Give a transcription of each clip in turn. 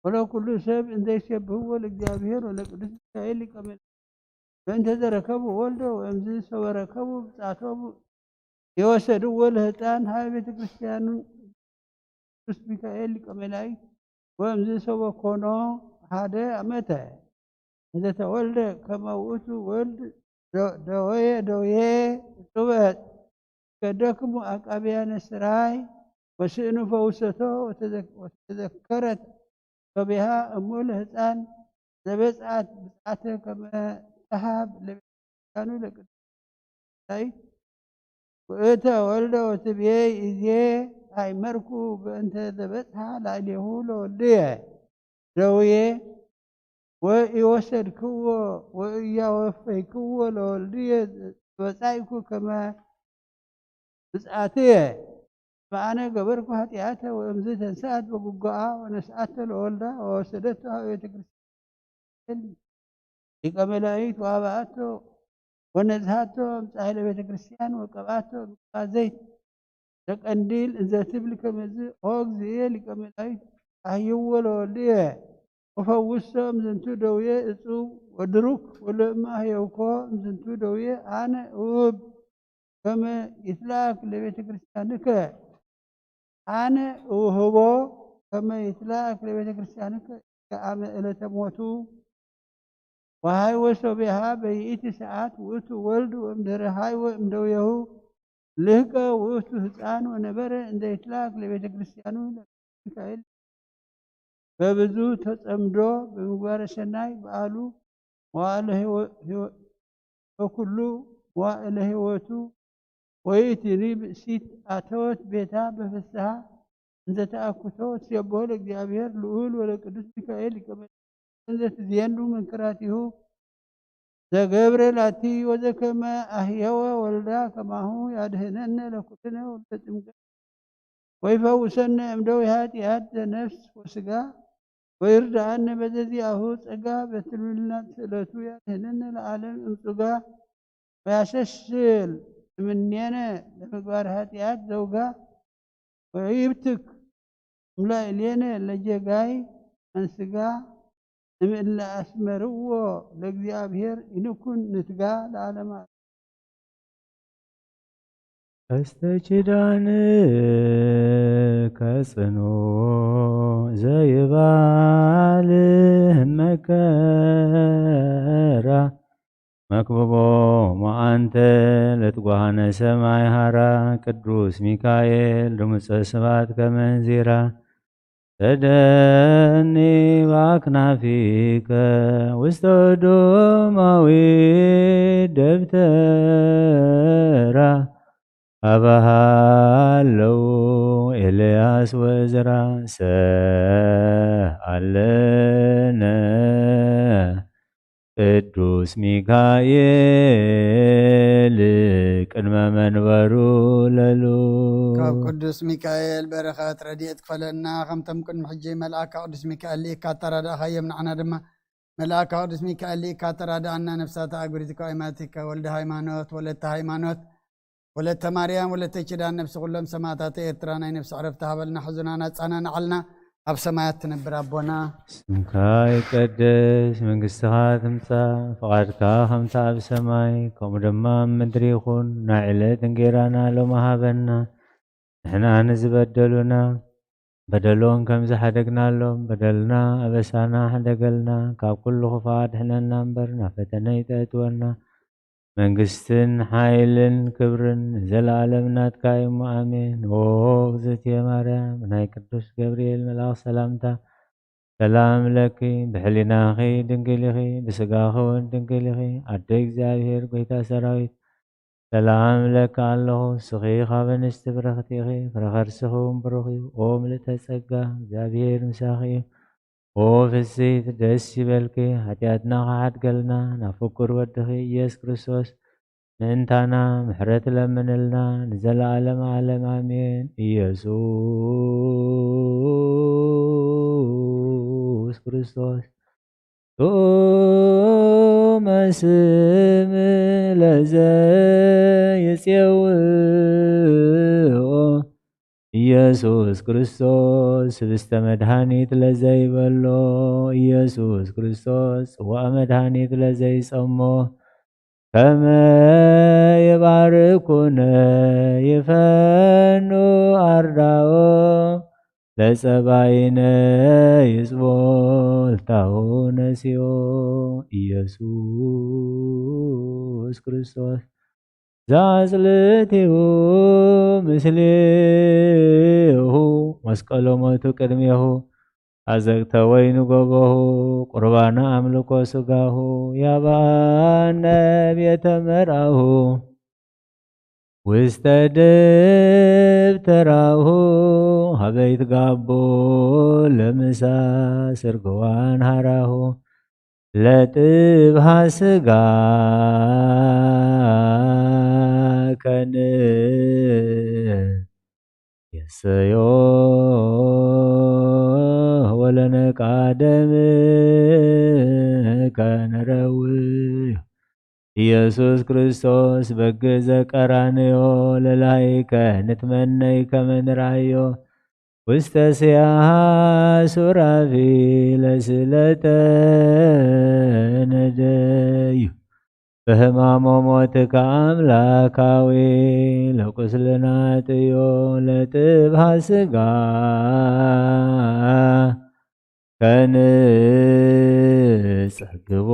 ولو كل سب إن يسبحوا لእግዚአብሔር ولቅዱስ ሚካኤል ሊቀ መላእክት በእንተ ዘረከቡ ወልደ ወእምዝ ሰወረከቡ ብፅዓቶሙ የወሰድዎ ለሕፃን ሀበ ቤተ ክርስቲያኑ ቅዱስ ሚካኤል ሊቀ መላእክት ወእምዝ ሰወኮኖ ሃደ ዓመተ እንዘ ተወልደ ከመ ውእቱ ወልድ ደዌ ጩበት ከደክሙ አቃቢያነ ሥራይ ወስእኑ ፈውሰቶ ወተዘከረት ከቢሃ እሙ ለሕፃን ዘበጽዓት ብፅዓተ ከመ ተሃብ ለቤተክርስቲያኑ ለቅዱስ ሚካኤል ውእተ ወልደ ወትቤ ይዜ አይመርኩ በእንተ ዘበጽሐ ላዕሌሁ ለወልድየ ደውዬ ወኢወሰድክዎ ወኢያወፈይክዎ ለወልድየ ዘበጻይኩ ከመ ብፅዓትየ በአነ ገበርኩ ኃጢአተ ወእምዝ ተንሥአት በጉጓአ ወነስአተ ለወልዳ ወወሰደቶ ሀበ ቤተ ክርስቲያን ሊቀ መላእክት ወአብአቶ ወነዝሃቶ እምጻሕለ ቤተ ክርስቲያን ወቀብአቶ በቅብአ ዘይት ዘቀንዲል እንዘ ትብል ከመዝ ኦ እግዚእየ ሊቀ መላእክት አህይዎ ለወልድየ ወፈውሶ እምዝንቱ ደውየ እጹብ ወድሩክ ወለእመ አህየውኮ እምዝንቱ ደውየ አነ እውብ ከመ ይትላክ ለቤተ ክርስቲያንከ አነ እውህቦ ከመ ይትላክ ለቤተ ክርስቲያንከ ከአመ ዕለተ ሞቱ ወሃይወ ሶቢሃ በይእቲ ሰዓት ውእቱ ወልድ ወእምድኅረ ሃይወ እምደዌሁ ልህቀ ውእቱ ሕፃን ወነበረ እንዘ ይትላክ ለቤተ ክርስቲያኑ ለቅዱስ ሚካኤል በብዙ ተጸምዶ በምግባረ ሰናይ በዓሉ በኩሉ መዋዕለ ሕይወቱ ወይእቲኒ ብእሲት አተወት ቤታ በፍስሐ እንዘ ተአኩቶ ትሴብሖ ለእግዚአብሔር ልዑል ወለቅዱስ ሚካኤል ሊቀ መላእክት እንዘ ትዜኑ መንክራቲሁ ዘገብረ ላቲ ወዘከመ አህየወ ወልዳ ከማሁ ያድኅነነ ለኩልነ ወልደ ጥምቀት ወይፈውሰነ እምደዌ ኃጢአት ዘነፍስ ወሥጋ ወይርድአነ በዘዚአሁ ጸጋ በትልልና ስእለቱ ያድኅነነ ለዓለም እምጹጋ ወያሸስል እምኔነ ለምግባር ኃጢአት ዘውጋ ወይብትክ እምላዕሌነ ለጀጋይ አንስጋ እምእለ አስመርዎ ለእግዚአብሔር ይንኩን ንትጋ ለዓለመ ዓለም። ከስተኪዳን ከጽኑ ዘይባል መከራ መክብቦ መዓንተ ለትጓሃነ ሰማይ ሃራ ቅዱስ ሚካኤል ድምፀ ስብሐት ከመ እንዚራ ተደኒ በአክናፊከ ውስተ ዶማዊ ደብተራ አበሃለው ኤልያስ ወዕዝራ ሰአለነ ቅዱስ ሚካኤል ቅድመ መንበሩ ለሉ ካብ ቅዱስ ሚካኤል በረኸት ረድኤት ክፈለና ከምቶም ቅድሚ ሕጂ መልአካ ቅዱስ ሚካኤል ሊእካ ተራዳእኻዮም ንዓና ድማ መልአካ ቅዱስ ሚካኤል ሊእካ ተራዳእና ነፍሳት አግብሪትካ ወይማቲካ ወልደ ሃይማኖት ወለተ ሃይማኖት ወለተ ማርያም ወለተ ኪዳን ነፍሲ ኩሎም ሰማዕታት ኤርትራ ናይ ነፍሲ ዕረፍቲ ሃበልና ሕዙናና ጻናንዓልና ኣብ ሰማያት ትነብር ኣቦና ስምካ ይቀደስ መንግስትኻ ትምጻእ ፈቃድካ ከምቲ ኣብ ሰማይ ከምኡ ድማ ኣብ ምድሪ ይኹን ናይ ዕለት እንጀራና ሎሚ ሃበና ንሕና ንዝበደሉና በደሎን ከም ዝሓደግናሎም በደልና ኣበሳና ሓደገልና ካብ ኩሉ ክፉእ ኣድሕነና እምበር ናብ ፈተነ ይተእትወና መንግስትን ሓይልን ክብርን ዘለዓለም ናትካ እዩ አሜን። ኦ እግዝእትየ ማርያም ናይ ቅዱስ ገብርኤል መልአክ ሰላምታ ሰላም ለኪ ብሕሊናኺ ድንግል ኢኺ ብስጋኺ እውን ድንግል ኢኺ ኣደ እግዚአብሔር ጎይታ ሰራዊት ሰላም ለካ ኣለኹ ስኺ ካብ እንስቲ ብረኽቲ ኢኺ ፍረ ከርስኺ እውን ብሩኽ እዩ ኦ ምልዕተ ጸጋ እግዚአብሔር ምሳኺ እዩ ኦ ፍስሕት ደስ ይበልኪ ኃጢአትና ከሓድገልና ናብ ፍቁር ወድኺ ኢየሱስ ክርስቶስ ምእንታና ምሕረት ለምንልና ንዘለዓለም ዓለም አሜን። ኢየሱስ ክርስቶስ ጡመ ስም ለዘ ይፄውኦ ኢየሱስ ክርስቶስ ህብስተ መድኃኒት ለዘይበሎ ኢየሱስ ክርስቶስ ጽዋዕ መድኃኒት ለዘይጸሞ ከመ ይባርኩነ ይፈኑ አርዳኦ ለጸባይነ ይጽቦልታሁ ነሲኦ ኢየሱስ ክርስቶስ ዛጽልቲሁ ምስሌሁ መስቀሎ ሞቱ ቅድሜሁ አዘግተ ወይኑ ጎቦሁ ቁርባነ አምልኮ ስጋሁ ያባነ ቤተ መርአሁ ውስተ ደብተራሁ ሀበይት ጋቦ ለምሳ ስርግዋን ሃራሁ ለጥብሃ ስጋ ከን የሰዮ ወለነቃደም ከነረውዮ ኢየሱስ ክርስቶስ በገዘ ቀራንዮ ለላይከ ንትመነይ ከመንራዮ ውስተ ስያሃ ሱራፊ ለስለተ ነደዩ በህማሞ ሞትከ አምላካዊ ለቁስልናጥዮ ለጥብሃ ስጋ ከንጸግቦ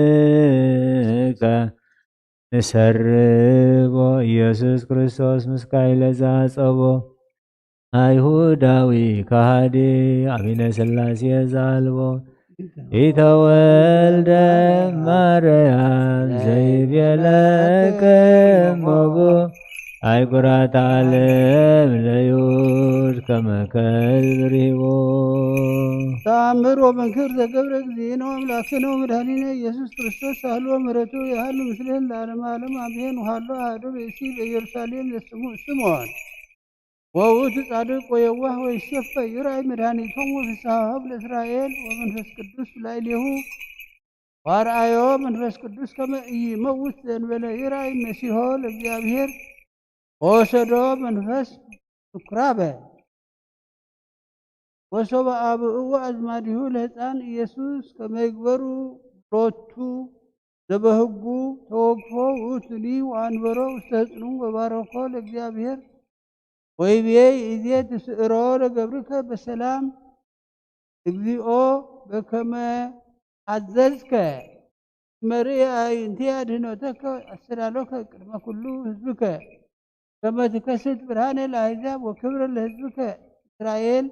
ወለነቃደምከ ንሰርቦ ኢየሱስ ክርስቶስ ምስካይለ ዘአጸቦ አይሁዳዊ ከሃዲ አቢነ ሥላሴ ዛልቦ ኢተወልደ ማርያም ዘይቤለከ ሞቦ አይጉራት ዓለም ለይሁድ ከመ ከልብ ርሂቦ ተአምር ወመንክር ዘገብረ እግዚእነ ወአምላክነ ወመድኃኒነ ኢየሱስ ክርስቶስ ሳህሉ ወምሕረቱ ያህሉ ምስሌን ለዓለመ ዓለም አሜን። ወሃሎ አሐዱ ብእሲ በኢየሩሳሌም ዘስሙ ስምዖን ወውእቱ ጻድቅ ወየዋህ ወይሴፈይ ይርአይ መድኃኒቶሙ ወፍስሓሆሙ ለእስራኤል ወመንፈስ ቅዱስ ላዕሌሁ ወአርአዮ መንፈስ ቅዱስ ከመ ኢይመውት ዘእንበለ ይርአይ መሲሖ ለእግዚአብሔር ወወሰዶ መንፈስ ምኵራበ ወሶበ አብእዎ አዝማዲሁ ለሕፃን ኢየሱስ ከመ ይግበሩ ሎቱ ዘበሕጉ ተወግፎ ውእቱኒ ወአንበሮ ውስተ ሕፅኑ ወባረኮ ለእግዚአብሔር ወይቤ ይእዜ ትስዕሮ ለገብርከ በሰላም እግዚኦ በከመ አዘዝከ መርአ አዕይንቲየ አድኅኖተከ አስተዳሎከ ቅድመ ኩሉ ሕዝብከ ከመ ትከስት ብርሃነ ለአሕዛብ ወክብረ ለሕዝብከ እስራኤል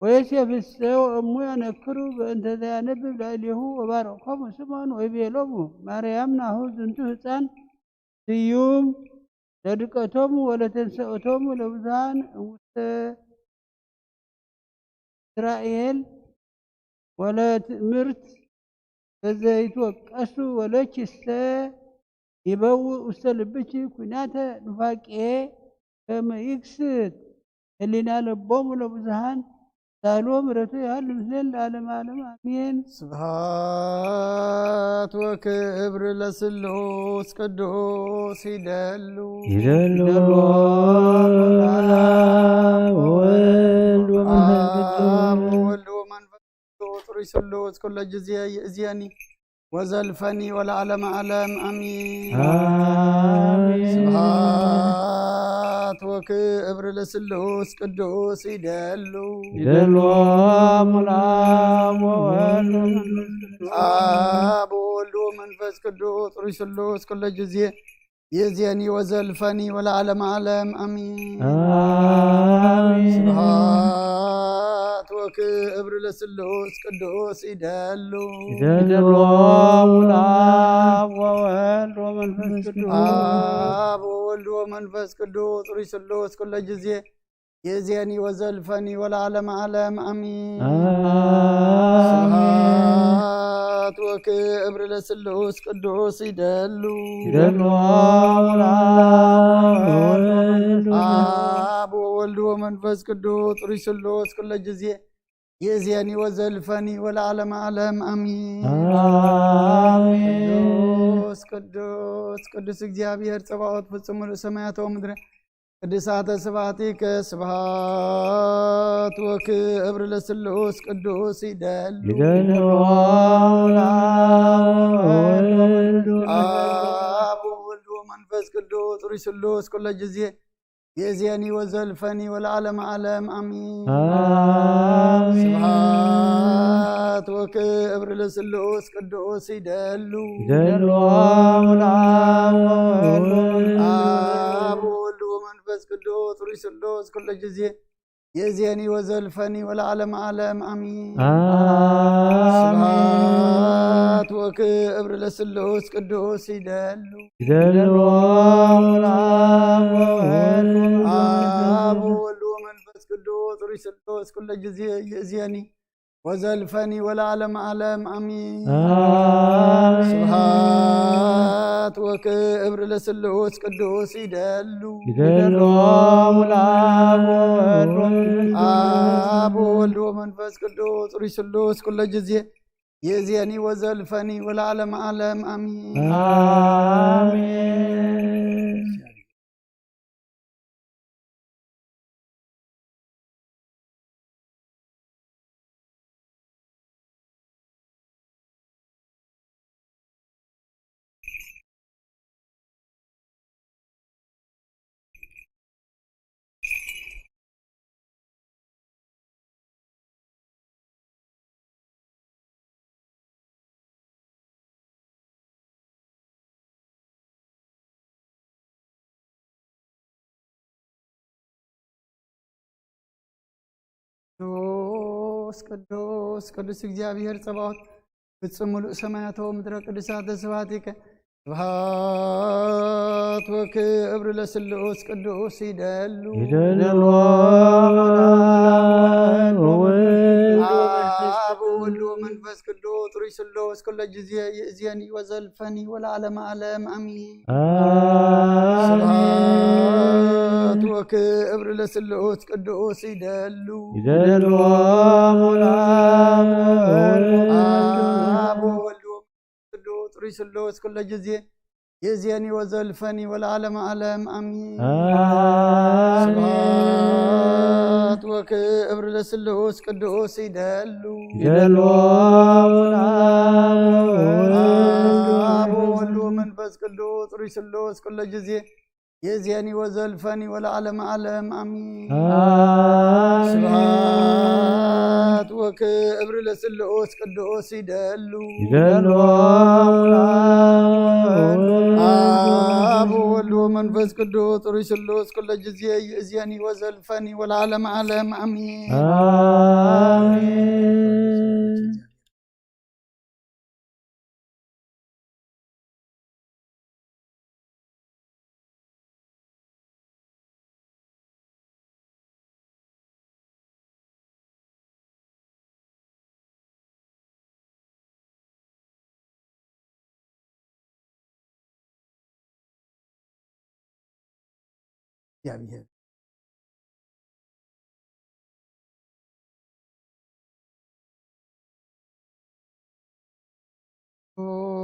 ወዮሴፍሰ ወእሙ ያነክሩ በእንተ ዘያነብብ ላዕሌሁ ወባረኮሙ ስምዖን ወይቤሎሙ ማርያም ናሁ ዝንቱ ሕፃን ስዩም ለድቀቶሙ ወለተንሥኦቶሙ ለብዙኃን እሙስተ እስራኤል ወለትእምርት በዘይትወቀሱ ወለኪሰ ይበውእ ውስተ ልብኪ ኩናተ ኑፋቄ ከመ ይክስት ህሊና ልቦሙ ለብዙኃን ሳህሉ ምሕረቱ ያህሉ ምስሌን ለዓለመ ዓለም አሜን። ስብሐት ወክብር ለስሉስ ቅዱስ ይደሉ ወወልድ ወመንፈስ ቅዱስ ሩይ ስሉስ ኩለ ጊዜ ይእዜኒ ወዘልፈኒ ወለዓለመ ዓለም አሚን። ስብሐት ወክብር ለስሉስ ቅዱስ ይደሉ አብ ወወልድ ወመንፈስ ቅዱስ ሩይ ስሉስ ኩለ ጊዜ ይእዜኒ ወዘልፈኒ ወለዓለመ ዓለም አሚን። ስብሐት ወክብር ለስሉስ ቅዱስ ይደሉ አብ ወወልድ ወመንፈስ ቅዱስ አብ ወወልድ ወመንፈስ ቅዱስ ሩይ ስሉስ ኩለ ጊዜ ይእዜኒ ወዘልፈኒ ወለዓለመ ዓለም አሚን። ስብሐት ወክብር ለስሉስ ቅዱስ ይደሉ አብ ወወልድ ወመንፈስ ቅዱስ ሩይ ስሉስ ኩለ ጊዜ ይእዜኒ ወዘልፈኒ ወለዓለመ ዓለም አሚን። ቅዱስ ቅዱስ ቅዱስ እግዚአብሔር ጸባኦት ፍጹም ሙሉእ ሰማያት ወምድረ ቅድሳተ ስብሐቲከ ስብሐት ወክብር ለስሉስ ቅዱስ ይደሉ አብ ወወልድ ወመንፈስ ቅዱስ ሩይ ስሉስ ኩለ ጊዜ የዚያኒ ወዘልፈኒ ወለዓለመ ዓለም አሚን። ስብሐት ወክብር ለስሉስ ቅዱስ ይደሉ አብ ወወልድ ወመንፈስ ቅዱስ ሩይ ስሉስ ኩለ ጊዜ የዚያኒ ወዘልፈኒ ወለዓለመ ዓለም አሚን። ስብሐት ወክብር ለስሉስ ቅዱስ ይደሉ አብ ወወልድ ወመንፈስ ቅዱስ ሩይ ስሉስ ኩለ ጊዜ የዚያኒ ወዘልፈኒ ወለዓለመ ዓለም አሚን። ስብሐት ወክብር ለስሉስ ቅዱስ ይደሉ አብ ወወልድ ወመንፈስ ቅዱስ ሩይ ስሉስ ኩለ ጊዜ የዚያኒ ወዘልፈኒ ወለዓለመ ዓለም አሚን። ቅዱስ ቅዱስ ቅዱስ እግዚአብሔር ጸባኦት ፍጹም ሙሉእ ሰማያት ወምድረ ቅድሳተ ስብሐቲከ ስብሐት ወክብር ለስሉስ ቅዱስ ይደሉ አብ ወወልድ ወመንፈስ ቅዱስ ሩይ ስሉስ ኩለ ጊዜ ይእዜኒ ወዘልፈኒ ወለዓለመ ዓለም አሚን። ስብሐት ወክብር ለስሉስ ቅዱስ ይደሉ አብ ወወልድ ወመንፈስ ቅዱስ ሩይ ስሉስ ኩለ ጊዜ የዚያኒ ወዘልፈኒ ወለዓለመ ዓለም አሚን። ስብሐት ወክብር ለስሉስ ቅዱስ ይደሉ አብ ወወልድ ወመንፈስ ቅዱስ ሩይ ስሉስ ኩለ ጊዜ የዚያኒ ወዘልፈኒ ወለዓለመ ዓለም አሚን። ስብሐት ወክብር ለስሉስ ቅዱስ ይደሉ አብ ወወልድ ወመንፈስ ቅዱስ ሩይ ስሉስ ኩለ ጊዜ ይእዜኒ ወዘልፈኒ ወለዓለመ ዓለም አሚን። እግዚአብሔር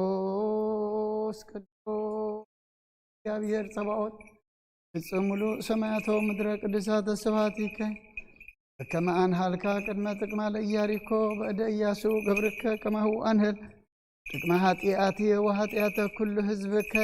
ቅዱስ ቅዱስ እግዚአብሔር ጸባኦት ፍጹም ሙሉእ ሰማያት ወምድረ ቅድሳተ ስብሐቲከ በከመ አንሃልካ ቅድመ ጥቅማ ለኢያሪኮ በእደ ኢያሱ ገብርከ ከማሁ አንህል ጥቅመ ኃጢአትየ ወኃጢአተ ኩሉ ህዝብከ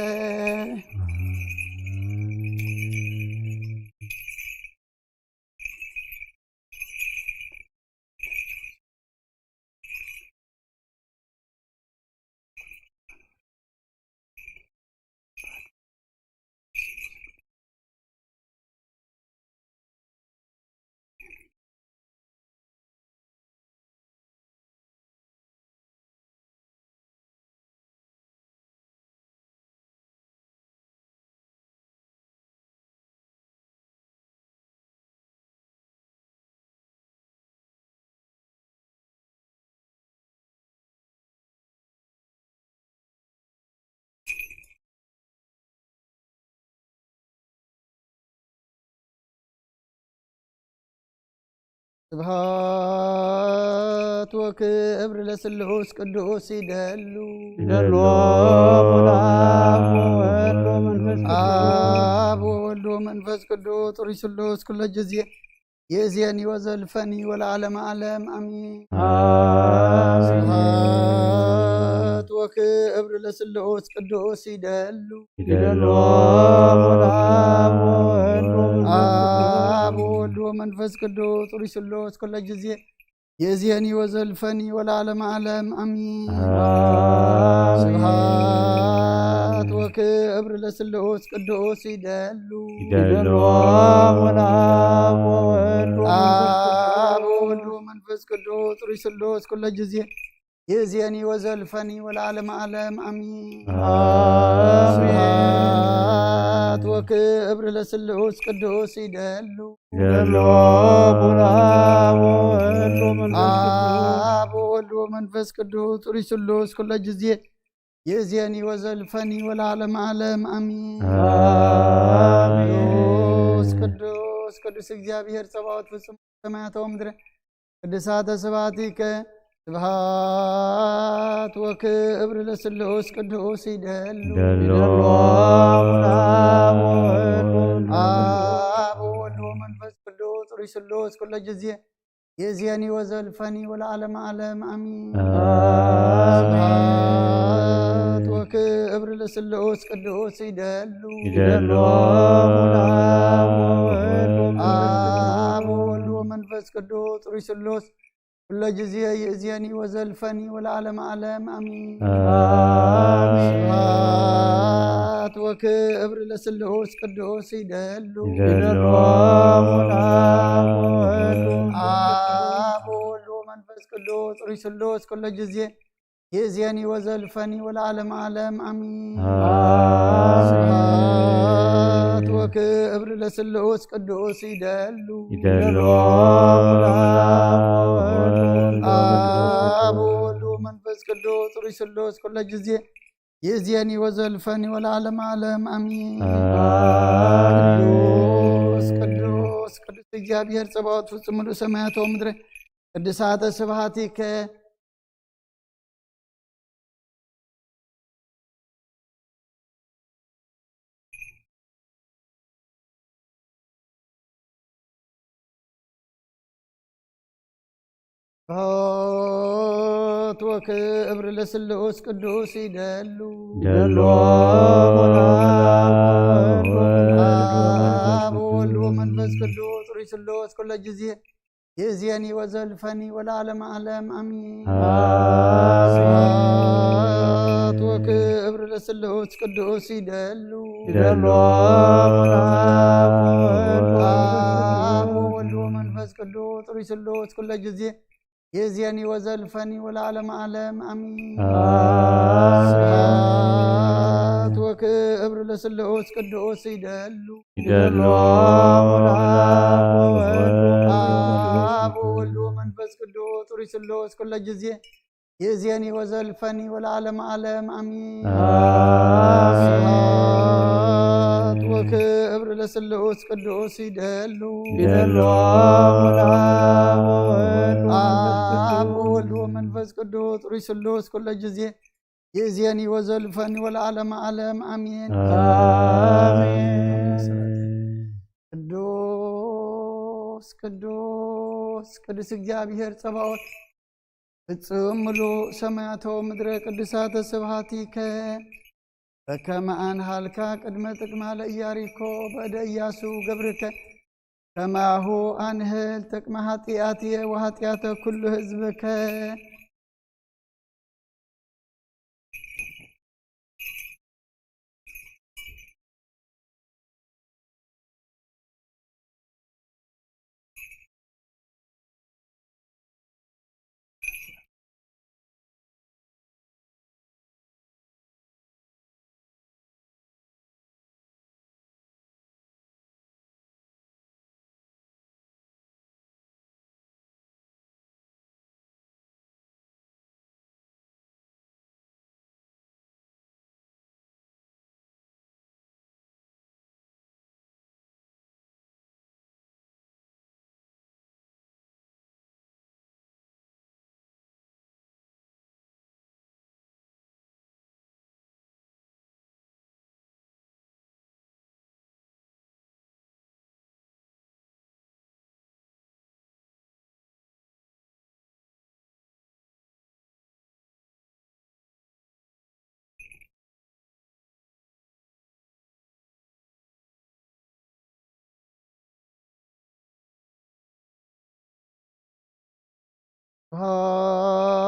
ስብሐት وكبر لسلوس قدوس يدلو يدلو والآب والولد ومنفس آب وولد ومنفس قدوس رسلوس كل جزية يزيني وزلفني والعالم عالم أمين صفات وكبر لسلوس قدوس يدلو يدلو والآب آب وولد ومنفس قدوس رسلوس كل جزية يزيني وزلفني والعالم عالم أمين صفات وكبر لسلوس قدوس يدلو يدلو والآب آب وولد ومنفس قدوس رسلوس كل جزية يزيني وزلفني والعالم عالم أمين صفات وكبر لسلوس قدوس يدلو يدلو والآب آب وولد ومنفس قدوس رسلوس كل جزية يزيني وزلفني والعالم عالم أمين قدوس قدوس እግዚአብሔር ጸባዖት ፍጹም ሰማያት ወምድር ቅድሳተ ስብሐቲከ ስብሐት ወክብር ለስሉስ ቅዱስ ይደሉ አብ ወወልድ ወመንፈስ ቅዱስ ሪስሉስ ኩለ ጊዜ የዚያኒ ወዘልፈኒ ወለዓለመ ዓለም አሚን ስብሐት ወክብር ለስሉስ ቅዱስ ይደሉ አብ ወወልድ ወመንፈስ ቅዱስ ሪስሉስ ኩለ ጊዜ የዚያኒ ወዘልፈኒ ወለዓለመ ዓለም አሚን ስብሐት ወክብር ለስሉስ ቅዱስ ይደሉ አብ ወወልድ ወመንፈስ ቅዱስ ሪስሉስ ኩለ ጊዜ የዚያኒ ወዘልፈኒ ወለዓለመ ዓለም አሚን ስብሐት ወክብር ለስሉስ ቅዱስ ይደሉ አብ ወወልድ ወመንፈስ ቅዱስ ሪስሉስ ኩለ ጊዜ የዚያኒ ወዘልፈኒ ወለዓለመ ዓለም አሚን ቅዱስ ቅዱስ ቅዱስ እግዚአብሔር ጸባዖት ፍጹም ምሉእ ሰማያት ወምድር ቅድሳተ ስብሐቲከ ስብሐት ወክብር ለስሉስ ቅዱስ ይደሉ አብ ወወልድ ወመንፈስ ቅዱስ ሪስሉስ ኩለ ጊዜ የዚያኒ ወዘልፈኒ ወለዓለመ ዓለም አሚን ስብሐት ወክብር ለስሉስ ቅዱስ ይደሉ አብ ወወልድ ወመንፈስ ቅዱስ ሪስሉስ ኩለ ጊዜ የዚያኒ ወዘልፈኒ ወለዓለመ ዓለም አሚን ስብሐት ወክብር ለስሉስ ቅዱስ ይደሉ አብ ወወልድ ወመንፈስ ቅዱስ ሪስሉስ ኩለ ጊዜ የዚያኒ ወዘልፈኒ ወለዓለመ ዓለም አሚን ስብሐት ወክብር ለስሉስ ቅዱስ ይደሉ አብ ወወልድ ወመንፈስ ቅዱስ ሪስሉስ ኩለ ጊዜ የዚያኒ ወዘልፈኒ ወለዓለመ ዓለም አሚን ቅዱስ ቅዱስ ቅዱስ እግዚአብሔር ጸባዖት ፍጹም ምሉእ ሰማያተ ወምድረ ቅድሳተ ስብሐቲከ በከመ አንሃልካ ቅድመ ጥቅማ ለኢያሪኮ በእደ ኢያሱ ገብርከ ከማሁ አንህል ጥቅመ ኃጢአትየ ወኃጢአተ ኩሉ ህዝብከ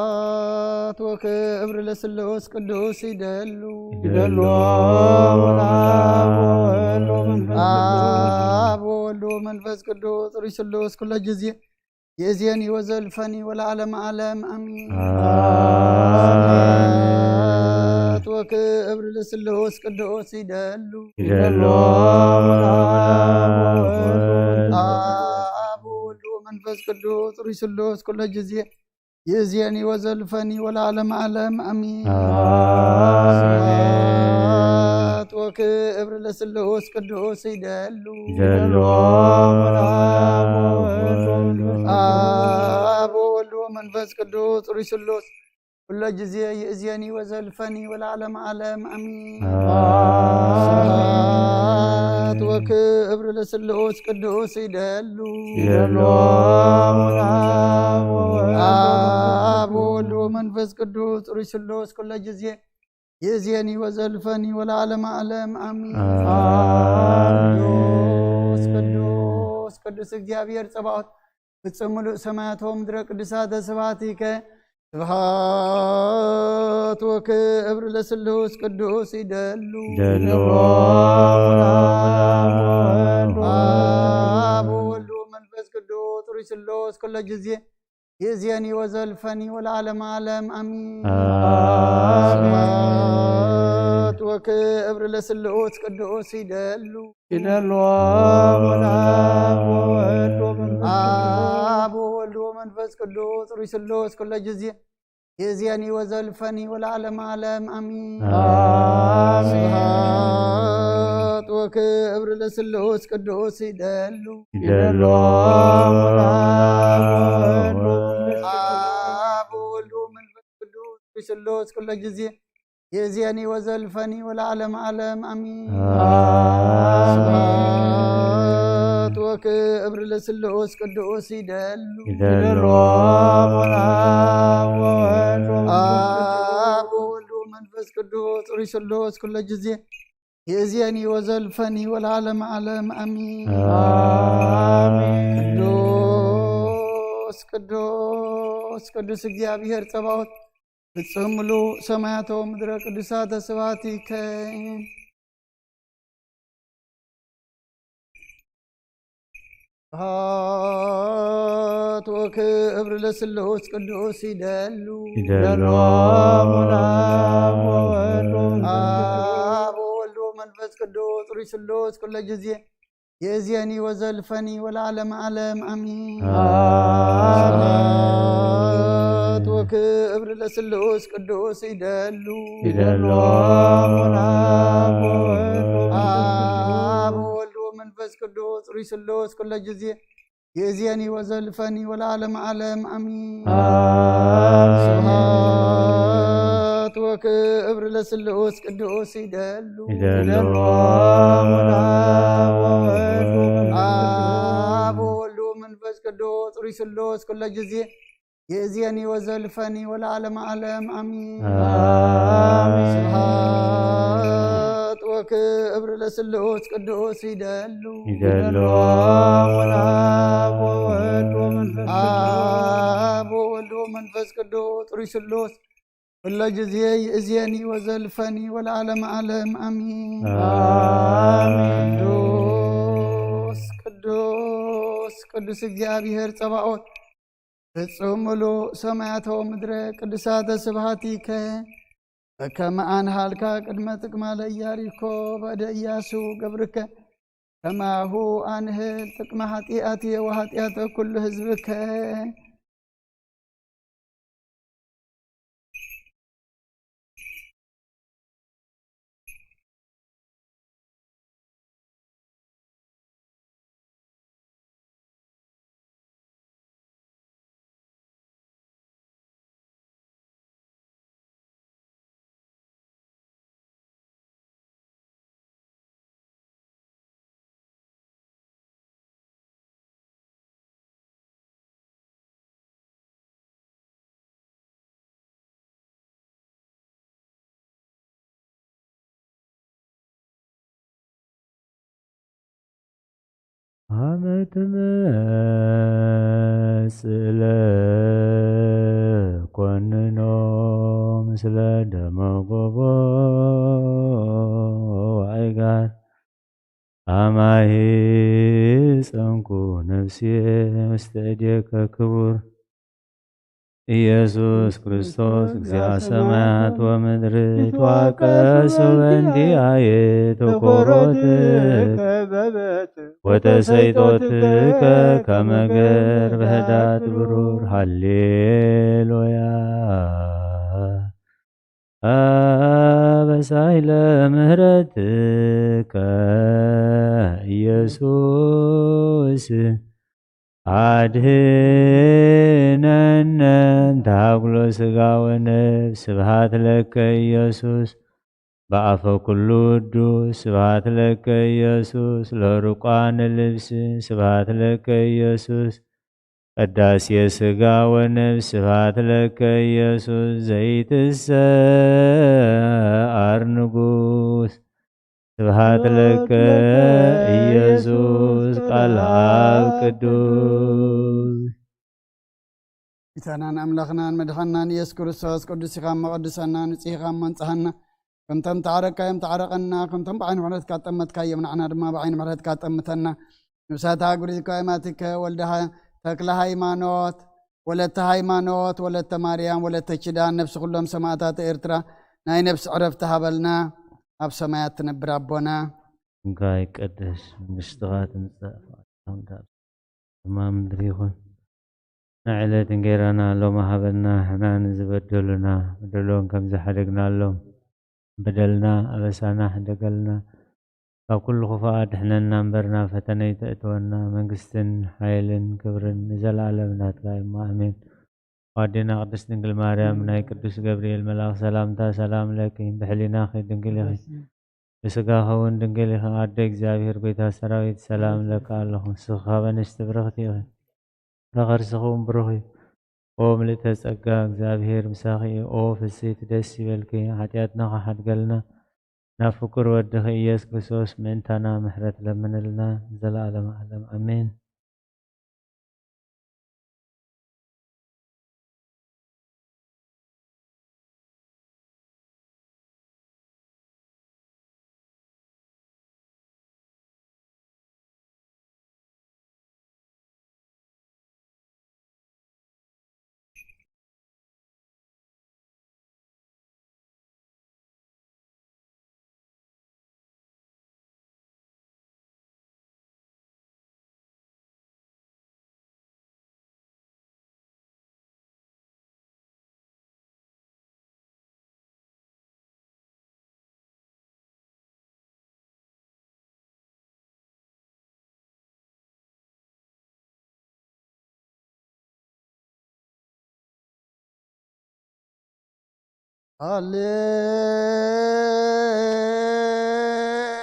ስብሐት ወክብር ለስሉስ ቅዱስ ይደሉ ይደሉ አብ ወወልድ ወመንፈስ ቅዱስ ሩይ ስሉስ ኩለ ጊዜ የዚየኒ ወዘልፈኒ ወለዓለመ ዓለም አሚን። ስብሐት ወክብር ለስሉስ ቅዱስ ይደሉ ይደሉ አብ ወወልድ ወመንፈስ ቅዱስ ሩይ ስሉስ ኩለ ጊዜ የዚየኒ ወዘልፈኒ ወለዓለመ ዓለም አሚን። ስብሐት ወክብር ለስሉስ ቅዱስ ይደሉ ይደሉ አብ ወወልድ ወመንፈስ ቅዱስ ሩይ ስሉስ ኩለ ጊዜ የእዜኒ ወዘልፈኒ ወለዓለመ ዓለም አሚን። ስብሐት ወክብር ለስሉስ ቅዱስ ይደሉ ይደሉ አብ ወወልድ ወመንፈስ ቅዱስ ሩይ ስሉስ ኩለ ጊዜ የእዜኒ ወዘልፈኒ ወለዓለመ ዓለም አሚን። ቅዱስ ቅዱስ እግዚአብሔር ጸባኦት ፍጹም ምሉእ ሰማያት ወምድረ ቅዱሳተ ስብሐቲከ ስብሐት ወክብር ለስሉስ ቅዱስ ይደሉ ይደሉ አብ ወወልድ ወመንፈስ ቅዱስ ሩይ ስሉስ ኩለ ጊዜ የእዜኒ ወዘልፈኒ ወለዓለመ ዓለም አሚን። ስብሐት ወክብር ለስሉስ ቅዱስ ይደሉ ይደሉ አብ ወወልድ ወመንፈስ ቅዱስ ሩይ ስሉስ ኩለ ጊዜ የእዜኒ ወዘልፈኒ ወለዓለመ ዓለም አሚን። ስብሐት ወክብር ለስሉስ ቅዱስ ይደሉ ይደሉ አብ ወወልድ ወመንፈስ ቅዱስ ሩይ ስሉስ ኩለ ጊዜ የእዜኒ ወዘልፈኒ ወለዓለመ ዓለም አሚን። ስብሐት ወክብር ለስሉስ ቅዱስ ይደሉ ይደሉ አብ ወወልድ ወመንፈስ ቅዱስ ሩይ ስሉስ ኩለ ጊዜ የእዜኒ ወዘልፈኒ ወለዓለመ ዓለም አሚን። ቅዱስ ቅዱስ ቅዱስ እግዚአብሔር ጸባኦት ፍጹም ምሉእ ሰማያት ወምድረ ቅዱሳተ ስብሐቲከ ስብሐት ወክብር ለስሉስ ቅዱስ ይደሉ ይደሉ አብ ወወልድ ወመንፈስ ቅዱስ ሩይ ስሉስ ኩለ ጊዜ የእዜኒ ወዘልፈኒ ወለዓለመ ዓለም አሚን። ስብሐት ወክብር ለስሉስ ቅዱስ ይደሉ ይደሉ አብ ወወልድ ወመንፈስ ቅዱስ ሩይ ስሉስ ኩለ ጊዜ የእዜኒ ወዘልፈኒ ወለዓለመ ዓለም አሚን። ስብሐት ወክብር ለስሉስ ቅዱስ ይደሉ ይደሉ አብ ወወልድ ወመንፈስ ቅዱስ ሩይ ስሉስ ኩለ ጊዜ የእዜኒ ወዘልፈኒ ወለዓለመ ዓለም አሚን። ስብሐት ወክብር ለስሉስ ቅዱስ ይደሉ ይደሉ አብ ወወልድ ወመንፈስ ቅዱስ ሩይ ስሉስ ኩለ ጊዜ የእዜኒ ወዘልፈኒ ወለዓለመ ዓለም አሚን። ቅዱስ ቅዱስ ቅዱስ እግዚአብሔር ጸባኦት ፍጹም ምሉእ ሰማያት ወምድረ ቅዱሳተ ስብሐቲከ በከመ አንሃልካ ቅድመ ጥቅማ ለኢያሪኮ በእደ ኢያሱ ገብርከ ከማሁ አንህል ጥቅመ ኃጢአትየ ወኃጢአተ ኩሉ ህዝብከ አመ ትመጽእ ምስለ ደመ ጎቦ አማሂ ጸንኩ ነፍሴ ውስተ እዴከ ክቡር ኢየሱስ ክርስቶስ እግዚአ ሰማያት ወምድር ተዋቀስ በእንቲአየ ተኮሮትከ ወተሰይጦትከ ከመ ገር በህዳት ብሩር ሃሌሉያ አበሳይለ ምህረትከ ኢየሱስ አድኅነነ እምታግሎ ሥጋ ወነፍስ ስብሐት ለከ ኢየሱስ በአፈ ኩሉ ቅዱስ ስብሐት ለከ ኢየሱስ ለርቋነ ልብስ ስብሐት ለከ ኢየሱስ ቅዳሴ ሥጋ ወነፍስ ስብሐት ለከ ኢየሱስ ዘይትሰዓር ንጉሥ ስብሐት ለከ ኢየሱስ ቃል አብ ቅዱስ ጌታናን አምላኽናን መድኃኒናን ኢየሱስ ክርስቶስ ቅዱስ ኢኻ መቐድሰና ንጹሕ ኢኻ መንጽሐና ከምቶም ተዓረካዮም ተዓረቐና ከምቶም ብዓይኒ ምሕረትካ ጠመትካዮም ንዓና ድማ ብዓይኒ ምሕረትካ ጠምተና ንብሳታ ጉሪትካ ይማቲከ ወልደሃ ተክለ ሃይማኖት ወለተ ሃይማኖት ወለተ ማርያም ወለተ ኪዳን ነፍሲ ኩሎም ሰማዕታት ኤርትራ ናይ ነፍሲ ዕረፍቲ ሃበልና ኣብ ሰማያት ትነብር ኣቦና ስምካ ይቀደስ መንግሥትኻ ትምጻእ ፈቃድካ ድማ ምድሪ ይኹን ንዕለት እንጀራና ሎሚ ሃበና ንሕና ንዝበደሉና በደሎን ከም ዝሓደግናሎም በደልና ኣበሳና ሕደገልና ካብ ኩሉ ክፉእ ኣድሕነና እምበርና ፈተነ ይተእትወና መንግስትን ሓይልን ክብርን ንዘለዓለም ናትካ እሞ ኣሜን ዋዴና ቅድስት ድንግል ማርያም ናይ ቅዱስ ገብርኤል መልኣኽ ሰላምታ ሰላም ለኪ ብሕሊናኺ ድንግል ኢኺ ብስጋኺ እውን ድንግል ኢኺ ኣደ እግዚኣብሔር ጎይታ ሰራዊት ሰላም ለካ ኣለኹ ንስኻ በንስቲ ብርኽቲ ኢኺ ረኸርስኺ እውን ብሩኽ እዩ ኦ ምልእተ ጸጋ እግዚኣብሔር ምሳኺ ኦ ፍስሕቲ ደስ ይበልኪ ሓጢኣትና ሓድገልና ናብ ፍቁር ወድኺ ኢየሱስ ክርስቶስ ምእንታና ምሕረት ለምንልና ዘለዓለመ ዓለም ኣሜን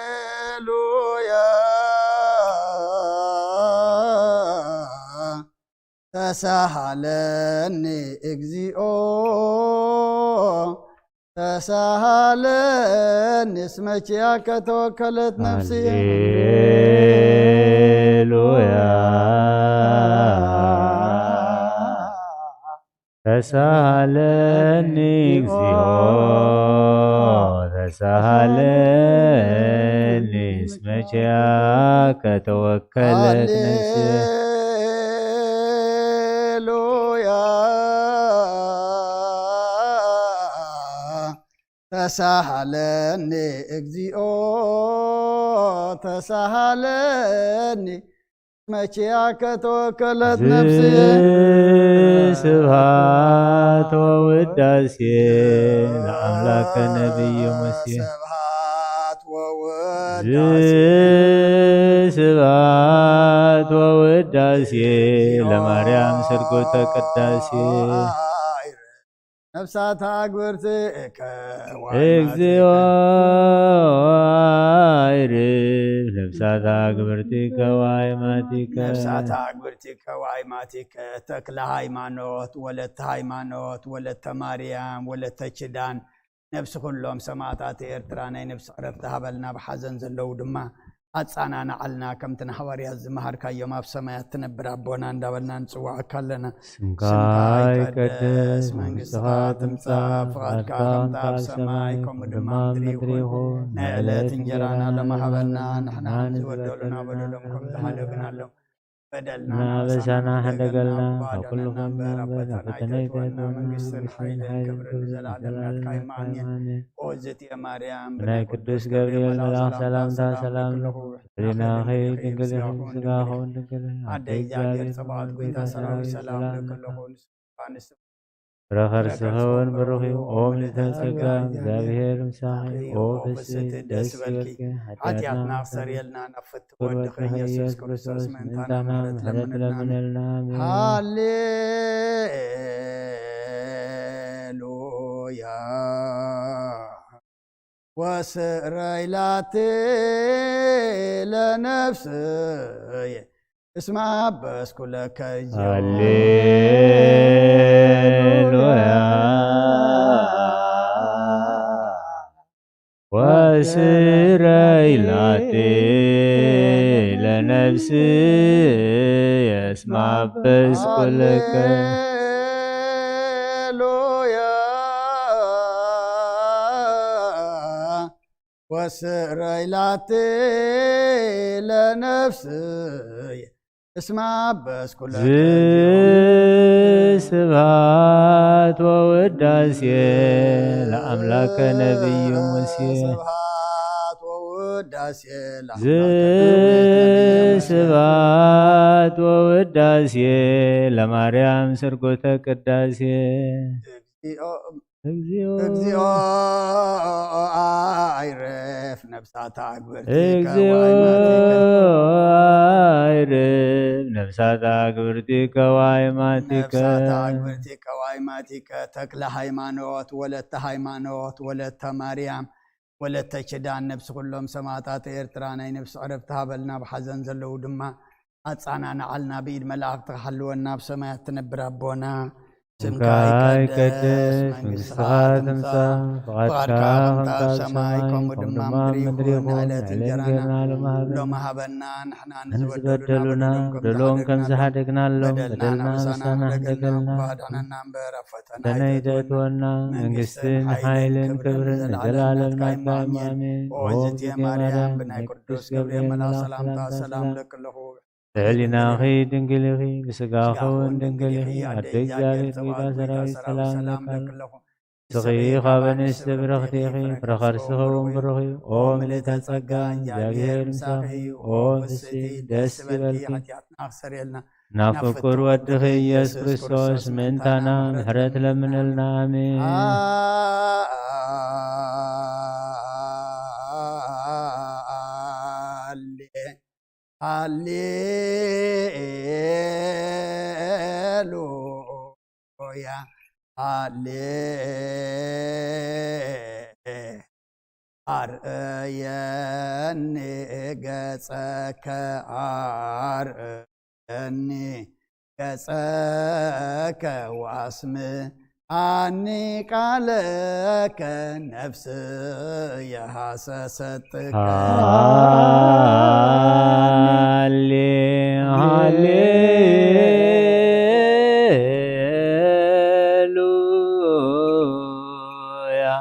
ሃሌሉያ ተሳሃለኒ እግዚኦ ተሳሃለኒ እስመ ኪያከ ተወከለት ነፍሲ ሃሌሉያ ተሳሃለኒ እግዚኦ ተሳሃለኒ እስመ ኪያከ ተወከለት ነፍሲ ሃሌሉያ ተሳሃለኒ እግዚኦ ተሳሃለኒ መቼያከ ተወከለት ነፍሲ ስብሐት ወውዳሴ ለአምላከ ነቢይ ሙሴ ስብሐት ወውዳሴ ለማርያም ስርጎተ ቅዳሴ ነፍሳት አግብርት እግዚኦ አይርፍ ነፍሳት አግብርቲከ ወአይማቲከ ተክለ ሃይማኖት ወለተ ማርያም ወለተ ኪዳን ነፍሲ ኩሎም ሰማዕታት ኤርትራ ናይ ነፍሲ ዕረፍቲ ሃበልና ብሓዘን ዘለው ድማ أتصانعنا علنا كم تنحوري الزمهر كيوم في سماء تنبر أبونا ندبلنا نسوع كلنا سمكاي قدس منقصها تمسا فقد كام تاب سماء كم دمان مدريهو نعلت انجرانا لما حبلنا نحنا نزودلنا بدلهم كم تحلقنا لهم بدلنا بسانا حدقلنا وكل فمنا فمنا فتنيتنا منقص حين حيل كبر الزلال كايمانيا وزتي يا مريم بناي قدوس جبريل ملاك سلام لنا خير دنقل سقاهون دنقل عدي جاجر صباحت قويتا سراوي سلام لكلهون رخر سهون بروخي اوم لتنسقا زابهير مساحي او بسي دسبلكي عدياتنا سريلنا نفت ودخي يسوس كريستوس من تانا حدث لمنلنا هاليلويا وسريلاتي لنفسي اسمع بس كلك هاليلويا وسريلاتي لنفسي اسمع بس كلك وسريلاتي لنفسي اسمع بس كل سبحات ووداسي لأملاك نبي موسى سبحات ووداسي سبحات ووداسي لمريم سرقوت قداسي እግዚኦ አይረፍ ነፍሳት አግብርቲከ እግዚኦ አይረፍ ነፍሳት አግብርቲከ ዋይማቲከ ተክለ ሃይማኖት ወለተ ሃይማኖት ወለተ ማርያም ወለተ ኪዳን ነፍስ ኩሎም ሰማዕታት ኤርትራ ናይ ነፍሲ ዕረፍቲ ሃበልና ብሓዘን ዘለዉ ድማ ኣጻናንዓልና ብኢድ መላእክቲ ክሓልወና ብሰማያት ትነብር ኣቦና سمكاي قدس منقصها تمسا فقدك خمتا سماي كم دمام مدريخون علت انجرانا لما هبنا نحنا نزبدلنا دلون كم زحدقنا لهم بدلنا بسانا حدقلنا تنيدتونا منقصتين حيلين كبرن جلالنا كامامين وزتي مريم بناي قدوس جبريل ملا سلام لك له تعلنا خي دنقلخي بسقاخون دنقلخي عدق جاري قيدا سراي سلام لك سخي خابن استبرختيخي برخر سخون برخي اوم لتنسقان جاقير مساخي اوم بسي دس بلكي نافكر ودخي يس كريستوس من تانا محرت لمن النامين هاليلويا أرأيني قصك أرأيني قصك واسمي عني قالك نفسي حسستك هاليلويا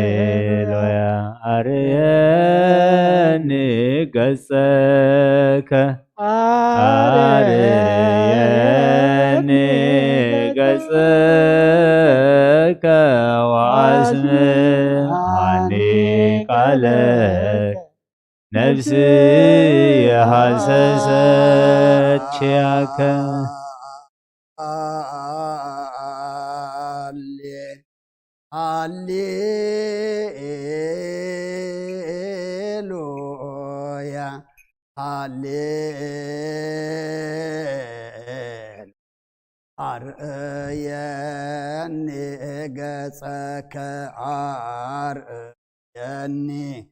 هاليلويا أريني قصك أريني قصك واسمي عني قالك نفسي حسست شياك هاليلويا هاليل أرأيني قصك أرأيني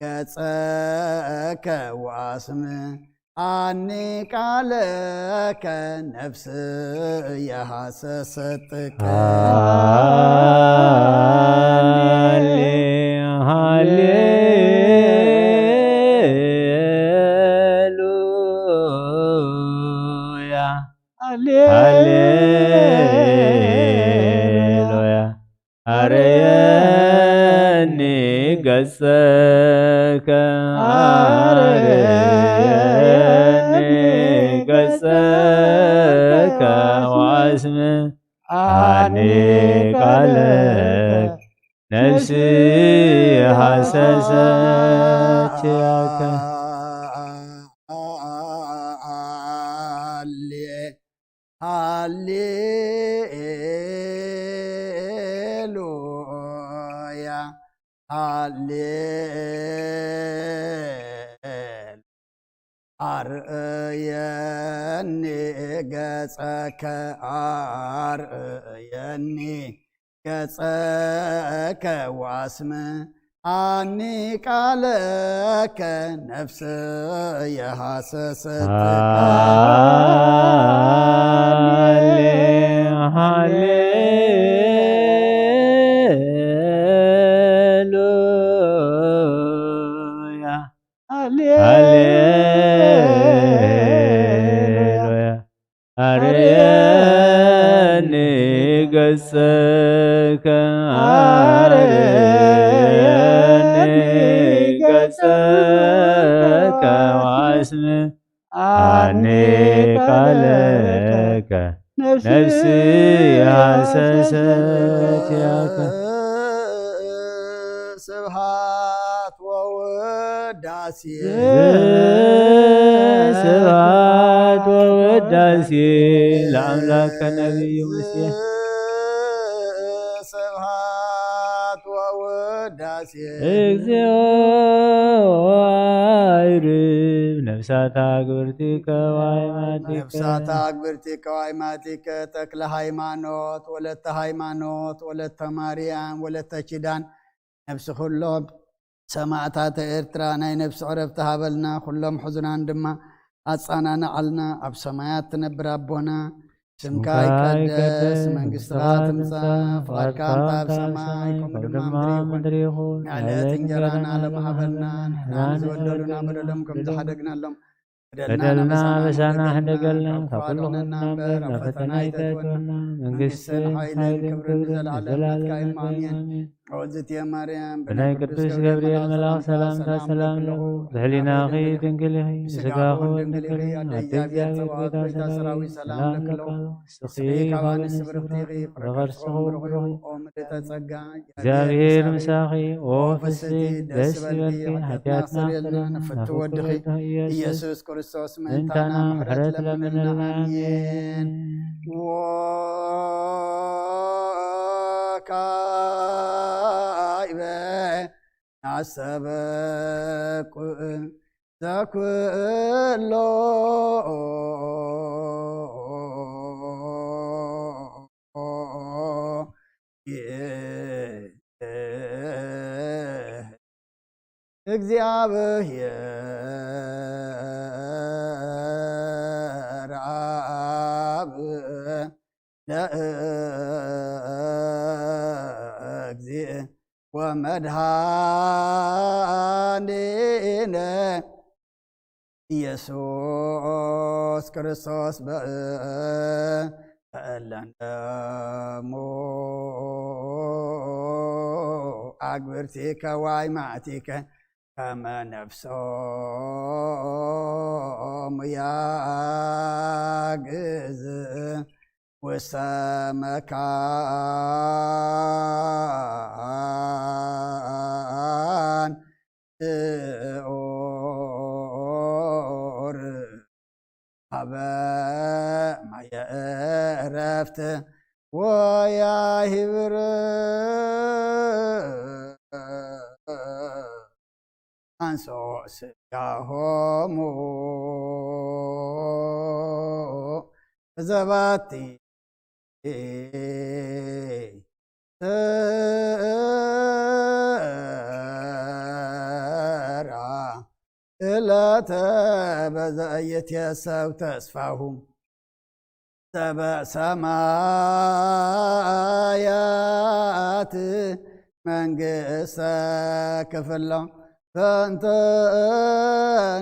قصك واسمي عني قالك نفسي حسستك هاليلويا هاليلويا أريني قصك أريني قصك واسمه عني قالك نفسي حسست ياك هاليلويا هاليل أرأيني قصك أرأيني قصك واسمه عني قالك نفسي حسست هاليلويا هاليلويا أريني قصك أريني قصك واسمه عني قالك نفسي حسست ياك سبحات ووداسي سبحات ووداسي لأملاك النبي مسيح سبحات ووداسي እግዚኦ አይርብ ነፍሳት አግብርቲከ ወአይማቲከ ነፍሳት አግብርቲከ ወአይማቲከ ተክለ ሃይማኖት ወለተ ሃይማኖት ወለተ ማርያም ወለተ ኪዳን ነፍሲ ኩሎም ሰማዕታተ ኤርትራ ናይ ነፍሲ ዕረፍቲ ሃበልና ኩሎም ሕዙናን ድማ ኣጻናንዓልና ኣብ ሰማያት ትነብር ኣቦና ስምካ ይቀደስ መንግስትኻ ትምጻእ ፈቃድካ ኣብ ሰማይ ከምኡ ድማ ምድሪ ይኹን ዕለት እንጀራና ለመሃበልና ንሕና ዝወደሉና በደሎም ከም ዝሓደግናሎም በደልና በሳና ሕደገልና ካብ ኩሉ ንናበር ኣብ ፈተና ይተትወና መንግስትን ሓይልን ክብርን ዘለዓለምካ ኢማሜን ወእግዝእትየ ማርያም ብናይ ቅዱስ ገብርኤል መልአክ ሰላምታ ሰላም ለኹ ብሕሊናኺ ድንግል ኢኺ ንስጋኺ ድንግል ኢኺ ኣቲ እግዚአብሔር ጌታ ሰራዊት ሰላም ለክሎ ስኺ ካብ ኣንስቲ ብርክቲ ኢኺ ፍረኸርስኹ ብሩኽ ኦ ምልዕተ ጸጋ እግዚአብሔር ምሳኺ ኦ ፍስሕት ደስ ይበልኪ ኃጢአትና ንፍቲ ወድኺ ኢየሱስ ክርስቶስ ምእንታና ምሕረት ለምንልና አሜን ወካይበ ናሰበቁ ዘኩሎ እግዚአብሔር አብ ለእግዚእ ወመድኃኒነ ኢየሱስ ክርስቶስ በእለንደሙ አግብርቲከ ወአይማቲከ ከመ ነፍሶሙ ያግዝ ውስተ መካን ጽዑር ሀበ ማየ ዕረፍት ወያሂብር አንሶ ስጋሆሙ ዘባቲ ተራ ዕለተ በዘኢትየሰብ ተስፋሁም ሰበሰማያት መንግሥተ ክፍሎ በእንተ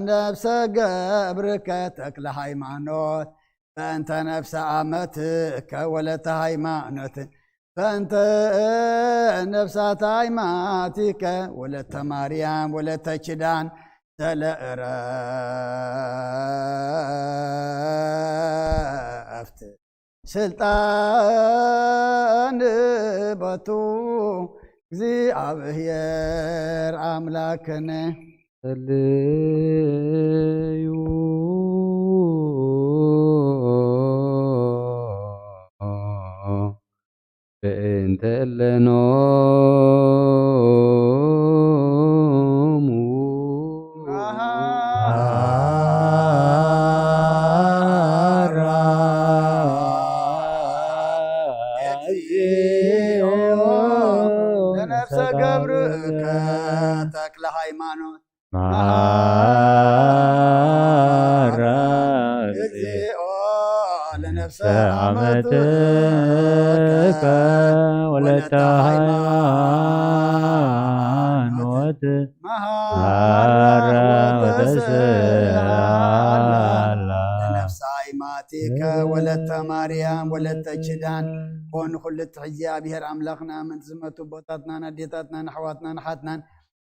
ነፍሰ ገብርከ ተክለ ሃይማኖት በእንተ ነፍሰ አመትከ ወለተ ሃይማኖት በእንተ ነፍሳተ ሃይማኖቲከ ወለተ ማርያም ወለተ ኪዳን ዘለእረፍት ስልጣን ቦቱ እግዚአብሔር አምላክነ ጸልዩ በእንተ እለኖሙ ለነፍሰ ገብርከ ተክለ ሃይማኖት እግዚኦ ለነፍሰ አመትከ ወለተ ሃይማኖት መሐረ ወተስአላ ለነፍሰ ሃይማኖቲከ ወለተ ማርያም ወለተ ኪዳን ኮን ኩልት እግዚአብሔር አምላኽና ምን ዝመቱ ቦታትናን አዴታትናን ኣሕዋትናን ሓትናን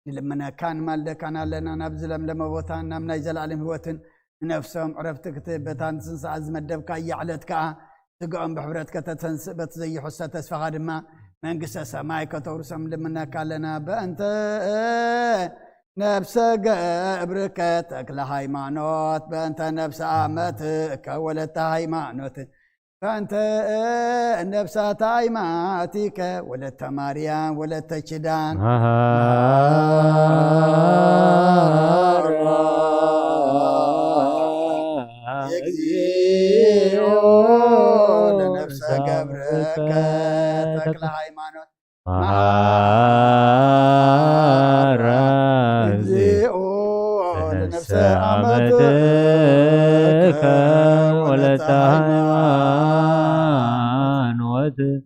ንልመነካን ማልደካን ኣለና ናብ ዝለምለመ ቦታ ናብ ናይ ዘለኣለም ህይወትን ንነፍሶም ዕረፍቲ ክትበታን ስንሰዓ ዝመደብካ እያዕለት ከዓ ስግኦም ብሕብረት ከተተንስእ በቲ ዘይሕሰ ተስፋኻ ድማ መንግስተ ሰማይ ከተውርሶም ልምነካ ኣለና በእንተ ነፍሰ ገብርከ ተክለ ሃይማኖት በእንተ ነፍሰ አመትከ ወለተ ሃይማኖት በእንተ ነፍሳተ ሃይማኖቲከ ወለተ ማርያም ወለተ ኪዳን እግዚኦ ለነፍሰ ገብርከ ተክለ ሃይማኖት እግዚኦ ለነፍሰ አመትከ ወለተ ሃይማኖት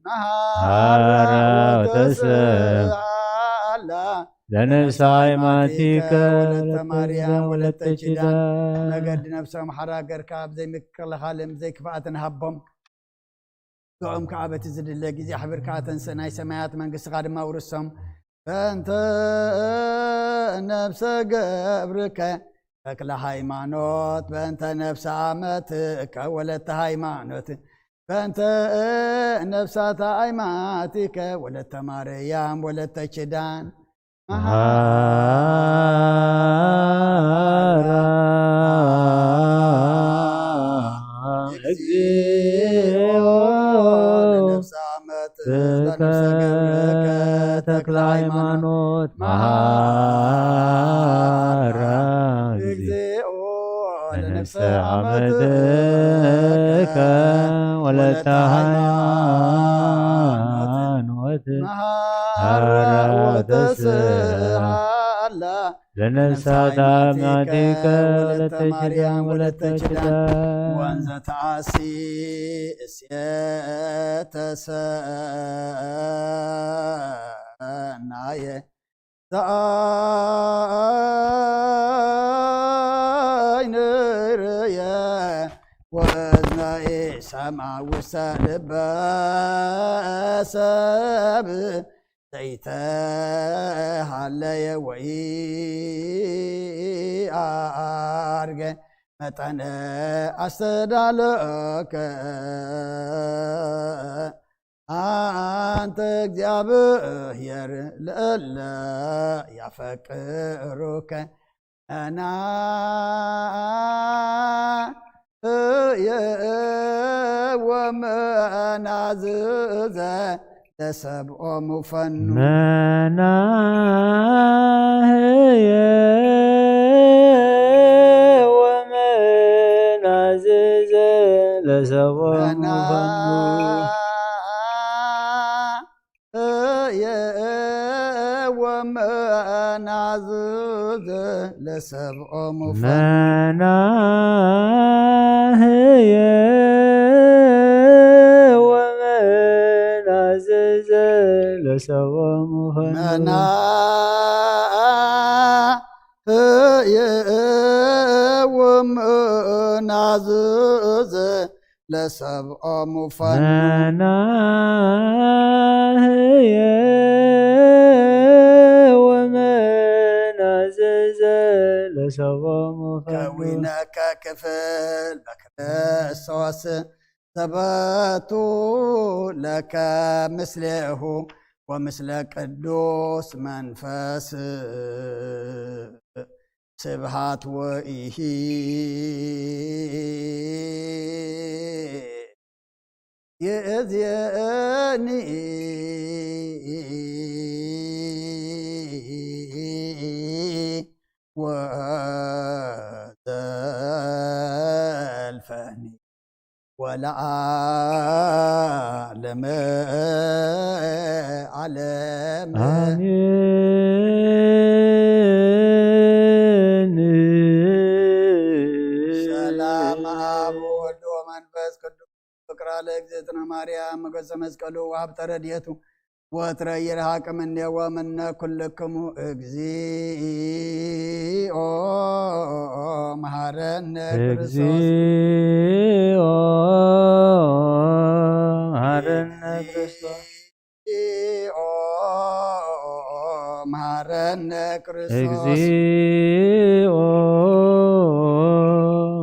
መሐረ ወተስአላ ለነፍሰ ሃይማኖቲከ ወለተ ማርያም ወለተ ኪዳን ኪዳን ነገድ ነፍሶም ሓራገርካ ብዘይ ምክልኻልን ብዘይ ክፍኣትን ሃቦም ዞኦም ከዓ በቲ ዝድለ ግዜ ሕቢርካ ተንስእ ናይ ሰማያት መንግስትኻ ድማ ውርሶም በእንተ ነፍሰ ገብርከ ተክለ ሃይማኖት በእንተ ነፍሰ አመትከ ወለተ ሃይማኖት በእንተ ነፍሳተ ሃይማኖቲከ ወለተ ማርያም ወለተ ኪዳን መሐረ እግዚኦ ለነፍሰ አመትከ ገብርከ ተክለ ሃይማኖት መሐረ እግዚኦ ለነፍሰ አመትከ ወለተ ሃይማኖት መሐረ ወተስአላ ለነፍሳተ አመትከ ወለተ ኪዳን ወለተ ኪዳን ወንዘ ተአሲ እሴተ ሰናየ ዘአይን ርእየ ወእዝነ ሰምዐ ውስተ ልበ ሰብ ዘይተሃለየ ወይ አርገ መጠነ አስተዳለከ አንተ እግዚአብሔር ለእለ ያፈቅሩከ እና ወመናዝዘ ለሰብኦም ፈኑ መናህየ ወመናዝዘ ለሰብኦም ወመናዝዘ ለሰብኦም ፈኑ መናህየ ወመናዝዘ ለሰብኦም ፈኑ መና ወመናዝዘ ለሰብኦም ፈኑ መናህየ ወመናዝዘ ለሰብኦም ፈኑ ከዊነከ ክፍል በክርስቶስ ثبت لك مثله ومثل قدوس منفس سبحات وإيه يأذيني وذا الفاني ولا عالم علم آمين سلام أب وولد ومنفس قدوس فكر على اجزتنا مريم قسم مسكلو وهبت رديته وترير حاكم ومن كلكم اجزيء مهارن كريستوس مهارن كريستوس مهارن كريستوس اجزيء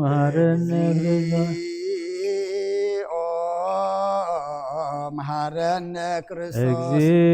مهارن كريستوس مهارن كريستوس اجزيء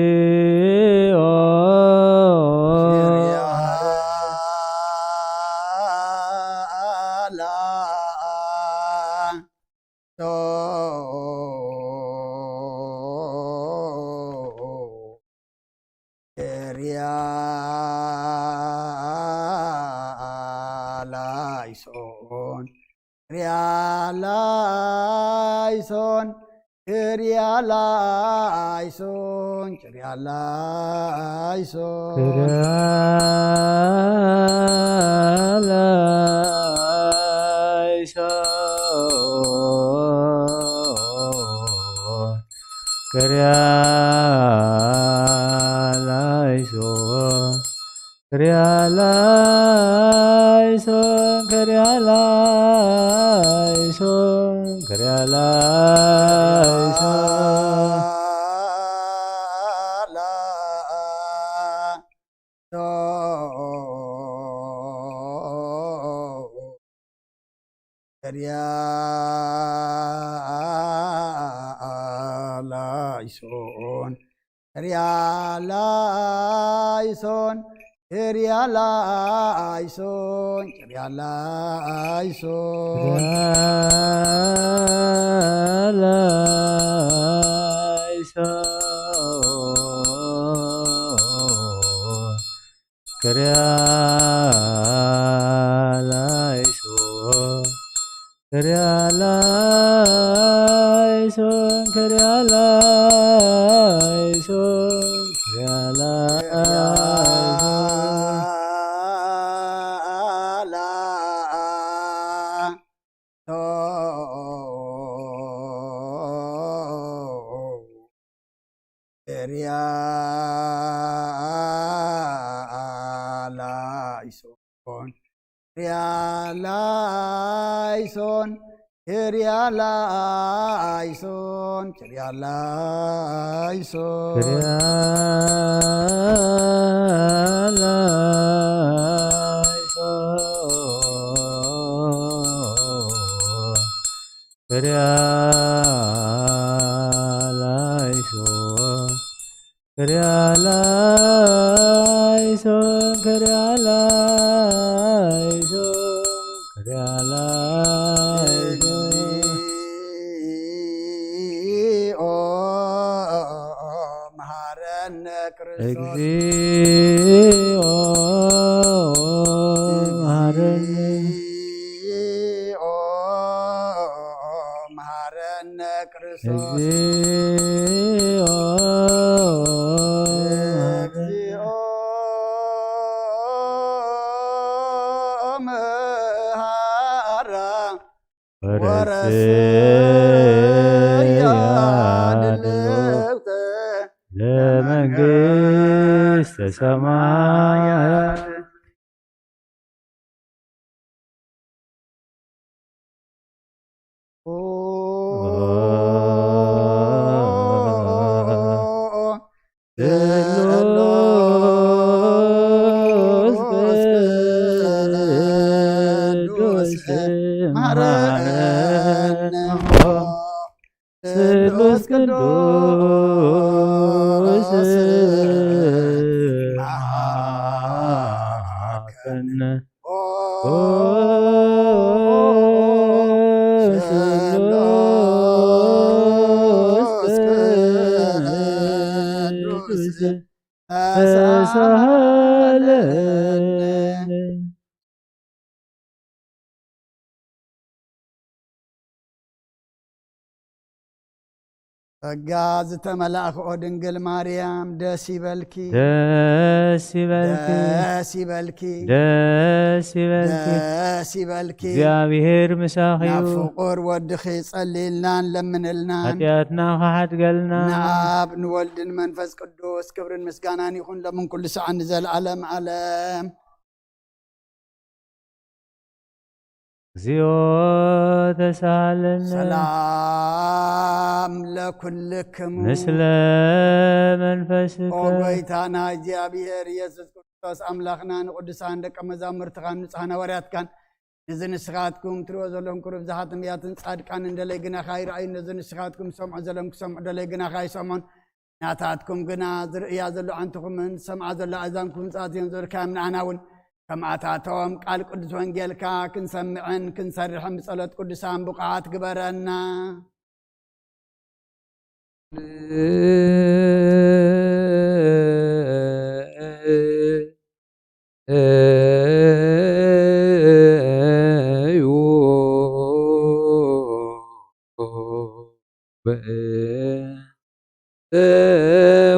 Realizon, realizon, ለመንግሥት መንግሥተ ሰማያት ስሉስ ቅዱስ መሐረነ ተሳሃለነ ጸጋ ዝተመላእክኦ ድንግል ማርያም ደስ ይበልኪ ደስ ይበልኪ ደስ ይበልኪ ደስ ይበልኪ ደስ ይበልኪ እግዚአብሔር ምሳኺዩ ናብ ፍቁር ወድኺ ጸሊልናን ለምንልናን ኃጢአትና ኸሓድገልና ንአብ ንወልድን መንፈስ ቅዱስ ክብርን ምስጋናን ይኹን ለምን ኩሉ ሰዓት ንዘለዓለም ዓለም እግዚኦ ተሳሃለነ ሰላም ለኩልክሙ ምስለ መንፈስከ ኦ ጎይታና እግዚአብሔር ኢየሱስ ክርስቶስ አምላኽና ንቅዱሳን ደቀ መዛሙርትኻን ንጹሓን ሐዋርያትካን ነዚ ንስኻትኩም ትሪኦ ዘለኹም ብዛሓት ነቢያትን ጻድቃን እንደለይ ግናኻ ይረኣዩ ነዚ ንስኻትኩም ሰምዑ ዘለኹም ክሰምዑ ደለይ ግናኻ ይሰምዑን ናታትኩም ግና ዝርእያ ዘሎ ዓንትኹምን ሰምዓ ዘሎ ኣእዛንኩም ጻትዮም ዘልካዮም ንኣና እውን ከማታቶም ቃል ቅዱስ ወንጌልካ ክንሰምዕን ክንሰርሕን ብጸሎት ቅዱሳን ብቕዓት ግበረና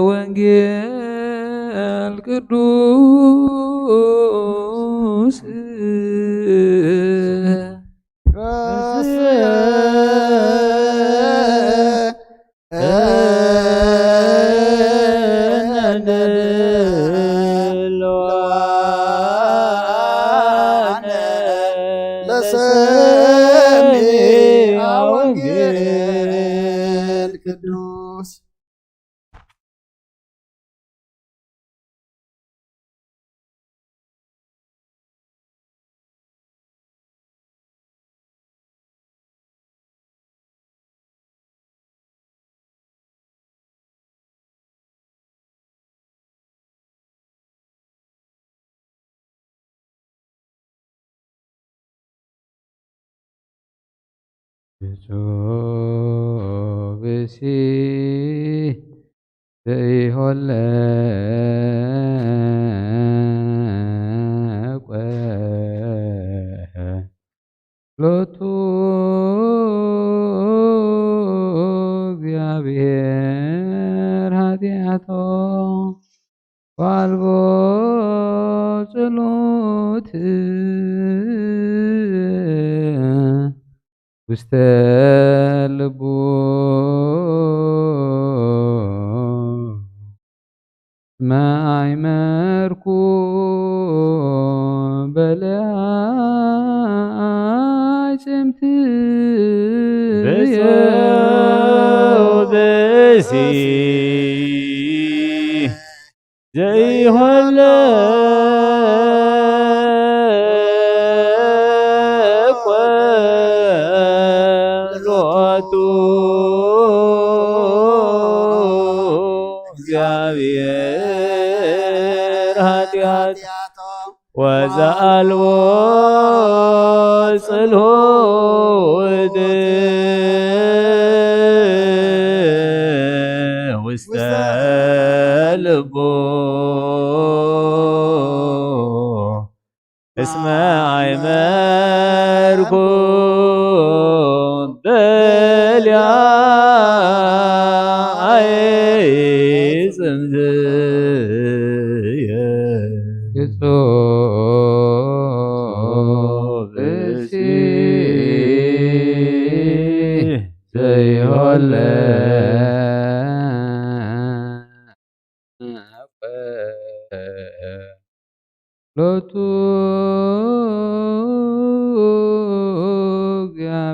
ወንጌል ቅዱስ ለሰሚዐ ወንጌል ቅዱስ ብፁዕ ብእሲ ዘይሆለቆ ሎቱ እግዚአብሔር ኃጢአቶ ዋልቦ ጸሎት ውስተ ልቡ ማይመርኩ በላይ ጽምት በሲ ዘይሆለ እግዚአብሔር ኃጢአት ወዘአልቦ ጽልሆት ውስተ ልቦ እስመ አይመርኩ በልያይ ጽምዝየ ብእሲ ዘይሆለቆ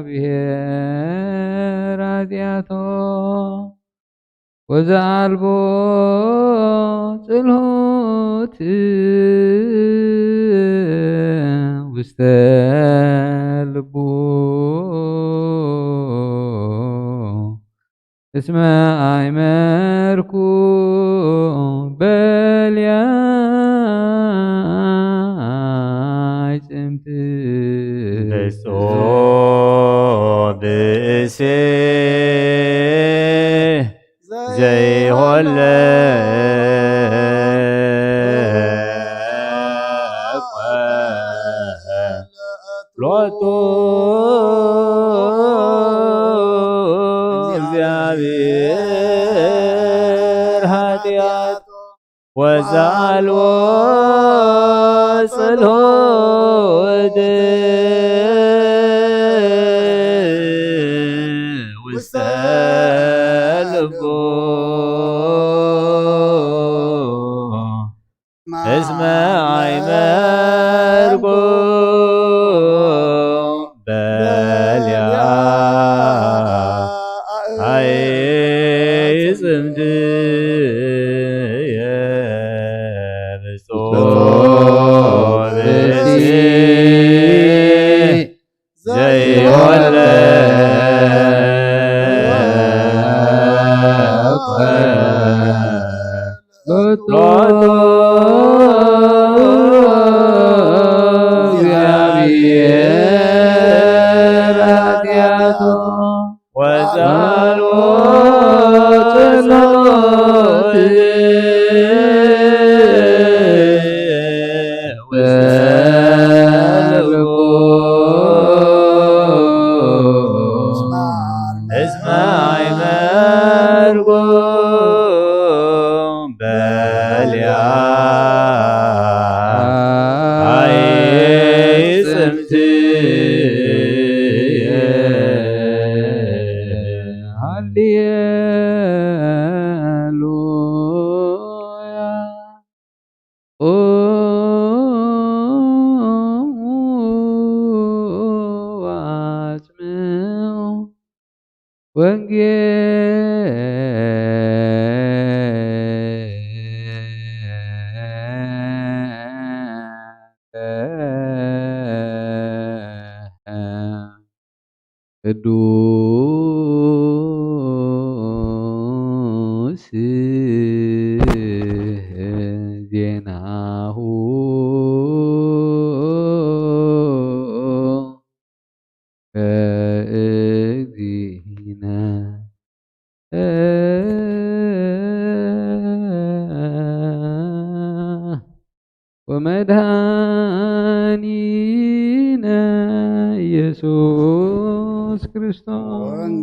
እግዚአብሔር ኃጢአቶ ወዘአልቦ ጽልሆት ውስተ ልቡ እስመ አይመርኩ በልያይ ጽምት ብእሴ ዘይሆለ ሎቱ እግዚአብሔር ኃጢአት ወዘአልቦ ጽልሆት ውስተ ልቡ እስመ አይመርኩ በልያይ ጽምድ ዘይሆለ ሎቱ እግዚአብሔር ኃጢአቶ ወዘአልቦ ጽልሆት ውስተ ልቡ እስመ አይመርኩ በልያይ ጽምት ሃሌሉያ ዋጽምዑ ቅዱስ ዜናሁ እግዚእነ ወመድኃኒነ ኢየሱስ ክርስቶስ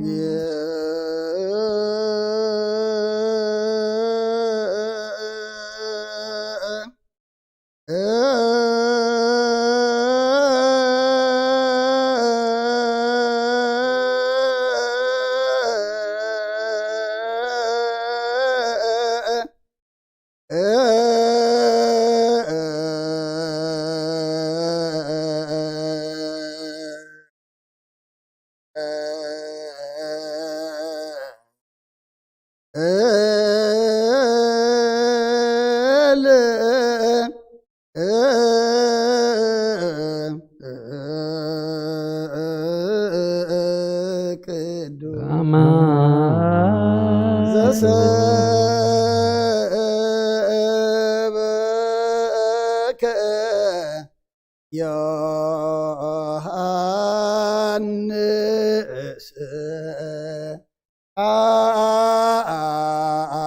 ዘሰበከ ዮሐንስ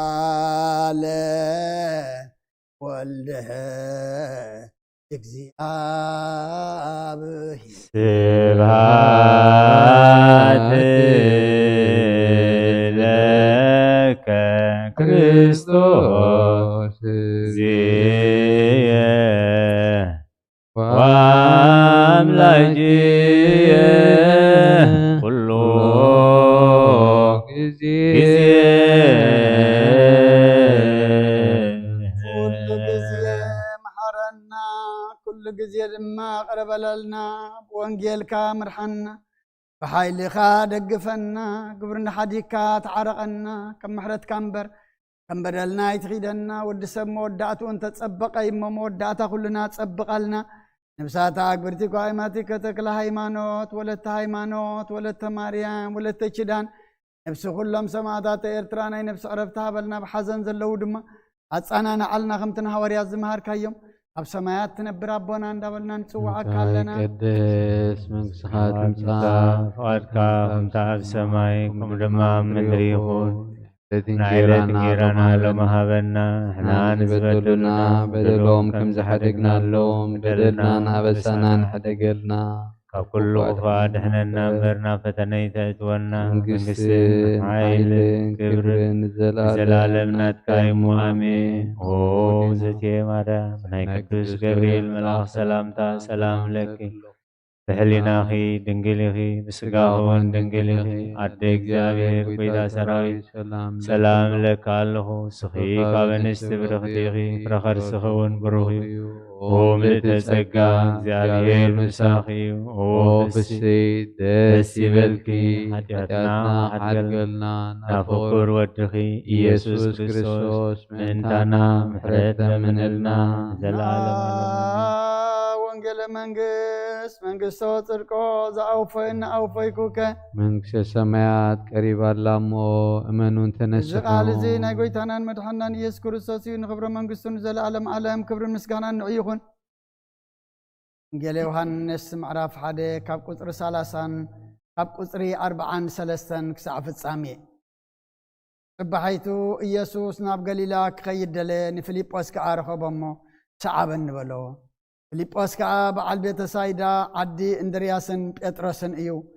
አለ ወልደ እግዚአብሔር ስብሐት ለከ ክርስቶስ እግዚእየ ወአምላክየ ኩሉ ጊዜ መሐረና ኩሉ ጊዜ ድማ ቅረበለልና ብወንጌልካ ምርሐና بحيلك دقفنا قبرنا حديكا تعرقنا كم محرت كمبر كم بدلنا يتخيدنا ودسم مودعتو انت تسبق ايما مودعتا كلنا تسبق لنا نفساتا قبرتك وعيماتك تكلا هيمانوت ولت هيمانوت ولت مريم ولت تشدان نفس كلهم سماعات إيرترانا نفس عرفتها بلنا بحزن زلو دما أتصانا نعلنا خمتنا هوريا الزمهار كيوم أب سمايات تنبر ربنا ندبلنا نسوعك لنا قدس من صحات فقدك أنت بسماي كم دما من ريحون نعيلة تنجيرنا لما هبنا احنا نزبدلنا بدلهم كم زحدقنا لهم بدلنا نابسنا نحدقلنا كل وفاد احنا نمرنا فتنيت اتولنا منقسم عيل كبر زلالمنا تكايم امين او زتي مادا بناي قدوس جبريل ملاخ سلامتا سلام لك بحلنا خي دنجلي خي بسقاهون دنجلي خي عدي اغزابير بيدا سراوي سلام لك الله سخي كابنست برختيخي برخر سخون بروخي او ملت سقا اغزابير مساخي او بسي دسي بلكي حتياتنا حتقلنا نفقر ودخي إيسوس كريستوس منتنا محرتنا منلنا زلالم وانجل منقس صدركو زعوفين أوفيكوك منقس السمايات قريبا لامو امنون تنسكو زقال زينا قويتانا مدحنا يس كريستوسين خبر منقسون زل عالم عالم كبر مسكانا نعيخون انجل يوحنس معراف حدي كاب قطر سالاسان كاب قطري 43 كسعف السامي بحيثو إيسوس ناب قليلا كخيد دلين فيليبوس كعارخو بمو سعابن نبلو فيليبوس كعاب على البيت سايدا عدي اندرياسن بيترسن ايو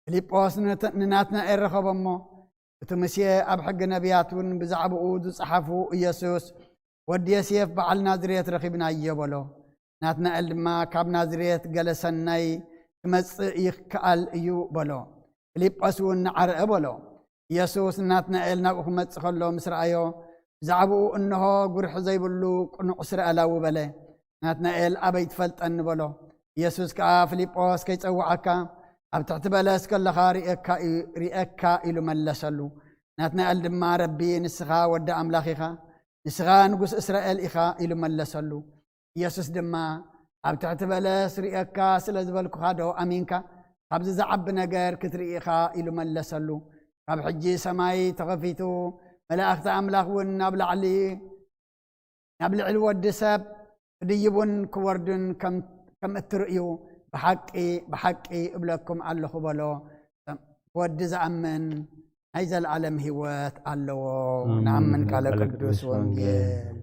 فيليبوس نناتنا ايرخو بمو وتمسيه اب حق نبياتون بزعبو اود صحفو إيسوس ودي سيف بعل نازريت رخيبنا ايبولو ناتنا الما كاب نازريت جلسناي كمص يخال ايو بلو فيليبوس ونعر بلو يسوس ناتنا إلنا وخمت خلو مسرعيو زعبو إنه قرح زي بلو قنع سرعلاو بله ناتنا إل أبيت فلت أن بلو يسوس كا فيليبوس كي تسوعكا أبتعت بلاس كاللخا رئكا إلو ملسلو ناتنا إل دما ربي نسخا ودى أملاخيخا نسخا نقص إسرائيل إخا إلو ملسلو يسوس دما أبتعت بلاس رئكا سلزبالكو خادو أمينكا خبز زعب نقر كتري إخا إلو ملسلو كاب حجي سماي تغفيتو ملاخت املاخ ون نبلع علي نبلع الود سب ديبون كوردن كم اترئيو بحقي ابلكم الله خبلو ود زعمن هيزل العالم هوات الله نعمن قال قدوس وانجيل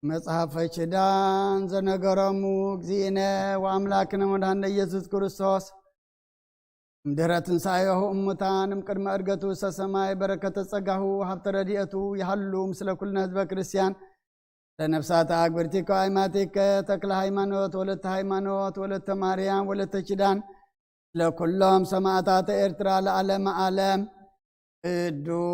مصحف شدان زنقرمو زينة وأملاكنا مدهن يسوس كريستوس مدهرة تنسايه أمتان مقدم أرقتو سسماي بركة الصقه وحبت رديئتو يحلو مثل كل نهزب كريستيان لنفسات أكبرتك وعيماتك تكل هيمانوت ولت هيمانوت ولت مريم ولت شدان لكلهم سماعتات إرترا لعلم عالم ادو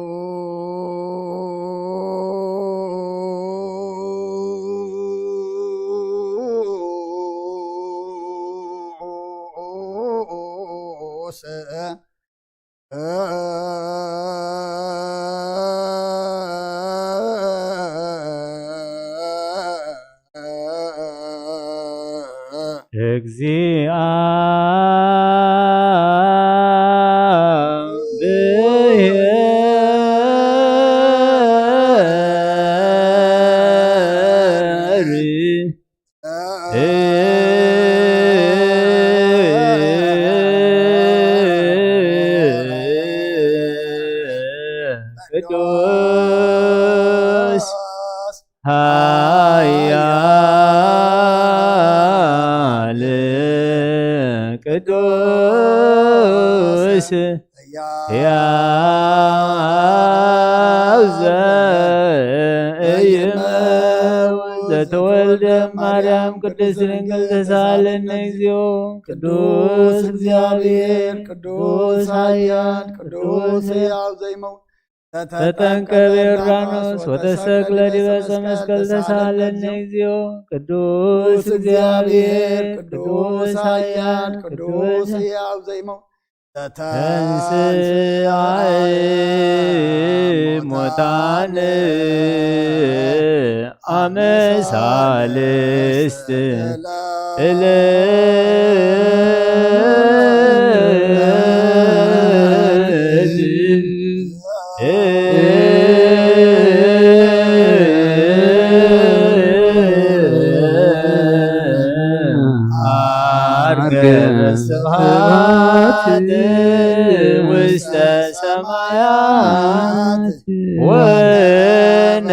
قدوس هيال قدوس يا زي ዘተወልደ ማርያም ቅድስት ድንግል ተሳለነ እግዚኦ ቅዱስ እግዚአብሔር ቅዱስ ኃያል ቅዱስ ሕያው ዘይመውት ተጠንቀበ ዮርዳኖስ ወተሰቅለ ዲበ ዕፀ መስቀል ተሳለነ እግዚኦ ቅዱስ እግዚአብሔር ቅዱስ ኃያል ቅዱስ ሕያው ዘይመውት ተንሥአ እሙታን አመ ሣልስት ስብሐት ውስተ ሰማያት ወነበረ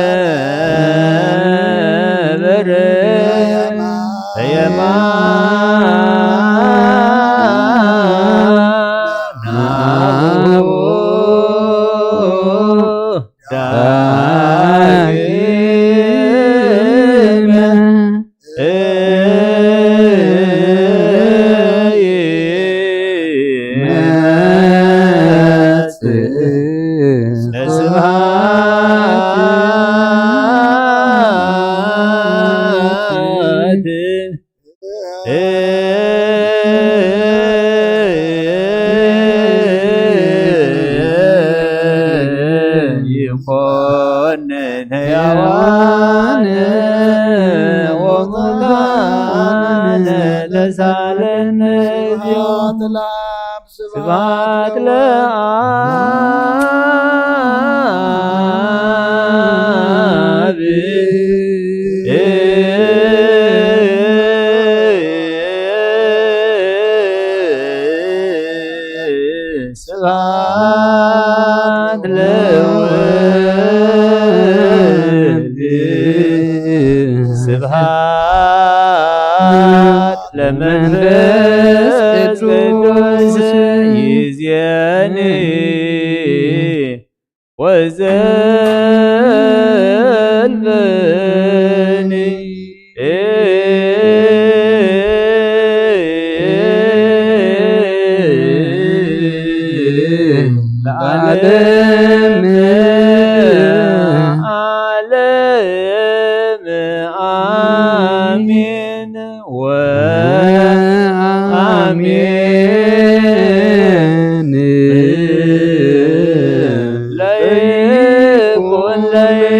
በየማናሁ ይኮንን ሕያዋን ወሙታን ለሳለነ እግዚኦ ስብሐት ለአብ ስብሐት ለወልድ ስብሐት ለመንፈስ ቅዱስ ይእዜኒ ወዘልፈኒ ለዓለመ ዓለም አሜን ወአሜን።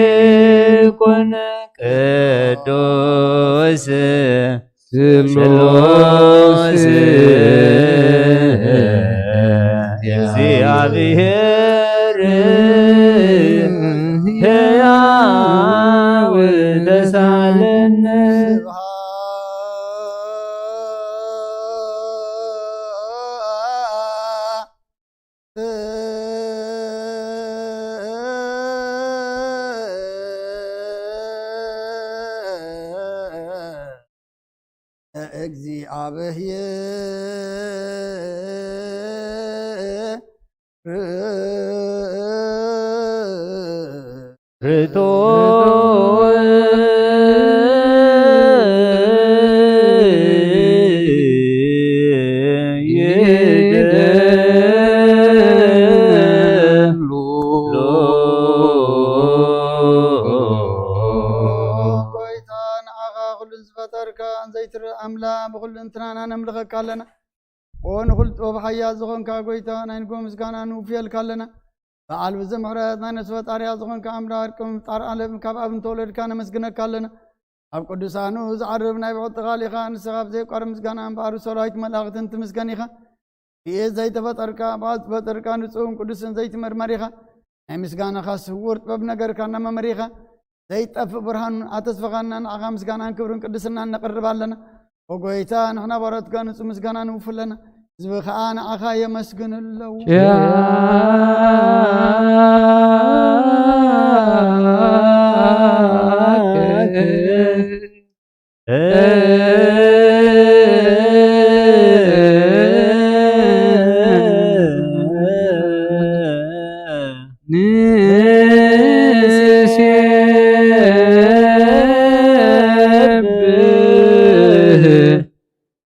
ለይኩን ቅዱስ ስሉስ እግዚአብሔር ሕያው ተሳለነ ርቶ ይደሉ ጎይታን አኻ ኩሉን ዝፈጠርካ እንዘይትር ኣምላክ ብኩሉ እንትናና ነምልኸካ ኣለና ወንኩልጦ ብሓያ ዝኾንካ ጎይታ ናይ ንጎ ምስጋና ንውፍየልካ ኣለና በዓል ብዘምሕረት ናይ ነፍሲ ፈጣርያ ዝኾንካ ኣምላክ ቅድሚ ምፍጣር ዓለም ካብ ኣብ እንተወለድካ ነመስግነካ ኣለና ኣብ ቅዱሳኑ ዝዓርብ ናይ ብዕጥ ቃሊኻ ንስኻ ብዘይቋር ምስጋና እምበኣሩ ሰራዊት መላእኽትን ትምስገን ኢኻ ብኢድ ዘይተፈጠርካ በዓል ትፈጠርካ ንጹህን ቅዱስን ዘይትመርመር ኢኻ ናይ ምስጋናኻ ስውር ጥበብ ነገርካ እናመመሪኻ ዘይጠፍእ ብርሃን ኣተስፈኻና ንዓኻ ምስጋናን ክብርን ቅድስናን ነቕርብ ኣለና ወጎይታ ንሕና ባሮትካ ንጹህ ምስጋና ንውፍ ኣለና ህዝቢ ከዓ ንዓኻ የመስግን ኣለዉ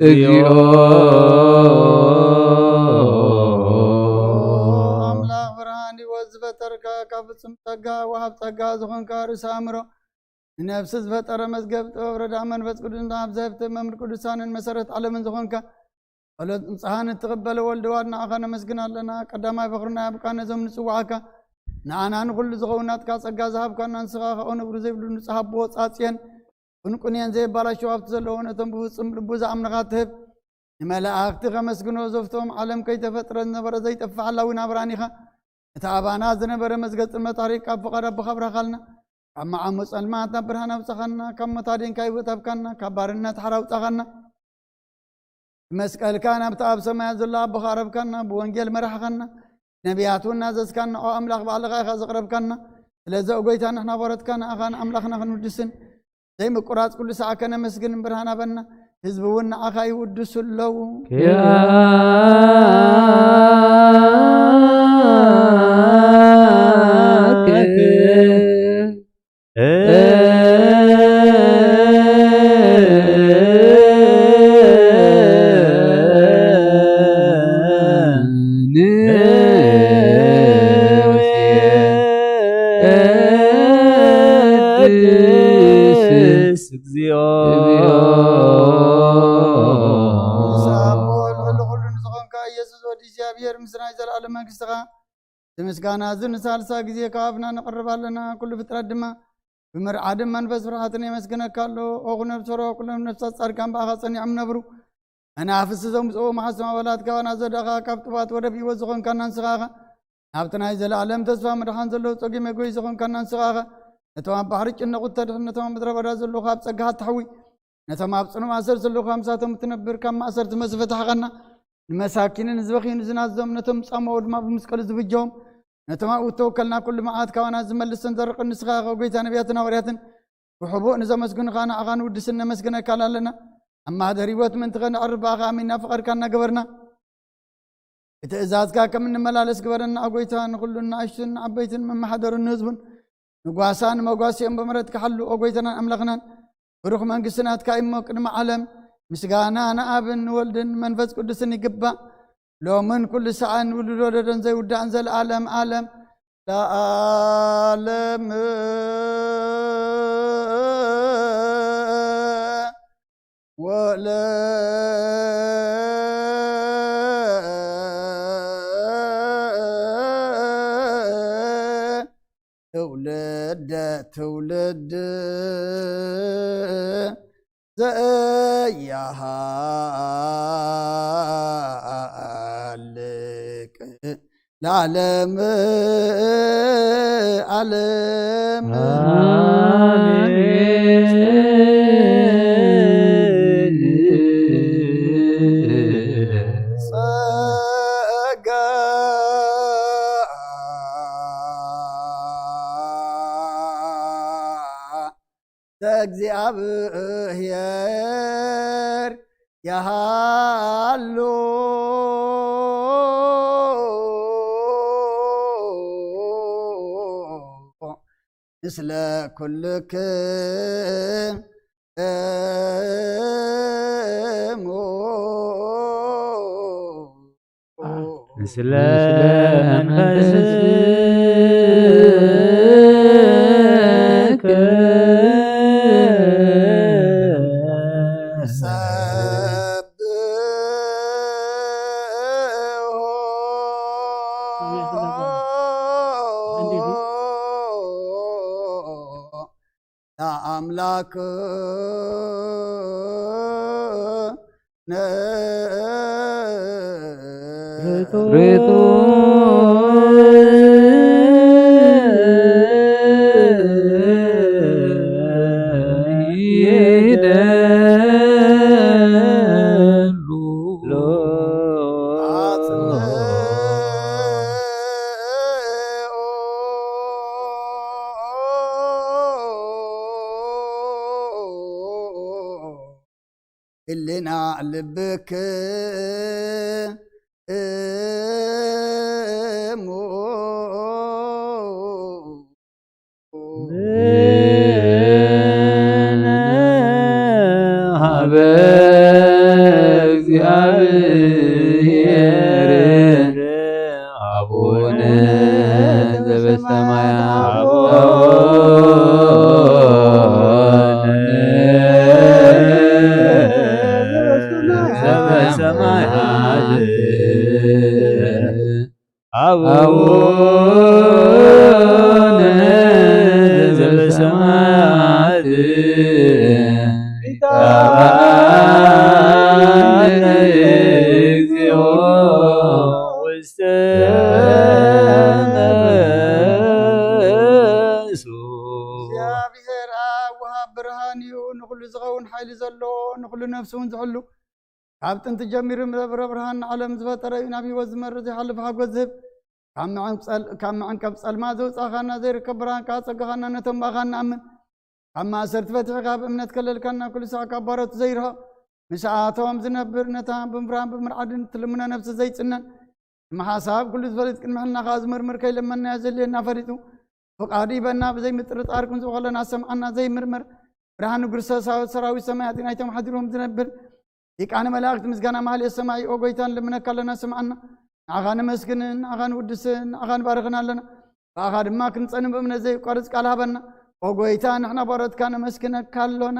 እግዚኦ አምላክ ብርሃን ሕይወት ዝፈጠርካ ካብ ፍጹም ጸጋ ወሃብ ጸጋ ዝኾንካ ርእሰ አእምሮ ነፍሲ ዝፈጠረ መዝገብ ጥበብ ረዳእ መንፈስ ቅዱስ ናብ ዘህብቲ መምር ቅዱሳንን መሰረት ዓለምን ዝኾንካ ጸሎት ምጽሓን እትቕበለ ወልዲ ዋድናኻ ነመስግን ኣለና። ቀዳማይ ፍቕርና ያብቃነ ዞም ንጽዋዓካ ንኣና ንኹሉ ዝኸውን ናትካ ጸጋ ዝሃብካና ንስኻ ከኦ ንብሩ ዘይብሉ ንጹሕ ኣቦ ጻጽየን ቁንቁንየን ዘይባላሸው ሃብቲ ዘለዎ ነቶም ብፍጹም ልቡ ዝኣምንኻ ትህብ ንመላእኽቲ ከመስግኖ ዞፍቶም ዓለም ከይተፈጥረ ዝነበረ ዘይጠፍሕ ሓላዊ ናብራን ኢኻ እቲ ኣባና ዝነበረ መዝገብ ጽልመት ታሪክ ካብ ፍቓድ ኣቦኻ ብረኻልና ካብ መዓሞ ጸልማት ናብ ብርሃን ኣውፅኻና ካብ ሞታዴንካ ህይወት ሃብካና ካብ ባርነት ሓር ኣውፅኻና ብመስቀልካ ናብቲ ኣብ ሰማያት ዘሎ ኣቦኻ ቀረብካና ብወንጌል መራሕኻና ነቢያት እውን ናዘዝካና ኦ ኣምላኽ ባዕልኻ ኢኻ ዘቕረብካና ስለዚ ኦጎይታ ንሕና ወረትካና ኣኻን ኣምላኽና ክንውድስን ዘይምቁራጽ ኩሉ ሰዓ ከነመስግን ብርሃን ኣበና ህዝቢ እውን ንዓኻ ይውድሱ ኣለዉ ምስጋና ዝንሳልሳ ጊዜ ካብና ነቕርባለና ኩሉ ፍጥረት ድማ ብምርዓድን መንፈስ ፍርሃትን የመስግነካሎ ኦኹነብ ሰሮ ኩሎም ነፍሳት ጻድቃን በኣኻ ጸኒዖም ነብሩ መናፍስ ዘምጽኡ መሓስም ኣባላት ካባና ዘዳኻ ካብ ጥባት ወደብ ሕይወት ዝኾንካና ንስኻኻ ናብቲ ናይ ዘለዓለም ተስፋ ምድሓን ዘለዉ ጸጊመ ጎይ ዝኾንካና ንስኻኻ ነቶም ኣብ ባሕሪ ጭነቑት ተድሕ ነቶም ኣብ ምድረ በዳ ዘለዉ ካብ ጸጋኻ ትሕዊ ነቶም ኣብ ጽኑዕ ማእሰር ዘለዉ ካብ ምሳቶም እትነብር ካብ ማእሰርቲ መዝፈታሕኸና ንመሳኪንን ዝበኺኑ ዝናዞም ነቶም ጻምኦ ድማ ብመስቀሉ ዝብጀዎም ነቶም ኣብኡ ተወከልና ኩሉ መዓት ካባና ዝመልስን ዘርቕን ንስኻኻ ጐይታ ነቢያትን ሃዋርያትን ብሕቡእ ንዘመስግኑኻ ንዓኻ ንውድስን ነመስግነካል ኣለና ኣብ ማህደር ህይወት ምንቲ ኸነዕርብ በኣኻ ኣሚንና ፍቐድካ እናገበርና ብትእዛዝካ ከም እንመላለስ ግበረና ጐይታ ንኹሉ ንኣሽቱን ዓበይትን መማሓደሩን ንህዝቡን ንጓሳን መጓሲኦም ብምሕረት ክሓሉ ጐይታናን ኣምላኽናን ብሩኽ መንግስትናትካ እሞ ቅድሚ ዓለም ምስጋና ንኣብን ንወልድን መንፈስ ቅዱስን ይግባእ ሎምን ኩሉ ሰዓን ውሉድ ወለደን ዘይውዳእን ዘለዓለም ዓለም ለዓለም ወለ ትውልደ ትውልድ ዘያሃልቅ ለዓለም ዓለም ጸጋ እግዚአብሔር ያሃሉ ምስለ ኩልክሙ ምስለ መንፈስከ አምላክ ሬቶ إلنا لبك هبه ሰማያት አቡነ ዘበሰማያት ይትባረክ እግዚኦ ውስተ መቅደሱ። እግዚአብሔር አብ ወሃብ ብርሃን እዩ ንኩሉ ዝኸውን ሓይሊ ዘለዎ ንኩሉ ነፍሲ እውን ዝሕሉ ካብ ጥንቲ ጀሚሩ ምድረ ብርሃን ንዓለም ዝፈጠረ እዩ ናብ ሂወት ዝመርህ ዘይሓልፍ ሓጎስ ዝህብ ካብ መዐንቀብ ጸልማ ዘውፃእኻና ዘይርከብ ብርሃን ከዓ ፀጋኻና ነቶም ባኻ ንኣምን ካብ ማእሰርቲ ፈቲሕካ ብእምነት ከለልካና ኩሉ ሰዕ ካብ ባሮቱ ዘይርሃቕ ንሰዓቶም ዝነብር ነታ ብምፍራን ብምርዓድን ትልሙነ ነፍሲ ዘይፅነን ንመሓሳብ ኩሉ ዝፈልጥ ቅድሚ ከዓ ዝምርምር ከይለመናዮ ዘልየና ፈሪጡ ፍቃዱ ይበና ብዘይምጥርጣር ክንፅኡ ከለና ሰምዓና ዘይምርመር ብርሃን ንጉርሰ ሰራዊት ሰማያት ናይቶም ሓዲሮም ዝነብር ሊቃነ መላእክት ምስጋና ማህሌት ሰማይ ኦ ጎይታን ልምነካ ኣለና ሰምዓና ንዓኻ ንመስግንን ንዓኻ ንውድስን ንዓኻ ንባርኽና ኣለና ብኣኻ ድማ ክንፀንም ብእምነት ዘይቋርፅ ቃል ሃበና ኦ ጎይታ ንሕና ባሮትካ ነመስግነካ ኣሎና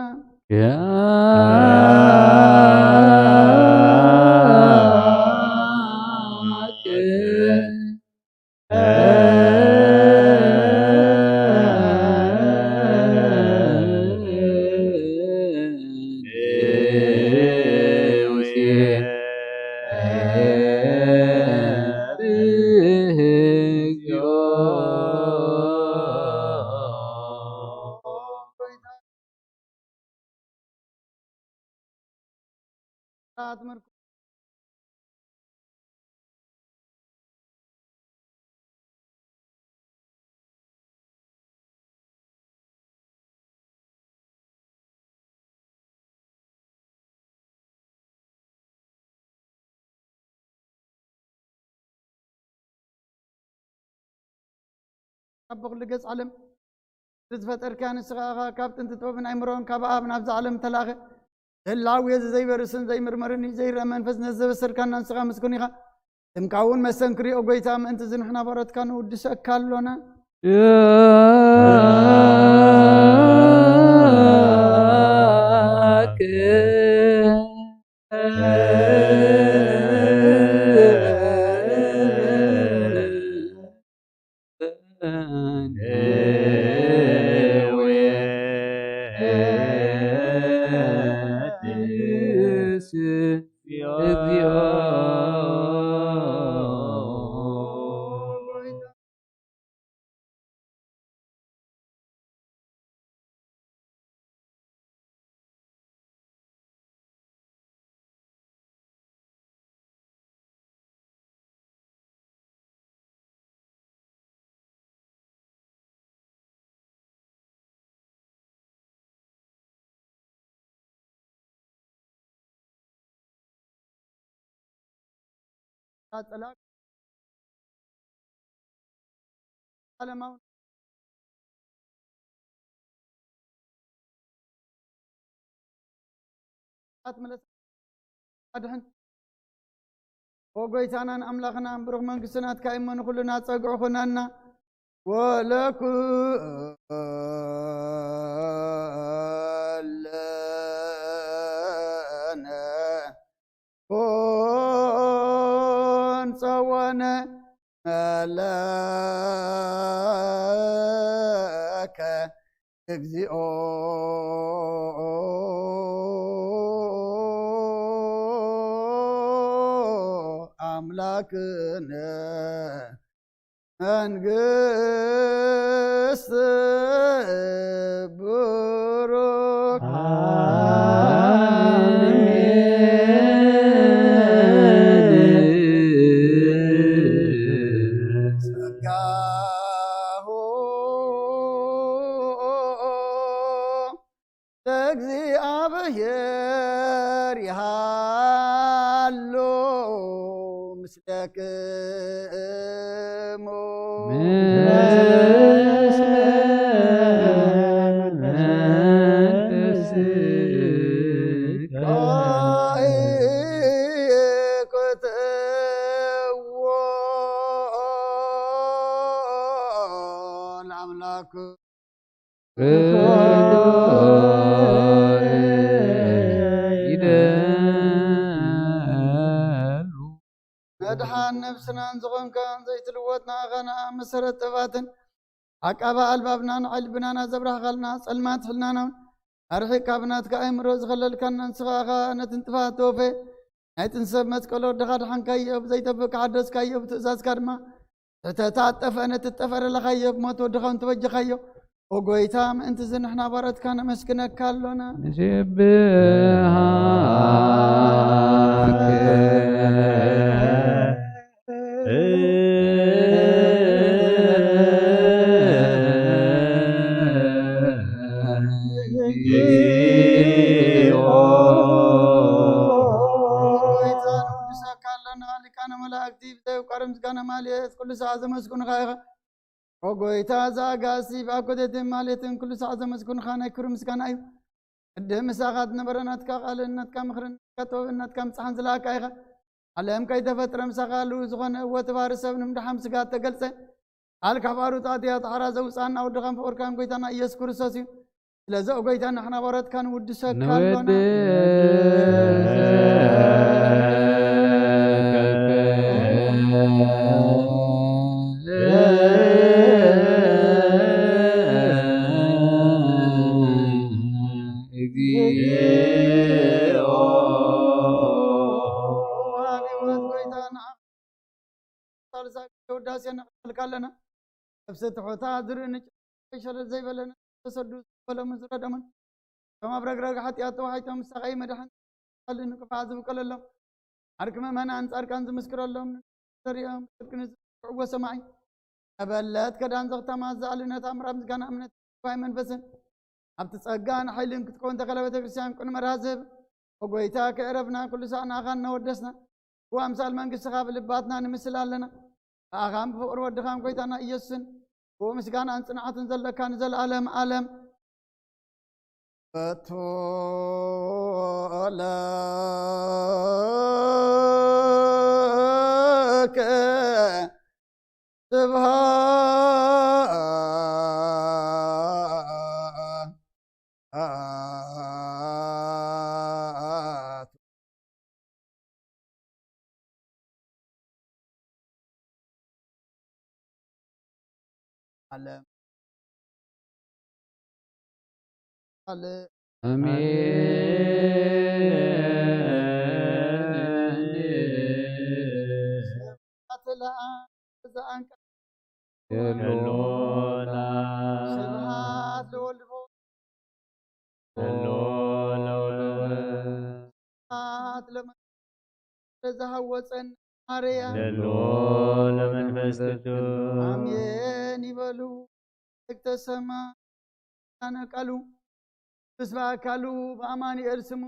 ኣብ ኩሉ ገጽ ዓለም ዝፈጠርካ ንስኻ ካብ ጥንቲ ጥበብን ኣይምሮን ካብ ኣብ ናብዚ ዓለም ተላኸ ህላዊ ዘይበርስን ዘይምርመርን ዘይረአ መንፈስ ነዘበሰርካና ንስኻ ምስጉን ኢኻ ትምካ እውን መስተንክሪኦ ጎይታ ምእንቲ ዝንሕና ባሮትካ ንውድሰካ ኣሎና طلاق علماء ملس أدهن وقويتانا أملاخنا بروح من قسنات كائما كلنا تقعونا ولكل صوانا ملاك اجزئو أملاكنا منقص بروك እግዚአብሔር ያሉ ምስለክሙ مدحان نفسنا نزغن كان زيت الوطنا غنا مسرت تباتن عقبا البابنا علبنا زبرح غلنا سلمات حلنا أرحي كابنات كأمروز خلل كان نسخاغا نتنتفات توفي نتنسب مسكولو دخاد حن كيب زي تبك عدس كيب تأساس كرما تتعطف أنا تتفر لخيب موتو دخان توجه خيب وقويتام انت زن احنا بارد كان مسكنك كالونا كل ساعة مسكون خايغا وقويتا زاقاسي باكودتين ماليتين كل ساعة مسكون خانا يكرمس كان ايو الدهم ساقات نبرنات كاقالنات كامخرن كتوبنات كامسحان زلاك ايغا عليهم كي تفتر مساقالو زغن وتبار سبن مدحام سقات تقلسي على كبارو تاتيات حرازة وصانا ودغم فوركام قويتانا يسكر ساسي لازا قويتانا احنا بارد كان ودسا كالونا وداسينا كالنا نفس تحوتا درن شر زي بلنا تسدو ولا مزرا دمن كما برغرغ حتى توحيتم سقي مدحن قال انك فازم كلهم اركم من انصار كان مسكر لهم دريام كنز وسمعي ابلات كدان زغتا ما زالنا تامر مسكن امنت فاي منفسن ابت ጸጋን ኃይልን ክትኮን ተከለበተ ክርስቲያን ቁን መራዘብ ወጎይታ ከረብና ኩሉ ሳና ካን ወደስና ወአምሳል መንግስት ኻብ ልባትና ንምስላለና አጋም ፍቅር ወድኻም ቆይታና ኢየሱስን ወምስጋና አንጽናዓትን ዘለካን ዘላለም ዓለም በቶለከ ስብሃት ዓለም ስብሃት ለወልድ ስብሃት ለዘሃወፀን ማርያም ለመንፈስ ቅዱስ አሜን ይበሉ እክተሰማ አነቀሉ በስባካሉ በአማኑኤል ስሙ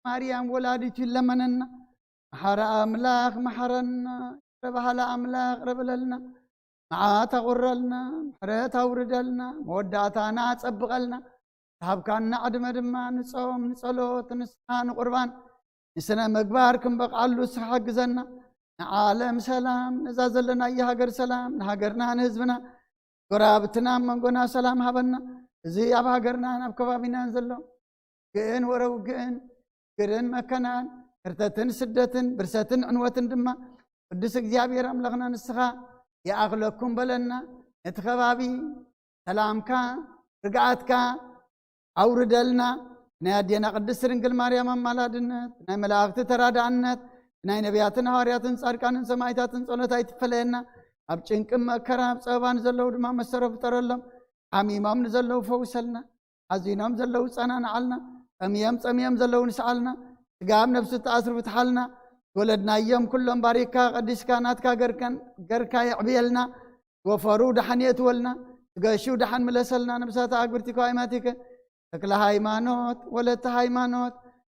ማርያም ወላዲቱ ለመነና መሐረ አምላክ መሐረና ረባህላ አምላክ ረብለልና መዓታ ቁረልና ምሕረት አውርደልና መወዳእታና አጸብቀልና ታብካና ዕድመ ድማ ንጾም ንጸሎት ንስሓ ንቁርባን ንስነ ምግባር ክንበቃሉ ስኻ ግዘና ንዓለም ሰላም ነዛ ዘለና የሃገር ሰላም ንሃገርና ንህዝብና ጎራብትና መንጎና ሰላም ሃበና እዚ ኣብ ሃገርና ናብ ከባቢናን ዘሎ ግእን ወረው ግእን መከናን ክርተትን ስደትን ብርሰትን ዕንወትን ድማ ቅዱስ እግዚአብሔር ኣምላኽና ንስኻ ይኣኽለኩም በለና ነቲ ከባቢ ሰላምካ ርግኣትካ አውርደልና ናይ አዴና ቅድስት ድንግል ማርያም አማላድነት ናይ መላእክት ተራዳእነት ናይ ነቢያትን ሐዋርያትን ጻድቃንን ሰማዕታትን ጸሎት አይትፈለየና ኣብ ጭንቅም መከራ ኣብ ጸባን ዘለው ድማ መሰረፍ ጠረሎም ዓሚሞም ንዘለው ፈውሰልና ሓዚኖም ዘለው ጸናንዓልና ጸምየም ዘለው ንስዓልና ስጋም ነፍሱ ተኣስሩ ፍትሓልና ወለድናዮም ኩሎም ባሪካ ቀዲስካ ናትካ ገርካ ይዕብየልና ወፈሩ ደሓን የትወልና ትገሹ ደሓን ምለሰልና ነብሳት አግብርቲካ አይማቲከ ተክለ ሃይማኖት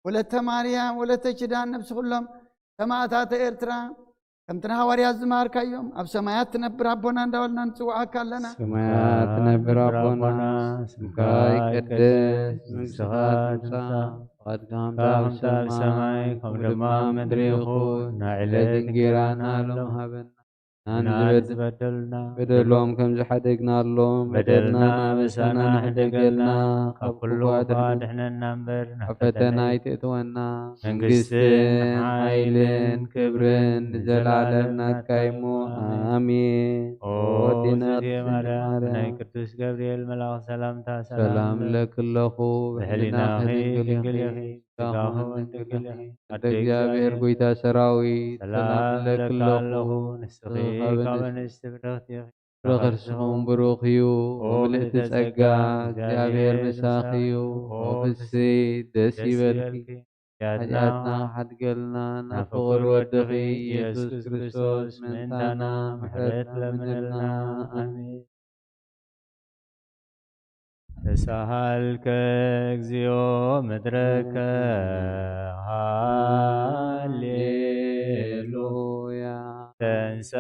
ወለተ ማርያም ወለተ ኪዳን ነብስ ኩሎም ሰማዕታተ ኤርትራ ከምትና ሐዋርያት ዝማርካዮም ኣብ ሰማያት ትነብር አቦና እንዳወልና ንጽዋዓካ ኣለና ሰማያት ትነብር አቦና ስምካ ይቀደስ መንግሥትኻ ትምጻእ ፈቃድካ ከምቲ ኣብ ሰማይ ከምኡ ድማ ምድሪ ይኹን ናዕለት እንጀራና ሎም ሃበና نزبدلنا بدلهم كم زحدقنا اللهم بدلنا بسنا حدقلنا كل وفاد احنا ننبر فتنا يتأتونا منقسن حيلن كبرن زلالمنا كايمو آمين ودينا مريم ناي قدوس جبريل ملاك سلام لك اللخو بحلنا خير دنقل يخي تقاهو دنقل يخي እግዚአብሔር ጎይታ ሰራዊት ሰላም ለከ ኣለኹ ንስኺ ካብ ኣንስቲ ብርኽቲ ኢኺ ረኸርስኹም ብሩኽ እዩ ምልእቲ ጸጋ እግዚአብሔር ምሳኺ እዩ ፍስሕት ደስ ይበልኪ ኃጢአትና ሓድገልና ናብ ፍቕሪ ወድኺ ኢየሱስ ክርስቶስ ምእንታና ምሕረት ለምንልና ኣሜን ተሳሃልከ እግዚኦ ምድረከ ሃሌሉያ ተንሳ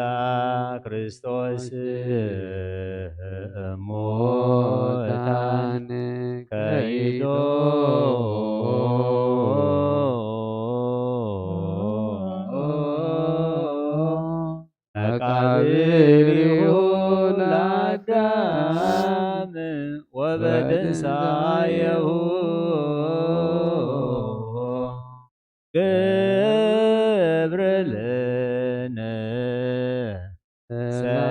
ክርስቶስ እሙታን ከይዶ መቃብሪሁ ለአዳም ወበትንሣኤሁ ገብረ ለነ ሰላመ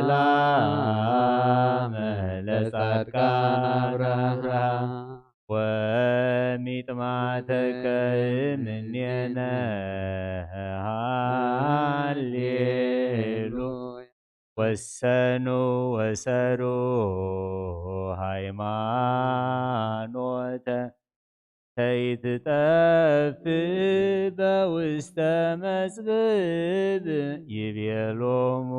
ለጻድቃን አብርሃም ወሚጥማተከ እምኔነ ሃሌሉያ ወሰኑ ወሰሩ ሃይማኖተ ከይትጠፍ በውስተ መጽብብ ይቤሎሙ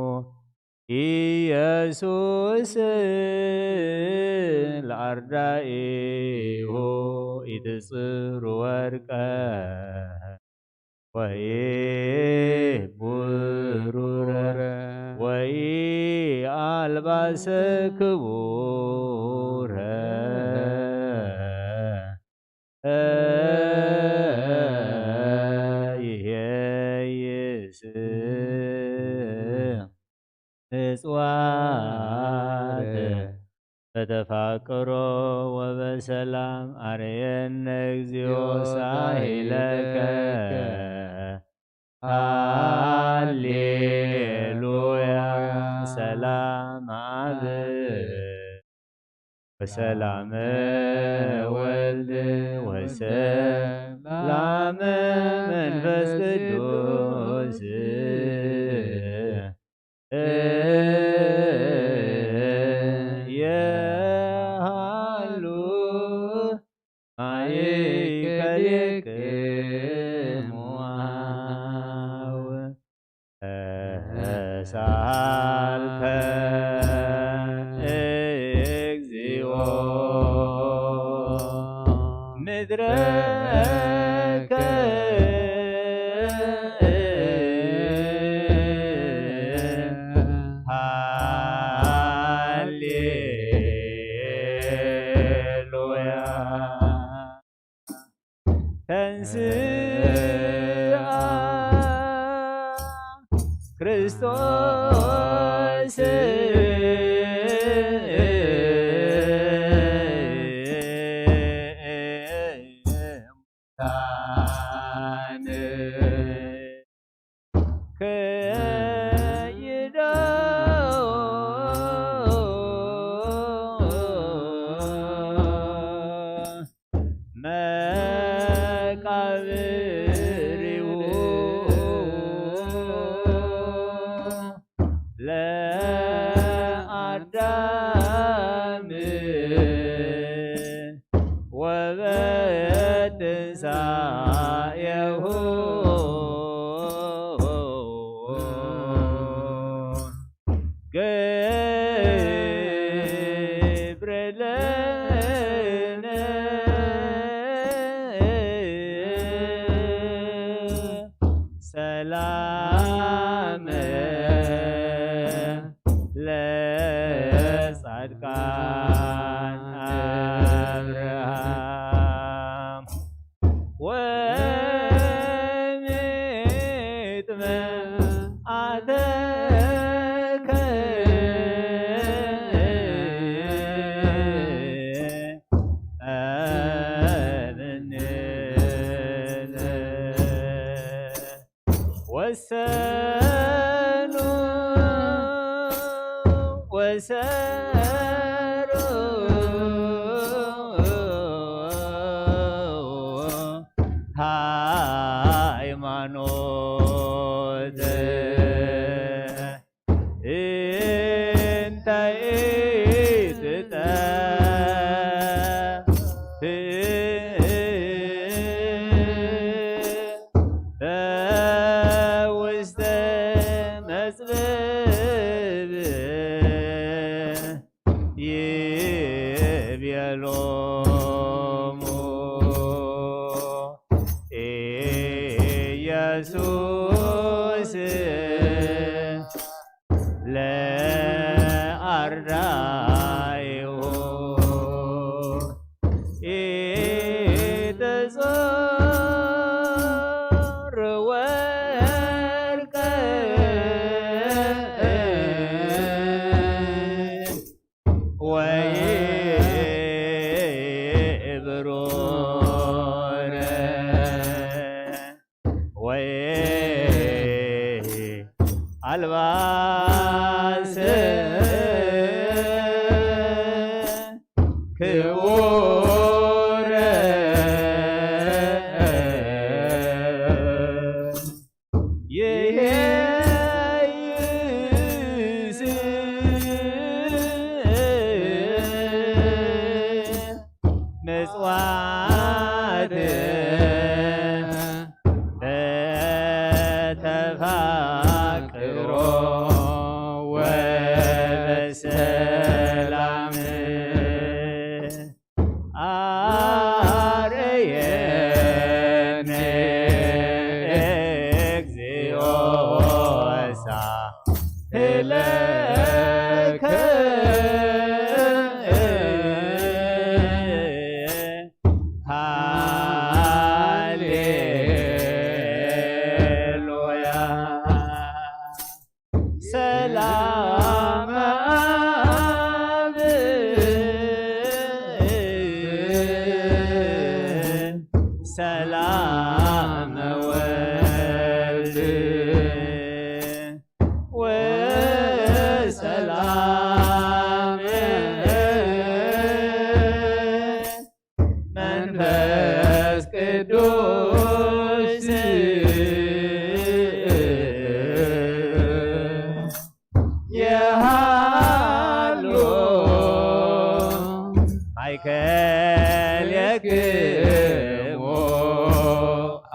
ኢየሱስ ለአርዳኢሁ ኢትጽሩ ወርቀ ወኢብሩረ ወኢአልባሰ ክቡረ ይሄይስ እጽዋት በተፋቅሮ ወበሰላም አርየነ እግዚኦ ሳሂለከ ሃሌሉያ ሰላም አብ ወሰላም ወልድ ወሰላም መንፈስ ቅዱስ የሃሉ ማእከሌክሙ ተሳሃልከ እግዚኦ ምድረከ ሃሌሉያ ተንሥአ ክርስቶስ ሙታን ከይደው መቃብሪሁ ለአዳም ወበትንሣኤሁ ገብረ ለነ ሰላመ ለጻድቃን አብርሃም ወሚጥመአተከ ሃይማኖት እንተ በውስተ መጽብብ ይቤሎሙ ኢየሱስ ለአርዳኢሁ ኢትጾር ወርቀ ወይብሮረ አልባሰ ክቡረ ይሄይስ ምጽዋት በተፋቅሮ ወበሰላም አርየነ እግዚኦ ሳህለከ ሃሌሉያ ሰላም አብ ሰላም ወልድ ወሰላም መንፈስ ቅዱስ የሃሎ ማእከልክሙ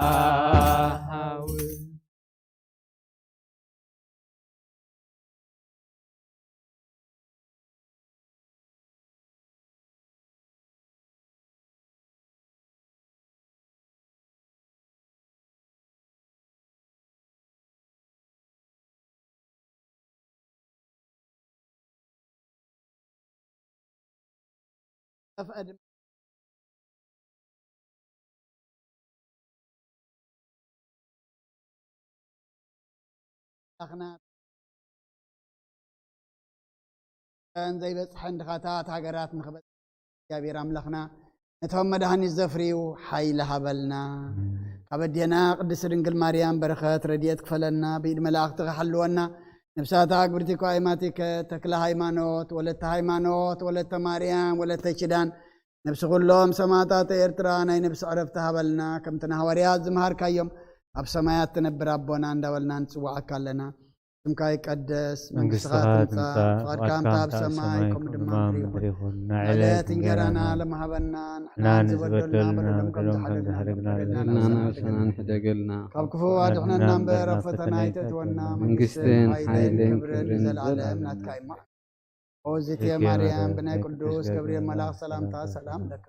አኀው أفقد أخنا زي بس حند خاتات هاجرات نخبت يا بيرام لخنا نتهم مدهن الزفريو حي لهبلنا كبدينا قدس رنجل مريم بركات رديت كفلنا بيد ملاك تحلونا نفساتك برتكو ايماتك تكلا هايمانوت ولت هايمانوت ولت مريم ولت تشدان نفس كلهم سماتات إرترا ناي نفس عرفتها بلنا كم تنهوريات زمهار كيوم أب سمايات تنبر أبونا ندولنا نسوعك لنا سمكاي قدس መንግሥትህ ትምጻእ فقد كام تاب سماي كم دمان ምድሪኹን نعلت انجرنا لما هبنا نحن نزبدلنا بدلهم كم زحرقنا لنا وسنان حدقلنا كم كفو أدعنا نمبر فتنا يتتونا منجستين حيلين كبرين كبرين زلعلم نتكاي مع وزيت يا مريم بني قدوس كبرين ملاك سلامتا سلام لك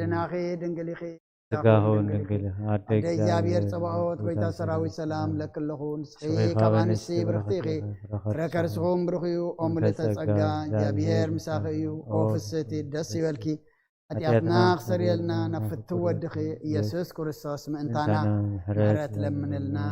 لنا أخي دنقلي خي تقاهون دنقلي أدي جابير صباحوت كويتا سراوي سلام لك اللهون سخي كابانسي برختيخي ركرسهم برخيو أملتا سقا جابير مساخيو أوفستي دسي والكي أتياتنا أخسر يلنا نفتو ودخي يسوس كرسوس مأنتانا حرات لمن لنا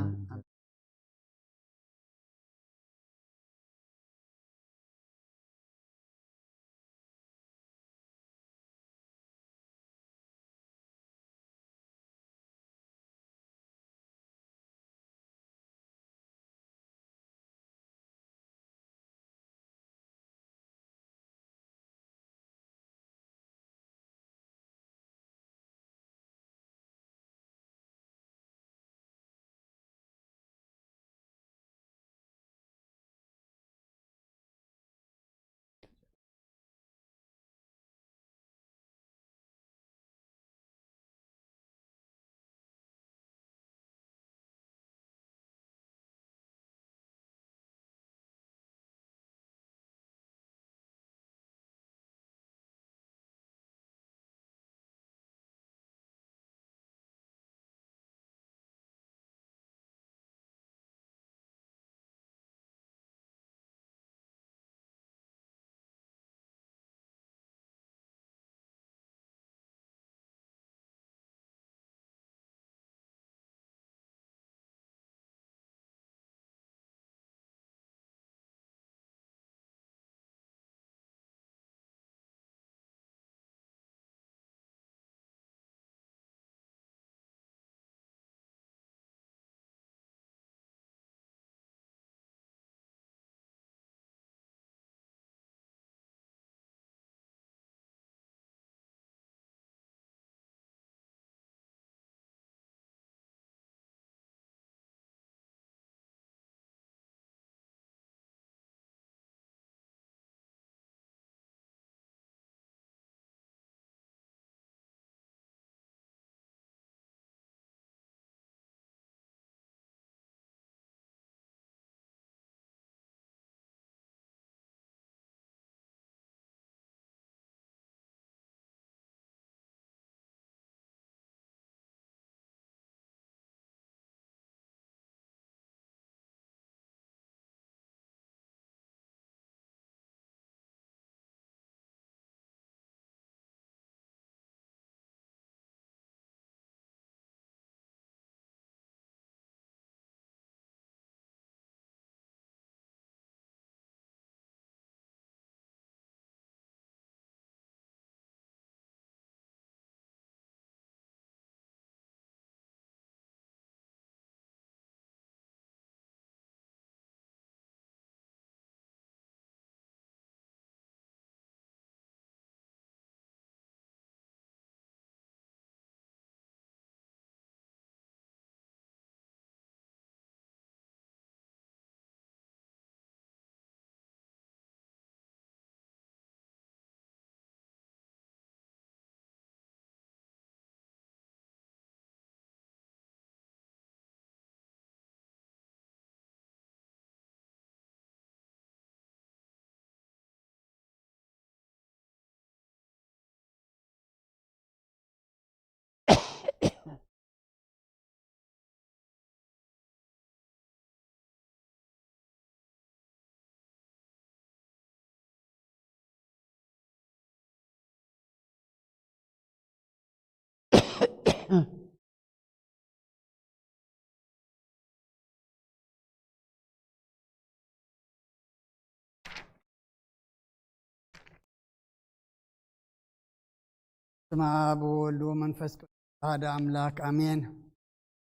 ስማ ብወልድ ወመንፈስ ቅዱስ ሓደ አምላክ አሜን።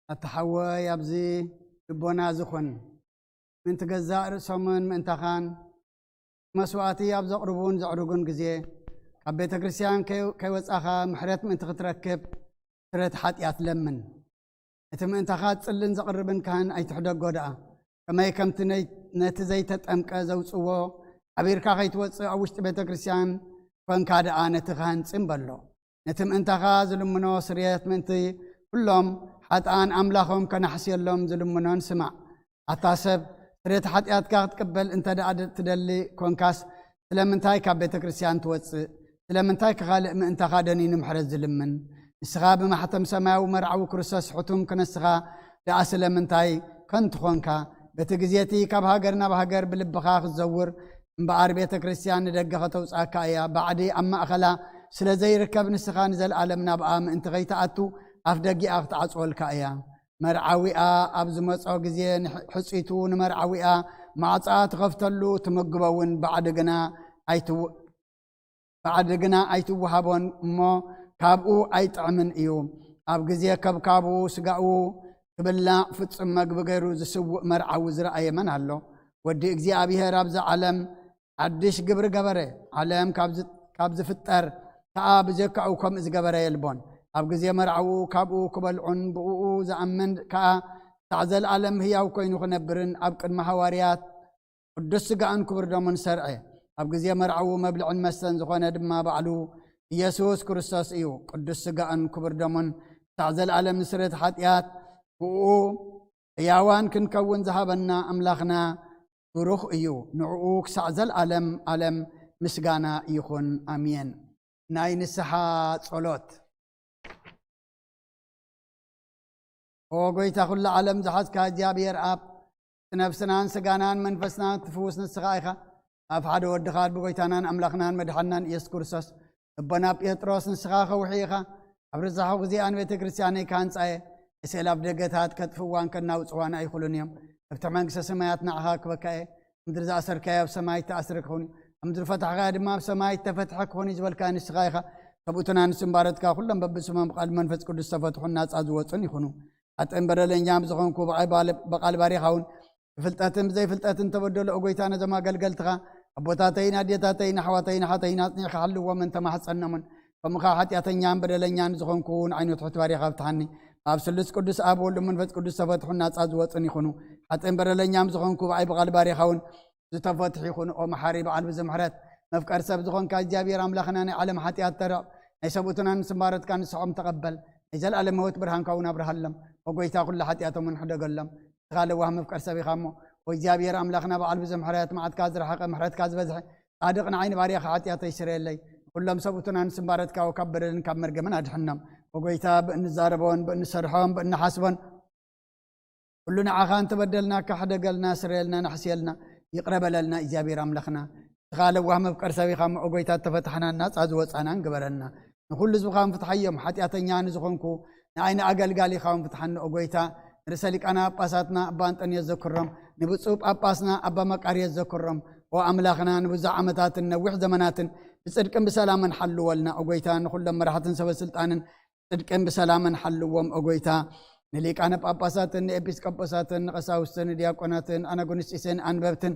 አተሐወይ ኣብዚ ልቦና ዝኹን ምንቲ ገዛእ ርእሶምን ምእንታኻን መስዋዕቲ ኣብ ዘቕርቡን ዘዕርጉን ግዜ ካብ ቤተ ክርስቲያን ከይወፃኻ ምሕረት ምእንቲ ክትረክብ ስረት ሓጢኣት ለምን። እቲ ምእንታኻ ጽልን ዘቕርብን ካህን ኣይትሕደጎ ደኣ ከመይ ከምቲ ነቲ ዘይተጠምቀ ዘውፅዎ ዓቢርካ ከይትወፅእ ኣብ ውሽጢ ቤተ ክርስቲያን ኮንካ ደኣ ነቲ ካህን ጽምበሎ። ነቲ ምእንታኻ ዝልምኖ ስርየት ምእንቲ ኩሎም ሓጥኣን ኣምላኾም ከናሕስየሎም ዝልምኖን ስማዕ። ኣታ ሰብ ስርየት ሓጢኣትካ ክትቅበል እንተ ደኣ ትደሊ ኮንካስ ስለምንታይ ካብ ቤተ ክርስቲያን ትወፅእ? ስለምንታይ ከኻልእ ምእንታኻ ደኒኑ ምሕረት ዝልምን? ንስኻ ብማሕተም ሰማያዊ መርዓዊ ክርስቶስ ሕቱም ክነስኻ ደኣ ስለምንታይ ከንቱ ኾንካ? በቲ ግዜቲ ካብ ሃገር ናብ ሃገር ብልብኻ ክትዘውር እምበኣር ቤተ ክርስቲያን ንደገ ከተውፃእካ እያ። ባዕዲ ኣብ ማእኸላ ስለ ዘይርከብ ንስኻ ንዘለኣለም ናብኣ ምእንቲ ከይተኣቱ ኣፍ ደጊኣ ክትዓፅወልካ እያ። መርዓዊኣ ኣብ ዝመፆ ግዜ ሕፂቱ ንመርዓዊኣ ማዕፃ ትኸፍተሉ ትምግበውን ባዕዲ ግና ኣይትወሃቦን እሞ ካብኡ ኣይጥዕምን እዩ። ኣብ ግዜ ከብካቡ ስጋኡ ክብላዕ ፍጹም መግቢ ገይሩ ዝስውእ መርዓዊ ዝረአየ መን ኣሎ? ወዲ እግዚኣብሔር ኣብዛ ዓለም ሓድሽ ግብሪ ገበረ። ዓለም ካብ ዝፍጠር ከዓ ብዘካኡ ከምኡ ዝገበረ የልቦን። ኣብ ግዜ መርዓዊ ካብኡ ክበልዑን ብኡ ዝኣምን ከዓ ክሳዕ ዘለዓለም ህያው ኮይኑ ክነብርን ኣብ ቅድሚ ሃዋርያት ቅዱስ ስጋእን ክቡር ደሙን ሰርዐ። ኣብ ግዜ መርዓዊ መብልዕን መስተን ዝኾነ ድማ ባዕሉ ኢየሱስ ክርስቶስ እዩ። ቅዱስ ስጋእን ክቡር ደሙን ክሳዕ ዘለዓለም ንስርየት ሓጢኣት ብኡ ሕያዋን ክንከውን ዝሃበና ኣምላኽና ብሩኽ እዩ። ንዕኡ ክሳዕ ዘለዓለም ዓለም ምስጋና ይኹን ኣሜን። ናይ ንስሓ ጸሎት። ኦ ጎይታ ኩሉ ዓለም ዝሓዝካ እግዚኣብሔር ኣብ ነፍስናን ስጋናን መንፈስናን ትፍውስ ንስኻ ኢኻ። ኣብ ሓደ ወድኻ ብጎይታናን ኣምላኽናን መድሓናን ኢየሱስ ክርስቶስ እቦና ጴጥሮስ ንስኻ ኸውሒ ኢኻ። ኣብ ርዛሑ ግዜኣን ቤተ ክርስቲያነይ ካንጻየ እስኤል ኣብ ደገታት ከጥፍዋን ከናውፅዋን ኣይኽሉን እዮም። ኣብቲ መንግስቲ ሰማያት ንዓኻ ክበካየ ምድሪ ዝኣሰርካዮ ኣብ ሰማይ ተኣስረ ክኸውን ኣብ ምድሪ ፈታሕካዮ ድማ ኣብ ሰማይ ተፈትሐ ክኸውን ዝበልካ ንስኻ ኢኻ። ሰብኡትና ንስምባረትካ ኩሎም በብስሞም ብቓል መንፈስ ቅዱስ ተፈትሑን ናፃ ዝወፁን ይኹኑ። ሓጥን በደለኛም ዝኾንኩ በቓል ባሪኻውን ብፍልጠትን ብዘይፍልጠትን ተበደሎ ጎይታ ነዞም ኣገልገልትኻ ኣቦታተይን ኣዴታተይን ኣሕዋተይን ሓተይን ኣጽኒዕካ ሓልዎምን ተማሕፀኖምን ከምኻ ሓጢኣተኛን በደለኛን ዝኾንኩውን ዓይነት ትሑት ባሪኻ ብትሃኒ ኣብ ስሉስ ቅዱስ ኣብ ወልድ መንፈስ ቅዱስ ተፈትሑን ናፃ ዝወፅን ይኹኑ። ሓጥን በደለኛም ዝኾንኩ ብዓይ በቓል ባሪኻውን ዝተፈትሑ ይኹኑ። ኦ መሓሪ በዓል ብዘምሕረት መፍቀር ሰብ ዝኾንካ እግዚኣብሔር ኣምላኽና ናይ ዓለም ሓጢኣት ተረቕ ናይ ሰብኡትና ንስምባረትካ ንስሖም ተቐበል ናይ ዘለኣለም ህይወት ብርሃንካ እውን ኣብርሃሎም። ኦ ጎይታ ኩሉ ሓጢኣቶምን ሕደገሎም እስኻ ለዋህ መፍቀር ሰብ ኢኻ እሞ ኦ እግዚኣብሔር ኣምላኽና በዓል ብዘምሕረት መዓትካ ዝረሓቐ ምሕረትካ ዝበዝሐ ጻድቕ ንዓይኒ ባርያኻ ሓጢኣተ ይስረየለይ ኩሎም ሰብኡትና ንስምባረትካ ካብ በደልን ካብ መርገምን ኣድሕኖም። ኦ ጎይታ ብእንዛረቦን ብእንሰርሖም ብእንሓስቦን ኩሉ ንዓኻ እንተበደልና ካሕደገልና ስረየልና ናሕስየልና ይቕረበለልና እግዚኣብሔር ኣምላኽና እስኻ ለዋህ መፍቀር ሰብ ኢኻ እሞ ኦ ጎይታ ተፈታሕና ናፃ ዝወፃናን ግበረልና። ንኩሉ ህዝብኻ ንፍትሓዮም ሓጢኣተኛ ንዝኾንኩ ንዓይኒ ኣገልጋሊ ኢኻ ንፍትሓኒ። ኦ ጎይታ ርእሰ ሊቃና ጳጳሳትና ኣባ አንጦንዮስ ዘክሮም ንብፁዕ ጳጳስና ኣባ መቃርዮስ ዘክሮም። ኦ ኣምላኽና ንብዙሕ ዓመታትን ነዊሕ ዘመናትን ብጽድቅን ብሰላምን ሓልወልና። ኦ ጎይታ ንኩሎም መራሕትን ሰበስልጣንን ጽድቅን ብሰላምን ሓልዎም። ኦ ጎይታ ንሊቃነ ጳጳሳትን ንኤጲስቆጶሳትን ንቐሳውስትን ንዲያቆናትን ኣናጉንስጢስን ኣንበብትን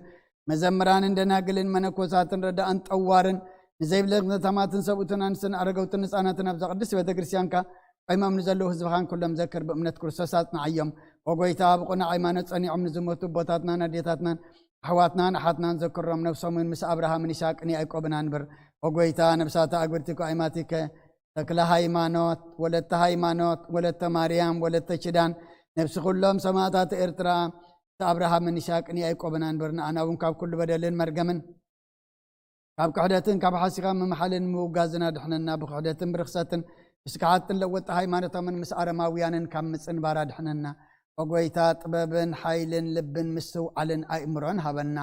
መዘምራንን ደናግልን መነኮሳትን ረዳእን ጠዋርን ንዘይብለን ከተማትን ሰብኡትን ኣንስትን ኣረገውትን ህፃናትን ኣብዛ ቅድስቲ ቤተ ክርስቲያንካ ቆይሞም ንዘለዉ ህዝብኻን ኩሎም ዘክር ብእምነት ክርስቶስ ኣጽንዓዮም። ኦ ጎይታ ብቑና ሃይማኖት ጸኒዖም ንዝሞቱ ቦታትናን ኣዴታትናን ኣሕዋትናን ኣሓትናን ዘክሮም ነብሶምን ምስ ኣብርሃምን ይስሐቅን ያዕቆብን አንብር። ኦ ጎይታ ነብሳተ ኣግብርቲከ ኣይማቲከ ተክለ ሃይማኖት ወለተ ሃይማኖት ወለተ ማርያም ወለተ ኪዳን ነብሲ ኩሎም ሰማዕታት ኤርትራ ኣብርሃምን ይስሐቅን ያዕቆብን አንብር። ንኣና እውን ካብ ኩሉ በደልን መርገምን ካብ ክሕደትን ካብ ሓሲኻ ምምሓልን ምውጋዝና ድሕነና ብክሕደትን ብርክሰትን ምስካሓትን ለወጣ ሃይማኖቶምን ምስ ኣረማውያንን ካብ ምፅንባራ ድሕነና። ኦ ጎይታ ጥበብን ሓይልን ልብን ምስትውዓልን ኣእምሮን ሃበና።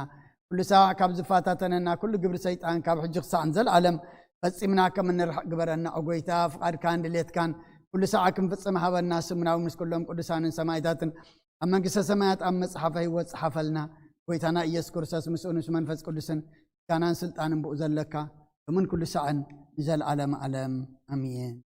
ኩሉ ሳዕ ካብ ዝፋታተነና ኩሉ ግብሪ ሰይጣን ካብ ሕጂ ክሳዕ ንዘለዓለም ፈፂምና ከም እንርሕቕ ግበረና። ኦ ጎይታ ፍቓድካን ድሌትካን ኩሉ ሳዕ ክንፍፅም ሃበና። ስምናዊ ምስ ኩሎም ቅዱሳንን ሰማዕታትን ኣብ መንግስተ ሰማያት ኣብ መፅሓፈ ህይወት ፀሓፈልና። ጎይታና ኢየሱስ ክርስቶስ ምስኡ ምስ መንፈስ ቅዱስን ጋናን ስልጣንን ብኡ ዘለካ ومن كل ساعة نزال عالم عالم أمين.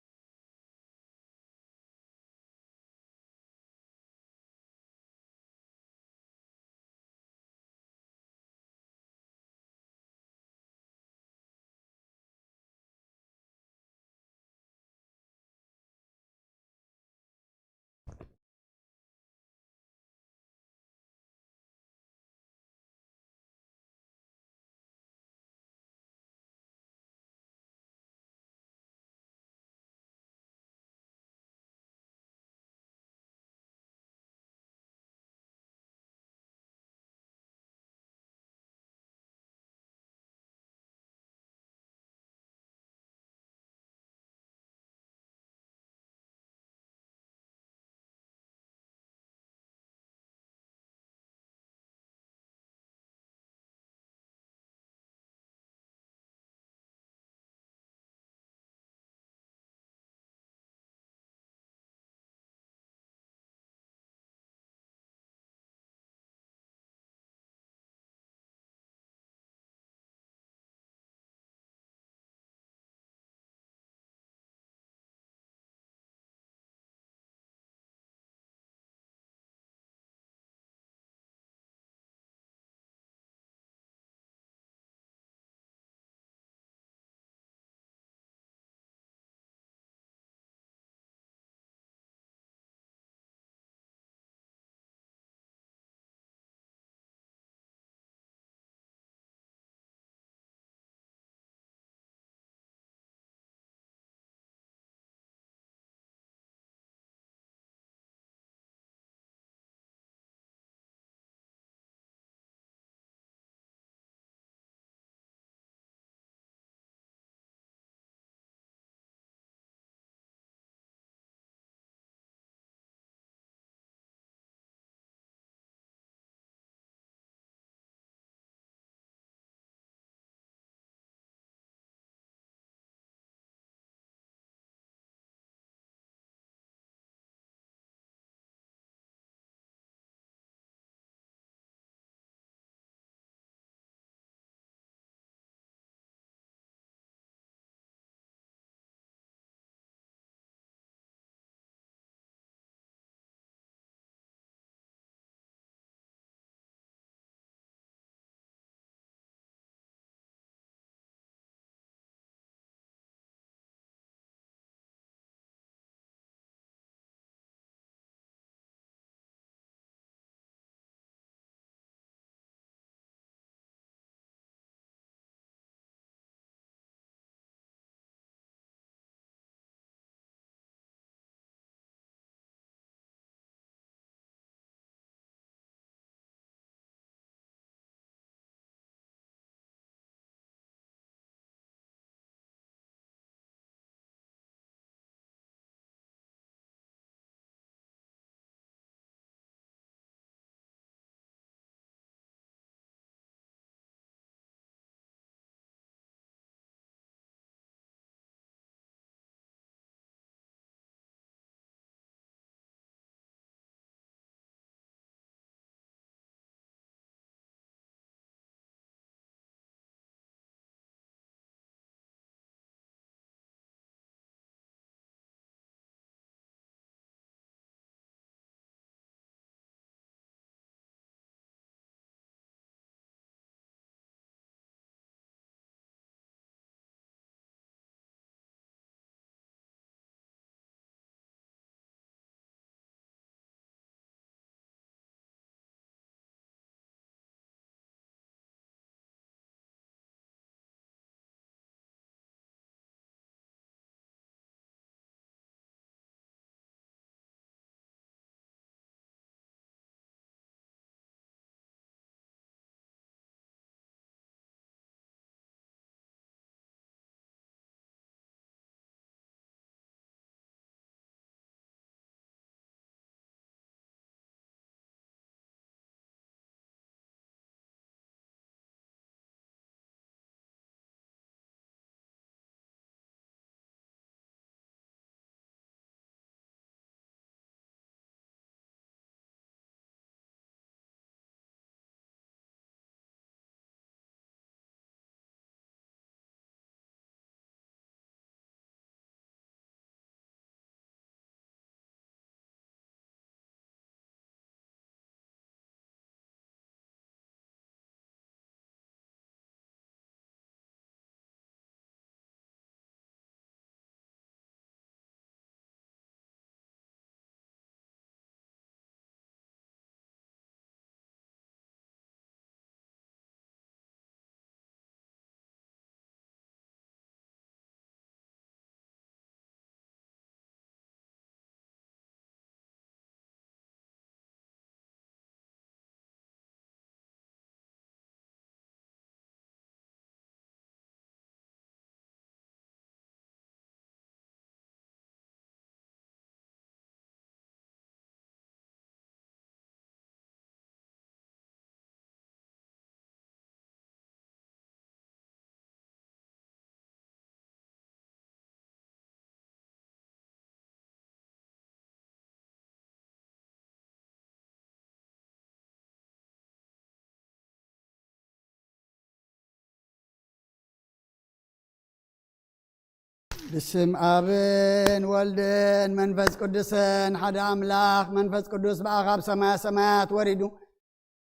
بسم آبن والدن منفس قدسن حدا أملاخ منفس قدس بأغاب سماء سماوات وردو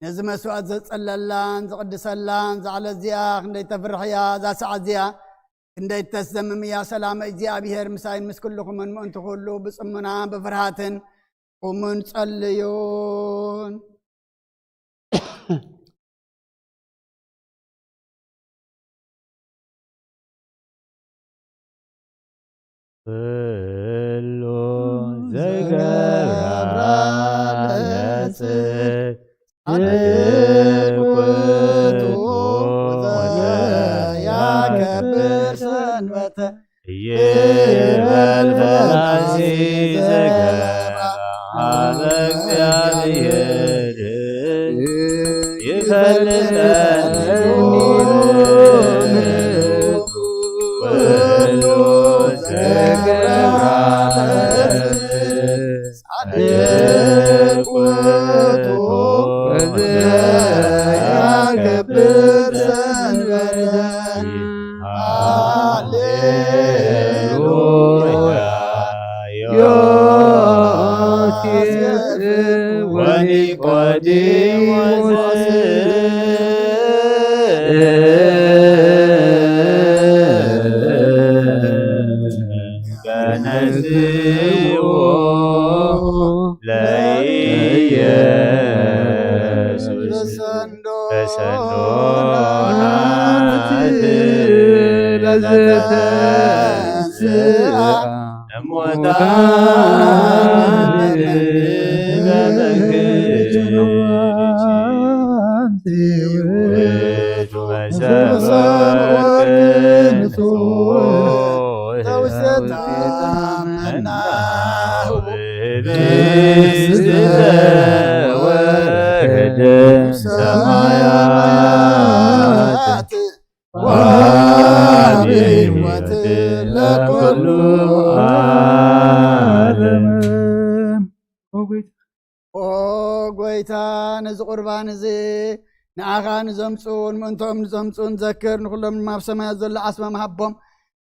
نزم سوات زتصللان زقدسلان زعل الزياخ ندي تفرحيا ذا سعد زيا ندي تسدمم يا سلام اجزيا بهر مساين مس كلكم من انت كله بصمنا بفرحاتن ومن صليون كله زجرا لسه عدقته يا كبر سنبته يبل فاسي زجرا على እግዚአብሔር ይፈልጠን ኩሉ ዘገብራ عدقته ያከብር ሰንበተ ሃሌሉያ ዮሴፍ ወኒቆዲሞስ ገነዝዎ ለኢየሱስ በሰንዶናት ለዘተንሥአ እሙታን በመንግሥቱ ውእቱ መሰወ ወርቅ ህብስት ዘወረደ ሰማያት ወሕይወት ለኩሉ ዓለም ኦ ጎይታ ነዚ ቁርባን እዚ ንዓኻ ንዘምፁን ምእንቶም ንዘምፁን ዘክር ንኩሎም ድማ ኣብ ሰማያት ዘሎ ዓስመ መሃቦም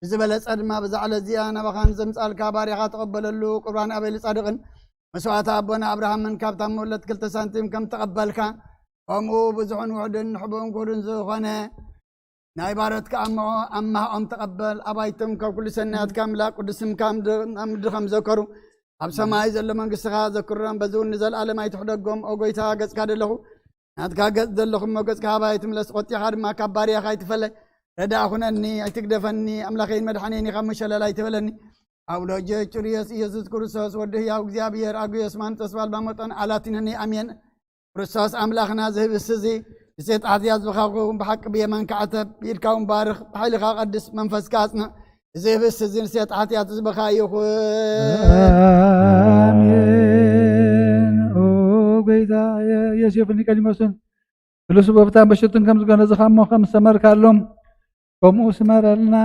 ብዝበለፀ ድማ ብዛዕለ እዚኣ ናባኻ ንዘምፃልካ ባሪኻ ተቐበለሉ ቁርባን ኣበይሊ ጻድቕን መስዋዕቲ ኣቦና ኣብርሃምን ካብታ መውለት 2 ሳንቲም ከም ተቐበልካ ከምኡ ብዙሑን ውሕድን ንሕቡን ኩሉን ዝኾነ ናይ ባረትካ ኣማህኦም ተቐበል ኣባይቶም ካብ ኩሉ ሰናያትካ ምላእ ቅዱስምካ ኣብ ምድሪ ከም ዘከሩ ኣብ ሰማይ ዘሎ መንግስትኻ ዘክሮም በዚ እውን ንዘለኣለም ኣይትሕደጎም ኦ ጎይታ ገጽካ ደለኹ ናትካ ገጽ ዘለኹም ገጽካ ሃባይ ትምለስ ቆጢኻ ድማ ካብ ባርያኻ ኣይትፈለይ ረዳእ ኩነኒ ኣይትግደፈኒ ኣምላኸይን መድሓኒኒ ካብ መሸለል ኣይትበለኒ ኣብ ሎጀ ጭርዮስ ኢየሱስ ክርስቶስ ወዲ ሕያው እግዚኣብሔር ኣጉዮስ ማን ተስፋል ባመጠን ኣላቲንኒ ኣሜን ክርስቶስ ኣምላኽና ዝህብስ እዚ ንሴት ኣሕዝያ ዝበኻኹ ብሓቂ ብየማን ከዓተብ ብኢድካ እውን ባርኽ ብሓይልኻ ቀድስ መንፈስካ ኣጽንዕ እዚ ህብስ እዚ ንሴት ኣሕትያት ዝበኻ ይኹን አሜን። ኦ ጎይታ ዮሴፍ ኒቆዲሞስን ፍሉስ በብታን በሽቱን ከም ዝገነዝኻ እሞ ከም ዝሰመርካሎም ከምኡ ስመረልና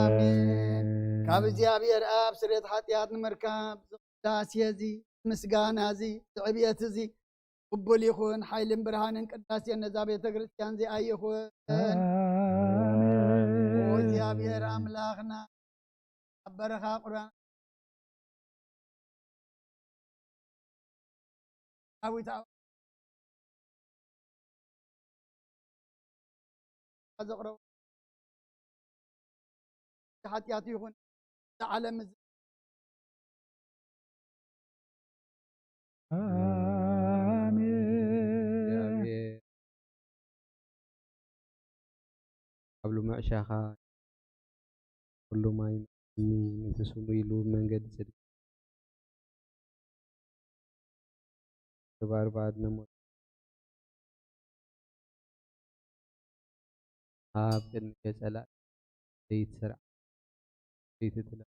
አሜን። ካብ እግዚኣብሔር ኣብ ስርየት ሓጢኣት ንምርካብ ዝቅዳሴ እዚ ምስጋና እዚ ዝዕብየት እዚ ቅቡል ይኹን ሓይልን ብርሃንን ቅዳሴን ነዛ ቤተ ክርስቲያን እዚኣ ይኹን ኦ እግዚኣብሔር ኣምላኽና ኣብ በረኻ ቁርባን ዓዊት ዘቕረቡ ሓጢኣት ይኹን ዝዓለም እዚ አሜን። ኣብ ልሙዕ ሻኻ ኩሉ ማይ ንትስሙ ኢሉ መንገዲ ጽድቂ ባርባድ ነሞት ኣብ ቅድሚ ገጸላእ ዘይትስርዕ ዘይትትለ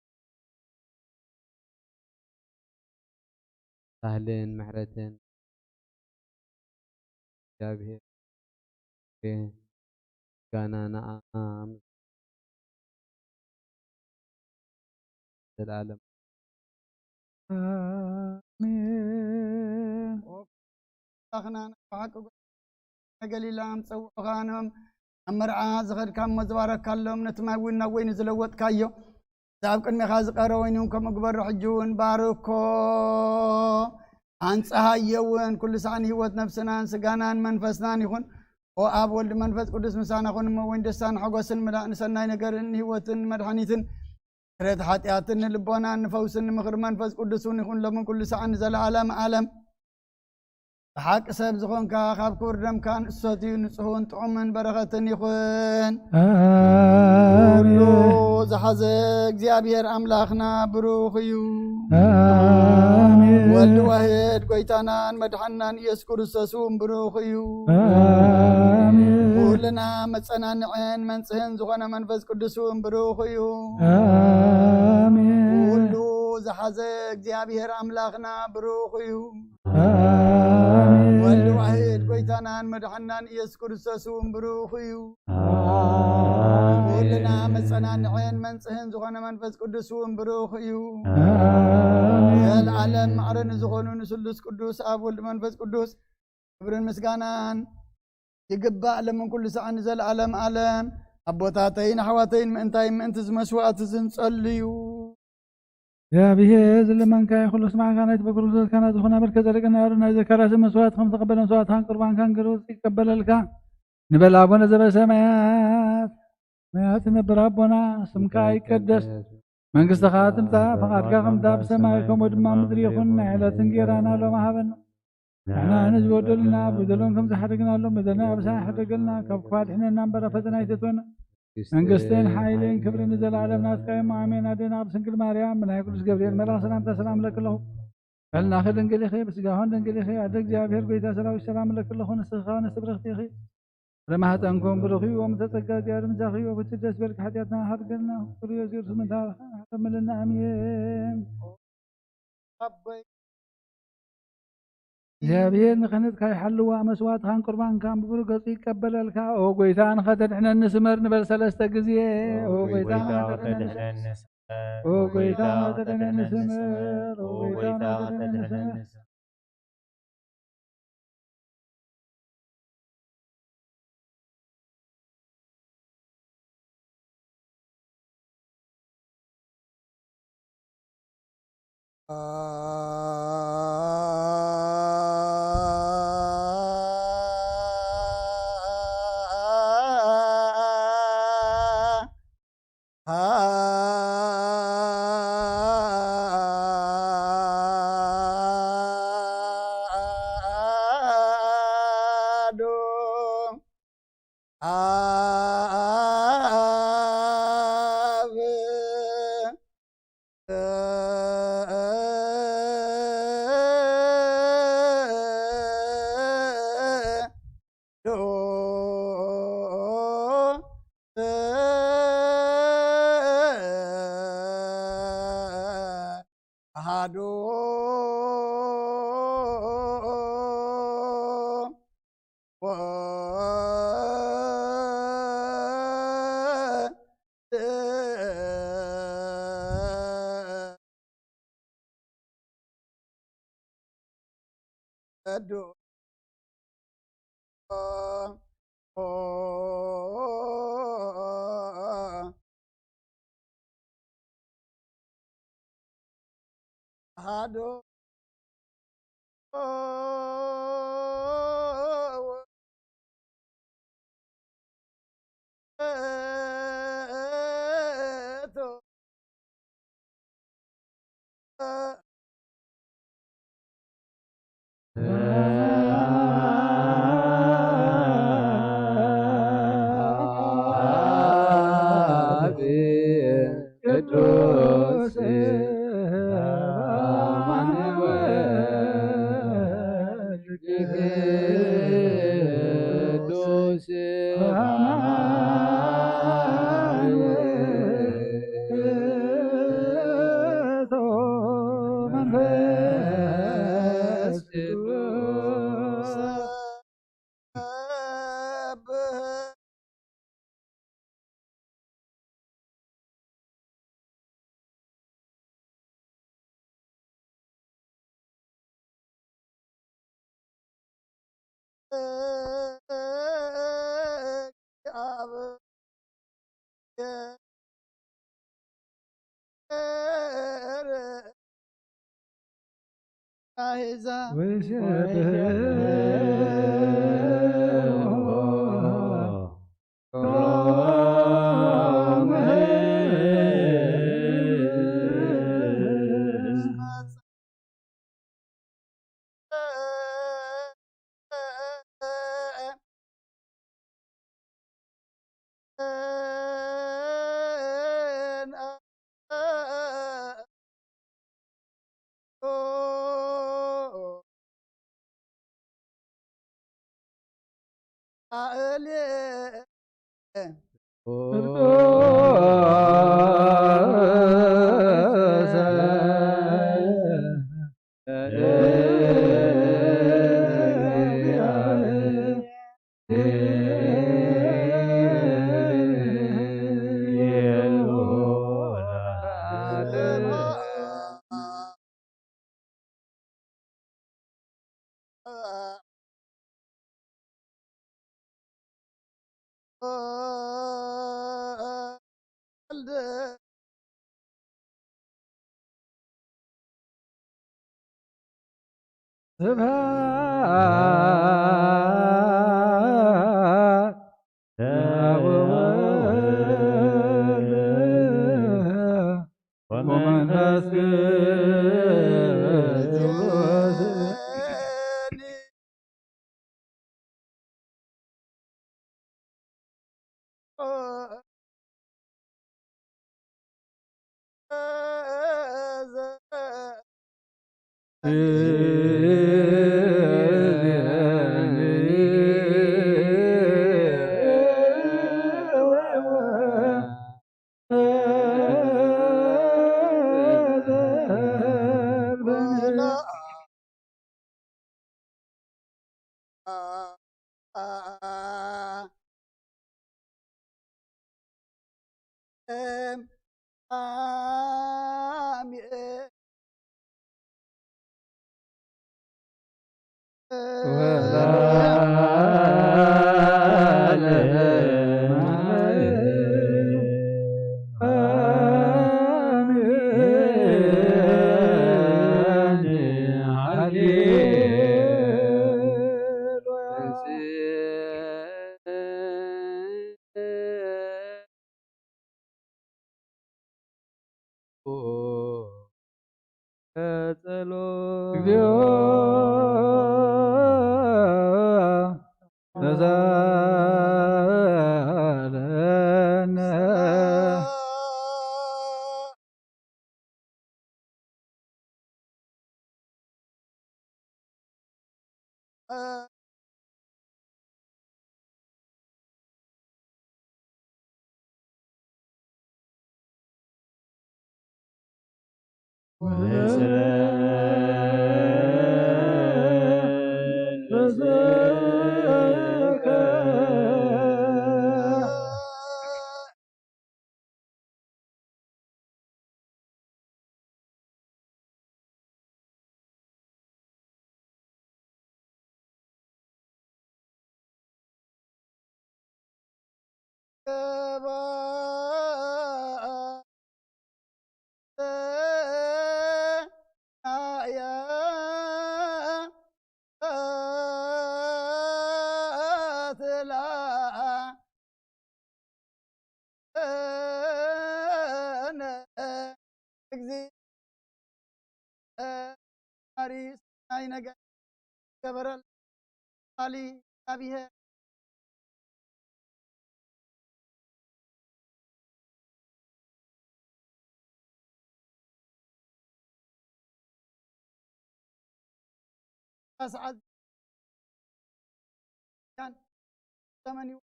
ሳህልን ምሕረትን እግዚአብሔር ጋና ናኣም ዘላለም አሜን። ኣኽና ንሓቂ ገሊላ ምፀውዑኻኖም أمرعا زغد كام مزبارك كلهم نتماوينا وين زلوت كايو ذاب كن مخاز قروينهم كم أكبر حجون باركو أنصها يوين كل سان هيوت نفسنا سجانان منفسنا يكون وأب ولد منفس قدس مسانا يكون وين دستان حقوسن ملا نسنا نجارن هيوتن مدحنيتن رد حاتياتن لبونا نفوسن مخر منفس قدسون يكون لمن كل سان زل عالم حق سب زخون كا خاب كوردم كان صوتي نصهون طعمن بركتن يكون آمين زحز እግዚአብሔር አምላክና ብሩክ እዩ አሜን ወልድ ዋሕድ ጎይታናን መድኃናን ኢየሱስ ክርስቶስ ብሩክ እዩ አሜን ሁሉና መጸናንዕን መንጽህን ዝኾነ መንፈስ ቅዱስ ብሩክ እዩ አሜን ሁሉ زحز እግዚአብሔር አምላክና ብሩክ እዩ አሜን ወልድ ዋሕድ ጎይታናን መድኃናን ኢየሱስ ክርስቶስ ብሩክ እዩ ሁሉና መጸናንዕን መንጽህን ዝኾነ መንፈስ ቅዱስ ብሩክ እዩ የዓለም ማዕረን ዝኾኑ ንስሉስ ቅዱስ አብ ወልድ መንፈስ ቅዱስ ክብርን ምስጋናን ይግባእ ለምን ኩሉ ሰዓን ዘለዓለም ዓለም አቦታተይን አሕዋተይን ምእንቲ ዝመስዋዕት ዝንጸልዩ እግዚአብሔር ዘለመንካ ይኹሉ ስማዕካ ናይቲ በክርስቶስ ካና ዝኾነ በርከ ዘደቀና ያሩና ዘከራስ መስዋዕት ከም ተቀበለ መስዋዕትካን ቁርባንካን ግሩስ ይቀበለልካ ንበል አቡነ ዘበሰማያት ማያት ነበር አቦና ስምካ ይቀደስ መንግሥትኻ ትምጻእ ፈቃድካ ከምታ ብሰማይ ከምኡ ድማ ምድሪ ይኹን ናይ ዕለትን ጌራና ሎማ ሃበና ንሕና ንዝበደሉና በደሎን ከም ዝሓደግናሎም በደልና ኣብሳ ይሕደገልና ካብ ክፋ ድሕነና እምበረ ፈተና ይተትወና መንግሥትን ሓይልን ክብርን ዘለዓለም ናትካ እሞ ኣሜን ኣዴና ብስንክል ማርያም ናይ ቅዱስ ገብርኤል መልአክ ሰላምታ ሰላም ለክለኹ ቀልናኸ ድንግል ኢኺ ብስጋሆን ድንግል ኢኺ ኣደ እግዚአብሔር ጎይታ ሰራዊት ሰላም ለክለኹ ንስኻ ንስብርኽቲ ኢኺ ረማህፀንኩም ብሩኽ እዩ ወምተጸጋ እግዚአብሔር ምሳኺ ወፍትሕ ደስ በልካ ሓጢአትና ሓድገልና ፍሩዮ ዚርሱ ምንታኻ ሓተምልና ኣሜን እግዚአብሔር ንኽህነትካ ይሓልዋ መስዋዕትካን ቁርባንካን ብብሩህ ገጹ ይቀበለልካ ኦ ጎይታ ንኸተድሕነኒ ስመር ንበል ሰለስተ ግዜ ኦ ጎይታ ንኸተድሕነኒ ኦ ጎይታ ንኸተድሕነኒ ስመር ኦ ጎይታ ንኸተድሕነኒ ስመር أهزا ومنفس أسعد كان ثمانية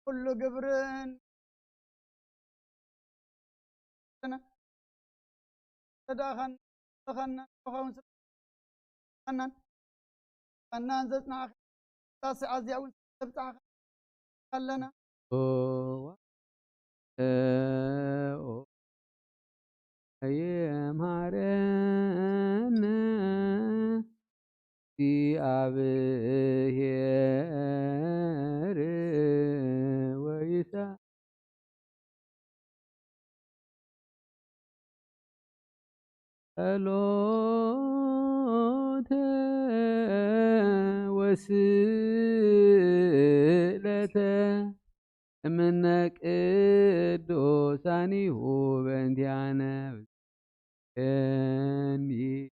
كل جبرن تداخن خون فنان زتنا تاسع زياون تبتع خلنا أيام هارنا في أبهر ويسا ألوت وسيلة منك الدوساني هو بنتيانا اني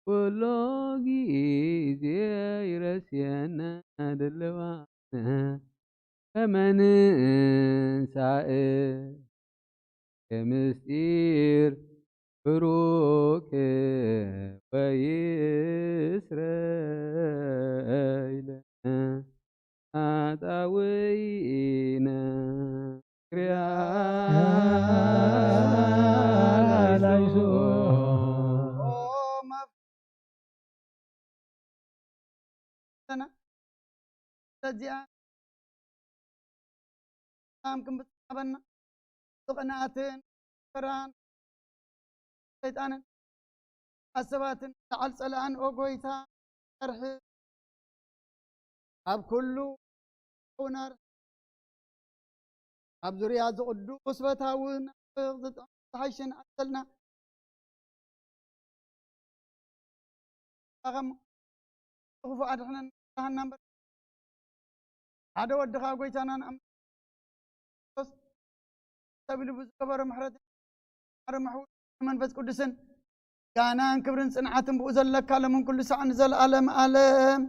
كله جيزي يرسينا دلوانا فمن سائر كمستير بروك ويسرائيل أتاوينا كريا لايسو سنة تجيء أمكن بتقبلنا قناعتين فران شيطانا حسباتن تعال سلان أوغويتا أرح أب كله ونار أب زريا زقدو أسبتاون ضد حيشن أصلنا أغم غفو أدحنا نهنم هذا ودخا أوغويتانا أم تبلي بزكبر محرد محو منفس قدسن كانان كبرن صنعتن بوزل لك من كل ساعة نزل ألم ألم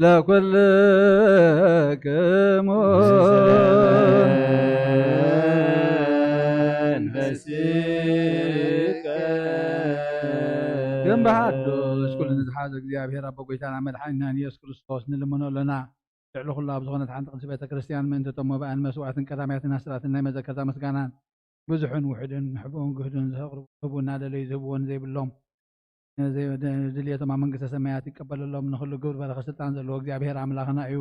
لكل كمون بسيك جنب حدوش كل نزحاز እግዚአብሔር አቦ ጎይታና መድኃኒትና ኢየሱስ ክርስቶስ ንልመኖ ለና ልዕሊ ኩሉ ኣብ ዝኾነት ሓንቲ ቅድስቲ ቤተ ክርስቲያን ምእንቲ እቶም መባእን መስዋዕትን ቀዳማያትን ኣስራትን ናይ መዘከርታ ምስጋናን ብዙሕን ውሕድን ሕቡእን ግህድን ዝህቡና ደለዩ ዝህብዎን ዘይብሎም ድልየቶም ኣብ መንግስተ ሰማያት ይቀበለሎም ንኩሉ ግብሪ በረኸ ስልጣን ዘለዎ እግዚአብሔር ኣምላኽና እዩ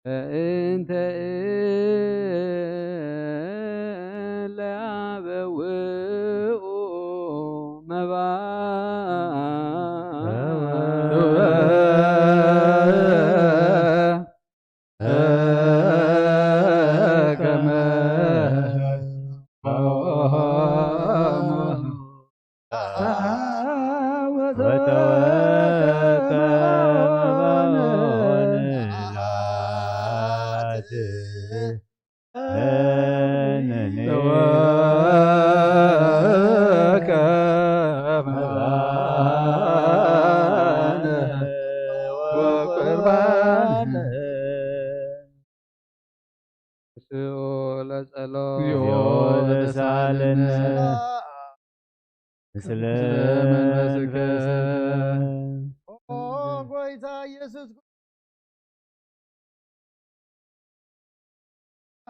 فأنت إلا بوئ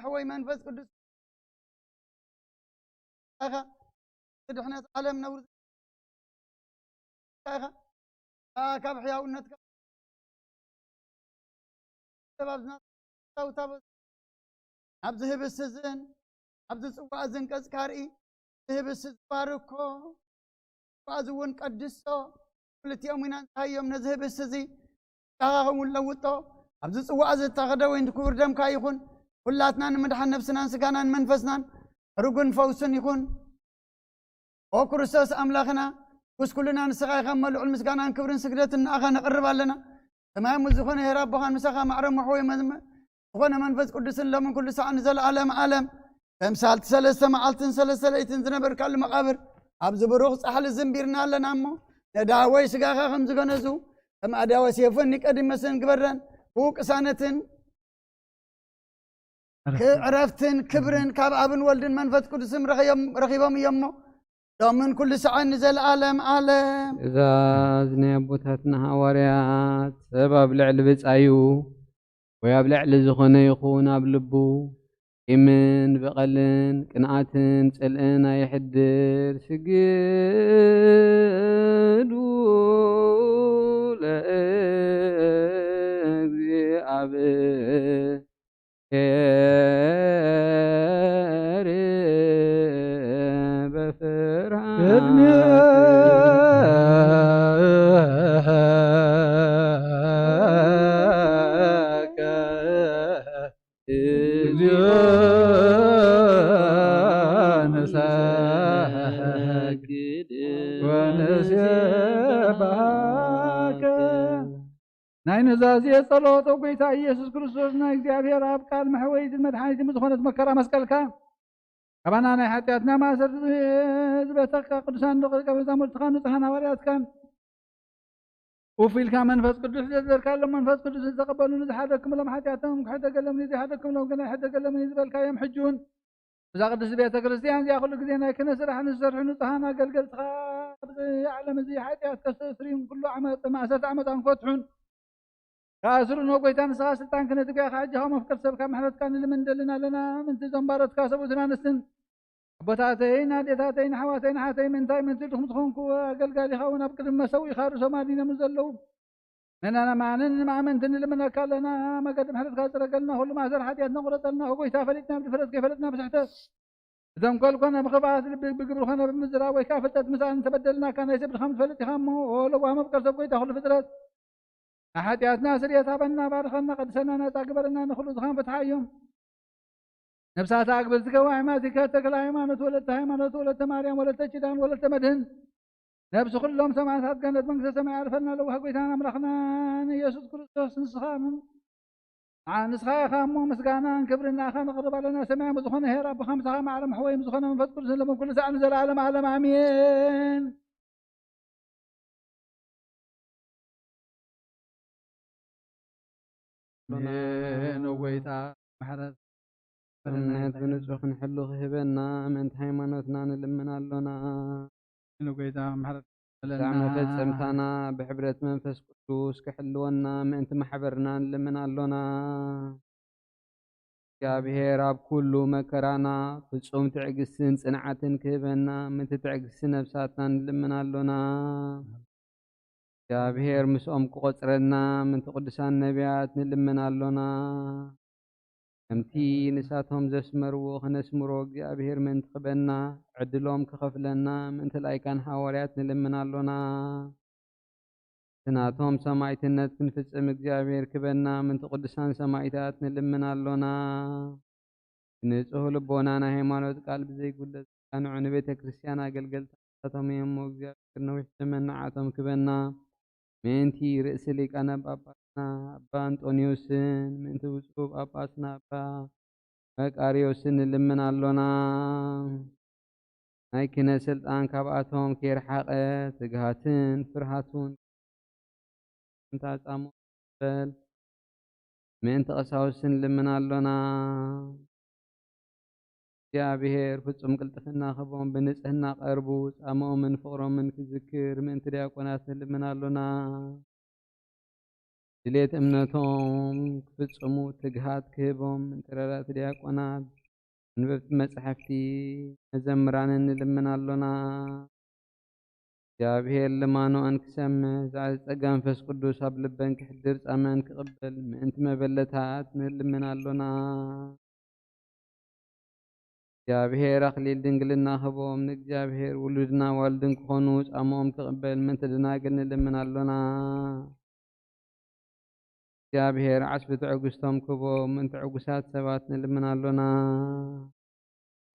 حوي منفس قدس أخا تدحنا عالم نور أخا كاب حياة ونتك سببنا توتاب عبد هب السزن عبد سوا زن كسكاري هب السز باركو وازون قدسو كلت يومنا تايم نذهب السزي كاهم لوطو عبد سوا ز تاخدو وين كبر دم كايخون كلاتنا نمدحن نفسنا سكانا منفسنا رجن فوسن يكون وكرسوس أملاخنا بس كلنا نسقى خمل علم سكانا كبرن سكرتنا أخا نقرب لنا تمام مزخنا يا رب بخان مسخا معرم محوي خنا منفس قدس لمن كل ساعة نزل عالم تمثال سلسة معلتن سلسة ليتن زنبر كل مقابر أبز بروخ أحل الزنبيرنا لنا أمو نداوي سقاخا خمس غنزو أما أداوي سيفن نقدم مسن كبرن فوق سانتن عرفتن كبرن كاب أبن ولدن منفس قدسم رخيبهم يمو من كل ساعة نزل عالم إذا زني أبوتاتنا هواريات سبب لعلبت أيو ويابلع لزخونه يخون أبلبو إمن بقلن كنعاتن تسألنا يحدر سجدو لأجزي أبي كيري ناي نزازي صلوات وقيتا يسوس كريستوس ناي እግዚአብሔር አብ ቃል መሕወይት መድኃኒት ምዝኾነት መከራ መስቀልካ ከባና ናይ ሓጢአትና ማእሰር ዝበተካ ቅዱሳን ደቀ መዛሙርትካ ንጹሓን ሐዋርያትካን وفيلك منفس قدس ذكركم منفس قدس تقبلون زحدكم لهم حياتهم حدكم لي زحدكم لهم كنا حدكم لي زبالك يوم حجون إذا قدس بيت كريستيان يا خلق زينا كنا سرح نسرح نطهانا قلقل يعلم زي حياتك تسرين كل عمل ما أسرت عمل عن فتحون كاسرون وقيتان سغا سلطان كنا تبقى حاجهم أفكر سبك محلت كان اللي من دلنا لنا من تزنبارت كاسبوتنا نسن بتاتين هاتين حواتين حاتين من تاي من تلهم تخونكو قلقالي خاونا بقدر ما سوي خارج مالينا مزلو من انا معنن ما منتن لمن كلنا ما قدم حدث خاطر قلنا هو ما زر حياتنا غلطنا هو يتافلتنا بفرد كيفلتنا بسحته اذا قال كنا بخبات بقبل خنا بمزرا وكافتت مثلا تبدلنا كان يسب الخمس فلت خامو ولو ما بقر سب كويت اخذ فترات حياتنا سريت ابنا بارخنا قد سننا تقبلنا نخلص خام فتحيهم نفسها تقبل تقوى عماتك تقل عمانة ولدت هيمانة ولدت مريم ولدت جدان ولدت مدهن نفس كلهم سمعت كانت منك سمع عرفنا لو حقيتنا امرخنا يسوس كريستوس نسخان نسخا خامو مسقانا كبرنا خان قرب لنا سمع مزخنا هي رب خمسة مع علم حوي مزخنا من فضل لهم كل ساعة نزل عالم امين نويتا محرز እምነት ብንጹህ ንሕሉ ክህበና ምእንቲ ሃይማኖትና ንልምን ኣሎና ንጎይታ ምሕረት ብዛዕባ መፈፀምታና ብሕብረት መንፈስ ቅዱስ ክሕልወና ምእንቲ ማሕበርና ንልምን ኣሎና እግዚኣብሔር ኣብ ኩሉ መከራና ፍጹም ትዕግስትን ጽንዓትን ክህበና ምእንቲ ትዕግስቲ ነብሳትና ንልምን ኣሎና እግዚኣብሔር ምስኦም ክቆፅረና ምእንቲ ቅዱሳን ነቢያት ንልምን ኣሎና ከምቲ ንሳቶም ዘስመርዎ ክነስምሮ እግዚኣብሔር ምእንቲ ክበና ዕድሎም ክኸፍለና ምእንቲ ላይካን ሓዋርያት ንልምን ኣሎና ናቶም ሰማዕትነት ክንፍጽም እግዚኣብሔር ክበና ምእንቲ ቅዱሳን ሰማዕታት ንልምን ኣሎና ንጹህ ልቦና ናይ ሃይማኖት ቃል ብዘይጉለት ቃንዑ ንቤተ ክርስቲያን ኣገልገልታቶም እሞ እግዚኣብሔር ነዊሕ ዘመን ንዓቶም ክበና ምእንቲ ርእሲ ሊቃነ ጳጳስና ኣባ አንጦኒዮስን ምእንቲ ብፁዕ ጳጳስና ኣባ መቃርዮስን ንልምን ኣሎና ናይ ክህነት ስልጣን ካብኣቶም ከይረሓቐ ትግሃትን ፍርሃቱን እንታጻሞ በል ምእንቲ ቀሳውስትን ንልምን ኣሎና እግዚአብሔር ፍጹም ቅልጥፍና ክቦም ብንጽህና ቀርቡ ጻምኦምን ፍቕሮምን ክዝክር ምእንቲ ዲያቆናት ንልምን ኣሎና ድሌት እምነቶም ክፍጽሙ ትግሃት ክህቦም ምእንቲ ረዳእቲ ዲያቆናት መንበብቲ መጻሕፍቲ መዘምራንን ንልምን ኣሎና እግዚአብሔር ልማኖአን ክሰምዕ ዛዕዚ ጸጋ መንፈስ ቅዱስ ኣብ ልበን ክሕድር ጻመን ክቕበል ምእንቲ መበለታት ንልምን ኣሎና እግዚአብሔር ኣኽሊል ድንግልና ክቦም ንእግዚአብሔር ውሉድና ዋልድን ክኾኑ ጻምኦም ክቕበል ምእንቲ ደናግል ንልምን ኣሎና እግዚአብሔር ዓስቢ ትዕግስቶም ክቦም ምእንቲ ዕጉሳት ሰባት ንልምን ኣሎና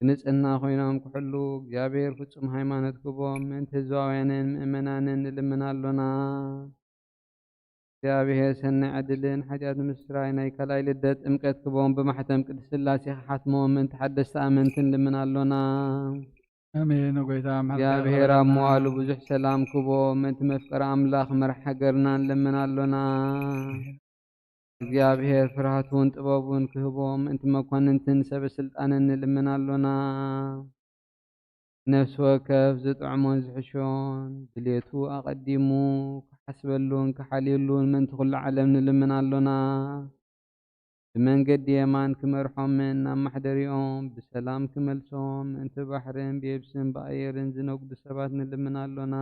ንጽህና ኮይኖም ክሕሉ እግዚአብሔር ፍጹም ሃይማኖት ክቦም ምእንቲ ህዝባውያንን ምእመናንን ንልምን ኣሎና እግዚአብሔር ሰናይ ዕድልን ሓጢአት ንምስራይ ናይ ካልኣይ ልደት ጥምቀት ክቦም ብማሕተም ቅድስት ሥላሴ ክሓትሞም ምእንቲ ሓደስቲ ኣመንቲ ንልምን ኣሎና አሜን። ጎይታ እግዚአብሔር ኣብ መዋዕሉ ብዙሕ ሰላም ክቦም ምእንቲ መፍቀሪ ኣምላኽ መርሒ ሃገርና ንልምን ኣሎና እግዚአብሔር ፍርሃቱን ጥበቡን ክህቦም ምእንቲ መኳንንትን ሰበ ስልጣንን ንልምን ኣሎና ነፍሲ ወከፍ ዝጥዕሞን ዝሕሾን ድሌቱ ኣቐዲሙ ክሓስበሉን ክሓልየሉን ምእንቲ ኩሉ ዓለም ንልምን ኣሎና ብመንገዲ የማን ክመርሖምን ናብ ማሕደሪኦም ብሰላም ክመልሶም ምእንቲ ባሕርን ብየብስን ብኣየርን ዝነጉዱ ሰባት ንልምን ኣሎና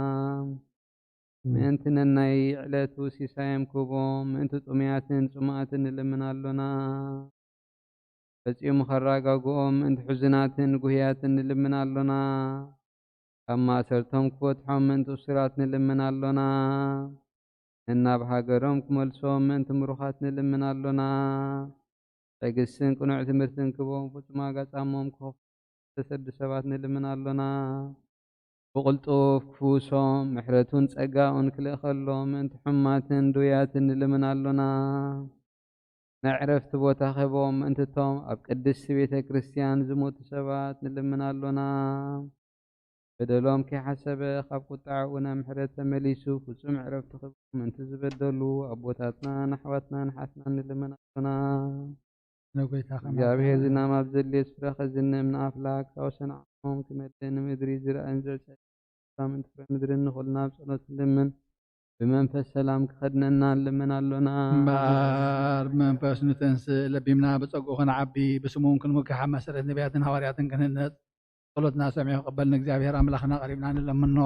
ምእንቲ ነናይ ዕለቱ ሲሳዮም ክቦም ምእንቲ ጥሙያትን ጽሙኣትን ንልምን ኣሎና ፈጺሙ ኸራጋግኦም ምእንቲ ሕዙናትን ጉህያትን ንልምን ኣሎና ካብ ማእሰርቶም ክፈትሖም ምእንቲ እሱራት ንልምን ኣሎና ነናብ ሃገሮም ክመልሶም ምእንቲ ምሩኻት ንልምን ኣሎና ትዕግስትን ቅኑዕ ትምህርትን ክቦም ፍጹም ኣጋጻሞም ክኸፍቱ ዝተሰዱ ሰባት ንልምን ኣሎና ብቕልጡፍ ክፍውሶም ምሕረቱን ጸጋኡን ክልእ ከሎም ምእንቲ ሕማትን ድውያትን ንልምን ኣሎና ናይ ዕረፍቲ ቦታ ኸቦም ምእንትቶም ኣብ ቅድስቲ ቤተ ክርስቲያን ዝሞቱ ሰባት ንልምን ኣሎና በደሎም ከይሓሰበ ካብ ቁጣዕ ናብ ምሕረት ተመሊሱ ፍጹም ዕረፍቲ ኸቦም ምእንቲ ዝበደሉ ኣቦታትናን ኣሕዋትናን ሓትናን ንልምን ኣሎና እግዚአብሔር ዝናም ኣብ ዘድልየ ስፍራ ኸዝንም ንኣፍላክ ካወሰንዓሞም ክመልእ ንምድሪ ዝረአን ዘርፀ ምእንቲ ፍረ ምድሪ ንኹልና ብጸሎት ንልምን ብመንፈስ ሰላም ክኸድነና ንልምን ኣሎና እምበር ብመንፈስ ንተንስእ ለቢምና ብጸጉኡ ክንዓቢ ብስሙን ክንምክሕ ኣብ መሰረት ነቢያትን ሃዋርያትን ክንህነጽ ጸሎትና ሰሚዑ ክቕበልን እግዚአብሔር ኣምላኽና ቀሪብና ንለምኖ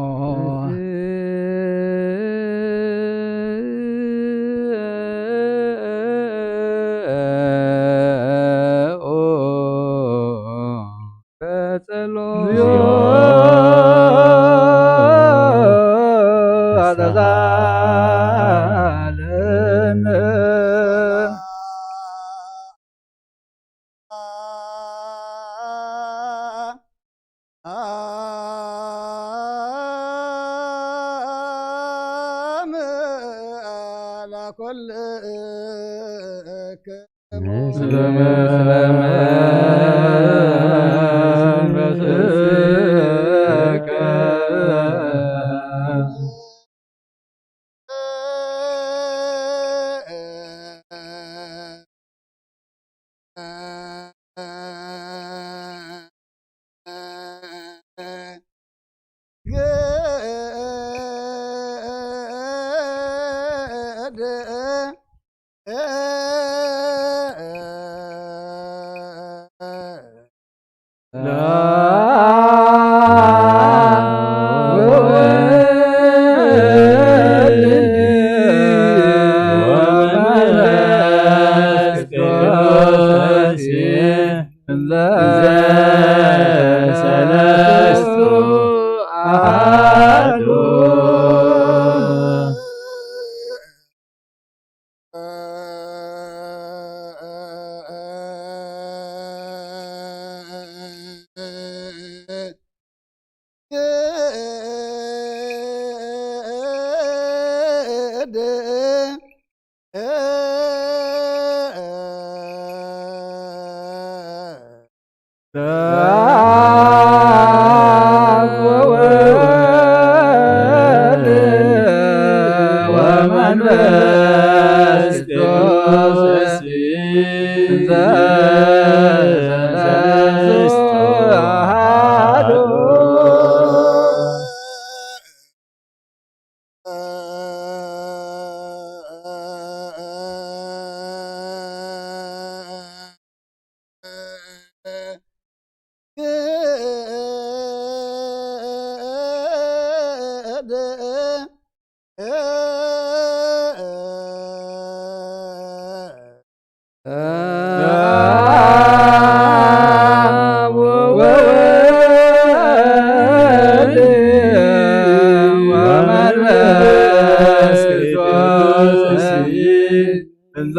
እንዘ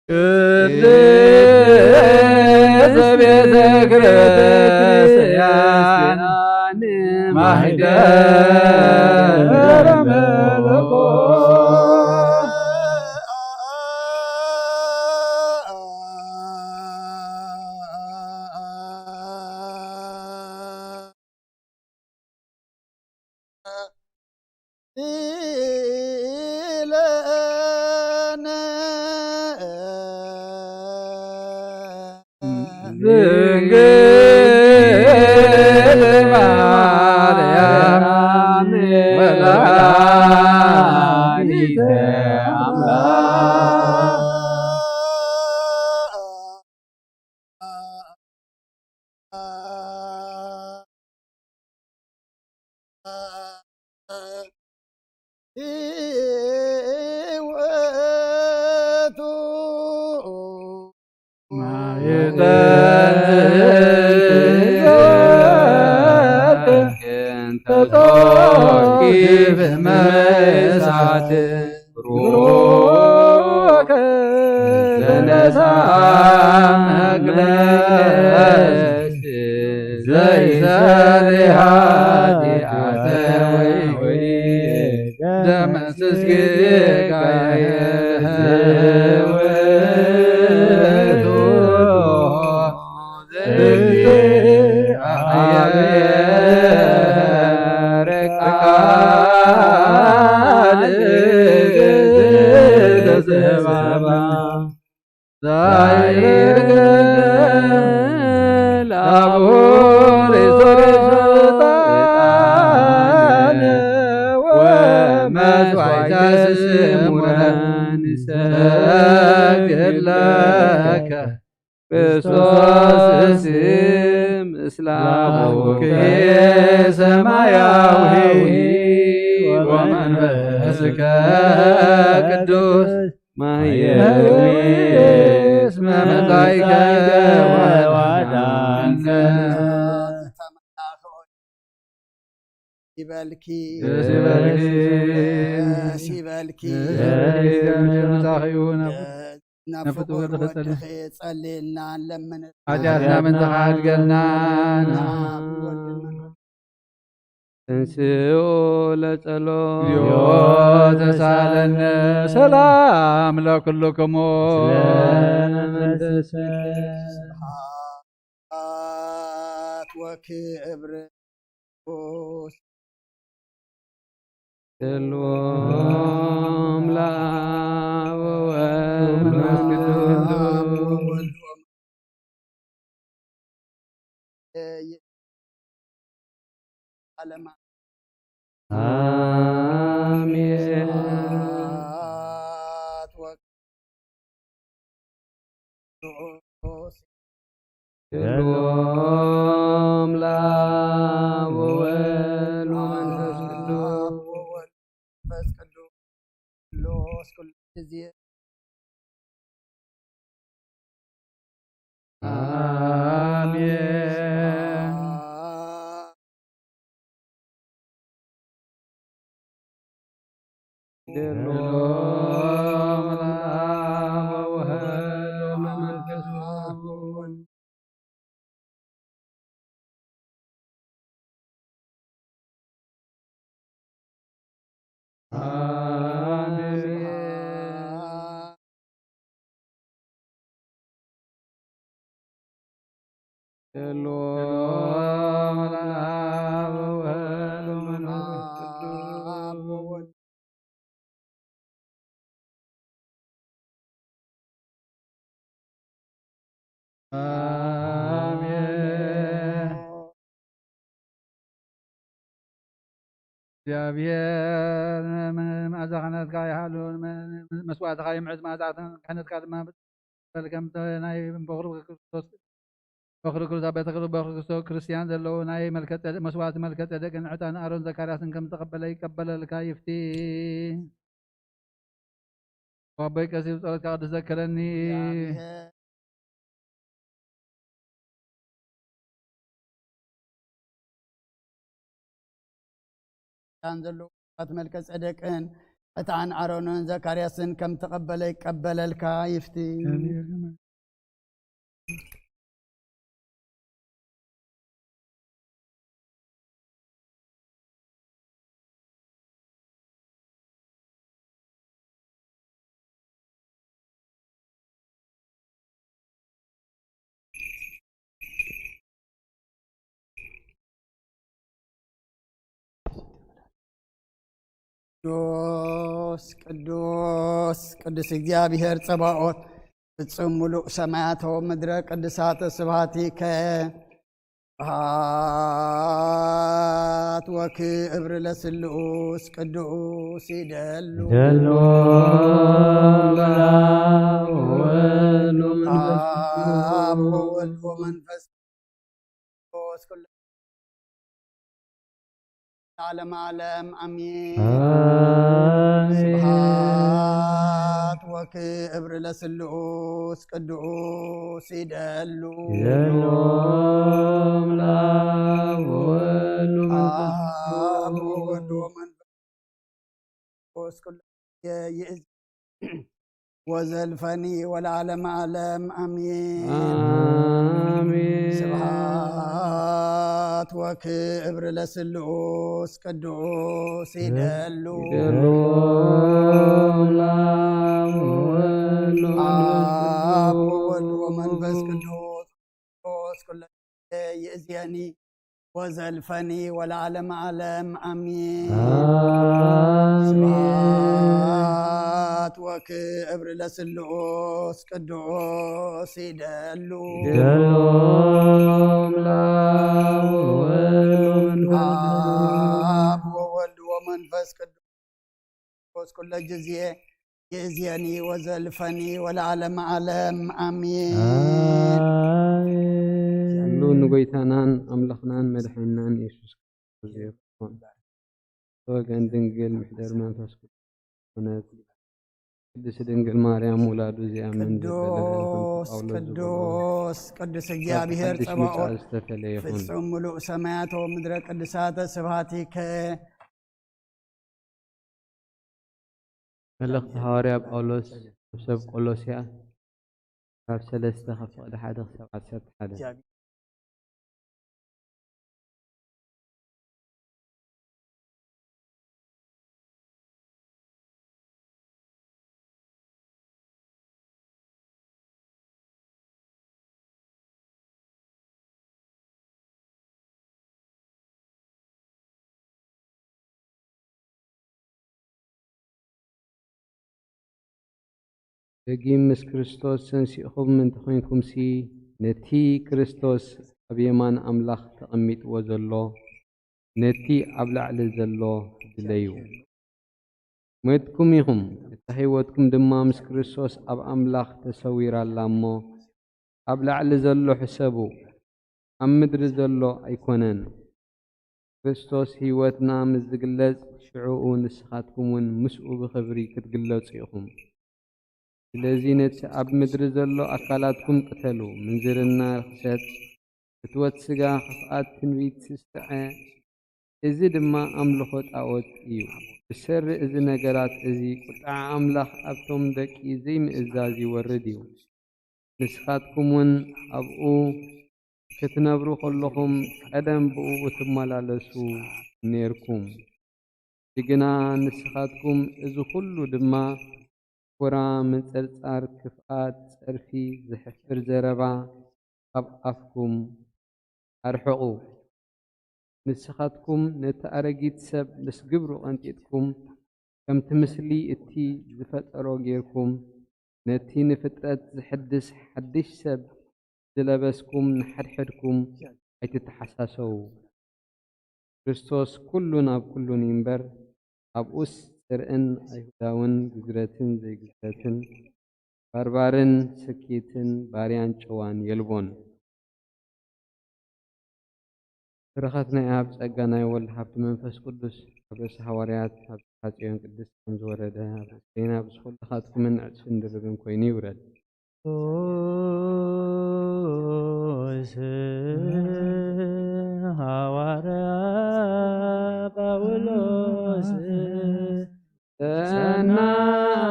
ቅድስት ቤተ ክርስቲያን ማኅደረ መለኮት ድንግል ማርያም ወላዲተ አምላክ በመሳት ብሩክ ተነሳ መግለጽ ዘይሰሪ ኃጢአተ ወይ ደመስስ ጌጋየ ውእቱ እግዚአብሔር ቃል ዘዘባባ ዛይርገል አቡር ሱልጣን ወመስዋዕተ ስሙረን ንሰግድ ለከ ክርስቶስ ምስላሙክ ሰማያዊ ወመንፈስከ ቅዱስ ማህየዊ እስመ መጻእከ ወዋዳንከ ሲበልኪ ሲበልኪ ናፍቁ ወድኸ ጸልልና ለምን ኃጢአትና መንጽሐ አድገልና እንስኡ ለጸሎት ተሳለነ ሰላም ለኩልክሙ ወክብር ስሎም ለአብ ወወልድ ወመንፈስ ቅዱስ አሜን። ስሎም ለአብ ወወልድ ወመንፈስ ቅዱስ ኩሉ ጊዜ አሜን። ስሎም ለአብ ወወልድ ወመንፈስ ቅዱስ ስሎም ለአብ ወወልድ ወመንፈስ ቅዱስ አሜን። እግዚአብሔር መዓዛ ክህነትካ ይሃሉ መስዋዕትካ ይምዕዝ መዓዛ ክህነትካ ድማ ከምቲ ናይ በክሪ ክርስቶስ ቤተ ክርስቶስ ክርስቲያን ዘለዉ ናይ መስዋዕቲ መልከ ጼዴቅን ዕጣን አሮን ዘካርያስን ከም ተቀበለ ይቀበለልካ ይፍቲ ወአበይ ቀሲስ ጸሎትካ ቅዱስ ዘከረኒ ያን ዘሎ መልከ ጼዴቅን ዕጣን አሮንን ዘካርያስን ከም ተቀበለ ይቀበለልካ ይፍቲ ቅዱስ እግዚአብሔር ጸባኦት ፍጹም ሙሉእ ሰማያት ወምድረ ቅዱሳት ስብሐቲከ ወክብር ለስሉስ ቅዱስ ይደሉ አብ ወወልድ ወመንፈስ ቅዱስ ዓለም ዓለም አሜን ስብሐት ወክብር ለስሉስ ቅዱስ ይደሉ አብ ወወልድ ወመንፈስ ቅዱስ ወዘልፈኒ ወለዓለመ ዓለም አሜን ስብሐት ወክብር ለስሉስ ቅዱስ ይደሉ አብ ወወልድ ወመንፈስ ቅዱስ ይእዜኒ ወዘልፈኒ ወለዓለመ ዓለም አሜን ስብሐት ወክብር ለስሉስ ቅዱስ ይደሉ አብ ወወልድ ወመንፈስ ቅዱስ ኩለ ጊዜ ይእዜኒ ወዘልፈኒ ወለዓለመ ዓለም አሜን ንጎይታናን አምላኽናን መድሓኒናን ኢየሱስ ክርስቶስ ይኹን ወገን ድንግል ምሕደር መንፈስ ቅዱስ ቅድስት ድንግል ማርያም ወላዱ ዚአምን ቅዱስ እግዚአብሔር ጸባኦት ፍጹም ሙሉእ ሰማያት ወምድረ ቅዱሳት ስብሐቲከ መልእኽቲ ሐዋርያ ጳውሎስ ሰብ ቆሎስያ ካብ 3 ካብ ፍቕዲ 1 ክሳብ 11 دقيم مس كريستوس سنسيخم من تخوينكم سي نتي كريستوس أبيمان أملاخ تقميت وزلو نتي أبلع لزلو دليو ميتكم يهم تهيوتكم دما مس كريستوس أب أملاخ تسوير اللامو أبلع لزلو حسابو أمدر زلو أيكونن كريستوس هيوتنا مزدقلز شعوء نسخاتكم مسؤول بخبري كتقلو سيخم لذينت أب مدر زلو أكالاتكم قتلوا منزرنا خشات فتوت سقا خفقات تنويت سستعى إذي دما أملخوت أوت إيو بسر إذي نقرات إذي قطع أملخ أبتم دك إذي مئزازي ورديو نسخاتكم ون أبقو كتنبرو خلقهم أدم بقو وتمالالسو نيركم لقنا نسخاتكم إذو كلو دما كرا من سرسار كفات سرفي زحفر زربا أبقفكم أرحقو نسخاتكم نتأرقيت سب نسقبرو أنتيتكم كم تمثلي اتي زفت أروغيركم نتي نفترات زحدس حدش سب زلبسكم نحرحركم أي تتحساسو كريستوس كلنا بكلنا ينبر أبقوس سرئن أيهوداون جزرتن زي جزرتن باربارن سكيتن باريان شوان يلبون رخاتنا أب سجانا يولد حبت منفس قدس بس حواريات حبت حاتيون قدس منزورة ده بسينا بس خل خاتكم من عطفن دربن كويني ورد حواريات باولوس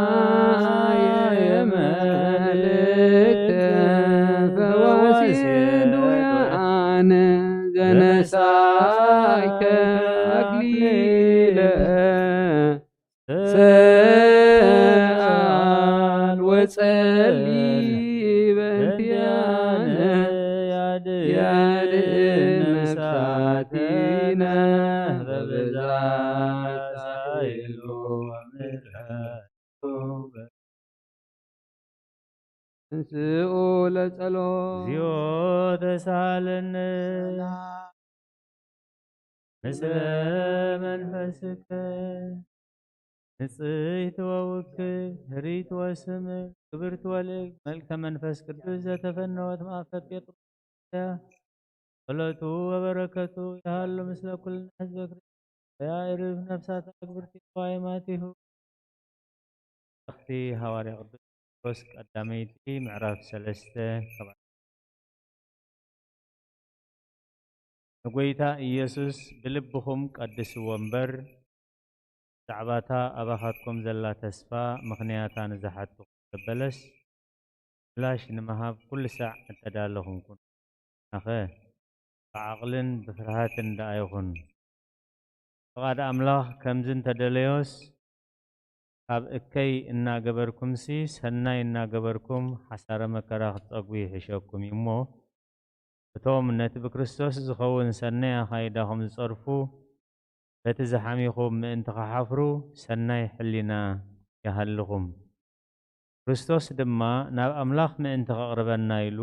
ሰናየ መልእክተ ፈዋሲን ዱያነ ዘነሳይከ አክሊለ ሰአል ወጸሊ በእንቲአነ ያድኅን ነፍሳቲነ በብዛት ኃይሉ ወምሕረቱ እንስኡ ለጸሎት እግዚኦ ተሳለነ ምስለ መንፈስከ ንጽሕት ወውክል ህሪት ወስምዕ ክብርት ወልዕልት መልከ መንፈስ ቅዱስ ዘተፈነወት ማእፈት ጴጥሮስ ጸሎቱ ወበረከቱ ያሃሉ ምስለ ኩልነ ህዝበ ክርስቲያን ያዕርፍ ነፍሳት አግብርቲሁ ወአእማቲሁ። መልእክቲ ሐዋርያ ቅዱስ ጴጥሮስ ቀዳመይቲ ምዕራፍ 3 ንጎይታ ኢየሱስ ብልብኹም ቀድስዎ እምበር ዛዕባታ ኣባኻትኩም ዘላ ተስፋ ምኽንያታ ንዝሓቱ በለስ ምላሽ ንምሃብ ኩሉ ሳዕ እተዳለኹም ኩኑ ኣኸ ብዓቕልን ብፍርሃትን ደኣ ይኹን። ፍቓድ ኣምላኽ ከምዚ እንተደለዮስ ካብ እከይ እናገበርኩምሲ ሰናይ እናገበርኩም ሓሳረ መከራ ክትጸግቡ ይሕሸኩም እዩ እሞ እቶም ነቲ ብክርስቶስ ዝኸውን ሰናይ ኣኻይዳኹም ዝጸርፉ በቲ ዝሓሚኹም ምእንቲ ኸሓፍሩ ሰናይ ሕሊና ይሃልኹም። ክርስቶስ ድማ ናብ ኣምላኽ ምእንቲ ኸቕርበና ኢሉ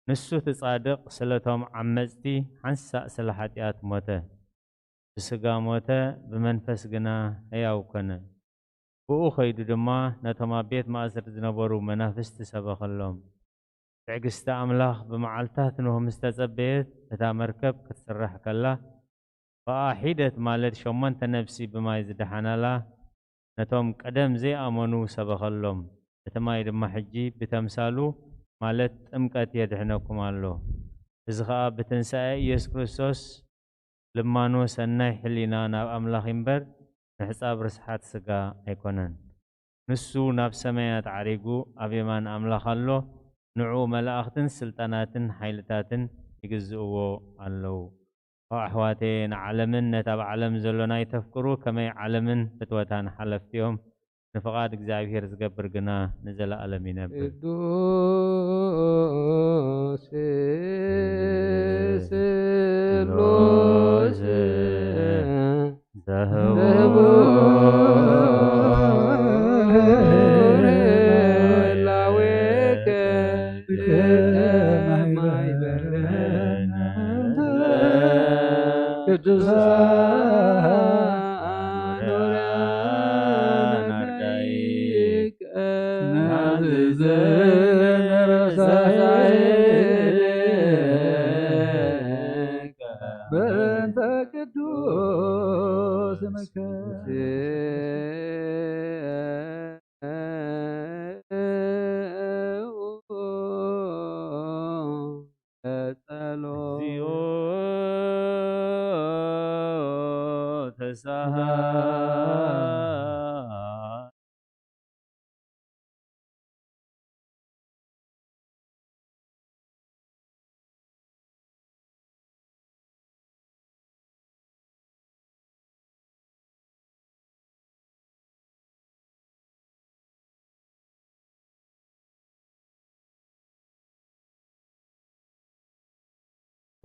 ንሱ ትጻድቕ ስለቶም ዓመፅቲ ሓንሳእ ስለ ኃጢኣት ሞተ። ብስጋ ሞተ፣ ብመንፈስ ግና ሕያው ኮነ። ብኡ ኸይዱ ድማ ነቶም ኣብ ቤት ማእሰር ዝነበሩ መናፍስቲ ሰበኸሎም። ትዕግስቲ ኣምላኽ ብመዓልታት ንሆ ምስ ተጸበየት እታ መርከብ ክትስራሕ ከላ በኣ ሒደት ማለት 8 ነፍሲ ብማይ ዝደሓናላ ነቶም ቀደም ዘይኣመኑ ሰበኸሎም። እቲ ማይ ድማ ሕጂ ብተምሳሉ ማለት ጥምቀት የድሕነኩም ኣሎ። እዚ ኸዓ ብትንሣኤ ኢየሱስ ክርስቶስ ልማኖ ሰናይ ሕሊና ናብ ኣምላኽ እምበር ንሕፃብ ርስሓት ስጋ ኣይኮነን። ንሱ ናብ ሰማያት ዓሪጉ ኣብ የማን ኣምላኽ ኣሎ። ንዑ መላእኽትን ስልጣናትን ሓይልታትን ይግዝእዎ ኣለዉ። ኣሕዋቴ ንዓለምን ነቲ ኣብ ዓለም ዘሎ ናይ ተፍቅሩ ከመይ ዓለምን ፍትወታን ሓለፍቲዮም ንፍቓድ እግዚኣብሔር ዝገብር ግና ንዘለኣለም ይነብር። ቅዱስ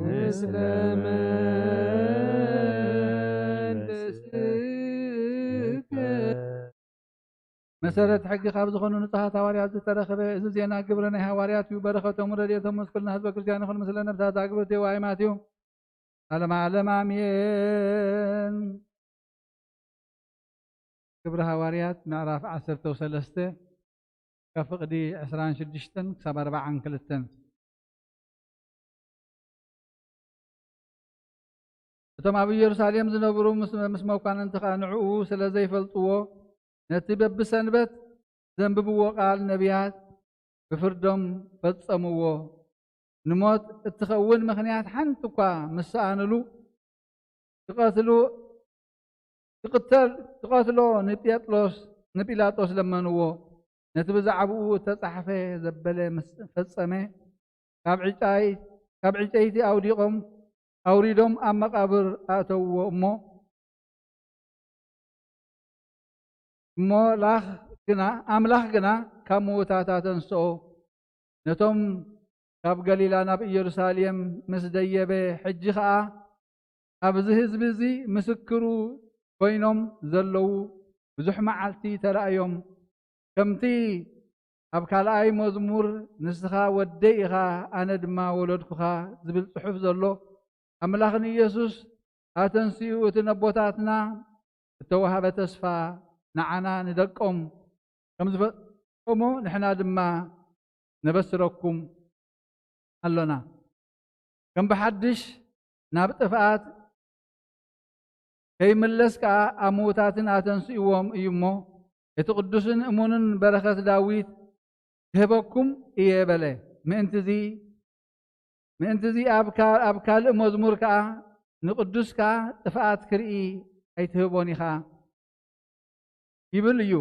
ስሉስ መሰረት ሕጊ ካብ ዝኾኑ ንጹሓት ሃዋርያት ዝተረኸበ እዚ ዜና ግብረ ናይ ሃዋርያት እዩ። በረኸቶም ረድኤቶም ምስ ኩልና ህዝበ ክርስቲያን ይኹን ምስለ ነብሳት ኣግብርቲሁ ወአእማቲሁ ዓለመ ዓለም ኣሜን። ግብረ ሃዋርያት ምዕራፍ 13 ካብ ፍቕዲ 26 ክሳብ 42 እቶም ኣብ ኢየሩሳሌም ዝነበሩ ምስ መኳንንቲ ኸዓ ንዕኡ ስለ ዘይፈልጥዎ ነቲ በብሰንበት ዘንብብዎ ቃል ነቢያት ብፍርዶም ፈጸምዎ። ንሞት እትኸውን ምኽንያት ሓንቲ እኳ ምስ ሰኣንሉ ክቐትሉ تقتلو نبيلاطوس لمنዎ ነቲ ብዛዕባኡ ተጻሕፈ ዘበለ ፈጸመ ካብ ዕንጨይቲ ኣውሪዶም ኣብ መቃብር ኣተውዎ ኣምላኽ ግና ካብ ምውታት ተንስኦ ነቶም ካብ ገሊላ ናብ ኢየሩሳሌም ምስ ደየበ ሕጂ ከዓ ኣብዚ ህዝቢ እዚ ምስክሩ ኮይኖም ዘለው ብዙሕ መዓልቲ ተራእዮም ከምቲ ኣብ ካልኣይ መዝሙር ንስኻ ወደይ ኢኻ ኣነ ድማ ወለድኩኻ ዝብል ጽሑፍ ዘሎ ኣምላኽ ንኢየሱስ ኣተንስኡ እቲ ነቦታትና እተወሃበ ተስፋ ንዓና ንደቆም ከም ዝፈጸሞ ንሕና ድማ ነበስረኩም ኣሎና ከም ብሓድሽ ናብ ጥፍኣት ከይምለስ ከዓ ኣብ ምውታትን ኣተንስእዎም እዩ እሞ እቲ ቅዱስን እሙንን በረኸት ዳዊት ክህበኩም እየ በለ ምእንቲ እዚ ኣብ ካልእ መዝሙር ከዓ ንቅዱስካ ጥፍኣት ክርኢ ኣይትህቦን ኢኻ ይብል እዩ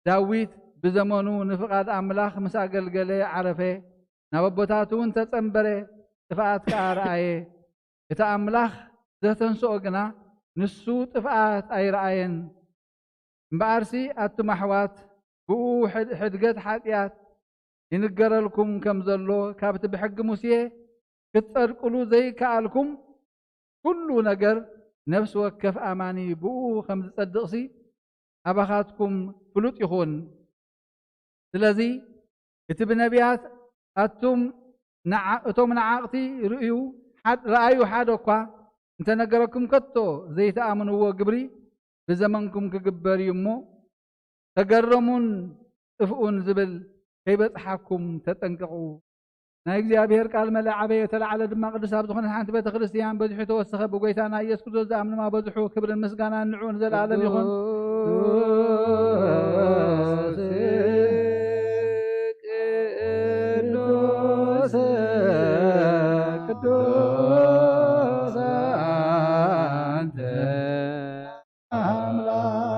ዳዊት ብዘመኑ ንፍቃድ ኣምላኽ ምስ ኣገልገለ ዓረፈ ናብ ኣቦታቱ እውን ተጸንበረ ጥፍኣት ከዓ ረኣየ እቲ ኣምላኽ ዘተንስኦ ግና ንሱ ጥፍኣት ኣይረኣየን እምበኣርሲ ኣቱም ኣሕዋት ብኡ ሕድገት ሓጢኣት ይንገረልኩም ከም ዘሎ ካብቲ ብሕጊ ሙሴ ክትጸድቅሉ ዘይከኣልኩም ኩሉ ነገር ነፍሲ ወከፍ ኣማኒ ብኡ ከም ዝጸድቕሲ ኣባኻትኩም ፍሉጥ ይኹን ስለዚ እቲ ብነቢያት እቶም ነዓቕቲ ረኣዩ ሓደ እኳ እንተነገረኩም ከቶ ዘይተኣምንዎ ግብሪ ብዘመንኩም ክግበር እዩ እሞ ተገረሙን ጥፍኡን ዝብል ከይበፅሓኩም ተጠንቀቑ ናይ እግዚኣብሔር ቃል መላዓበየ ተላዓለ ድማ ቅዱስ ኣብ ዝኾነት ሓንቲ ቤተ ክርስቲያን በዚሑ ተወሰኸ ብጎይታና ኢየሱስ ክርስቶስ ዝኣምንማ በዝሑ ክብርን ምስጋናን ንዑ ንዘለዓለም ይኹን ቅዱስ አንተ አምላክ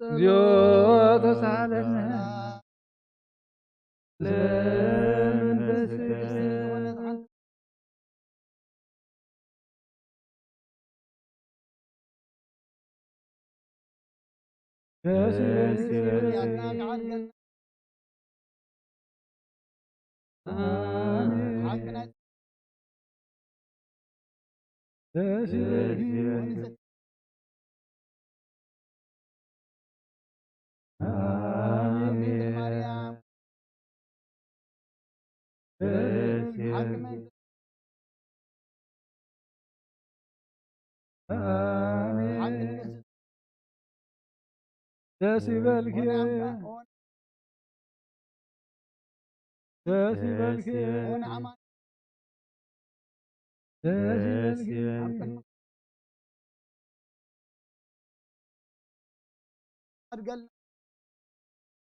እግዚኦ ተሳለነ ደስ ይበልክ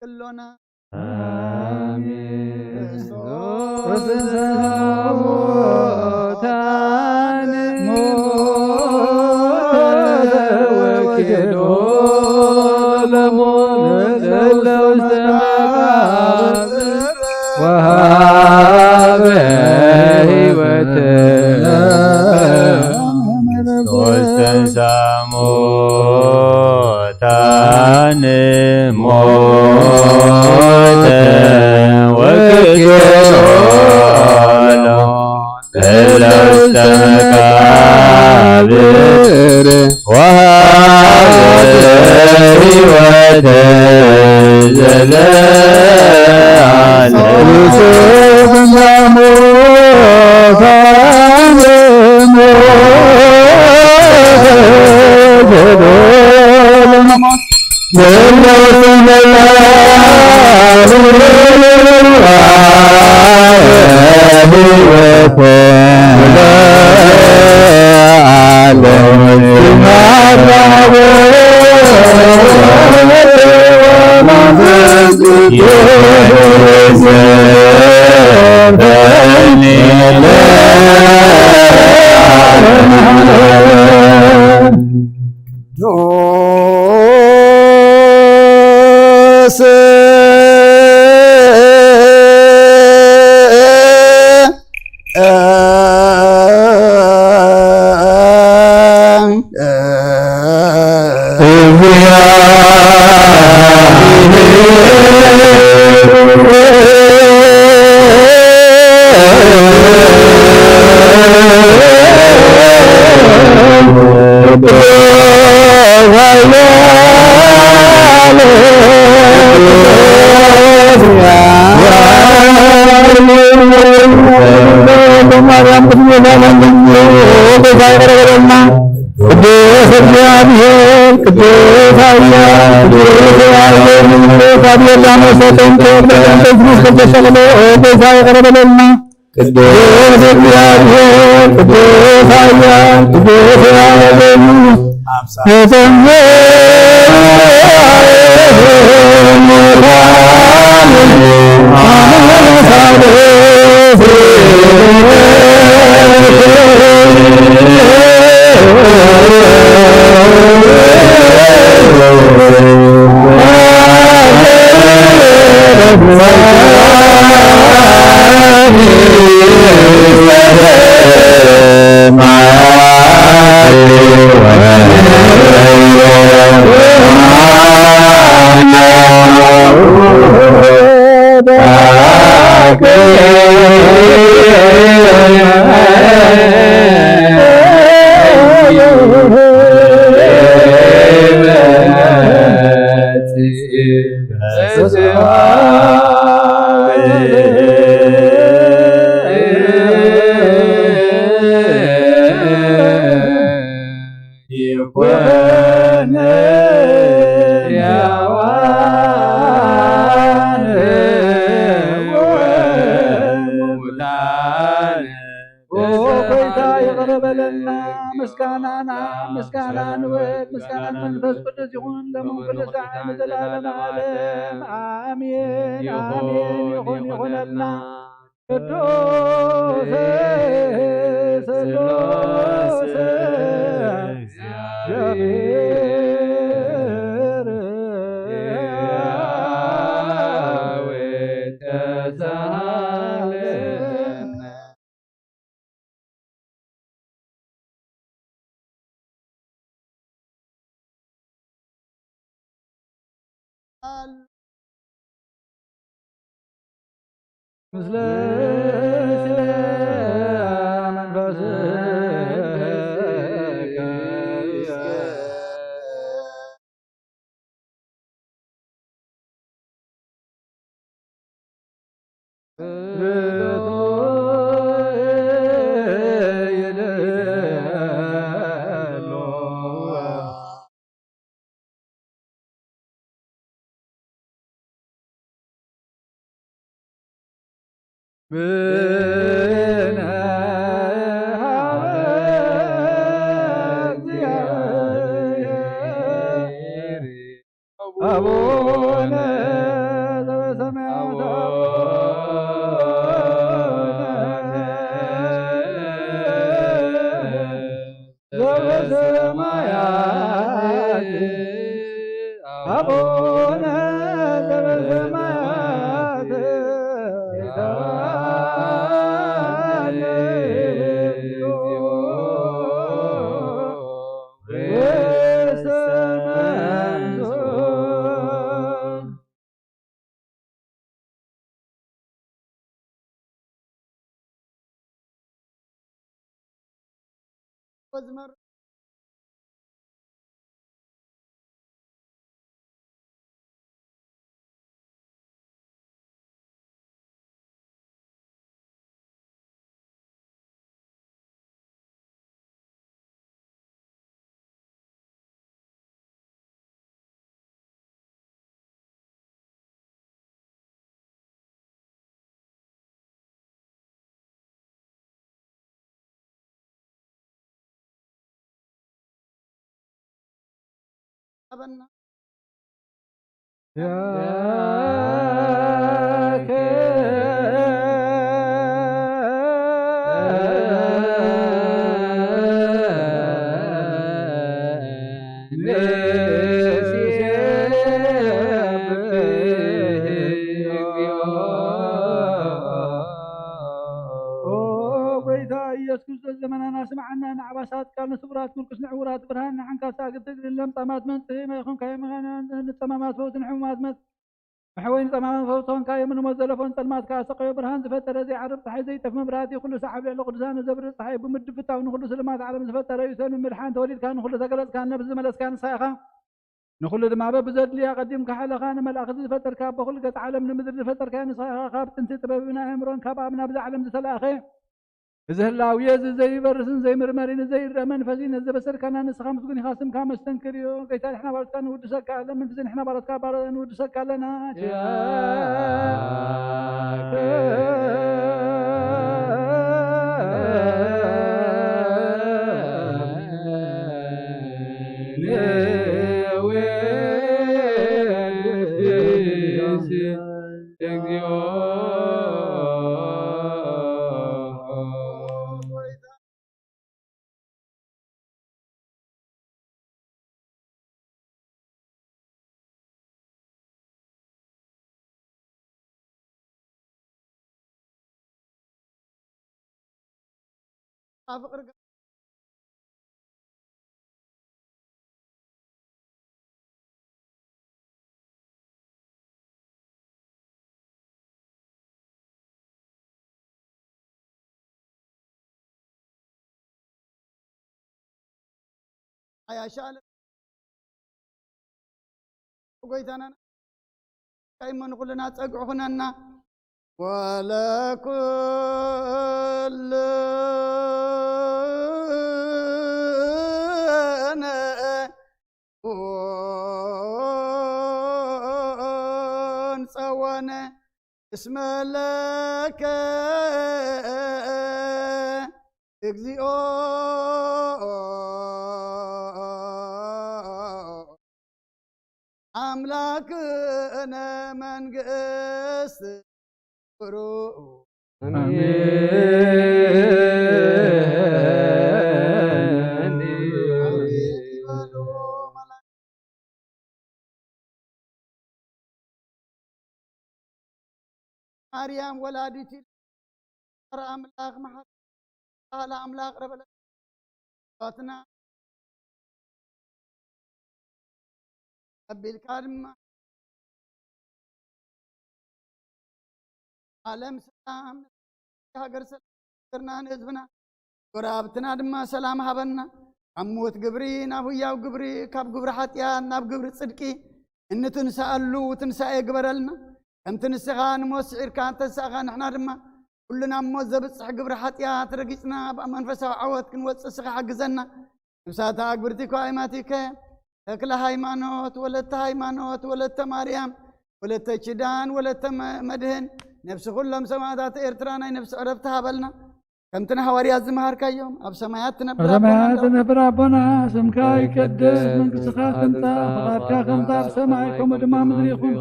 كلنا آمين ወኪሎ ለሞት ለውስተ መቃብር ወሃበ ሕይወተ ወስተንሳሞታን ሞተ ወክልኦሎ ለውስተ መቃብር ወሃበ ሕይወተ ምስለ ዘበሰማያት አቡነ ዘበሰማያት وزمر أبنا ياك زمننا سمعنا نعباسات كان سبرات ملكس نعورات برهان عنك ساقط لم طمات من ما يكون كاي من الطمامات فوت نحومات مت حوين طمام فوتون كاي من مزلفون طلمات كاسقي برهان زفتر زي عرب صحي زي تفهم براتي كل سحب له قدسان زبر صحي بمد فتا ونخلص سلمات على زفتر يسن من مرحان توليد كان نخلص قلص كان نبز ملس كان صايخه نخل دما بزد لي قديم كحل خان ملاخ زفتر كاب كل قط عالم نمدر زفتر كان صايخه خاب تنت بنا امرون كبابنا بزعلم زلاخه زهلاو يز زي برسن زي مرمرين زي الرمن فزين زي بسر كان نسخ مسكون خاصم كام استنكريو قيت احنا بارت كان ودسك لما فزين احنا بارت كبار ودسك لنا فقر يا شال وقيتنا كايما نقول لنا تقعونا ولا كل صوانا اسم لك اجزئو أملاك أنا من قست فرو مريم ولادتي ترى أملاك محط قال أملاك رب العالمين أبي الكرم عالم سلام هاجر سلام نزبنا قرابتنا دما سلام هبنا عموت قبري نابو ياو قبري كاب قبر حتيان ناب قبر صدقي إن تنسألو وتنسأ يقبرلنا كم تنسغان موسعير كان تنسغان احنا دما كلنا موزة بتصح قبر حتيات رقيتنا بمنفسه عوت كن وتصح حقزنا مساتا قبرتي كايماتي كاين تكل هايمانوت ولت هايمانوت ولت مريم ولت شدان ولت مدهن نفس كلهم سماعات إرترانا نفس عرفتها بلنا كم تنهوري الزمهار كيوم أب سماعات نبرا بنا سمكاي كدس من قصخات انت فغاركا خمطا بسماعكم ودما مدريكم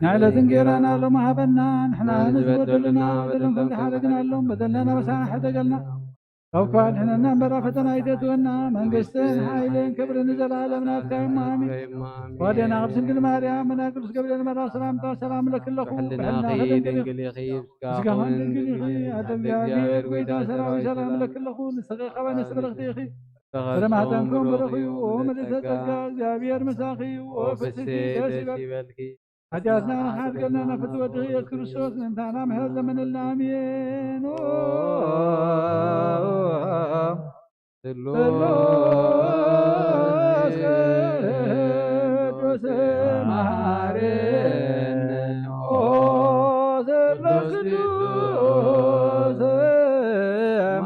نعلى تنقيرانا لو ما هبنا نحنا نزود لنا ودلن فنك حالقنا لهم بدلنا بسانا حدا قلنا توكل حنا برا فتنا يدتونا منقستن حيلن كبرن زلالم ناتكايم آمين ودينا غرسن كل مريم من أقرس قبلنا مرا سلام لك اللخو حلنا خيد انقل يخيب سكاهن انقل يخي هذا جابير ويدا سلام لك اللخو نسقي خبا نسبرغ تيخي فرما تنكم برخيو ومدت تلقى جابير مساخي وفسدي داسي حجاتنا نحاد قلنا نفتوى تغيير كريستوس ننتانا مهل من الامين سلوس قدوس مهارين سلوس قدوس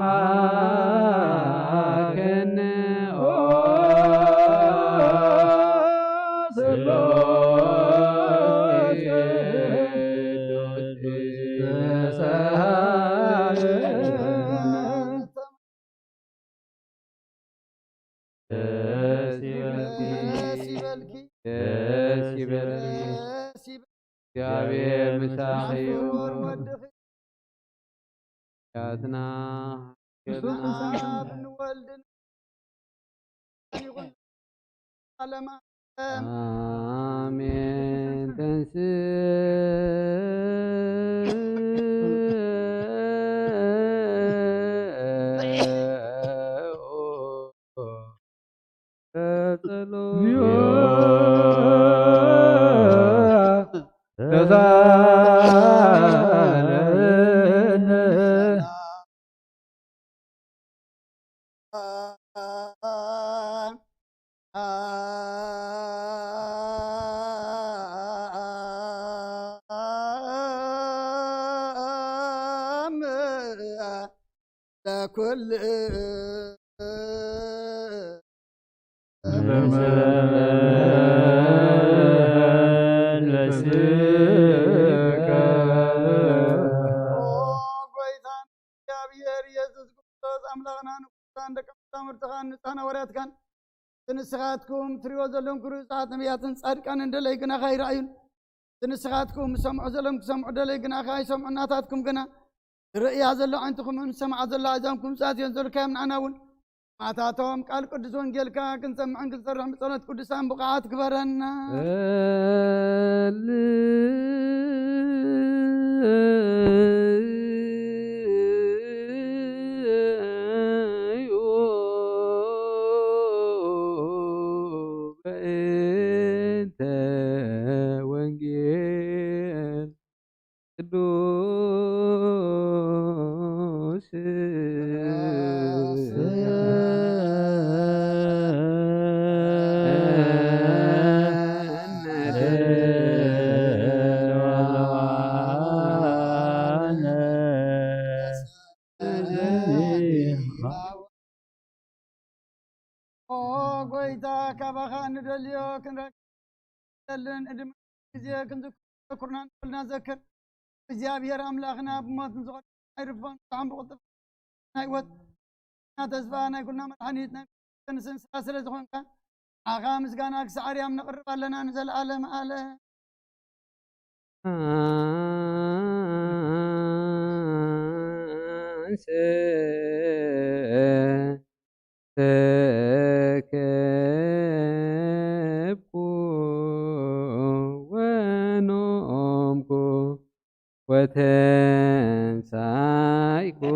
مهارين እግዚአብሔር ምሳኺዩ ያትና አሜን ተንስ كل تنسخاتكم تريو زلهم كروسات نبياتن صادقان اندلي كنا خير عيون تنسخاتكم سمعوا زلهم سمعوا دلي كنا خاي سمعوا ناتاتكم كنا رؤيا زلوا عنتكم من سمع زلوا عزامكم سات ينزل كام عناول معتاتهم قال قدس وانجيل كن سمع انك تسرح بصلاه قدسان بقعات كبرنا كنا ذكر እግዚአብሔር አምላኽና ብሞት ንዝቆት አይርፎን ጣም ብቁጥፍ ናይ ወት ተስፋ ናይ ኩልና መድሓኒት ናይ ተንስንሳ ስለ ዝኾንካ ኣኻ ምስጋና ክሳዕርያም ነቕርብ ኣለና ንዘለኣለም ኣለ وتنسايكو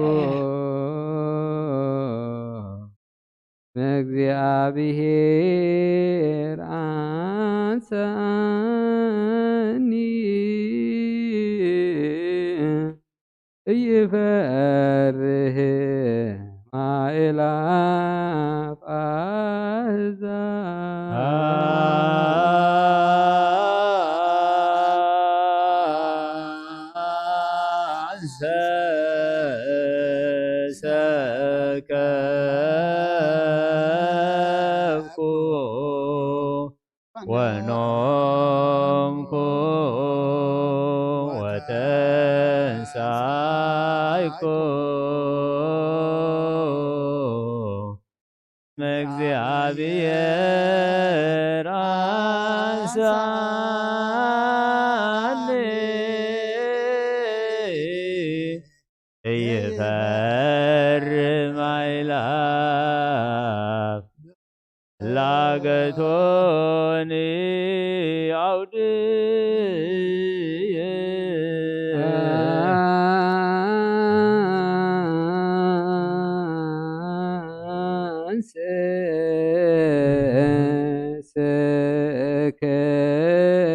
እግዚአብሔር አንሳኒ እይፈርህ ማእላፍ ونومكو وتنسايكو እግዚአብሔር አንሳኒ እይፈርህ ላገቶኒ አውድየ አንሰ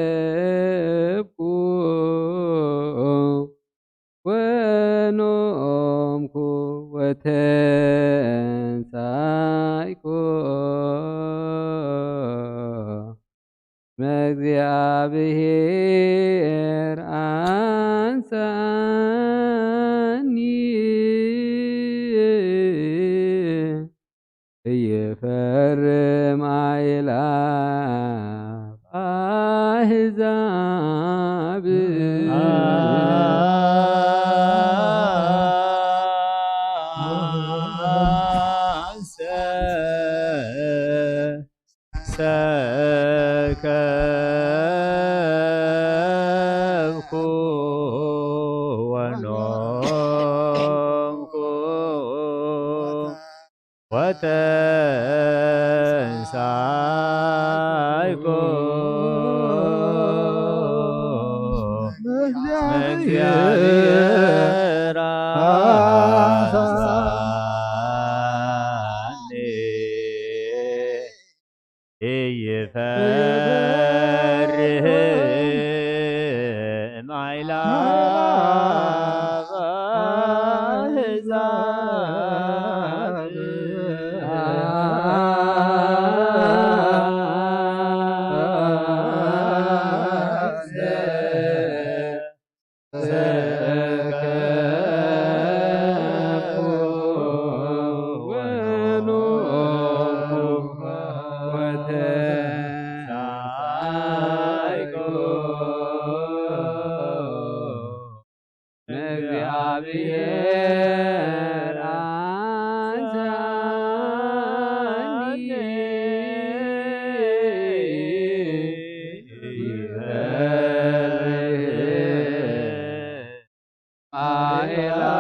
ሰከብኩ ወኖምኩ ወተንሳይኩ መእግዚአብሔር አንሳኒ እየፈርም አእላፍ አሕዛብ ሰከብኩ ወኖምኩ ወተንሳይኩ እግዚአብሔር አንሳኒ ኢይፈርህ አእላፍ አሕዛብ እግዚአብሔር አንሳኒ አእላፍ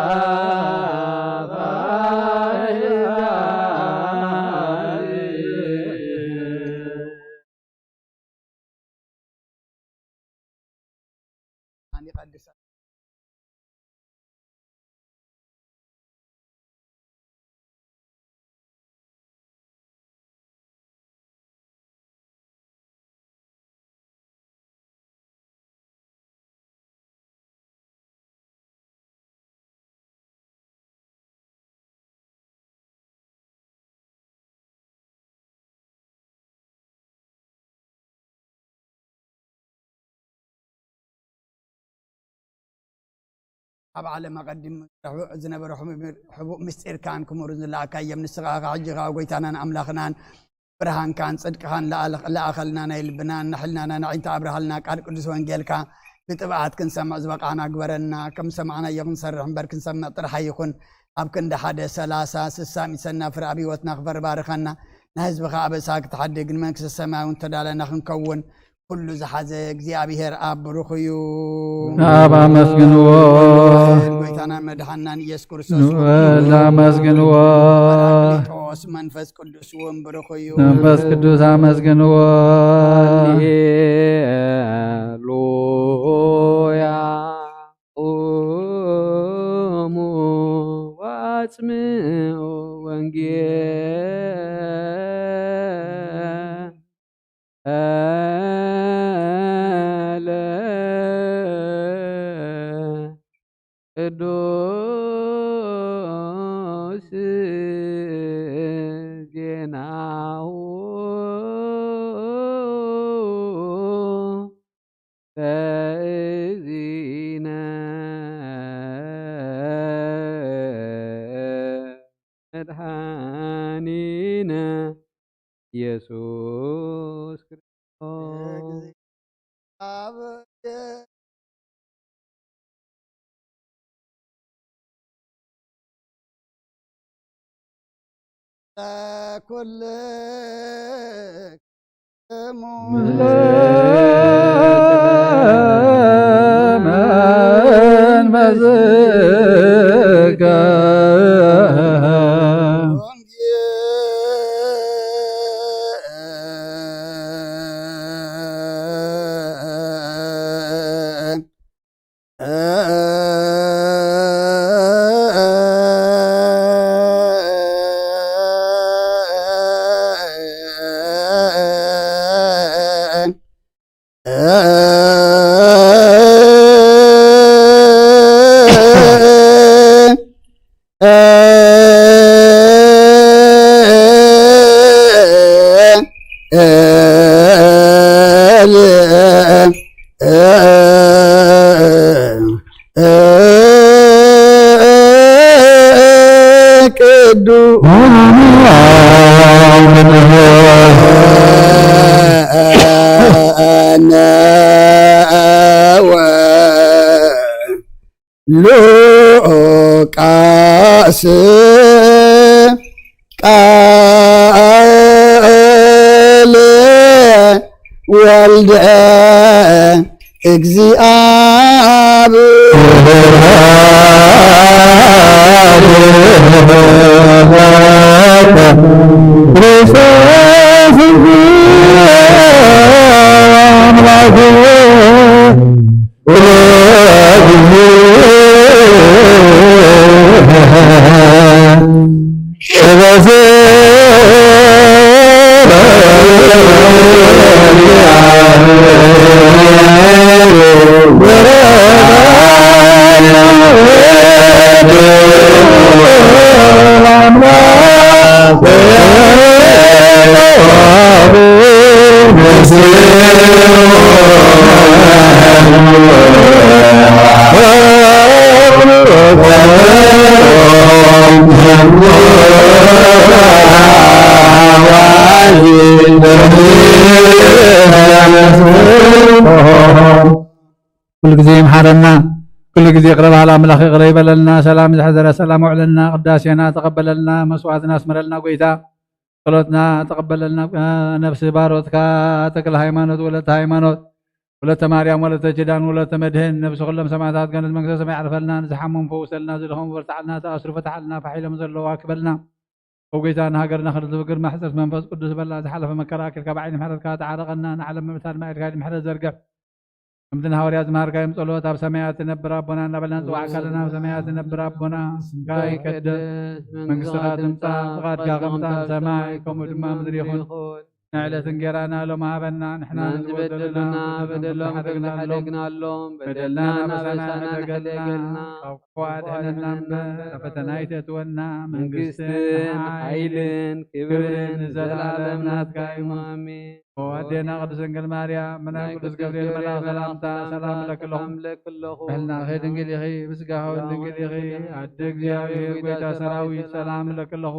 أن يقدس ኣብ ዓለም ኣቐዲም ዝነበረ ሕቡእ ምስጢርካን ክምሩን ዝለኣካዮ ምስኻኻ ሕጂኻ ጎይታናን ኣምላኽናን ብርሃንካን ጽድቅኻን ለኣኸልና ናይ ልብናን ናሕልናና ንዒንታ ኣብርሃልና ቃል ቅዱስ ወንጌልካ ብጥብዓት ክንሰምዕ ዝበቃዕና ግበረና ከም ሰማዕናዮ ክንሰርሕ እምበር ክንሰምዕ ጥራሕ ይኹን ኣብ ክንዲ 1 30 60 ሚሰና ፍረ ኣብ ሂወትና ክበርባርኸና ንህዝብኻ ኣበሳ ክትሓድግ ንመንግስቲ ሰማይ እውን ተዳለና ክንከውን ኩሉ ዝሓዘ እግዚአብሔር ኣብ ብሩኽ እዩ ኣብ ኣመስግንዎ ጎይታና መድሓናን ኢየሱስ ክርስቶስ ኣመስግንዎ ቶስ መንፈስ ቅዱስ እውን ብሩኽ እዩ መንፈስ ቅዱስ ኣመስግንዎ ሃሌሉያ ቁሙ ዋጽምዑ ቅዱስ ዜናው ለእግዚእነ መድኃኒነ ኢየሱስ ክርስቶስ መንፈስከ. ወንጌል ሉቃስ ቃል ወልደ كل ጊዜ ይምሐረና كل ጊዜ يقرب على أملاخ يقرب لنا سلام زحزر سلام وعلنا قداسنا تقبل لنا مسوعتنا اسمرلنا قويتا ጸሎትና ተቀበለልና ነፍስ ባሮትካ ተክለ ሃይማኖት ወለተ ሃይማኖት ወለተ ማርያም ወለተ ኪዳን ወለተ መድህን ነፍስ ኩሎም ሰማዕታት ገነት መንግስተ ሰማይ ያዕርፈልና ንዝሓሞም ፈውሰልና ዝለኹም በርታዕልና ተኣስሩ ፈታሕልና ፋሒሎም ዘለዋ ክበልና ወጌታና ሃገርና ክልል ብግር ማሕፀት መንፈስ ቅዱስ በላ ዝሓለፈ መከራከር ካብ ዓይኒ ምሕረትካ ተዓረቀና ንዓለም ምምታን ማእድካ ምሕረት ዘርግሕ ከምትን ሐዋርያት ማርካይም ጸሎት ኣብ ሰማያት ነብር አቦና እናበልና ጽዋዕካ ለና ኣብ ሰማያት ነብር አቦና ስምካ ይቀደስ መንግሥትካ ትምጻእ ፍቃድካ ከምታ ኣብ ሰማይ ከምኡ ድማ ምድሪ ይኹን ንዕለት እንጀራና ሎም ሃበና ንሕና ንዝበደሉና በደሎም ሓደግናሎም በደልና ናበሳና ተገልና ካብ ክፉ ኣድሕነና እምበር ፈተና ይተእትወና መንግስትን ሓይልን ክብርን ንዘለዓለም ናትካ እዩ አሜን። ወአዴና ቅዱስ ድንግል ማርያም መላክ ቅዱስ ገብርኤል መልአክ ሰላምታ ሰላም ለክለኹ በልና ድንግል ኢኺ ብስጋሁ ድንግል ኢኺ ኣደ እግዚአብሔር ጐይታ ሰራዊት ሰላም ለክለኹ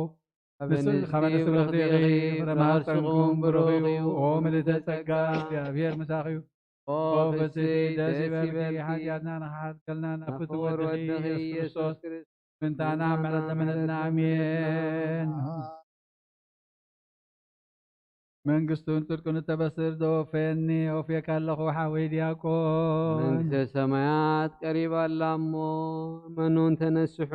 خمس رغدي رمارسكم بروغي وملت ጸጋ እግዚአብሔር መሳኺዩ ወበሲ ደስ ይበልኪ ሓጢአትና ንሓት ከልና ናፍት ወድኺ ኢየሱስ ክርስቶስ ምንታና ምሕረት ለመነና አሜን። መንግስቱን ጽድቁን ተበስር ዘወፈየኒ ወፍየካ ኣለኹ ሓወይ ዲያቆን መንግሥተ ሰማያት ቀሪባላ እሞ መኑን ተነስሑ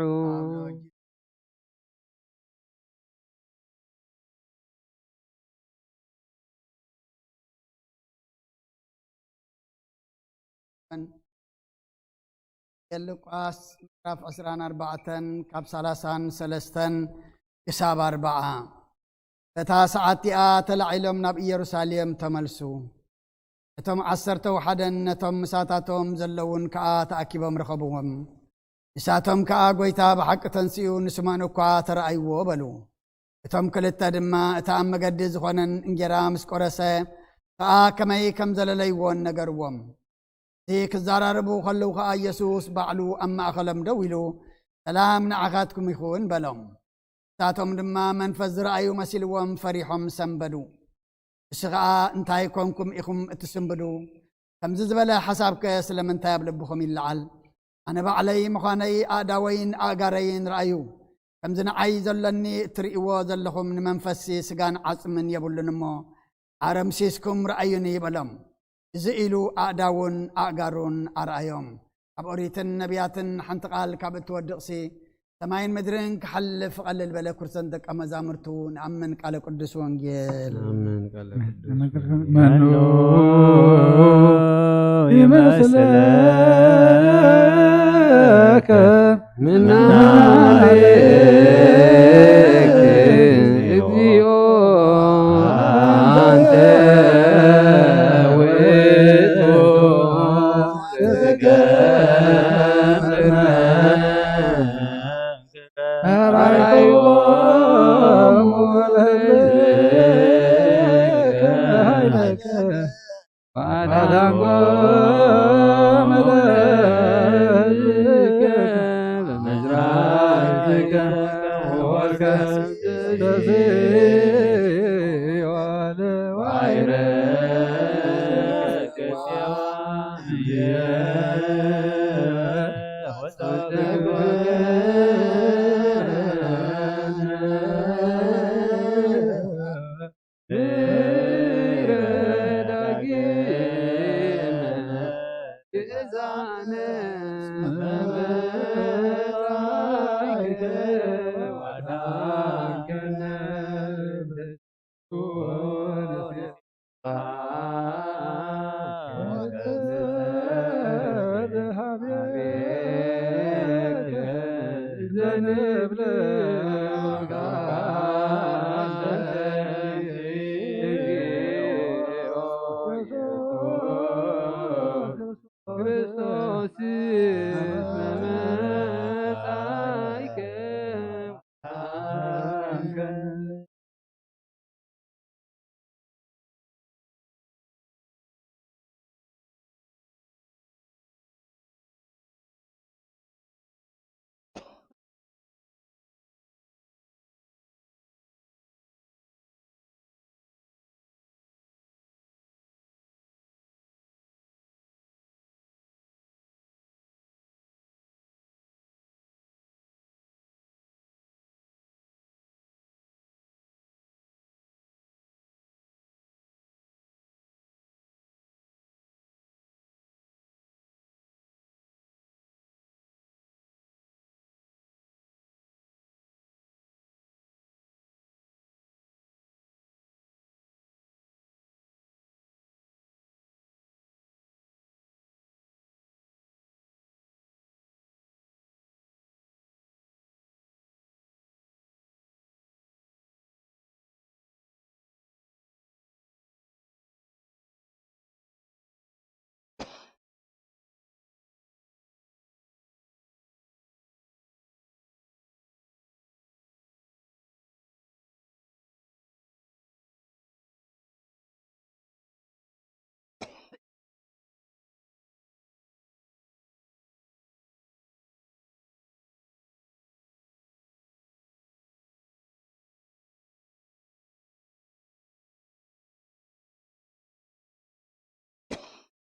የሉቃስ ምዕራፍ 14 ካብ 33 ክሳብ 40 እታ ሰዓት እቲኣ ተላዒሎም ናብ ኢየሩሳሌም ተመልሱ። እቶም 11 ነቶም ምሳታቶም ዘለውን ከዓ ተኣኪቦም ረኸብዎም። ንሳቶም ከዓ ጐይታ ብሓቂ ተንስኡ ንስመን እኳ ተረኣይዎ በሉ። እቶም ክልተ ድማ እታ ኣብ መገዲ ዝኾነን እንጀራ ምስ ቆረሰ ከዓ ከመይ ከም ዘለለይዎን ነገርዎም። ክዛራርቡ ከለዉ ከዓ ኢየሱስ ባዕሉ ኣብ ማእኸሎም ደው ኢሉ ሰላም ንዓኻትኩም ይኹን በሎም። ንሳቶም ድማ መንፈስ ዝረኣዩ መሲልዎም ፈሪሖም ሰንበዱ። እስ ከዓ እንታይ ኮንኩም ኢኹም እትስንብዱ? ከምዚ ዝበለ ሓሳብከ ስለምንታይ ኣብ ልብኹም ይለዓል? ኣነ ባዕለይ ምዃነይ ኣእዳወይን ኣእጋረይን ረኣዩ። ከምዚ ንዓይ ዘሎኒ እትርእይዎ ዘለኹም ንመንፈሲ ስጋን ዓጽምን የብሉን እሞ ኣረምሲስኩም ረኣዩኒ በሎም። እዚ ኢሉ ኣእዳውን ኣእጋሩን ኣርኣዮም። ኣብ ኦሪትን ነቢያትን ሓንቲ ቃል ካብ እትወድቕሲ ሰማይን ምድርን ክሓልፍ ቀልል በለ ኩርሰን ደቀ መዛሙርቱ ንኣምን ቃለ ቅዱስ ወንጌል መኑ ይመስለከ ምናልክ እግዚኦ አንተ ዋይረ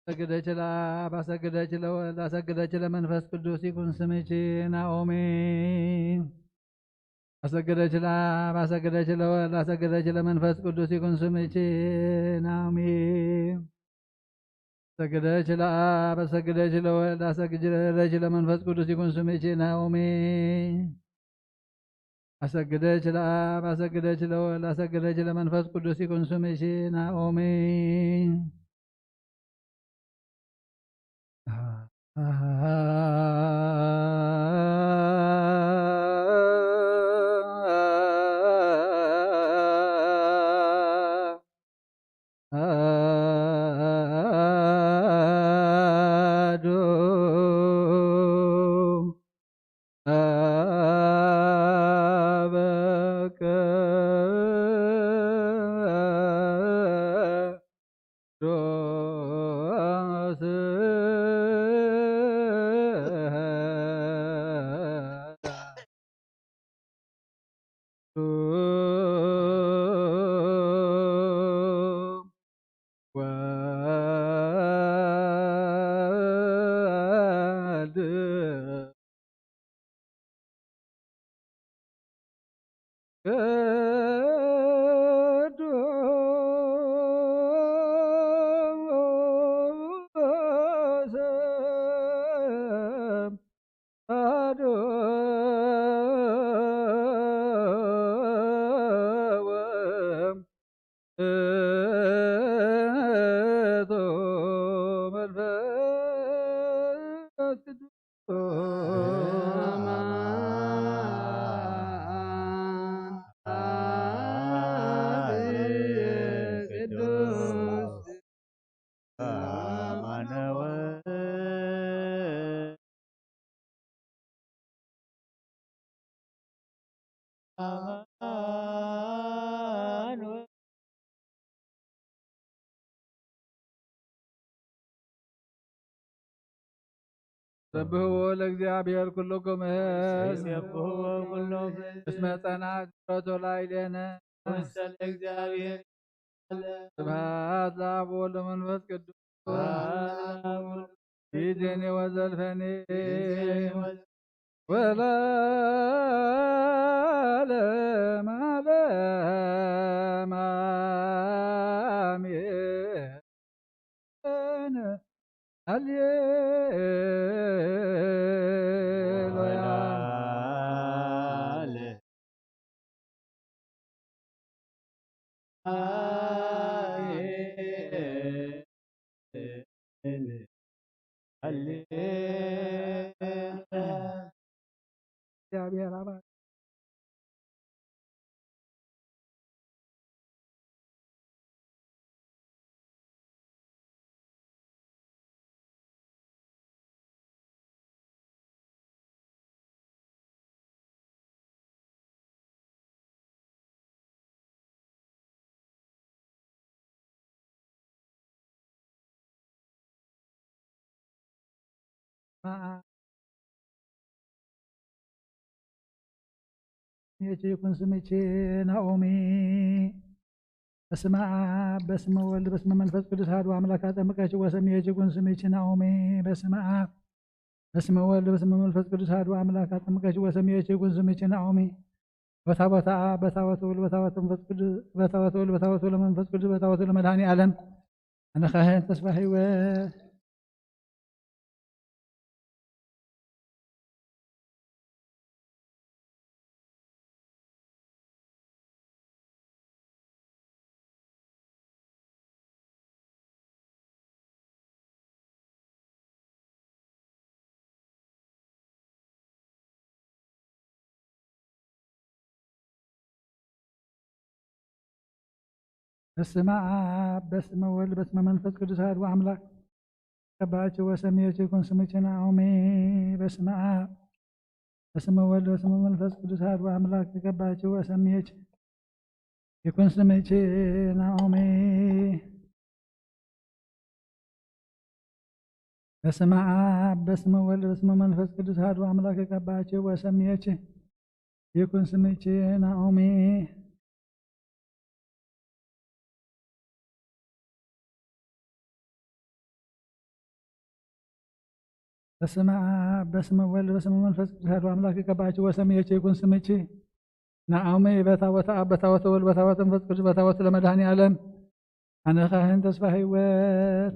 ሰገደች ለአብ አሰገደች ለወልድ አሰገደች ለመንፈስ ቅዱስ ይኩን ስምችን አሜን። አሰገደች ለአብ አሰገደች ለወልድ አሰገደች ለመንፈስ ቅዱስ ይኩን ስምችን አሜን። አሰገደች ለአብ አሰገደች ለወልድ አሰገደች ለመንፈስ ቅዱስ ይኩን ስምችን አሜን። አሰገደች ለአብ አሰገደች ለወልድ አሰገደች ለመንፈስ ቅዱስ ይኩን ስምችን አሜን። ሰብሕዎ ለእግዚአብሔር ኩልክም ሕዝብ ይሴብሕዎ ኩሎ እስመ ጸንዐት ምሕረቱ ላዕሌነ ወሰለ እግዚአብሔር ስብሐት ለአብ ወወልድ ወመንፈስ ቅዱስ ይእዜኒ ወዘልፈኒ ወለዓለመ ዓለም አሜን። ሃሌሉያ እግዚአብሔር አብ ይኩን ስምቼ ናኦሚ በስመ አብ በስመ ወልድ በስመ መንፈስ ቅዱስ አሐዱ አምላክ አጠምቃችሁ ወሰምየች ይኩን ስምቼ ናኦሚ በስመ አብ በስመ ወልድ በስመ መንፈስ ቅዱስ አሐዱ አምላክ አጠምቃችሁ ወሰምየች ይኩን ስምቼ ናኦሚ በታቦተ አብ በታቦተ ወልድ በታቦተ መንፈስ ቅዱስ በታቦተ ወልድ በታቦተ መንፈስ ቅዱስ በታቦተ ለመድኃኔ ዓለም አነ ካህን ተስፋ ሕይወት በስመ አብ በስመ ወልድ በስመ መንፈስ ቅዱስ አሐዱ አምላክ ቀባችሁ ወሰምየች ይኩን ስምቼ ናኦሚ በስመ አብ በስመ ወልድ በስመ መንፈስ ቅዱስ አሐዱ አምላክ ቀባችሁ ወሰምየች ይኩን ስምቼ ናኦሚ በስመ አብ በስመ ወልድ በስመ መንፈስ ቅዱስ አሐዱ አምላክ ቀባችሁ ወሰምየች ይኩን ስምቼ ናኦሚ በስመ አብ በስመ ወልድ በስመ መንፈስ ቅዱስ አሐዱ አምላክ ቀባችሁ ወሰምየች ይኩን ስምቼ ናኦሚ በታቦተ አብ በታቦተ ወልድ በታቦተ መንፈስ ቅዱስ በታቦተ ለመድኃኔ ዓለም አነ ካህን ተስፋ ሕይወት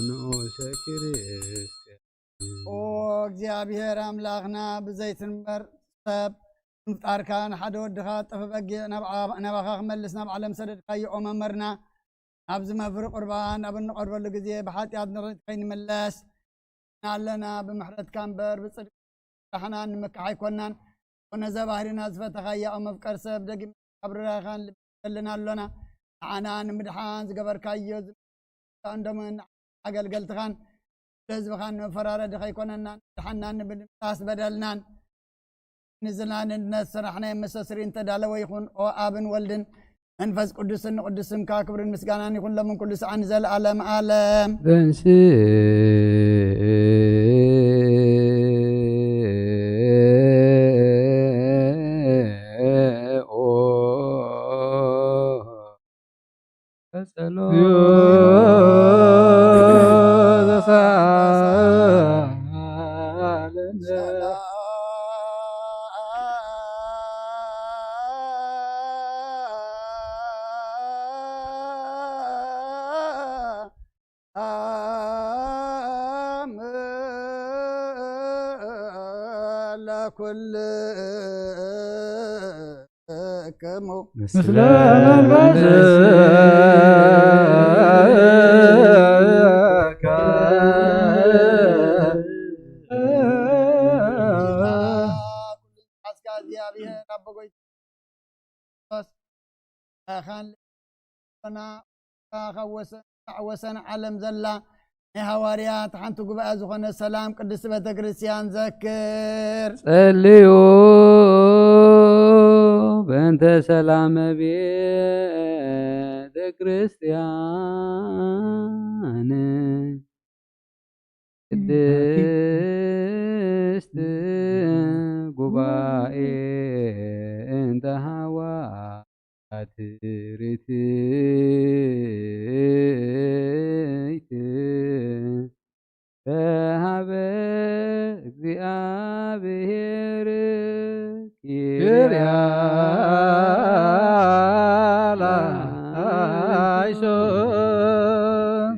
ንዑሰ ክርስቲያን ኦ እግዚአብሔር አምላኽና ብዘይትንበር ሰብ ምፍጣርካ ንሓደ ወድኻ ጥፍ በጊዕ ናባኻ ክመልስ ናብ ዓለም ሰደድካዮ ኦ መምህርና ኣብዚ መፍሪ ቁርባን ኣብ እንቐርበሉ ግዜ ብሓጢኣት ንርኢት ከይንምለስ ኣለና ብምሕረትካ እምበር ብፅድቂ ራሕና ንምክሕ ኣይኮናን ኮነ ዘባህሪና ዝፈተኻያ ኣብ መፍቀር ሰብ ደጊም ካብ ርራኻን ልብልና ኣሎና ንዓና ንምድሓን ዝገበርካዮ እንደምን ኣገልገልትኻን ህዝብኻን ንመፈራረዲ ከይኮነና ድሓና ንብልምጣስ በደልናን ንዝናንነት ስራሕናይ መሰስሪ እንተዳለወ ይኹን ኦ ኣብን ወልድን መንፈስ ቅዱስን ንቅዱስምካ ክብርን ምስጋናን ይኹን ለምን ኩሉ ሰዓን ዘለዓለም ዓለም በንስ ምስለ መንፈስከ እግዚአብሔር አበጎይ ወሰን ዓለም ዘላ ናይ ሃዋርያት ሓንቲ ጉባኤ ዝኾነ ሰላም ቅድስት ቤተ ክርስቲያን ዘክር ጸልዩ በእንተ ሰላመ ቤተ ክርስቲያን ቅድስት ጉባኤ እንተ ሃዋርያት ርትዕት በሃበ እግዚአብሔር ክርያ ላይሶን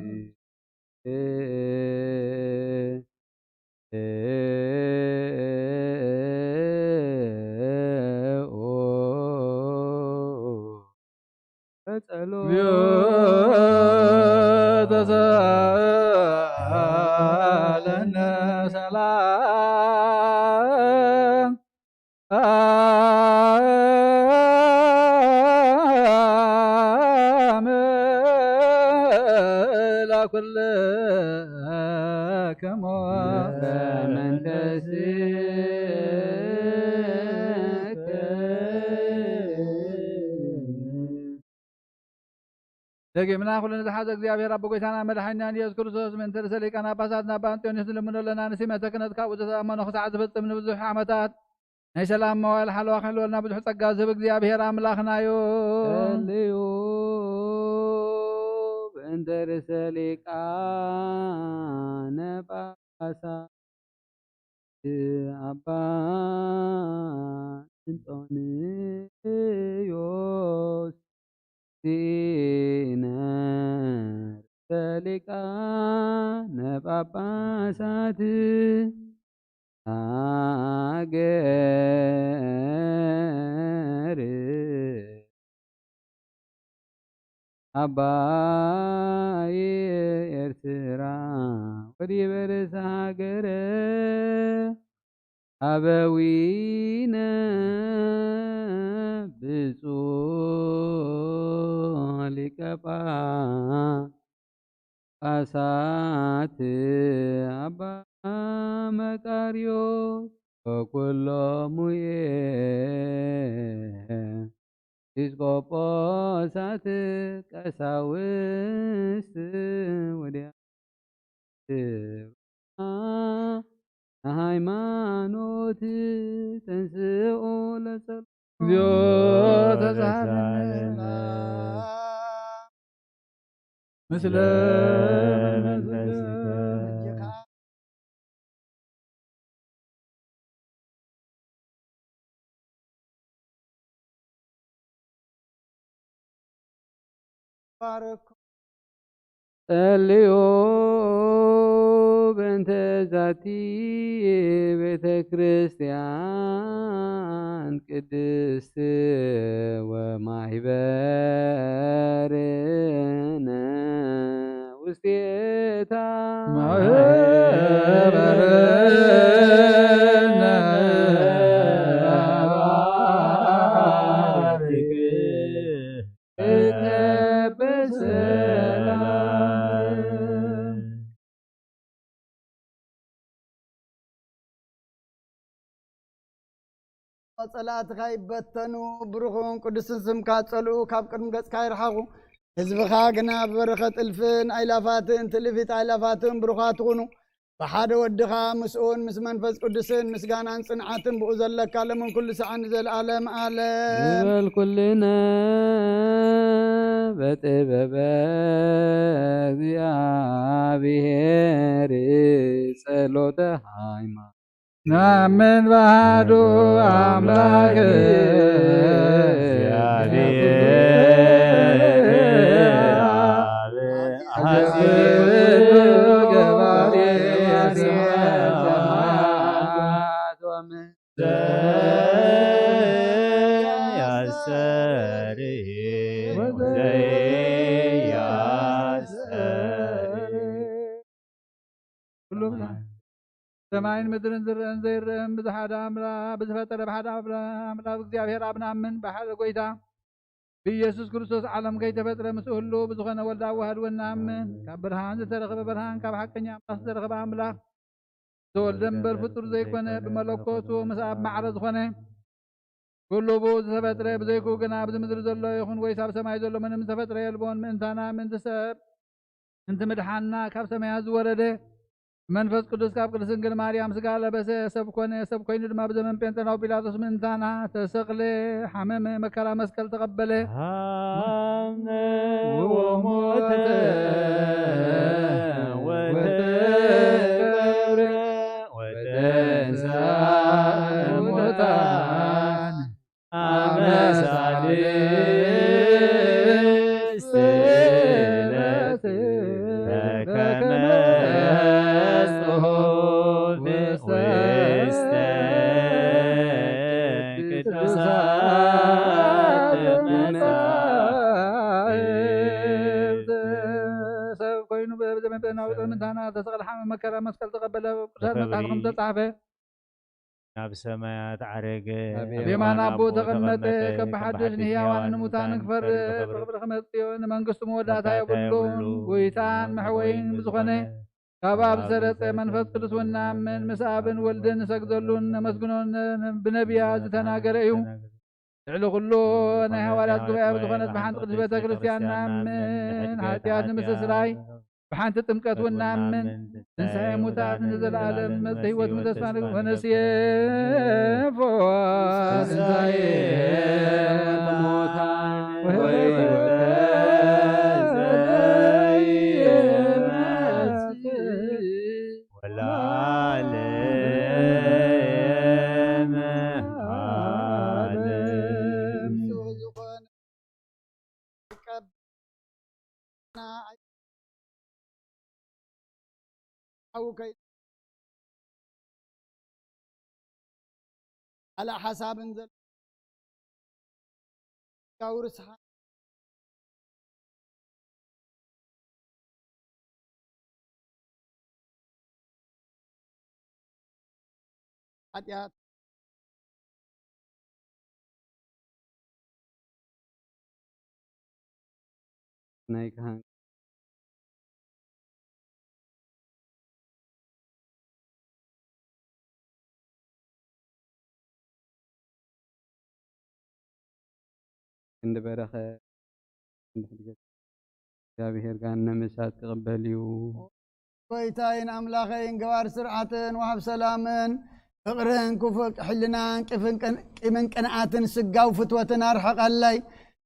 ተሳለነ ሰላም ለኩልክሙ በመንፈስከ ደጊምና ኩሉ ዝሓዘ እግዚአብሔር አቦ ጎይታና መድሓኒና ኢየሱስ ክርስቶስ ምእንተ ርእሰ ሊቃነ ጳጳሳት ናባ አንጦንዮስ ንልምኖ ኣለና ንሲመተ ክህነት ካብኡ ዝተኣመኖ ክሳዕ ዝፍፅም ንብዙሕ ዓመታት ናይ ሰላም መዋዕል ሓለዋ ክህልወልና ብዙሕ ፀጋ ዝህብ እግዚአብሔር ኣምላኽና እዩ ጸልዩ በእንተ ርእሰ ሊቃነ ጳጳሳት አባ አንጦንዮስ ዚነ ርእሰ ሊቃነ ጳጳሳት አገር አባይ ኤርትራ ወዲበ ርእሰ ሀገረ አበዊነ ብፁዕ ሊቀ ጳጳሳት አባ መቃርዮስ ወኩሎሙ ኤጲስቆጶሳት ቀሳውስት ወዲያ ሃይማኖት ተንስኡ ለጸሎት እግዚኦ ተሳሃለነ ምስለ ባረኩ ጸልዩ በእንተ ዛቲ ቤተ ክርስቲያን ቅድስት ወማህበርነ ውስቴታ ጸላትካ ይበተኑ ብሩኹን ቅዱስን ስምካ ጸልኡ ካብ ቅድሚ ገጽካ ይርሓቑ ህዝብኻ ግና ብበረኸት እልፍን ኣይላፋትን ትልፊት ኣይላፋትን ብሩኻት ትኹኑ ብሓደ ወድኻ ምስኡን ምስ መንፈስ ቅዱስን ምስጋናን ጽንዓትን ብኡ ዘለካ ለምን ኩሉ ሰዓን ዘለዓለም ኣለም ንበል ኩልነ በጥበበ እግዚአብሔር ጸሎተ ሃይማኖት ናምን ባዶ አምላክ ሰማይን ምድርን ዝርአን ዘይርአን ብዝሓደ አምላክ ብዝፈጠረ ብሓደ አምላክ እግዚአብሔር አብ ናምን ብሓደ ጎይታ ብኢየሱስ ክርስቶስ ዓለም ከይተፈጥረ ምስኡ ህሉ ብዝኾነ ወልዳ ዋህድ ወናምን ካብ ብርሃን ዝተረኸበ ብርሃን ካብ ሓቀኛ አምላክ ዝተረኸበ አምላክ ተወልደ እምበር ፍጡር ዘይኮነ ብመለኮቱ ምስ አብ ማዕረ ዝኾነ ኩሉ ብኡ ዝተፈጥረ ብዘይኩ ግና ኣብዚ ምድሪ ዘሎ ይኹን ወይስ ኣብ ሰማይ ዘሎ ምንም ዝተፈጥረ የልቦን ምእንታና ምእንቲ ሰብ እንቲ ምድሓንና ካብ ሰማያት ዝወረደ መንፈስ ቅዱስ ካብ ቅድስት ድንግል ማርያም ስጋ ለበሰ ሰብ ኮነ ሰብ ኮይኑ ድማ ብዘመን ጴንጤናዊ ጲላጦስ ምእንታና ተሰቅለ ሓመመ መከራ መስቀል ተቀበለ ሃመ ወሞተ ወተቀብረ ወተንሥአ እሙታን አመ ሳልስት ዕለት በከመ ምንታና ተሰቅለ ሓመ መከራ መስቀል ተቀበለ ቅዱሳት መጽሓፍ ከም ተጻሕፈ ናብ ሰማያት ዓረገ ብየማን አቦ ተቀመጠ ከም ብሓድሽ ንህያዋን ንሙታን ክፈርድ ብክብሪ ክመጽእ ንመንግስቱ መወዳእታ የብሉን ጎይታን መሕወይን ብዝኾነ ካብ ኣብ ዝተረፀ መንፈስ ቅዱስ ወናምን ምስ ኣብን ወልድን ንሰግደሉን ነመስግኖን ብነቢያት ዝተናገረ እዩ ልዕሊ ኩሉ ናይ ሃዋርያት ጉባኤ ብዝኾነት ብሓንቲ ቅዱስ ቤተ ክርስቲያን ናምን ሓጢአት ንምስስራይ بحانت تمكت ونامن تنسى متعب نزلعالم ملت هيوت متسفان ونسيف تنسى متعب ولا علم عالم على حساب انزل كورسها ኃጢአት ናይ ካህን عند برخة እግዚአብሔር ጋር ነመሳት ተቀበልዩ ወይታይን አምላኸይን ገባር ስርዓትን ወሃብ ሰላምን ፍቅርን ኩፍቅ ሕልናን ቂምን ቅንዓትን ስጋው ፍትወትን አርሐቀላይ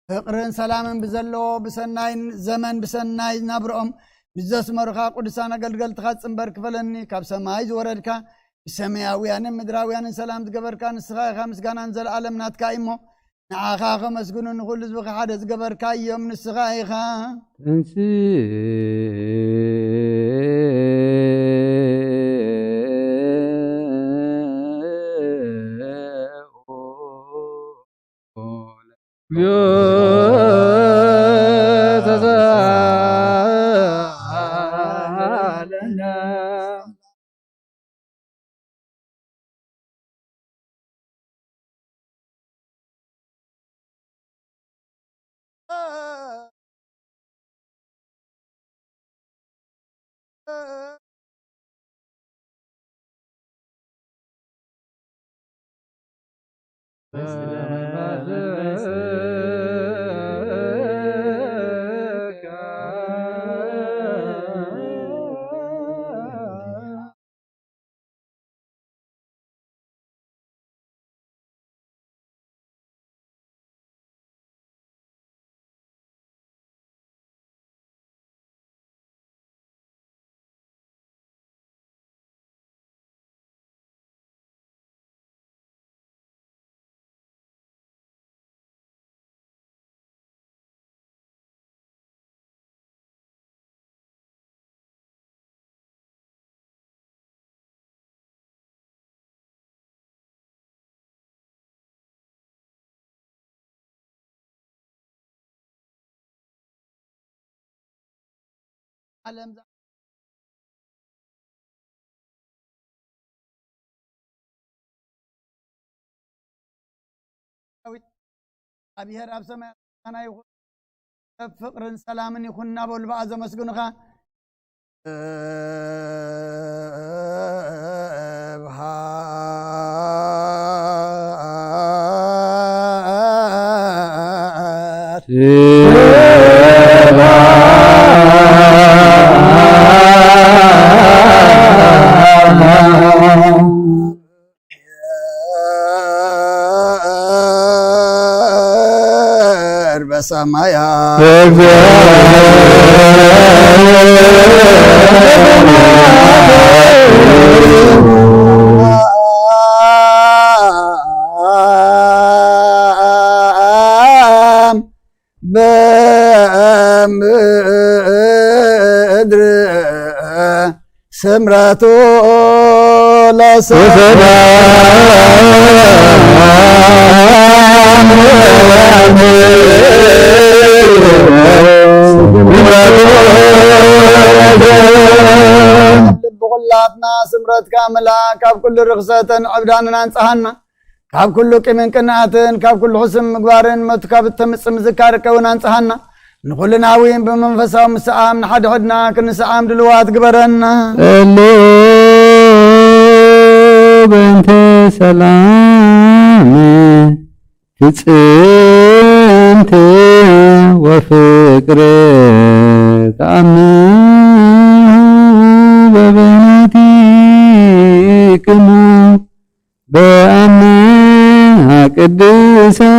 ፍቅርን ሰላምን ብዘለዎ ብሰናይ ዘመን ብሰናይ ናብሮኦም ብዘስመሩኻ ቅዱሳን አገልገልትኻ ጽንበር ክፈለኒ ካብ ሰማይ ዝወረድካ ብሰማያውያንን ምድራውያንን ሰላም ዝገበርካ ንስኻ ኢኻ ምስጋናን ዘለዓለም ናትካ እሞ نعاخا خمسكن نقول لزبخ حدث قبر كايوم نسخايخا علم أبيهر أب سمع أنا يخون فقر سلام يخون نابل بعض مسكونها بسمايا بمدر سمرته لا بغلاتنا سمرت كاملة كاب كل رخصة عبداننا انصحنا كاب كل قيمن قناتن كاب كل حسن مغبارن متكاب تمصم ذكارك ونانصحنا نقولنا وين بمنفسهم مسام نحد حدنا كنسام دلوات قبرنا اللو بنت سلام فتصنت وفقر تأمن ببناتكم بأمها قدسا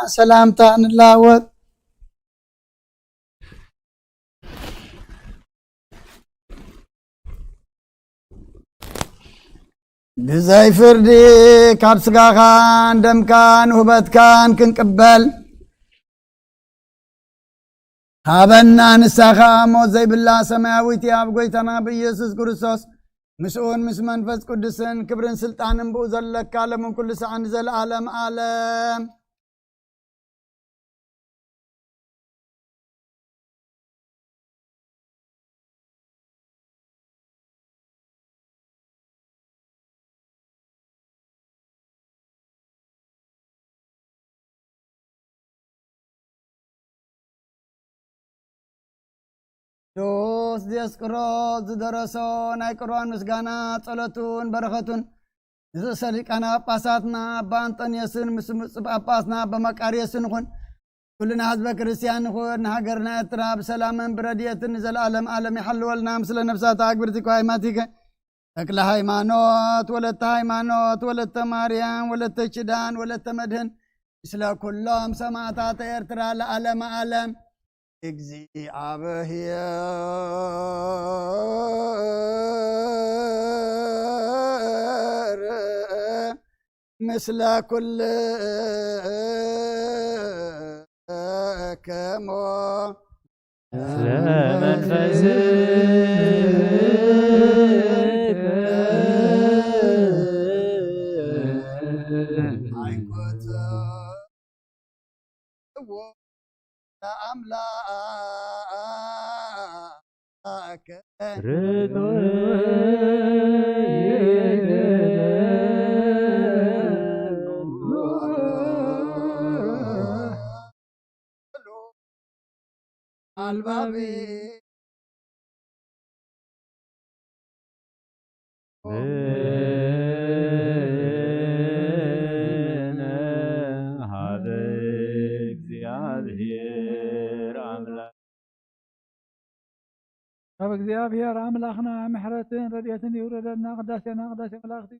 سلامتا نلاوت بزاي فردي كابسقا خان دم كان وهبت كان كنقبل هابنا نساخا موت زي بالله سماويتي أبقيتنا بيسوس كريستوس مسؤون مس منفس قدسن كبرن سلطان بوزل لك عالم من كل ساعة نزل عالم عالم دوس ديسكروز درسون ايكروان مسغانا صلاتون بركتون سليقنا ጳጳሳትና በአንጦንዮስን ምስምጽ ጳጳስና በመቃርዮስን ኹን ኩልና ህዝበ ክርስቲያን ኹን ሃገርና ኤርትራ በሰላምን ብረድኤትን ዘለዓለም ዓለም ይሐልወልና ምስለ ነፍሳት አግብርቲከ ሃይማኖቲከ ተክለ ሃይማኖት ወለተ ሃይማኖት ወለተ ማርያም ወለተ ኪዳን ወለተ መድህን ምስለ ኩሎም ሰማዕታት ኤርትራ ለዓለመ ዓለም እግዚአብሔር ምስለ ኩልክሙ አይኮተ አምላክ አልባቤ እግዚአብሔር አምላክና ምሕረትን ረድኤትን ይውረደና ቅዳሴና ቅዳሴ መላእክት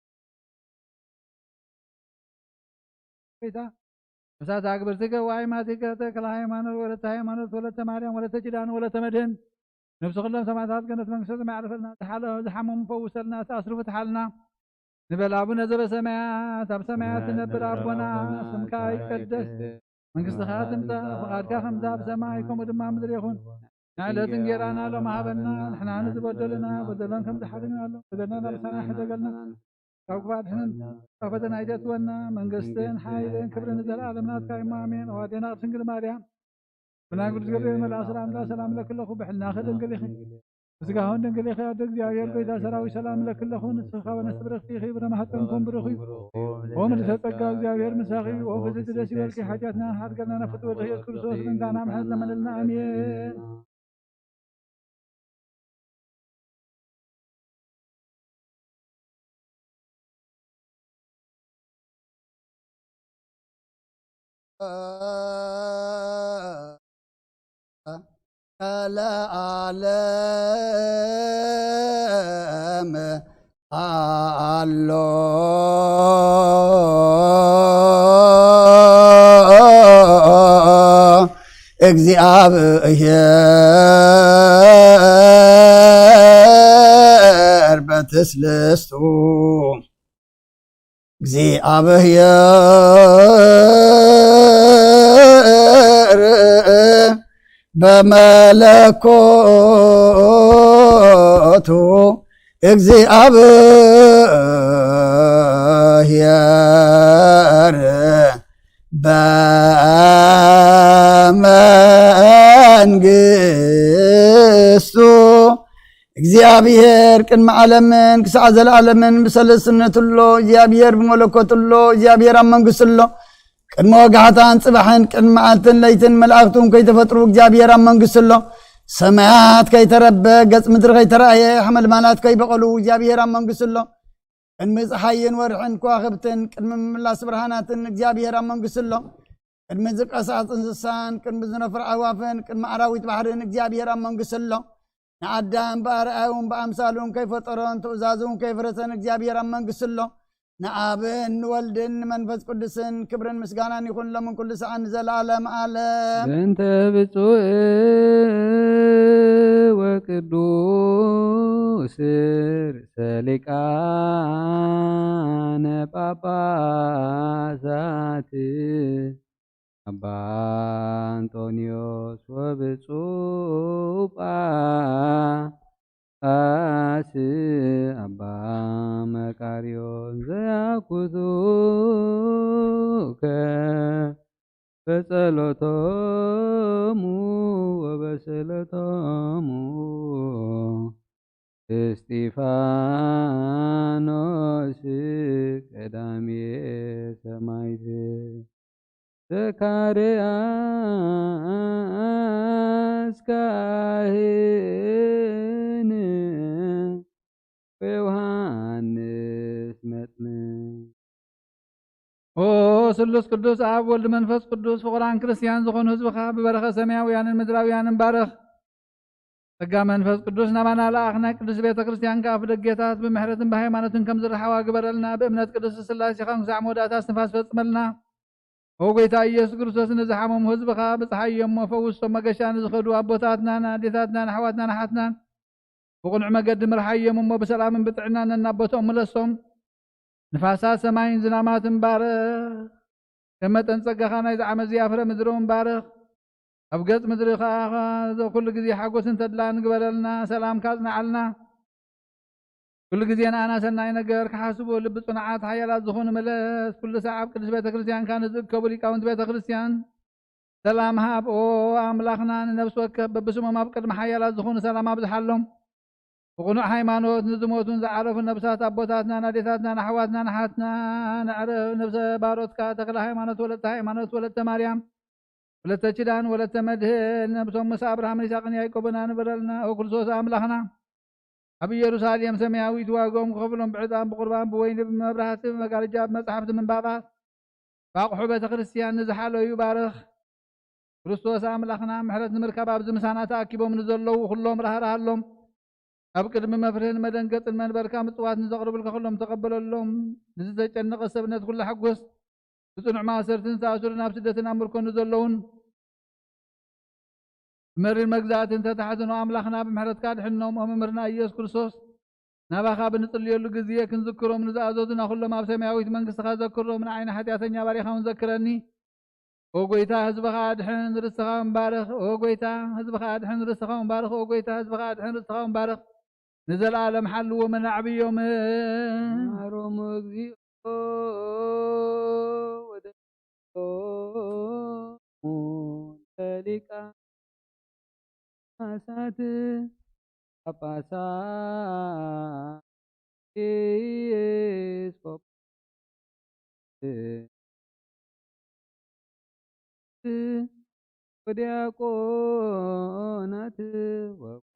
ጌታ እሳት አግብርቲከ ወአይማቲከ ተክለ ሃይማኖት ወለተ ሃይማኖት ወለተ ማርያም ወለተ ኪዳን ወለተ መድህን ነፍሲ ኩሎም ሰማዕታት ገነት መንግስተ ሰማይ ያዕርፈልና ዝሓመሙ ፈውሰልና ተኣስሩ ፍትሓልና ንበል አቡነ ዘበሰማያት ኣብ ሰማያት ትነብር አቦና ስምካ ይቀደስ መንግስትኻ ትምጻእ ፈቃድካ ከምዛ ኣብ ሰማይ ከምኡ ድማ ምድሪ ይኹን نعلت انجيرانا لو مهابنا نحن نزبدلنا بدلنا كم تحرمنا له بدلنا لبسنا حدقلنا كوكبات حنن كفتنا ايدتونا من قستين حايلين كبرنا زل عالمنا كايمامين وادينا سنجل ماريام بنا قلت قبل من الاسلام لا سلام لك الله بحلنا خذ انقليخي بسقاهون انقليخي ادق زياغير قيدا سراوي سلام لك الله نسخا ونستبرختي خيبر ما حتنكم برخي ومن تتقى زياغير مساخي وفزت دسي ولكي حاجاتنا حد قلنا نفتو وتحية كرسوس من دانا محزنا من لنا امين العالم الله እግዚአብሔር በትስልስቱ እግዚአብሔር በመለኮቱ እግዚአብሔር በመንግስቱ እግዚአብሔር ቅድመ ዓለምን ክሳዕ ዘለዓለምን ብሰለስነቱሎ እግዚአብሔር ብመለኮቱሎ እግዚአብሔር ኣብ መንግስቱሎ ቅድመ ወጋሕታን ጽባሕን ቅድመ መዓልትን ለይትን መላእክቱን ከይተፈጥሩ እግዚአብሔር ኣብ መንግስቱሎ ሰማያት ከይተረበ ገጽ ምድሪ ከይተረአየ ሓመልማላት ከይበቐሉ እግዚአብሔር ኣብ መንግስቱሎ ቅድሚ ፀሓይን ወርሕን ከዋኽብትን ቅድሚ ምምላስ ብርሃናትን እግዚአብሔር ኣብ መንግስቱሎ ቅድሚ ዝቀሳጽ እንስሳን ቅድሚ ዝነፍር ኣዕዋፍን ቅድሚ ኣራዊት ባሕርን እግዚአብሔር ኣብ መንግስቱሎ ንኣዳም በኣርአዩን በኣምሳሉን ከይፈጠሮን ትእዛዙን ከይፍረሰን እግዚአብሔር ኣብ መንግስቱሎ ንኣብን ንወልድን መንፈስ ቅዱስን ክብርን ምስጋናን ይኹን ለምን ኩሉ ሰዓን ዘለዓለም ዓለም በእንተ ብፁዕ ወቅዱስ ርእሰ ሊቃነ ጳጳሳት አባ አንጦንዮስ ወብፁዕ ጳጳስ አባ መቃርዮስ ዘያኩቱከ በጸሎቶሙ ወበስእለቶሙ እስጢፋኖስ ቀዳሜ ሰማዕት ዘካርያስ ካህን ወዮሐንስ መጥምቅ ስሉስ ቅዱስ አብ ወልድ መንፈስ ቅዱስ ፍቁራን ክርስቲያን ዝኾኑ ህዝብኻ ብበረኸ ሰማያውያንን ምድራውያንን ባርኽ። ጸጋ መንፈስ ቅዱስ ናባና ለኣኽና ቅዱስ ቤተ ክርስቲያን ከኣፍ ደጌታት ብምሕረትን ብሃይማኖትን ከም ዝረሓዋ ግበረልና። ብእምነት ቅዱስ ስላሴኻ ክሳዕ መወዳእታ እስትንፋስ ፈጽመልና። ኦ ጎይታ ኢየሱስ ክርስቶስ ንዝሓመሙ ህዝብኻ ብፀሓየሞ ፈውሶም። መገሻ ንዝኸዱ ኣቦታትናን ኣዴታትናን ኣሕዋትናን ኣሓትናን ብቕኑዕ መገዲ ምርሓዮም እሞ ብሰላምን ብጥዕናን እናቦቶኦም መለሶም። ንፋሳት ሰማይን ዝናማትን ባርኽ። ከም መጠን ጸጋኻ ናይ ዝዓመት ዝያፍረ ምድሮም ባርኽ። ኣብ ገጽ ምድሪ ከዓ ኩሉ ግዜ ሓጎስን ተድላን ግበረልና። ሰላም ካጽናዓልና ኩሉ ግዜ ንኣና ሰናይ ነገር ክሓስቡ ልቢ ጽኑዓት ሓያላት ዝኾኑ መለስ። ኩሉ ሰዓብ ኣብ ቅዱስ ቤተ ክርስቲያንካ ንዝእከቡ ሊቃውንቲ ቤተ ክርስቲያን ሰላም ሃብ። ኦ ኣምላኽና ንነብሲ ወከፍ በብስሞም ኣብ ቅድሚ ሓያላት ዝኾኑ ሰላም ኣብዝሓሎም። ብቕኑዕ ሃይማኖት ንዝሞቱን ዝዓረፉን ነብሳት ኣቦታትናን ኣዴታትናን ኣሕዋትናን ኣሓትና ንዕረፍ። ነብሰ ባሮትካ ተክለ ሃይማኖት ወለተ ሃይማኖት ወለተ ማርያም ወለተ ኪዳን ወለተ መድህን ነብሶም ምስ አብርሃምን ይስሐቅን ያዕቆብን አንበረልና። ኦ ክርስቶስ አምላኽና ኣብ ኢየሩሳሌም ሰማያዊት ዋጎም ክኸፍሎም ብዕጣን ብቁርባን ብወይኒ ብመብራህቲ ብመጋረጃ ብመጽሓፍቲ ምንባባት ብኣቑሑ ቤተ ክርስቲያን ንዝሓለዩ ባርኽ። ክርስቶስ አምላኽና ምሕረት ንምርካብ ኣብዚ ምሳና ተኣኪቦም ንዘለዉ ኩሎም ራህራሃሎም። ኣብ ቅድሚ መፍርህን መደንገፅን መንበርካ ምጽዋት ንዘቕርብልካ ኩሎም ተቐበለሎም። ንዝተጨነቐ ሰብነት ኩሉ ሓጎስ ብጽኑዕ ማእሰርትን ዝተኣስሩን ኣብ ስደትን ኣብ ምርኮን ዘለውን ብመሪር መግዛእትን ተታሕዝኖ ኣምላኽና ብምሕረትካ ድሕኖም። ኦ መምህርና ኢየሱስ ክርስቶስ ናባኻ ብንጽልየሉ ግዜ ክንዝክሮም ንዝኣዘዙና ኩሎም ኣብ ሰማያዊት መንግስትኻ ዘክሮም። ንዓይኒ ሓጢኣተኛ ባሪኻ እውን ዘክረኒ። ኦ ጎይታ ህዝብኻ ድሕን ርስትኻ ምባርኽ። ኦ ጎይታ ህዝብኻ ድሕን ርስትኻ ምባርኽ። ኦ ጎይታ ህዝብኻ ድሕን ርስትኻ ምባርኽ። ንዘለዓለም ሓልዎ መናዕብዮም ማሮም እግዚኦ ሊቃናት ጳጳሳት ወዲያቆናት ወኩሎሙ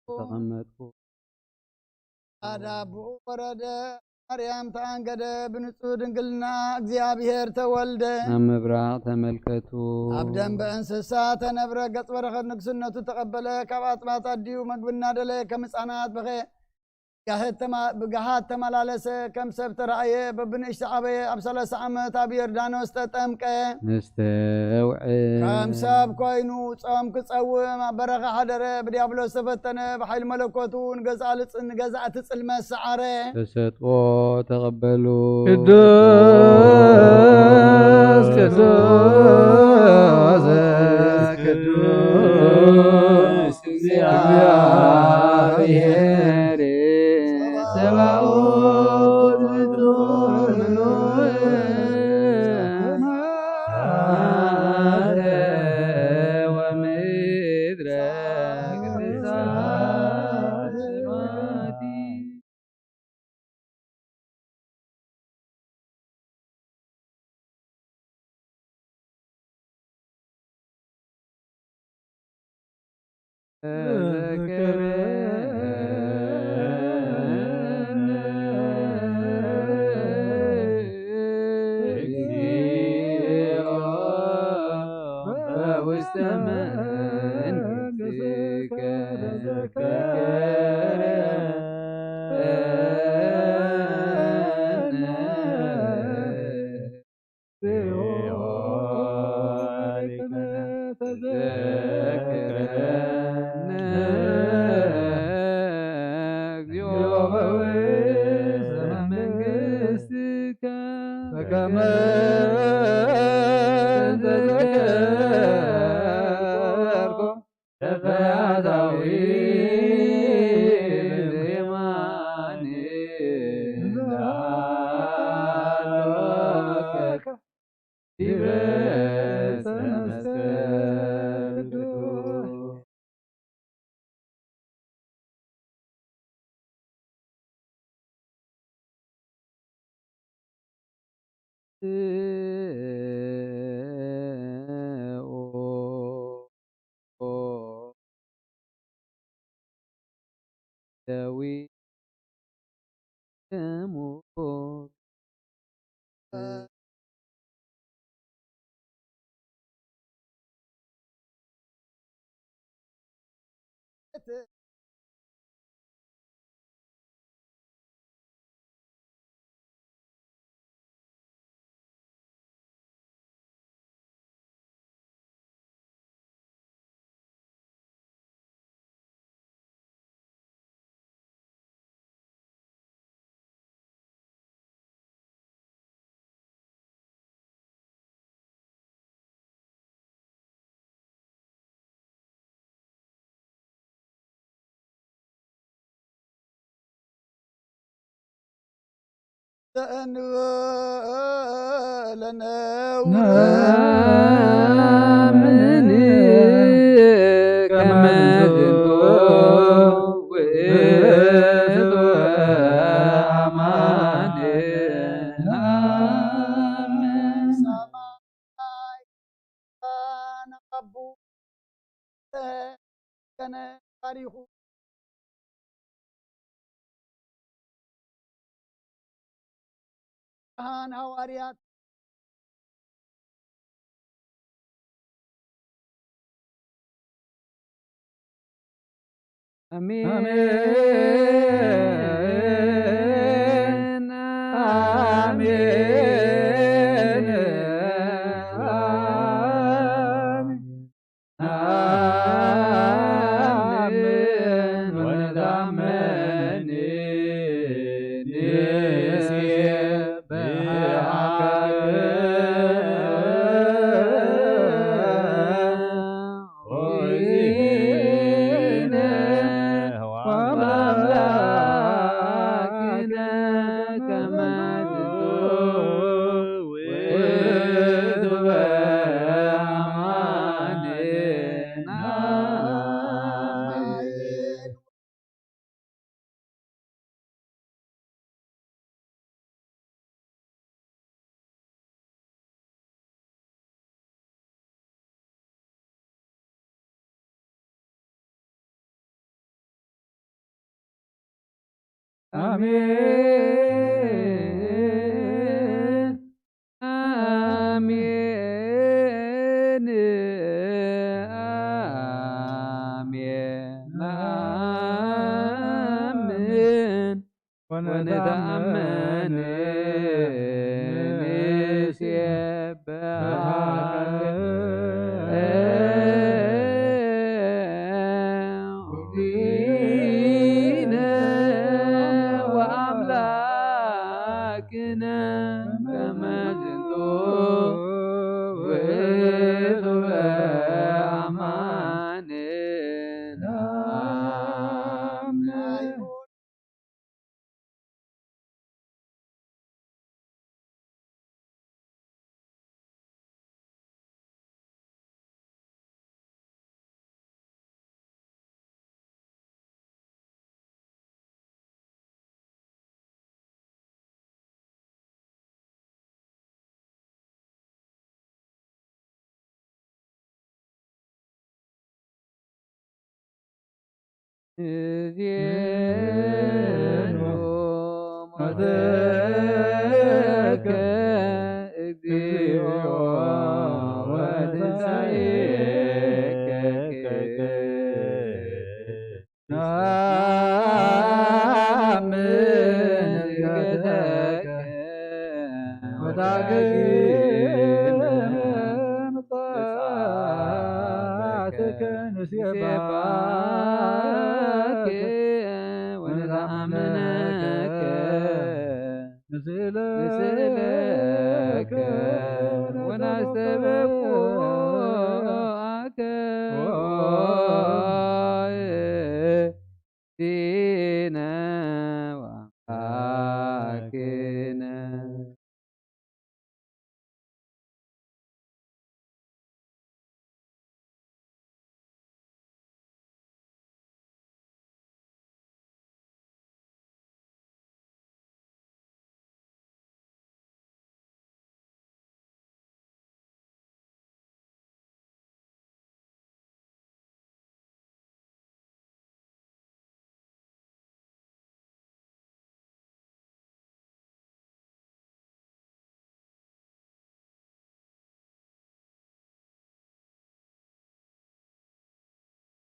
ተቀመጥኩ አዳቡ ወረደ ማርያም ተአንገደ ብንጹህ ድንግልና እግዚአብሔር ተወልደ። ናብ ምብራቅ ተመልከቱ። ኣብ ደንበ እንስሳ ተነብረ ገጽ በረኸት ንግስነቱ ተቀበለ። ካብ ኣጥባት ኣድዩ መግብና ደለየ ከም ህፃናት በኸ ብገሃት ተመላለሰ ከም ሰብ ተረእየ። በብንእሽቲ ዓበየ ኣብ 30 ዓመት ኣብ ዮርዳኖስ ተጠምቀ። ንስተውዕል ከም ሰብ ኮይኑ ጾም ክጸውም ኣብ በረኻ ሓደረ። ብዲያብሎስ ተፈተነ። ብሓይሊ መለኮቱ ንገዛእቲ ጽልመት ሰዓረ። ተሰጥኦ ተቐበሉ። ቅዱስ ቅዱስ ቅዱስ እግዚአብሔር ሰባኦት ሰማያተ ወምድረ ቅድሳት ስማቲ تموت من كما زنتو وإذ وأمان آمين سماي أنا قبو كان تاريخ هان هواريات آمين آمين آمين ونتأمن نسيب بحقك وأملاكنا كما جدوا وإذ بأماننا آمين آمين آمين آمين آمين ونتأمن نسيب ودينا وأملاكنا كما جنتو وإذ بأماننا آمين زينو مدك اكديو وتسعيك نامن القدك وتعقيم طاعتك نسيبك ونتأمنك نسلك ونستبقك دينا وأملاكنا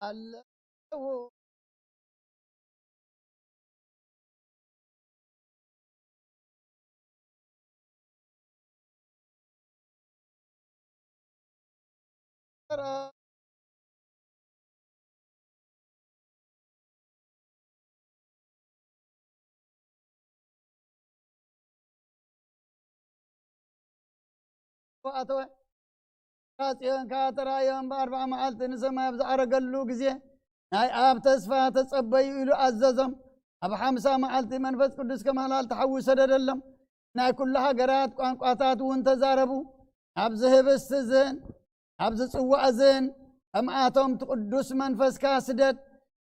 አለው وأتوا راسيون كاترايون بأربع معلت نسمع بزعرقلو جزيه ناي آب تسفى تصبي إلو عززم أب حمسة معلت منفس قدس كمالال تحوي سددلم ناي كلها قرات قاتات وانت زاربو أب زهب السزن أب زسوى أزن أمعاتهم تقدس منفس كاسدد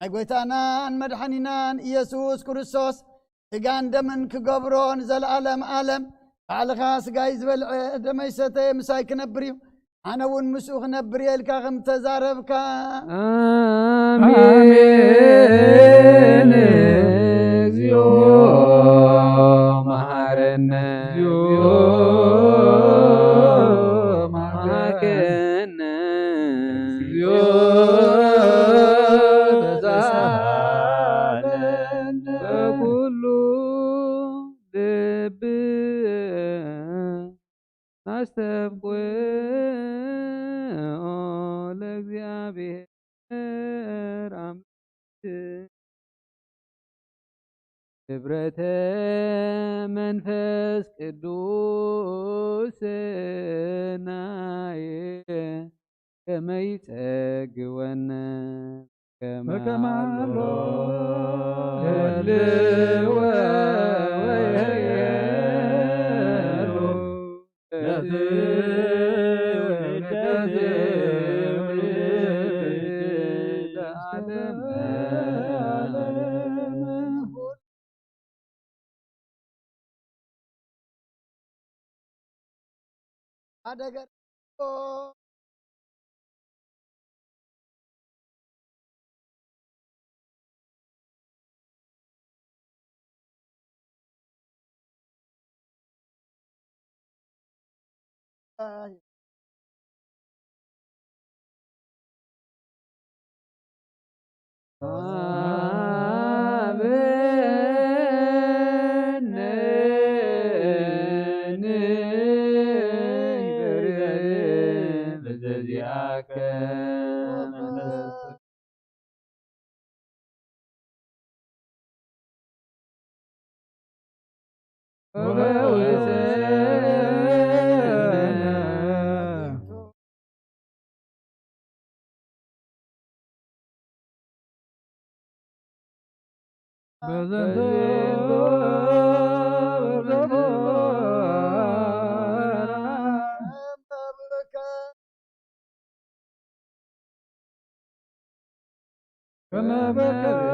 أقويتانا أن مدحنينان يسوس كريستوس تقان دمن كقبرون زل عالم على خاص جايز دميستي مسايك نبريو أنا ونمسوخ نبري الكاغم تزاربك آمين زيو مهارنا زيو مهارنا زيو تزالنا كل دب أستبقى لእግዚአብሔር አምላክ ህብረተ መንፈስ ቅዱስ ናየ ከመ ይጸግወነ ከማሎ ህልወ ወይሄሉ أدقر كما بكى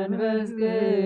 መንፈስ ቅዱስ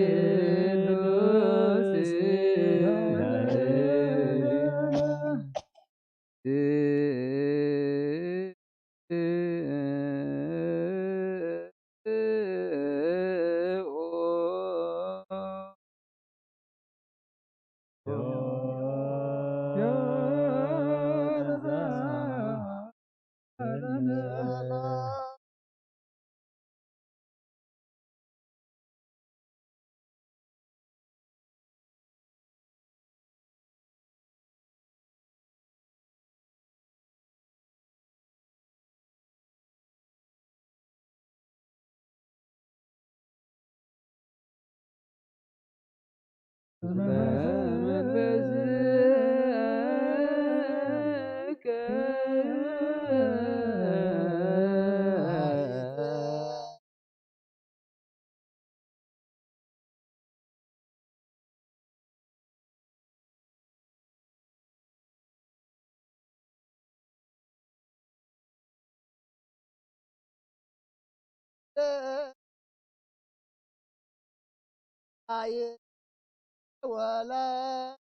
ولا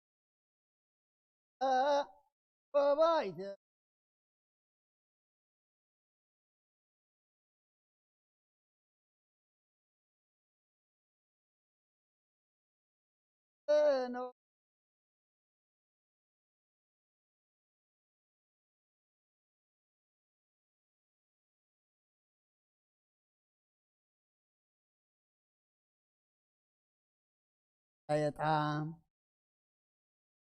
وبايت يطعم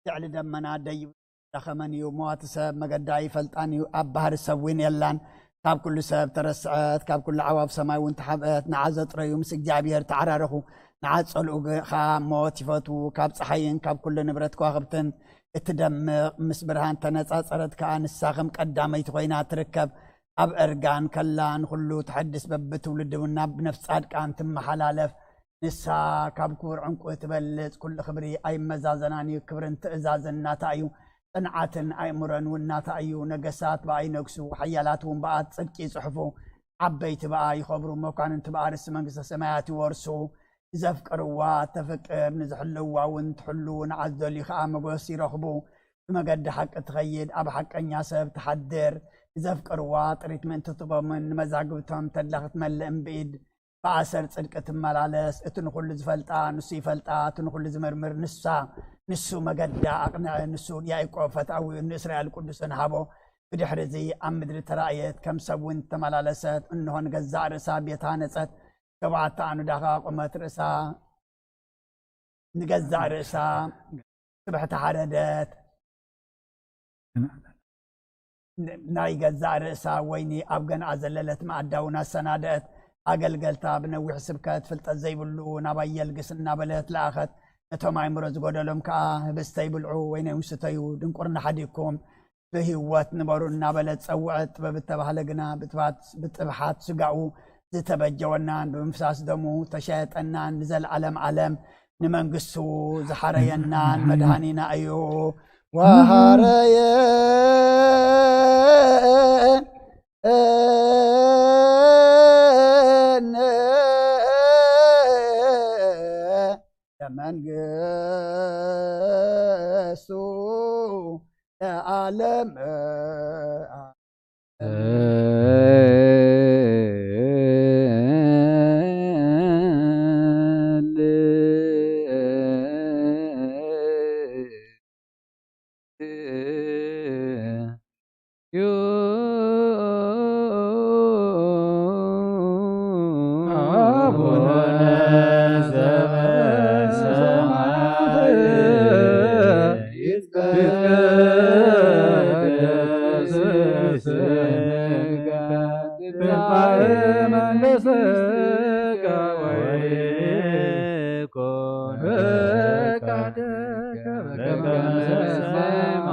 جعل دمنا دي دخمن يومات سب مقداي فلطان اب بحر سوين يلان كاب كل سب ترسعت كاب كل عواب سماي وانت حبت نعزت ريوم سجابير تعرارخو نعصلو خا موت يفتو كاب صحين كاب كل نبرت كواخبتن اتدمق مسبرهان تنጻጽረት كانساخم قداميت خوينا تركب اب ارغان كلان كله تحدث ببتولدنا بنفس صادقان تمحلالف نسا كاب كور عنقو تبلጽ كل خبري اي مزازناني كبرن تئزازنا تايو صنعاتن اي مرن ونا تايو نغسات باي نغسو حيالاتهم بات صدقي صحفو عبيت باي يخبروا مكان تبع رس منغس السماوات ورسو زفقروا تفكر نزحلوا ونتحلوا نعزل خا مغوس يرخبو بمقد حق تخيد اب حقنيا سب تحدر زفقروا تريتمنت تطبا من مزاغبتهم تلخت ملئم بيد بأسر صدقة ملالس اتن كل زفلطا نسي فلطا اتن كل زمرمر نسا نسو مقدا اقنع نسو يعقوب فتاوي اسرائيل قدسن هابو بدحر زي امدر ترايت كم سوين تملالست انه نغزا رسا بيتانصت كبعت انو دغا قمت رسا نغزا رسا تبحت حردت ناي غزا رسا ويني ابغن ازللت ما اداونا سنادت አገልገልታ ብነዊሕ ስብከት ፍልጠት ዘይብሉ ናባየል ግስና በለት ለአኸት ነቶም አይምሮ ዝጎደሎም ከዓ ህብስተ ይብልዑ ወይ ነውስተዩ ድንቁርና ሓዲኩም ብህይወት ንበሩ እናበለት ፀውዐት በብተባህለ ግና ብጥብሓት ስጋኡ ዝተበጀወናን ብምፍሳስ ደሙ ተሸየጠናን ንዘለዓለም ዓለም ንመንግስቱ ዝሓረየናን መድሃኒና እዩ ወሃረየን منقسو عالم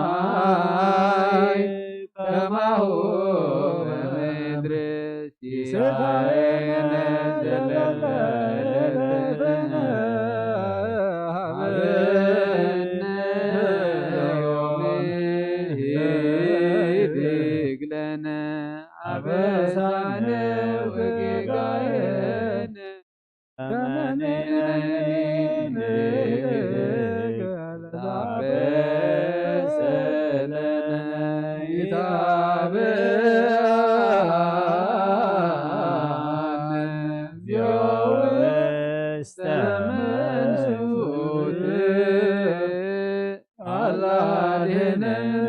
በሰማይ ከማሁ በምድር ሲሳየነ ዘለለ ዕለትነ ሀበነ ዮም ይህድግ ለነ አበሳነ ወጌጋየነ ከመ ንሕነኒ ታበሰ ለነ ይታበአነ እግዚኦ ውስተ መንሱት አላ አድኅነነ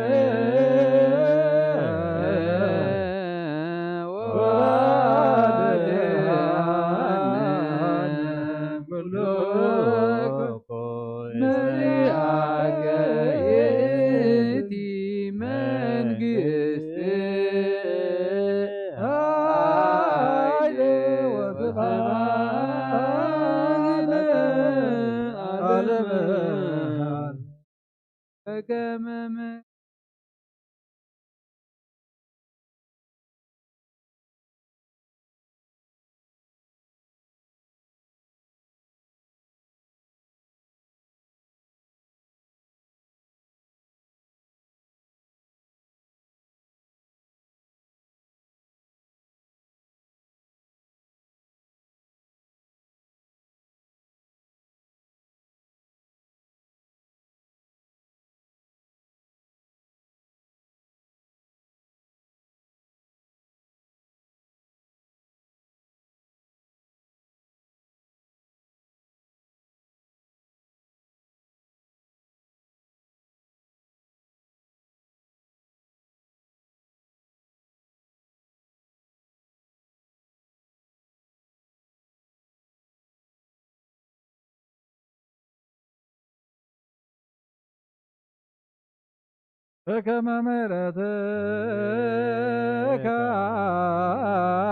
በከመ ምሕረትከ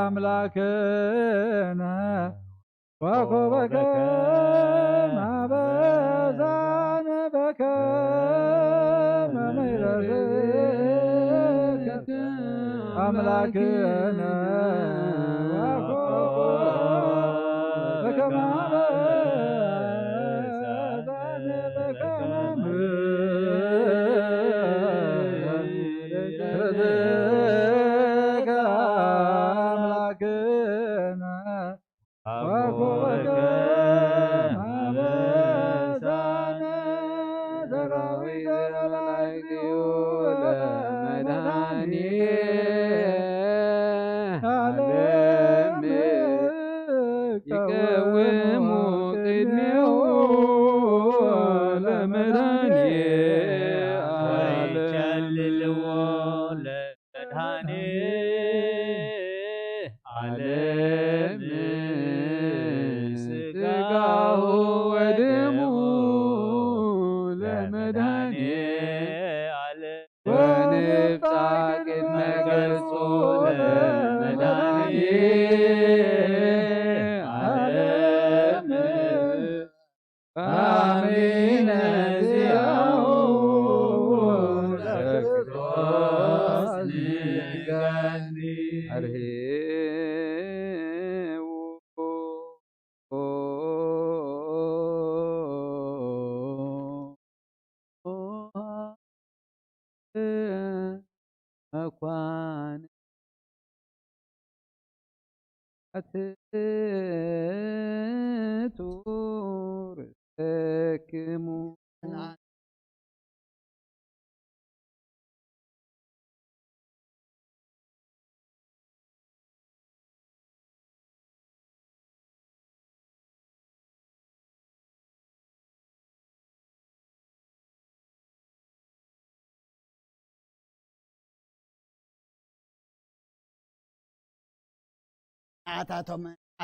አምላክነ ወኮበከ አበሳነ በከመ ምሕረትከ አምላክነ በከመ አበሳነ በከመ ይቀውሙ ቅድሜሁ ለመድኃኔ ወይጨልልዎ ለመድኃኔ ዓለም ሥጋሁ ወደሙ ለመድኃኔ ዓለም ወንፍጣ ቅድመ ገጹ ለመድኃኔ አሜነ ዚአሁ ለክርስቶስ ንገኒ አርሄው መኳን አትቱር ተክሙ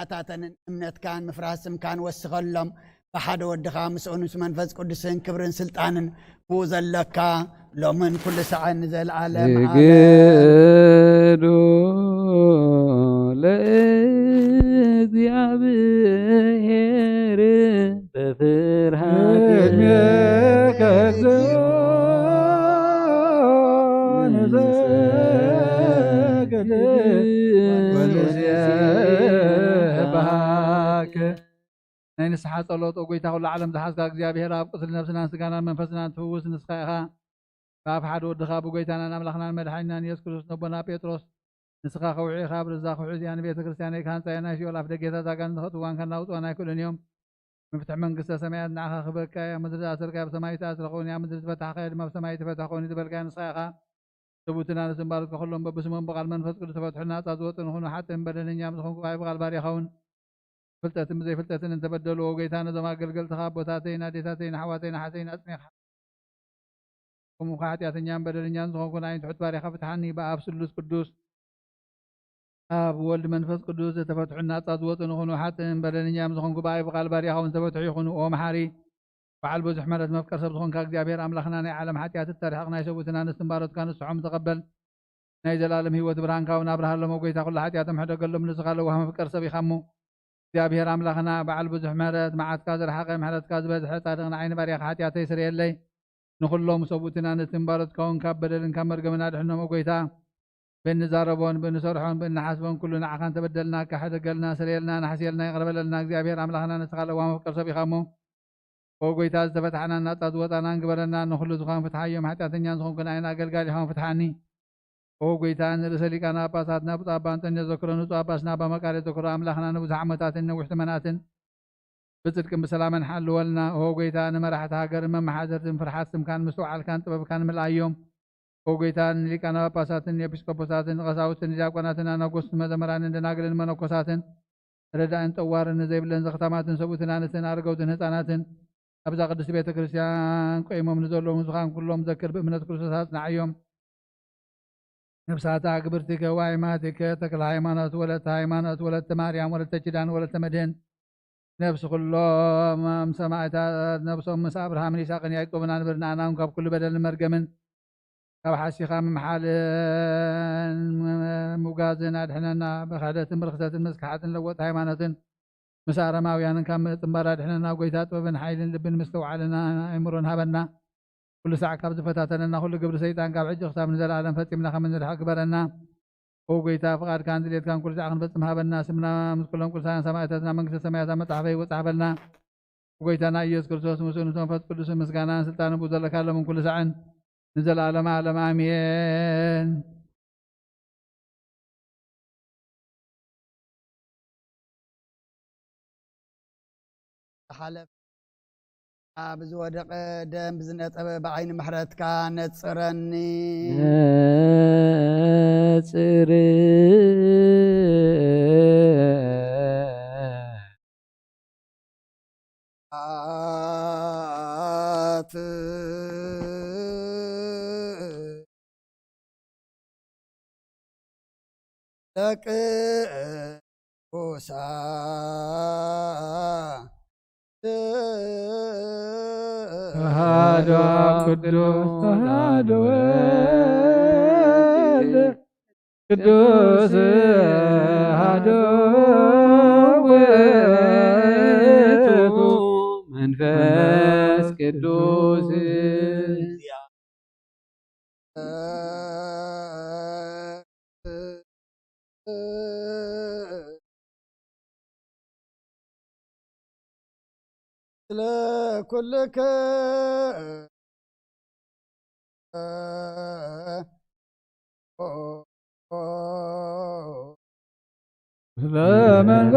ኣታተንን እምነትካን ምፍራስምካን ወስኸሎም ብሓደ ወድኻ ምስኡን ምስ መንፈስ ቅዱስን ክብርን ስልጣንን ብኡ ዘለካ ሎምን ኩሉ ሰዓት ንዘለዓለም ስግዱ ለእግዚአብሔር በፍርሃት ንሰግድ ወንሴብሐከ ናይ ንስሓ ጸሎት ጎይታ ኩሉ ዓለም ዝሓዝካ እግዚኣብሔር ኣብ ቁስሊ ነብስናን ስጋናን መንፈስናን ትፍውስ ንስኻ ኢኻ ብኣፍ ሓደ ወድኻ ብጎይታናን ኣምላኽናን መድሓኒናን ኢየሱስ ክርስቶስ ነቦና ጴጥሮስ ንስኻ ኸውዒ ኢኻ ብርዛ ኽውዒ እዚኣ ንቤተ ክርስቲያን ኢካ ህንፃ ናይ ሲኦል ኣፍ ደጌታት ኣጋንንት ከእትዋን ከናውፅዋን ኣይክእሉን እዮም مفتح منقصة سمايات نعخا خبرك يا مدرسة أسرك يا بسمايت أسرقون يا مدرسة فتح خير ما بسمايت فتحوني تبلك يا نصايخا ثبوتنا نسمبارك كلهم ببسمهم بقى المنفذ كل تفتحنا تازوت نخون حتى مبدل نيام نخون كواي بقى الباري خون فلتتم زي فلتتن انت بدلوا وقيتانا زما قلقل تخاب وتاتين اديتاتين حواتين حسين اسميخ ومخاتيات نيام بدل نيام نخون كون عين تحط باري فتحني بقى بسلوس قدوس أب ولد منفذ قدوس تفتحنا تازوت نخون حتى مبدل نيام نخون كواي بقى الباري خون تفتح يخون ومحاري فعل بوز حملت مفكر سبتخون كاك جابير أملخنا عالم حتيات التاريخنا يسوتنا نستنبارت كان الصحوم تقبل نايز العالم هو تبران كاونا برها لهم وقيتا كل حتياتهم حدا قال لهم نسخة وهم فكر سبي خمو جابير أملخنا بعل بوز حملت معات كازر حقا محلت كاز بز حتى عين باريخ حتيات يسري اللي نخل لهم سوتنا نستنبارت كون كابدل كمر قمنا دحنا وقيتا بين نزاربون بين نصرحون بين نحاسبون كلنا عقان تبدلنا كحدا قالنا سريلنا نحسيلنا يقرب لنا جابير أملخنا نسخة وهم فكر سبي خمو وقويت هذا فتحنا نطاد وطنا نقبلنا نخل زخان فتح يوم حتى تنيان زخان كنا عنا قال هم فتحني وقويت أن رسلي كان أباساتنا بطابان تنيا ذكرنا طاباسنا بمكاري ذكر أملاخنا وزعمتاتنا واحتماناتنا بصدق بسلام حل ولنا وقويت أن مرحت هاجر من محاضر فرحات كان مستوعل كان طبب كان من اليوم وقويت أن اللي كان أباساتنا يبسكوبساتنا غزاوتنا جاكوناتنا نقص مزمران ناقل المنقصاتنا ردا أن توارن زيب لن زختماتن سبوتنا نسنا أرجوتن هتاناتن أبدا قدس بيت كريستيان قيمهم نزول لهم زخان كلهم ذكر بأمنة كريستوس نعيهم نفسها تعقبرتك وعيماتك تكل هايمانات ولت هايمانات ولت مريم ولت تجدان ولت مدين نفس كلهم سمعت نفسهم مس أبراهام إسحاق يعقوب نبرنا أنهم كاب كل بدل مرجمن كاب حاسي خام محل مجازن أدحنا بخدة برخصة مسكحة لوت هايمانات مسار ماويان كم تمبارد احنا ناقويتات وبن حيل لبن مستوعى لنا امرون هبنا كل ساعة كابز فتاتنا كل قبل سيطان كاب حج اختام نزل العالم فتمنا خمن الحق برنا وقويتا فقاد كان دليت كان كل ساعة بس مهبنا سمنا كلهم كل ساعة سماعتنا منكس سماعت متعفي وتعبلنا وقويتنا يس كرسوس مسون فت كل سم مسكانا سلطان بوزل كلام كل ساعة نزل العالم عالم امين حلف بزودق دم بزنت بعين محرت كانت صرني نصر لك وسا هادو قدوس هادو قدوس هادو منفس قدوس كلك لا من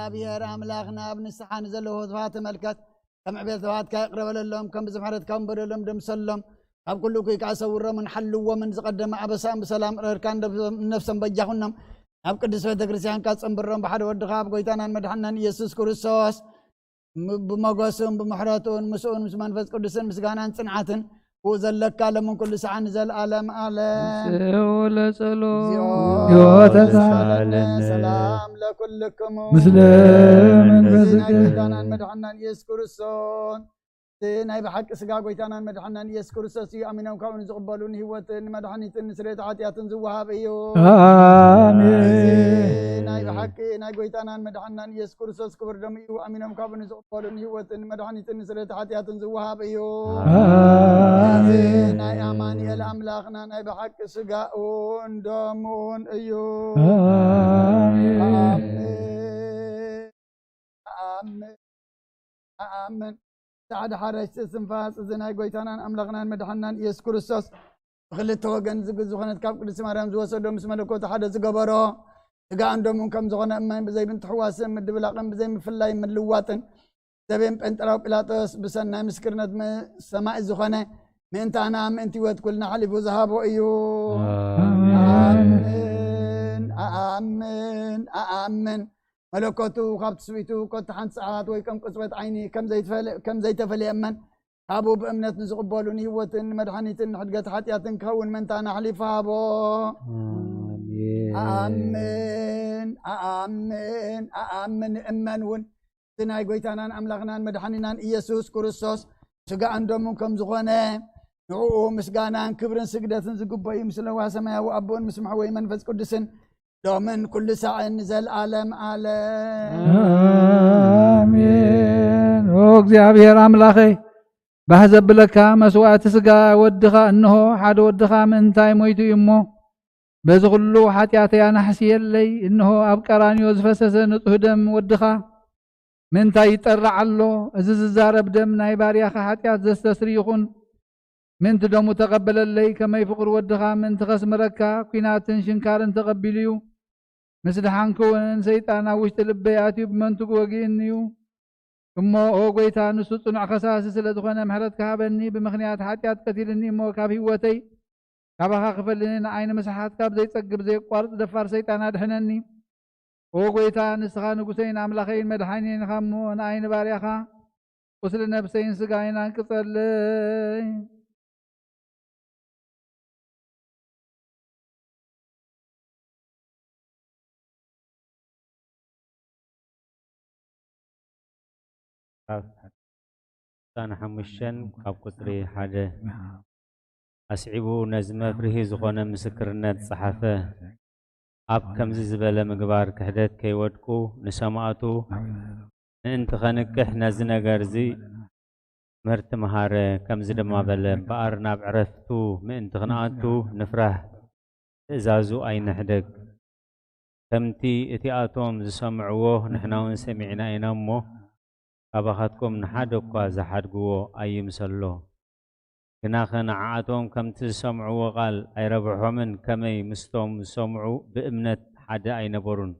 እግዚአብሔር አምላክና ብንስሓን ዘለዎ ህዝባት ተመልከት ከም ዕቤት ህዝባት ከቅረበለሎም ከም ብዝምሕረት ካብ በደሎም ደምሰሎም ካብ ኩሉ ኩይካ ሰውሮምን ሓልዎምን ዝቀደመ አበሳን ብሰላም ረርካን ነፍሰን በጃኹኖም ኣብ ቅዱስ ቤተክርስቲያን ካጸንብሮም ብሓደ ወድኻ ኣብ ጎይታናን መድሓናን ኢየሱስ ክርስቶስ ብመጎስን ብምሕረቱን ምስኡን ምስ መንፈስ ቅዱስን ምስጋናን ጽንዓትን وزلك لمن كل سعن زل ألم ألم ولا صلو سلام لكلكم مسلم كان مدحنا يذكر الصون ناي بحق سغا قويتانا مدحنا يذكر الصون امينو كون زقبلون هوت مدحني تنسريت عاتيات زوها بيو امين ناي بحق ناي قويتانا مدحنا يذكر الصون كبر دمي امينو كون زقبلون هوت مدحني تنسريت عاتيات زوها بيو آمين ناي أماني الأملاخنا ناي بحق سقاؤون دومون أيو آمين آمين آمين سعد حرش سنفاس زناي قويتانا أملاخنا مدحنا يسكر السوس خلت توقن زغنت كاب قدس مريم زوسدو مس ملكوت حدا زغبرو تقا عندهم كم زغنا أمان بزي بنت حواسم مدبلاقن بزي مفلاي من لواتن زبين بنتراو بيلاطس بسنا مسكرنت سماء الزخنة من تانا من تيوت كلنا حلف وذهبوا ايو آمين آمين آمين ملكوتو خبط سويتو كنت حن ساعات ويكم قصبت عيني كم زي تفلي أمن أبو بأمنة نزقبالوني هوتن مدحنيتن حدقت حتياتن كون من تانا حلف هابو آمين آمين آمين أمنون سناي قويتانان أملاغنان مدحنينان إيسوس كريستوس سقا عندهم كم زغنة نعوه مسقانان كبرن سقدتن زقباي مسلوا سمايا وأبون مسمحوي منفس قدسن دومن كل ساعة نزل عالم آمين وእግዚአብሔር አምላኸ ባሕዘብለካ መስዋዕቲ ስጋ ወድኻ እንሆ ሓደ ወድኻ ምንታይ ሞይቱ እሞ በዚ ኩሉ ኃጢአተያ ናሕስየለይ እንሆ ኣብ ቀራንዮ ዝፈሰሰ ንጹህ ደም ወድኻ ምንታይ ይጠራዕ ኣሎ እዚ ዝዛረብ ደም ናይ ባርያኻ ኃጢአት ዘስተስሪ ይኹን ምንቲ ደሙ ተቐበለለይ ከመይ ፍቅር ወድኻ ምንቲ ኸስምረካ ኩናትን ሽንካርን ተቐቢሉ እዩ مسدحان كون سيطانا وشت لبياتي بمنتق وقينيو እሞ ኦ ጎይታ ንሱ ጽኑዕ ከሳሲ ስለ ዝኾነ ምሕረት ካበኒ ብምኽንያት ሓጢኣት ቀቲልኒ እሞ ካብ ህይወተይ ካባኻ ክፈልኒ ንዓይኒ መስሓት ካብ ዘይጸግብ ዘይቋርጽ ደፋር ሰይጣን ኣድሕነኒ ኦ ጎይታ ንስኻ ንጉሰይን ኣምላኸይን መድሓኒን ኢኻ እሞ ንዓይኒ ባርያኻ ቁስሊ ነብሰይን ስጋይን አንቅጸለይ سان حمشن كاب قطري حدا أسعبو نزمة فريه زخونة مسكرنات صحفة أب كم زبالة مقبار كحدات كي ودكو نساماتو انت خانك احنا زنا غارزي مرت مهارة كم زد ما بلا بارنا بعرفتو من انت خناتو نفرح ازازو اين حدك كمتي اتي اتوم زسمعوه نحنا سمعنا اينامو أباخاتكم نحدقوا زحدقوا أي مسلو كناخنا عاتهم كم تسمعوا وقال أي ربعهم من كمي مستوم سمعوا بإمنة حدا أي نبرون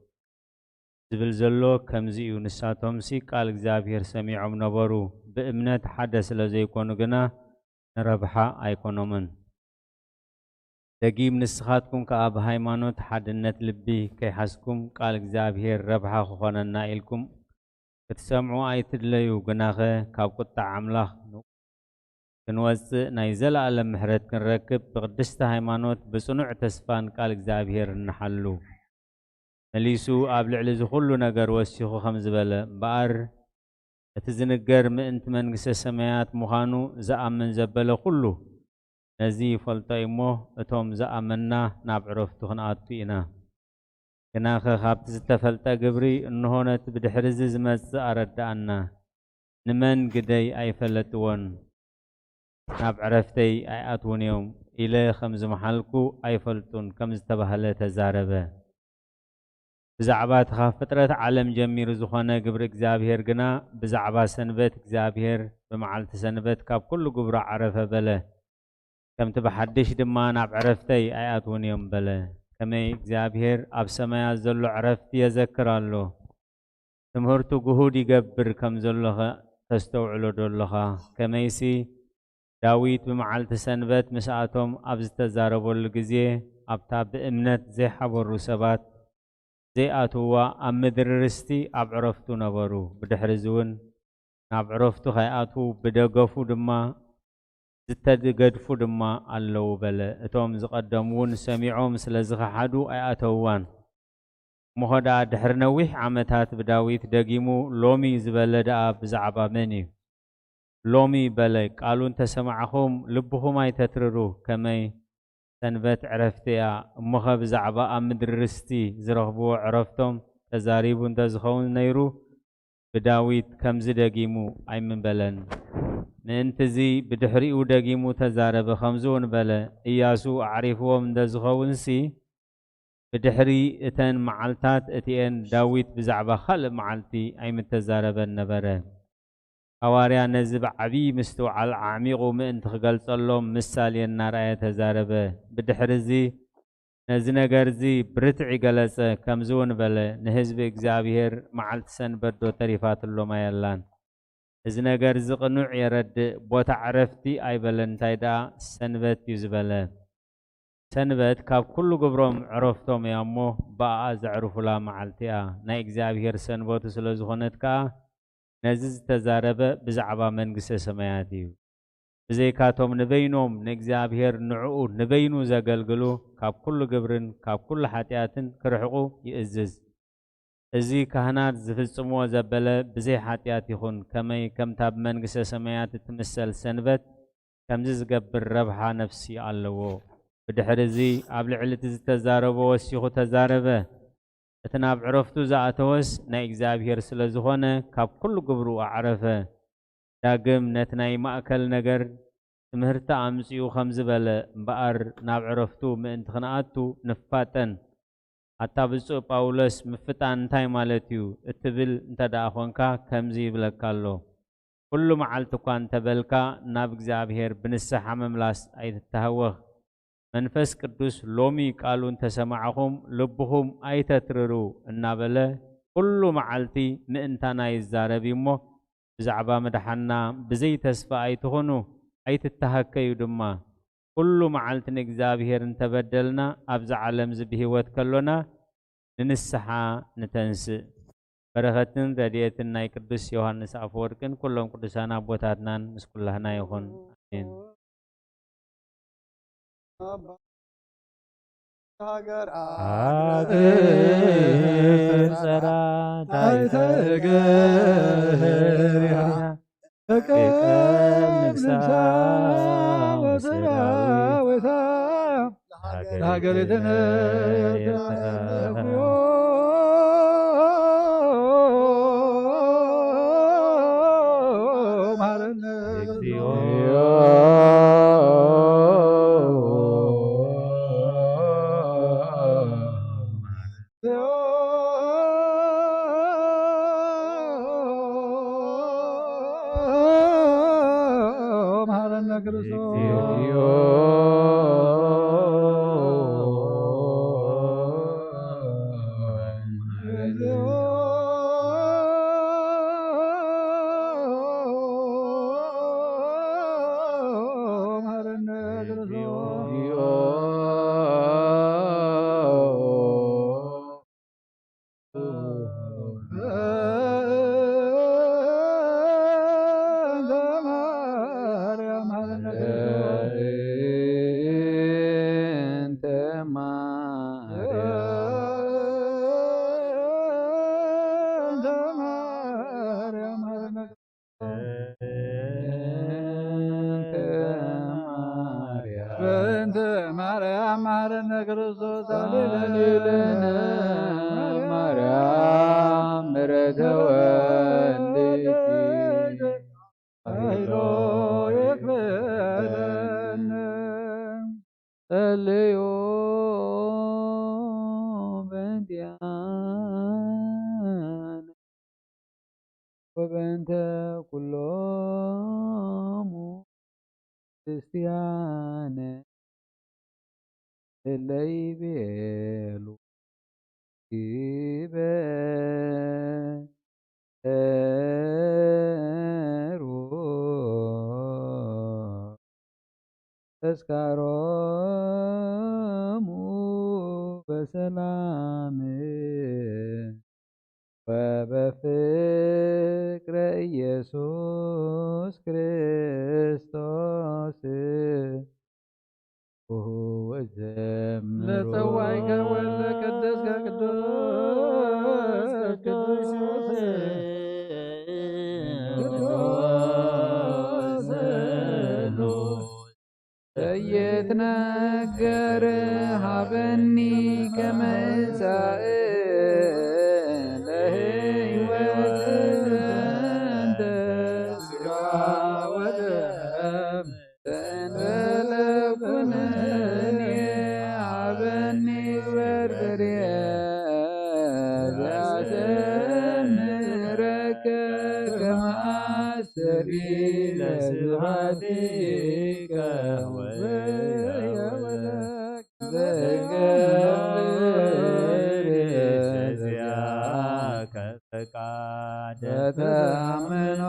زبلزلو كم زيو نساتهم سي قال እግዚአብሔር سميعهم نبرو بإمنة حدا سلازي يكونوا قنا نربحا أي كونومن دقيم نسخاتكم كأب هايمانوت حدنت لبي كي حسكم قال እግዚአብሔር ربحا خوانا نائلكم كتسمعوا آية الليو قناخة كاب قطع عملاخ كنوزق نايزل على محرد كنركب بقدست هايمانوت بصنوع تسفان قال እግዚአብሔር نحلو مليسو قابل علزو خلو نقر وسيخو خمز بلا بقر اتزنقر مئنت منقس السمايات مخانو زأمن زبلا خلو نزي فلطيمو اتهم زأمنا نابعرفتو خنقاتينا كناخ خابت زتفلتا قبري انهونت بدحرز زمز اردانا نمن قدي اي فلتون ناب عرفتي اي اتون يوم الى خمز محلكو اي فلتون كم زتبهلا تزاربه بزعبات خاف فترة عالم جمير زخانة قبر اكزابير قنا بزعبات سنبت اكزابير بمعالت سنبت كاب كل قبر عرفه بلا كم تبحدش دما ناب عرفتي اي اتون يوم بلا كمي እግዚአብሔር ኣብ ሰማያት ዘሎ ዕረፍቲ የዘክራሎ ትምህርቱ ጉሁድ ይገብር ከም ዘለኸ ተስተውዕሎ ደለኻ ከመይሲ ዳዊት ብመዓልቲ ሰንበት ምስኣቶም ኣብ ዝተዛረበሉ ግዜ ኣብታ ብእምነት ዘይሓበሩ ሰባት ዘይኣትዋ ኣብ ምድሪ ርስቲ ኣብ ዕረፍቱ ነበሩ ብድሕሪ እውን ናብ ዕረፍቱ ከይኣትዉ ብደገፉ ድማ ዝተገድፉ ድማ ኣለዉ በለ እቶም ዝቀደሙውን ሰሚዖም ስለዝኸሓዱ ኣይኣተውዋን ሞኸዳ ድሕሪ ነዊሕ ዓመታት ብዳዊት ደጊሙ ሎሚ ዝበለ ደኣ ብዛዕባ መን እዩ ሎሚ በለ ቃሉን ተሰማዕኹም ልብኹም ኣይተትርሩ ከመይ ሰንበት ዕረፍቲ እያ እሞኸ ብዛዕባ ኣብ ምድሪ ርስቲ ዝረኽብዎ ዕረፍቶም ተዛሪቡ እንተዝኸውን ነይሩ ብዳዊት ከምዚ ደጊሙ ኣይምንበለን ምእንትዚ ብድሕሪኡ ደጊሙ ተዛረበ ከምዝውን በለ ኢያሱ ኣዕሪፍዎም እንደዝኸውንሲ ብድሕሪ እተን መዓልታት እቲአን ዳዊት ብዛዕባ ካልእ መዓልቲ ኣይምተዛረበን ነበረ ሃዋርያ ነዚ ብዓብዪ ምስትውዓል ዓሚቑ ምእንቲ ክገልጸሎም ምሳሌ እናርኣየ ተዛረበ ብድሕሪ እዚ ነዚ ነገር እዚ ብርትዕ ገለጸ ከምዝውን በለ ንህዝቢ እግዚኣብሔር መዓልቲ ሰንበት ዶ ተሪፋትሎም ኣየላን እዚ ነገር ዝቕኑዕ የረድእ ቦታ ዕረፍቲ ኣይበለን እንታይ ደኣ ሰንበት እዩ ዝበለ ሰንበት ካብ ኩሉ ግብሮም ዕረፍቶም እያ እሞ ብኣ ዘዕርፉላ መዓልቲ እያ ናይ እግዚኣብሔር ሰንበቱ ስለ ዝኾነት ከዓ ነዚ ዝተዛረበ ብዛዕባ መንግስቲ ሰማያት እዩ ብዘይካቶም ንበይኖም ንእግዚአብሔር ንዕኡ ንበይኑ ዘገልግሉ ካብ ኩሉ ግብርን ካብ ኩሉ ሓጢኣትን ክርሕቑ ይእዝዝ እዚ ካህናት ዝፍጽምዎ ዘበለ ብዘይ ሓጢኣት ይኹን ከመይ ከምታ ብመንግስቲ ሰማያት እትምሰል ሰንበት ከምዚ ዝገብር ረብሓ ነፍሲ ኣለዎ ብድሕሪ እዚ ኣብ ልዕሊ እቲ ዝተዛረቦ ወሲኹ ተዛረበ እቲ ናብ ዕረፍቱ ዝኣተወስ ናይ እግዚኣብሔር ስለ ዝኾነ ካብ ኩሉ ግብሩ ኣዕረፈ ዳግም ነቲ ናይ ማእከል ነገር ትምህርቲ ኣምፂኡ ከምዝበለ እምበኣር ናብ ዕረፍቱ ምእንቲ ክንኣቱ ንፋጠን ኣታ ብፁዕ ጳውሎስ ምፍጣን እንታይ ማለት እዩ እትብል እንተደኣ ኮንካ ከምዚ ይብለካ ኣሎ ኩሉ መዓልቲ እኳ እንተበልካ ናብ እግዚኣብሔር ብንስሓ ምምላስ ኣይትተሃወኽ መንፈስ ቅዱስ ሎሚ ቃሉን ተሰማዕኹም ልብኹም ኣይተትርሩ እናበለ ኩሉ መዓልቲ ምእንታና ይዛረብ እሞ ብዛዕባ መድሓና ብዘይ ተስፋ ኣይትኾኑ ኣይትተሃከዩ ድማ ኩሉ መዓልቲ ንእግዚአብሔር እንተበደልና ኣብዛ ዓለም ብሂወት ከሎና ንንስሓ ንተንስእ በረኸትን ረድኤትን ናይ ቅዱስ ዮሐንስ አፈወርቅን ኩሎም ቅዱሳን አቦታትናን ምስ ኩላህና ይኹን አሜን። ሀገር ጸራ ታይተገር ንግሳ ወሰራዊታ ሀገር وبنت كلهم ክርስቲያን እለይ ቤሉ ይበሩ ተስካሮሙ በሰላም ወበፍቅረ ኢየሱስ ክርስቶስ ወዘምሮ ለጸዋይከ ወለቀደስከ ቅዱስ እየትነገር ሀበኒ ከመሳእ ለህይወት እንተ ስጋ ወደም ተንበለ ኩነኔ ሀበኒ በርበርየ ዘአዘምረከ ከመ አሰሪ ለስብሐቲከ ተአምኖ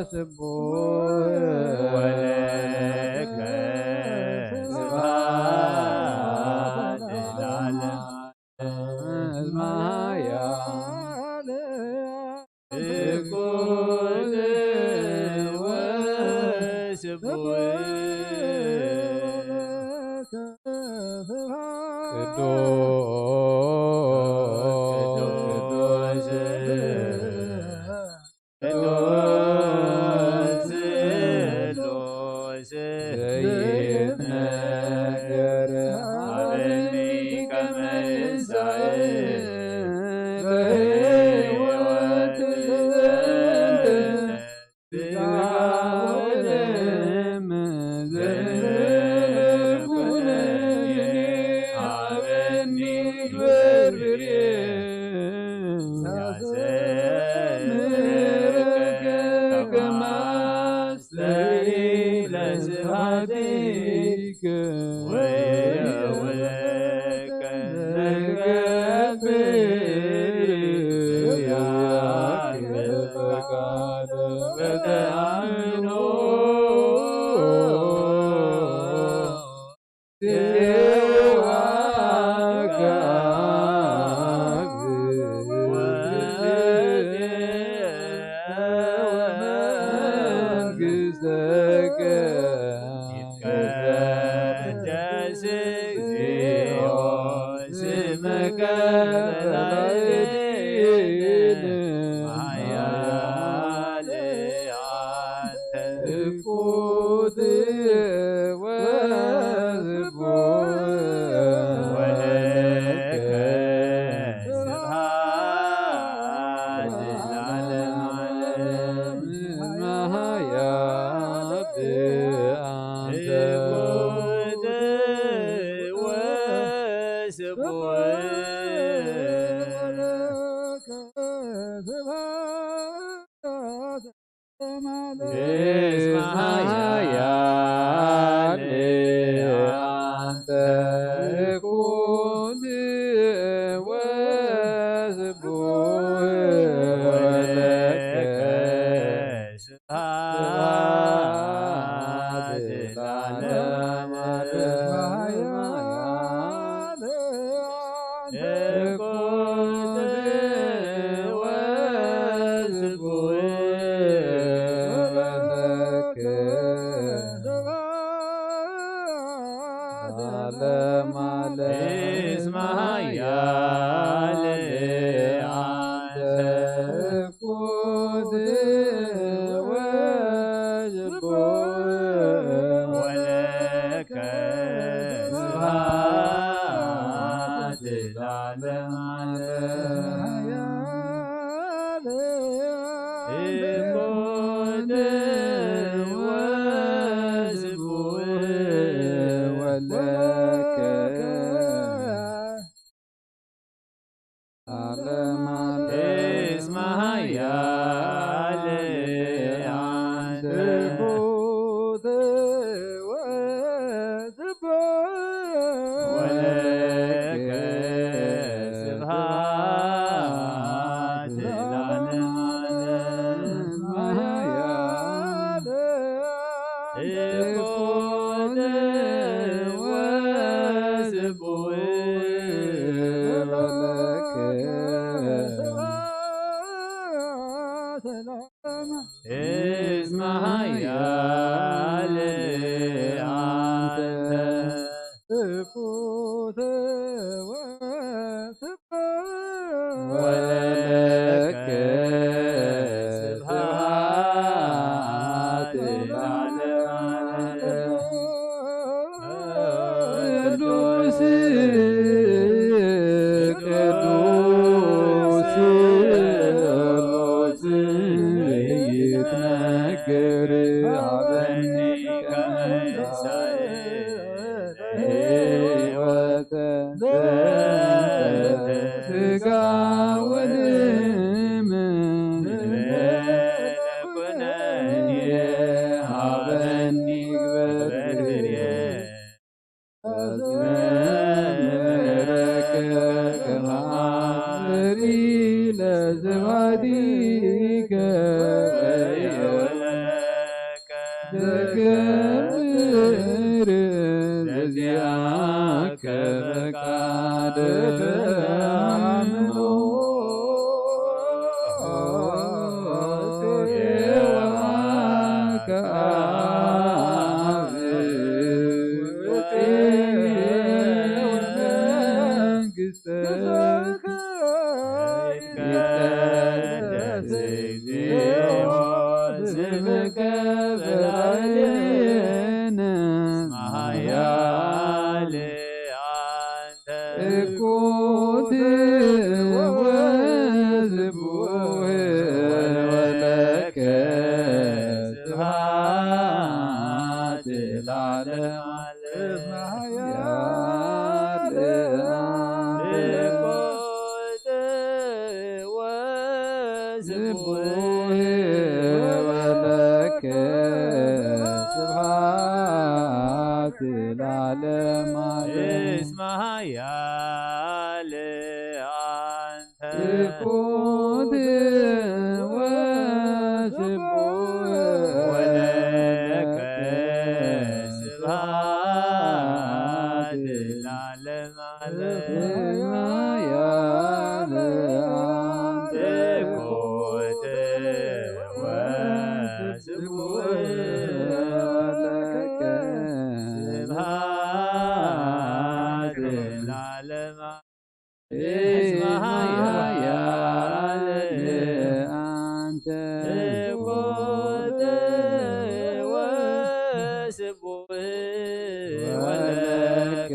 وسبوه ولك سبحان العالم المايا الكل وسبوه لزواديك ዘገብር ዘዚአከ ፈቃድ ተአምኖ ጽዋከ አብ ወመንግሥትከ ይትቀደስ እግዚኦ ስምከ በላዕሌነ ኃያል አንተ እኩት ወዝቡህ ወለከ ስብሐት ለዓለመ ዓለም ኃያል አንተ እኩት ወዝቡህ ወለከ ስብሐት ለዓለመ ዓለም እስመ ኃያል አንተ እኩት ወዝቡህ ወለከ ስብሐት ለዓለመ ዓለም ኃያል አንተ እኩት ወዝቡህ ወለከ ስብሐት ለዓለመ እስመ ኃያል አንተ እኩት ወዝቡህ ወለከ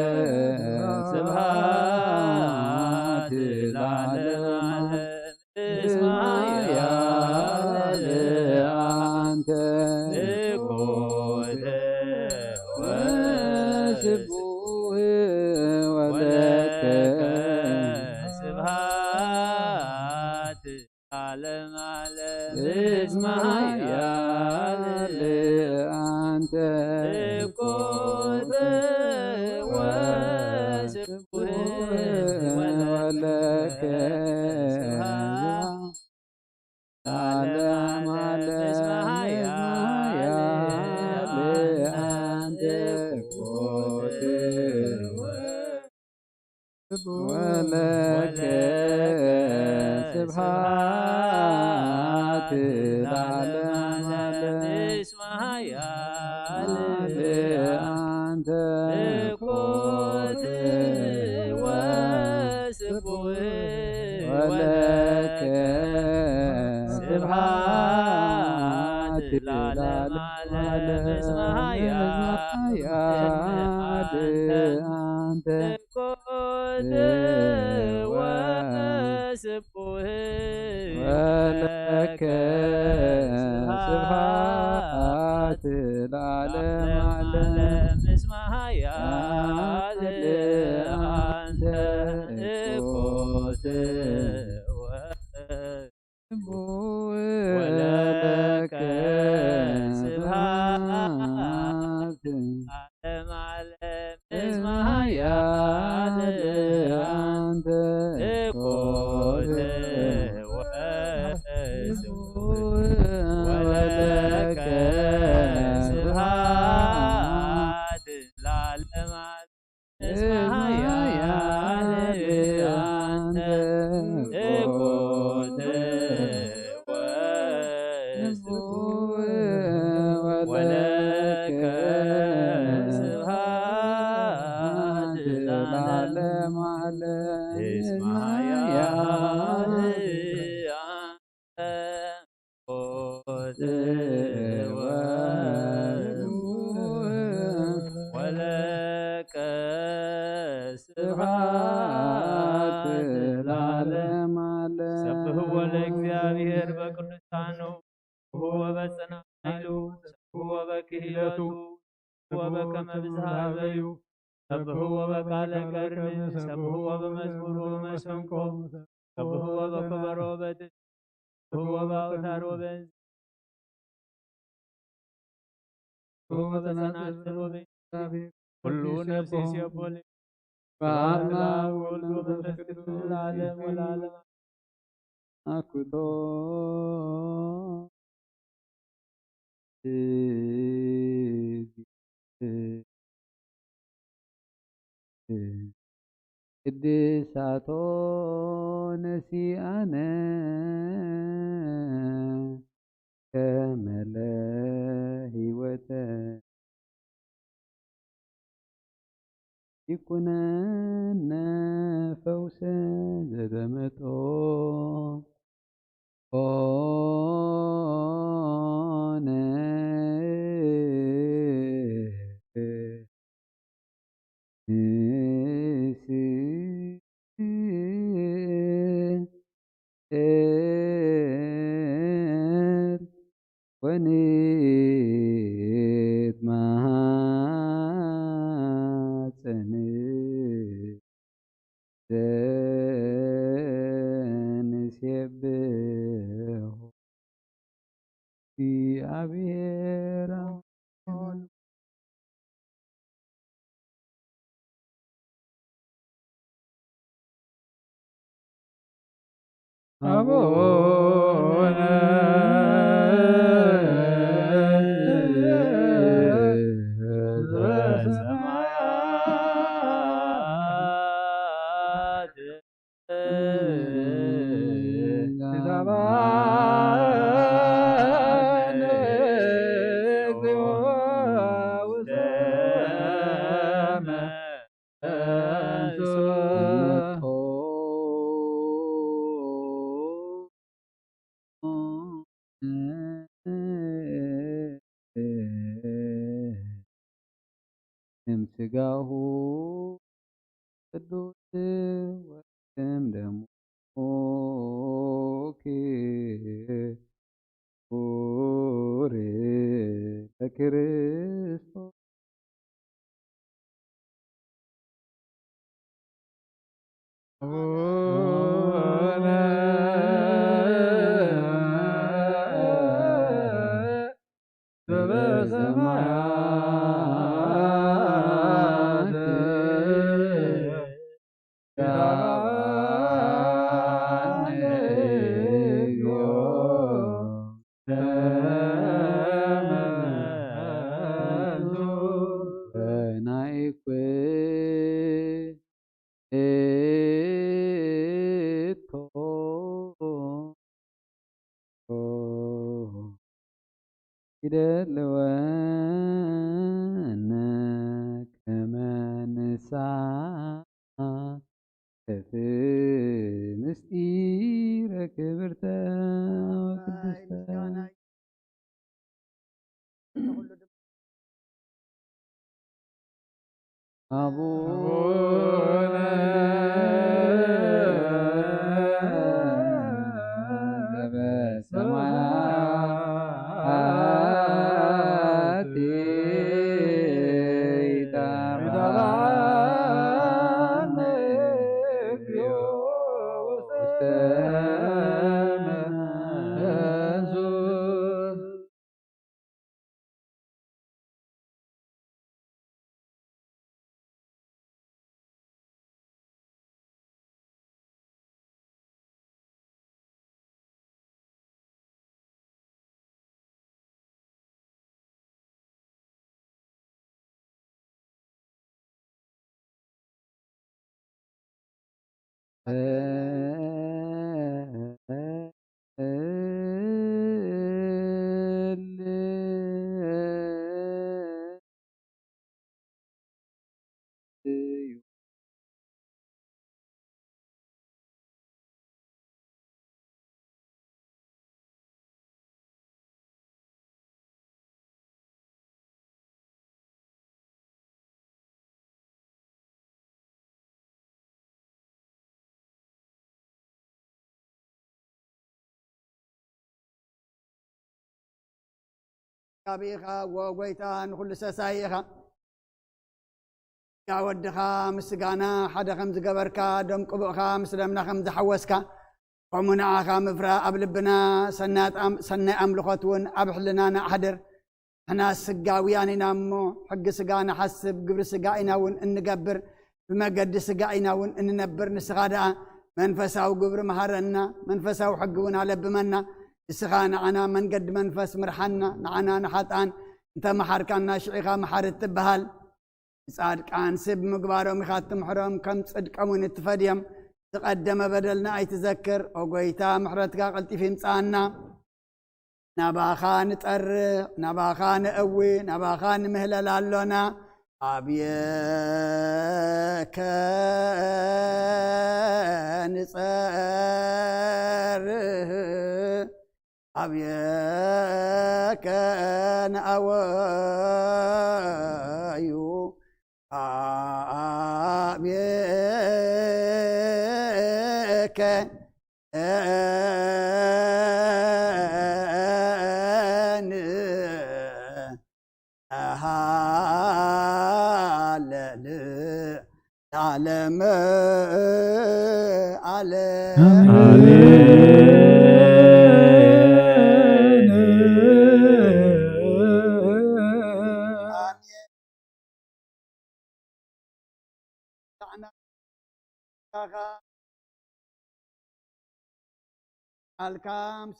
ስብሐት ለዓለመ ዓለም እስመ ኃያል አንተ እኩት ወዝቡህ ወለከ ስብሐት ለዓለመ ዓለም እስመ ኃያል አንተ እኩት ወዝቡህ ወለከ ለዓለመ ዓለም እስመ ኃያል አንተ እኩት ወለከ ስብሐት ለዓለመ ዓለም እስመ ኃያል አንተ እኩት ወዝቡህ ወለከ ስብሐት ለዓለመ ዓለም እስመ ኃያል አንተ እኩት ወዝቡህ ወለከ ስብሐት ለዓለመ ዓለም እስመ ኃያል አንተ እኩት ወዝቡህ ወለከ ስብሐት ለዓለመ ዓለም እስመ ኃያል አንተ እኩት ወዝቡህ ወለከ ስብሐት ለዓለመ ዓለም እስመ ኃያል አንተ እኩት ወዝቡህ ወለከ ስብሐት ለዓለመ ዓለም እስመ ኃያል አንተ እኩት ወዝቡህ ወለከ ስብሐት ለዓለመ ዓለም ሰብሕዎ ለእግዚአብሔር በቅዱሳኑ ወበጽናዕሉ ወበክህለቱ ወበከመ ብዝሃ በዩ ሰብሕዎ በቃለ ቀርን ሰብሕዎ በመዝሙር ወመሰንቆ ሰብሕዎ በከበሮ በትር ሰብሕዎ በአውታር ወበእንዝ ወበጸናጽል ወበእግዚአብሔር ሁሉ ነፍስ ይሴብሖ በአብ ወወልድ ወመንፈስ ቅዱስ ለዓለሙ ወለዓለመ አኩቶ ቅድሳቶ ነሲአነ ከመለ ህይወተ ይኩነነ ፈውሰ ዘተመጦ ኦነ ወኔት ማፀን ዘንሴብሖ እግዚአብሔር አቡነ ስጋሁ ቅዱስ ወደም ደሙ ክቡር ለክርስቶስ አቡነ ዘበሰማያት ይደልወነ ከመ ንሳተፍ ምስጢረ ክብርተ ወቅድስተ አቡነ ዘበሰማያት ይትባረክ ውስተ መንሱት ቃቢኻ ወጎይታ ንኩሉ ሰሳይ ኢኻ ያ ወድኻ ምስጋና ሓደ ከም ዝገበርካ ደም ቅቡእኻ ምስ ደምና ከም ዝሓወስካ ከምኡ ንዓኻ ምፍራእ ኣብ ልብና ሰናይ ኣምልኾት እውን ኣብ ሕልናና ኣሕድር ንሕና ስጋውያን ኢና እሞ ሕጊ ስጋ ንሓስብ ግብሪ ስጋ ኢና እውን እንገብር ብመገዲ ስጋ ኢና እውን እንነብር ንስኻ ደኣ መንፈሳዊ ግብሪ መሃረና መንፈሳዊ ሕጊ እውን ኣለብመና እስኻ ንዓና መንገዲ መንፈስ ምርሓና ንዓና ንሓጣን انت محركنا شعيخا محرت تبهال صادقان سب مقبارهم يخاتم حرام كم صدقون التفديم تقدم بدلنا اي تذكر اوغويتا محرتك قلتي في مصانا نباخان طر نباخان قوي نباخان مهلل علونا ابيك نصر ابيك ناويو ابيك علم الكام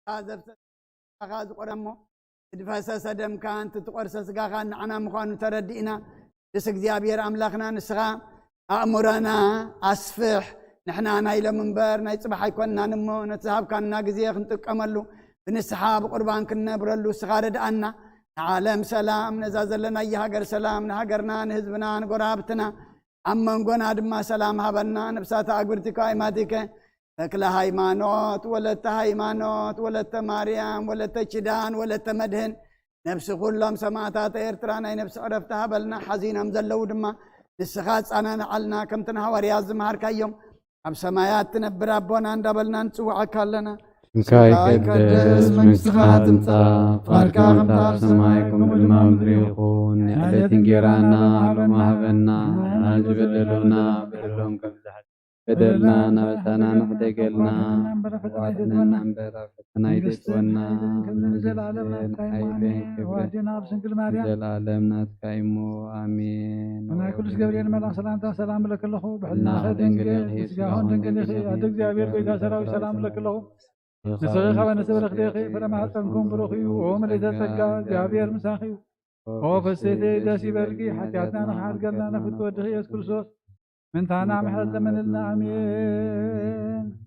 هذا أخذ قرمه دفاسة دم كانت تقرص سقاخان عنا مخانو تردئنا لسك زيابير أملاخنا نسخا أأمرنا أصفح نحنا نايل منبر ناي صباح يكوننا نمو نتسحاب كان ناقزيخ نتك أملو بنسحاب قربان كنا برلو سخارد أنا عالم سلام نزاز لنا يهاجر سلام نهاجرنا نهزبنا نقرابتنا أما نقول هذا سلام هبنا نبسات أقولتك أيماتك تكلا هايمانوت ولا هايمانوت ولا مريم ولا تشدان ولا مدهن نفس كلهم سماعتات إرترانا نفس عرفتها بلنا حزينة مزلو دما نسخات أنا نعلنا كم تنها ورياض مهار كيوم أب سمايات تنبر أبونا ندبلنا نسوع كلنا مكاي كدس مكسخات متا فاركا غمتار سمايكم المغريقون نعلتين جيرانا على مهبنا نجبدلونا بدلهم كمزحت بدلنا نبتنا نحدقلنا وعدنا ننبر فتنا يدتونا ننزل عالمنا تكايمو آمين أنا كل سجابرين ملا سلام لك الله بحلنا خدنجل سجاهون دنجل أدق زابير بيتا سلام لك الله نسخي خوان نسبر خديخي فرما حسنكم بروخي وعمر إذا سجا زابير مساخي وفسيتي داسي برقي حتى عدنا نحاد قلنا نفت ودخي يسكر صوص من تانا محل من النعمين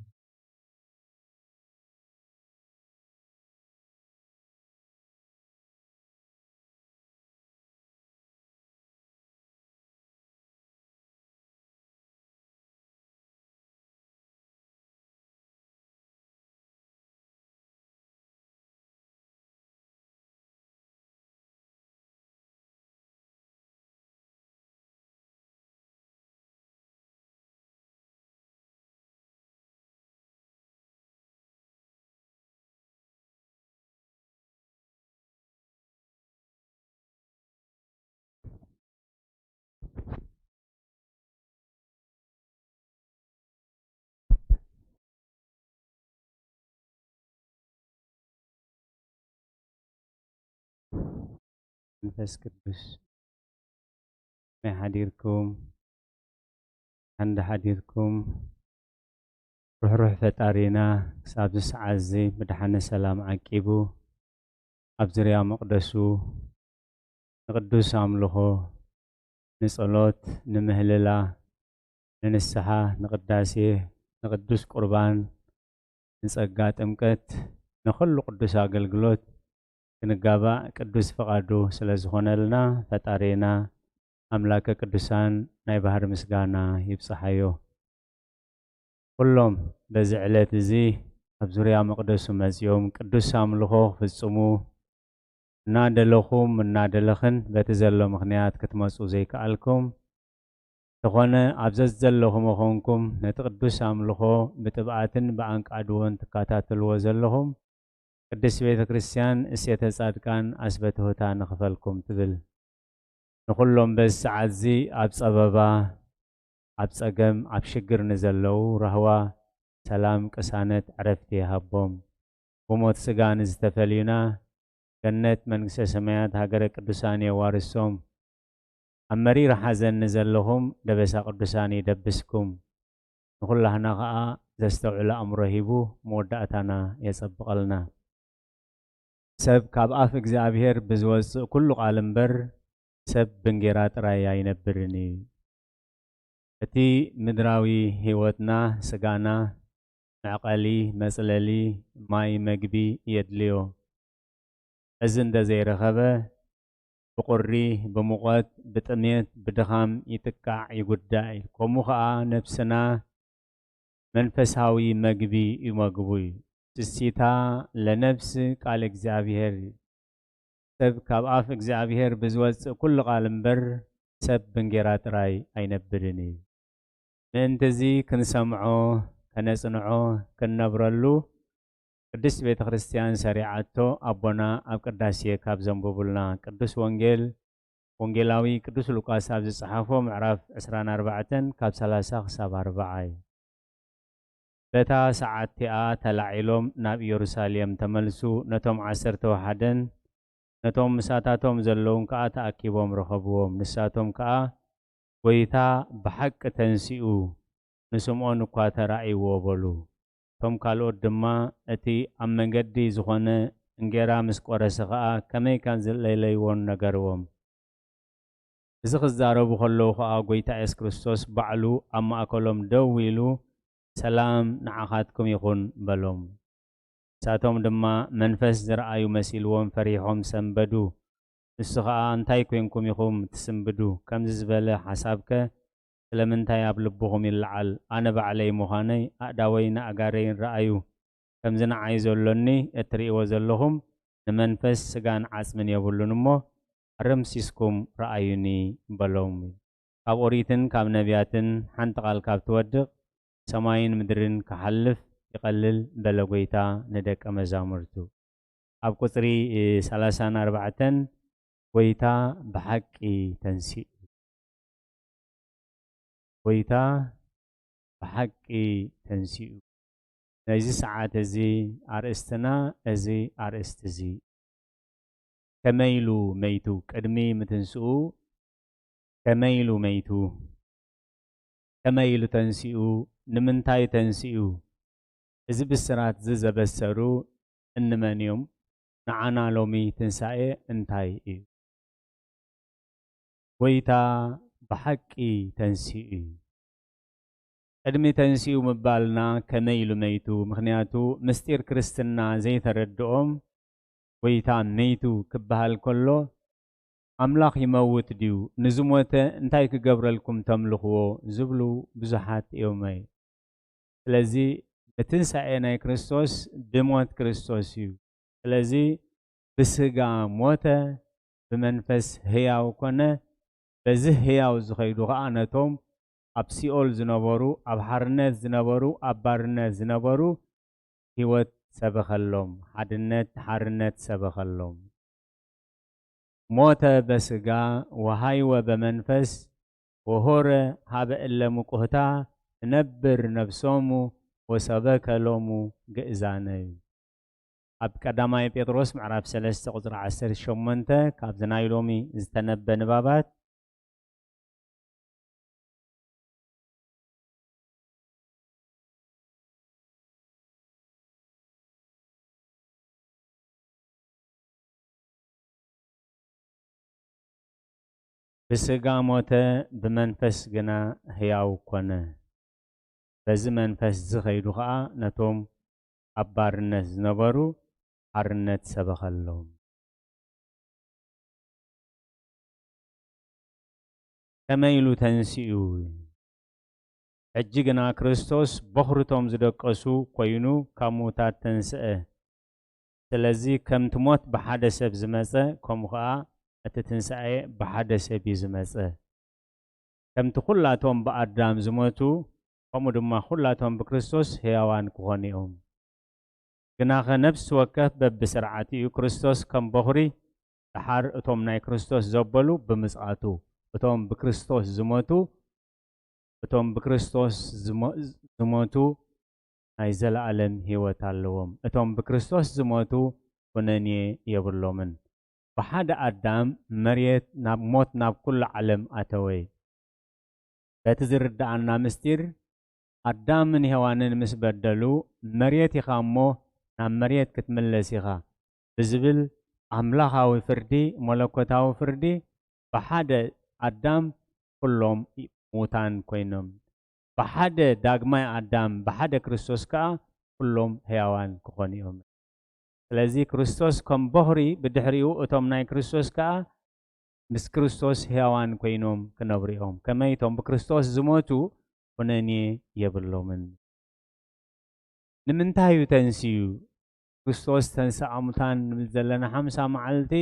መንፈስ ቅዱስ መሐዲርኩም عند حديثكم روح ፈጣሪና ሳብ ዝሰዓዚ ብድሓነ ሰላም ዓቂቡ ኣብ ዝርያ መቕደሱ ንቅዱስ ኣምልኾ ንጸሎት ንምህልላ ንንስሓ ንቅዳሴ ንቅዱስ ቁርባን ንጸጋ ጥምቀት ንኹሉ ቅዱስ ኣገልግሎት ክንጋባእ ቅዱስ ፈቃዱ ስለ ዝኾነልና ፈጣሪና ኣምላከ ቅዱሳን ናይ ባህር ምስጋና ይብጽሓዮ። ኩሎም በዚ ዕለት እዚ ኣብ ዙርያ መቕደሱ መጺኦም ቅዱስ ኣምልኾ ክፍጽሙ እናደለኹም እናደለኽን በቲ ዘሎ ምኽንያት ክትመጹ ዘይከኣልኩም تخونه أبزز زلهم وخونكم نتقدس أملخو بتبعاتن بأنقادون تكاتاتلو زلهم قدس بيت كريستيان اسيته صادقان أسبته تان خفلكم تبل نخلهم بس عزي أبس أبابا أبس أقم أبشقر نزلو رهوا سلام كسانت عرفتي هبهم وموت سقان استفلينا جنة منكس سمايات هاجر قدساني وارسهم أمري رحزن نزلهم دبس قدساني دبسكم نقول لهنا غا زستوعل أمرهيبو مودعتنا يسبق لنا سب كاب أف إجزابير بزوز كل عالم بر سب بنجرات رايا ينبرني أتي مدراوي هيوتنا سجانا معقلي مسللي ماي مجبي يدليو أزن دا زي رخبة بقري بمقات بتميت بدخام يتكع يقدعي كوموخا نفسنا منفسهاوي مجبي يمجبوي تسيتا لنفس قال إجزابير سب كاب آف إجزابير بزوز كل عالم بر سب بنجرات راي أينبرني من تزي كنسمعو كنسنعو كنبرلو قدس بيت كريستيان سريعتو أبونا أب قداسيه كاب زنبوبلنا قدس وانجيلاوي قدس لوقاس أب صحافو معرف 24 كاب 30 خساب 4 بتا ساعتها تلعيلهم ناب يروساليم تملسو نتوم 11 نتوم مساتاتهم زلون كا تأكيبهم رخبوهم نساتهم كا ويتا بحق تنسيو نسمعون كواتر رأي وبلو توم كالو دما اتي أمنجدي زخانة انجرا مسكورة سخاء كمي كان زللي ون نجروم إذا خزارو بخلو خاء قويتا إس كريستوس بعلو أما أكلهم دويلو سلام نعاقاتكم يخون بلوم ساتهم دما منفس زرعيو مسيلوهم فريحهم سنبدو السخاء انتاي كوينكم يخوم تسنبدو كم زبالة حسابك لمنتاي أبلبهم اللعال أنا بعلي مخاني أداوين أقارين رأيو كم زنا عايزولوني اتري وزلهم نمنفس سجان عاسمن يبولونمو رمسيسكم رأيوني بلوم كاب أوريتن كاب نبياتن حنتقال كاب تودق سماين مدرن كحلف يقلل بلغويتا ندك أمزامرتو أب قطري 34 ويتا بحقي تنسي ويتا بحقي تنسيو نايزي ساعات ازي ارستنا ازي ارستزي كميلو ميتو قدمي متنسو كميلو ميتو كميلو تنسيو نمنتاي تنسيو ازي بسرات زي بسرو انمانيوم نعانا لومي تنسائي انتاي ايو ويتا بحقي تنسيو قدمي تنسيو مبالنا كميلو ميتو مخنياتو مستير كريستنا زي تردقهم ويتا ميتو كبهال كله أملاخ يموت ديو نزموته انتاي كقبرلكم تملخوه زبلو بزحات يومي لذي بتنسعينا كريستوس بموت كريستوسيو لذي بسقا موته بمنفس هياو كونه بزه هياو زخيدو غانتهم أب سيول زنبورو أب حرنت زنبورو أب بارنت زنبورو هيوت سبخلهم حدنت حرنت سبخلهم موت بسقا وهايو بمنفس وهور هابا إلا مقهتا نبر نفسومو وسبك لومو جئزاني أب قدامي بيطرس معرف 3 قطر 10 شمنته كاب زناي لومي زتنبه نبابات بسقا موته بمنفس جنا هياو كونه بزي منفس زخيدو خا نتوم أبارنت زنبرو حرنت سبخلهم كميلو تنسيو حجينا كريستوس بخرتهم زدقسو كوينو كموتات تنسئه سلازي كم تموت بحدث بزمزه كم خا أتتنسئه بحدث بزمزه ከምቲ ኩላቶም ብኣዳም ዝሞቱ ከምኡ ድማ ኩላቶም ብክርስቶስ ሕያዋን ክኾኑ እዮም ግናኸ ነፍሲ ወከፍ በብስርዓትኡ ክርስቶስ ከም በኹሪ ድሓር እቶም ናይ ክርስቶስ ዘበሉ ብምጽኣቱ እቶም ብክርስቶስ ዝሞቱ ናይ ዘለዓለም ህይወት ኣለዎም እቶም ብክርስቶስ ዝሞቱ ኩነኔ የብሎምን ብሓደ ኣዳም መሬት ናብ ሞት ናብ ኩሉ ዓለም ኣተወ በቲ ዝርዳእና ምስጢር ኣዳምን ሔዋንን ምስ በደሉ መሬት ኢኻ እሞ ናብ መሬት ክትምለስ ኢኻ ብዝብል ኣምላኻዊ ፍርዲ መለኮታዊ ፍርዲ ብሓደ ኣዳም ኩሎም ሙታን ኮይኖም ብሓደ ዳግማይ ኣዳም ብሓደ ክርስቶስ ከዓ ኩሎም ሕያዋን ክኾኑ እዮም ስለዚ ክርስቶስ ከም በኽሪ ብድሕሪኡ እቶም ናይ ክርስቶስ ከዓ ምስ ክርስቶስ ሕያዋን ኮይኖም ክነብሩ እዮም ከመይ እቶም ብክርስቶስ ዝሞቱ ኩነኔ የብሎምን ንምንታይ እዩ ተንስዩ ክርስቶስ ተንሥአ ሙታን ንብል ዘለና 50 መዓልቲ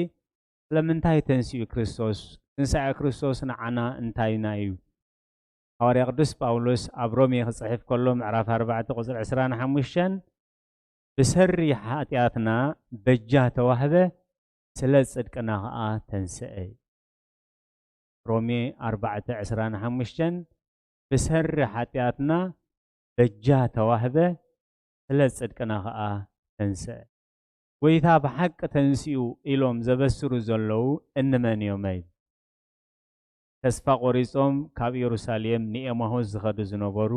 ስለምንታይ ተንስኡ ክርስቶስ ትንሣኤ ክርስቶስ ንዓና እንታይና እዩ ሐዋርያ ቅዱስ ጳውሎስ ኣብ ሮሜ ክጽሕፍ ከሎ ምዕራፍ 4 ቁጽሪ 25 ብሰሪ ኃጢአትና በጃ ተዋህበ ስለ ጽድቅና ከዓ ተንስአ ሮሜ 4:25 ብሰሪ ኃጢአትና በጃ ተዋህበ ስለ ጽድቅና ከዓ ተንስአ ጎይታ ብሓቂ ተንስኡ ኢሎም ዘበስሩ ዘለዉ እንመን እዮም ተስፋ ቆሪጾም ካብ ኢየሩሳሌም ንኤማሁስ ዝኸዱ ዝነበሩ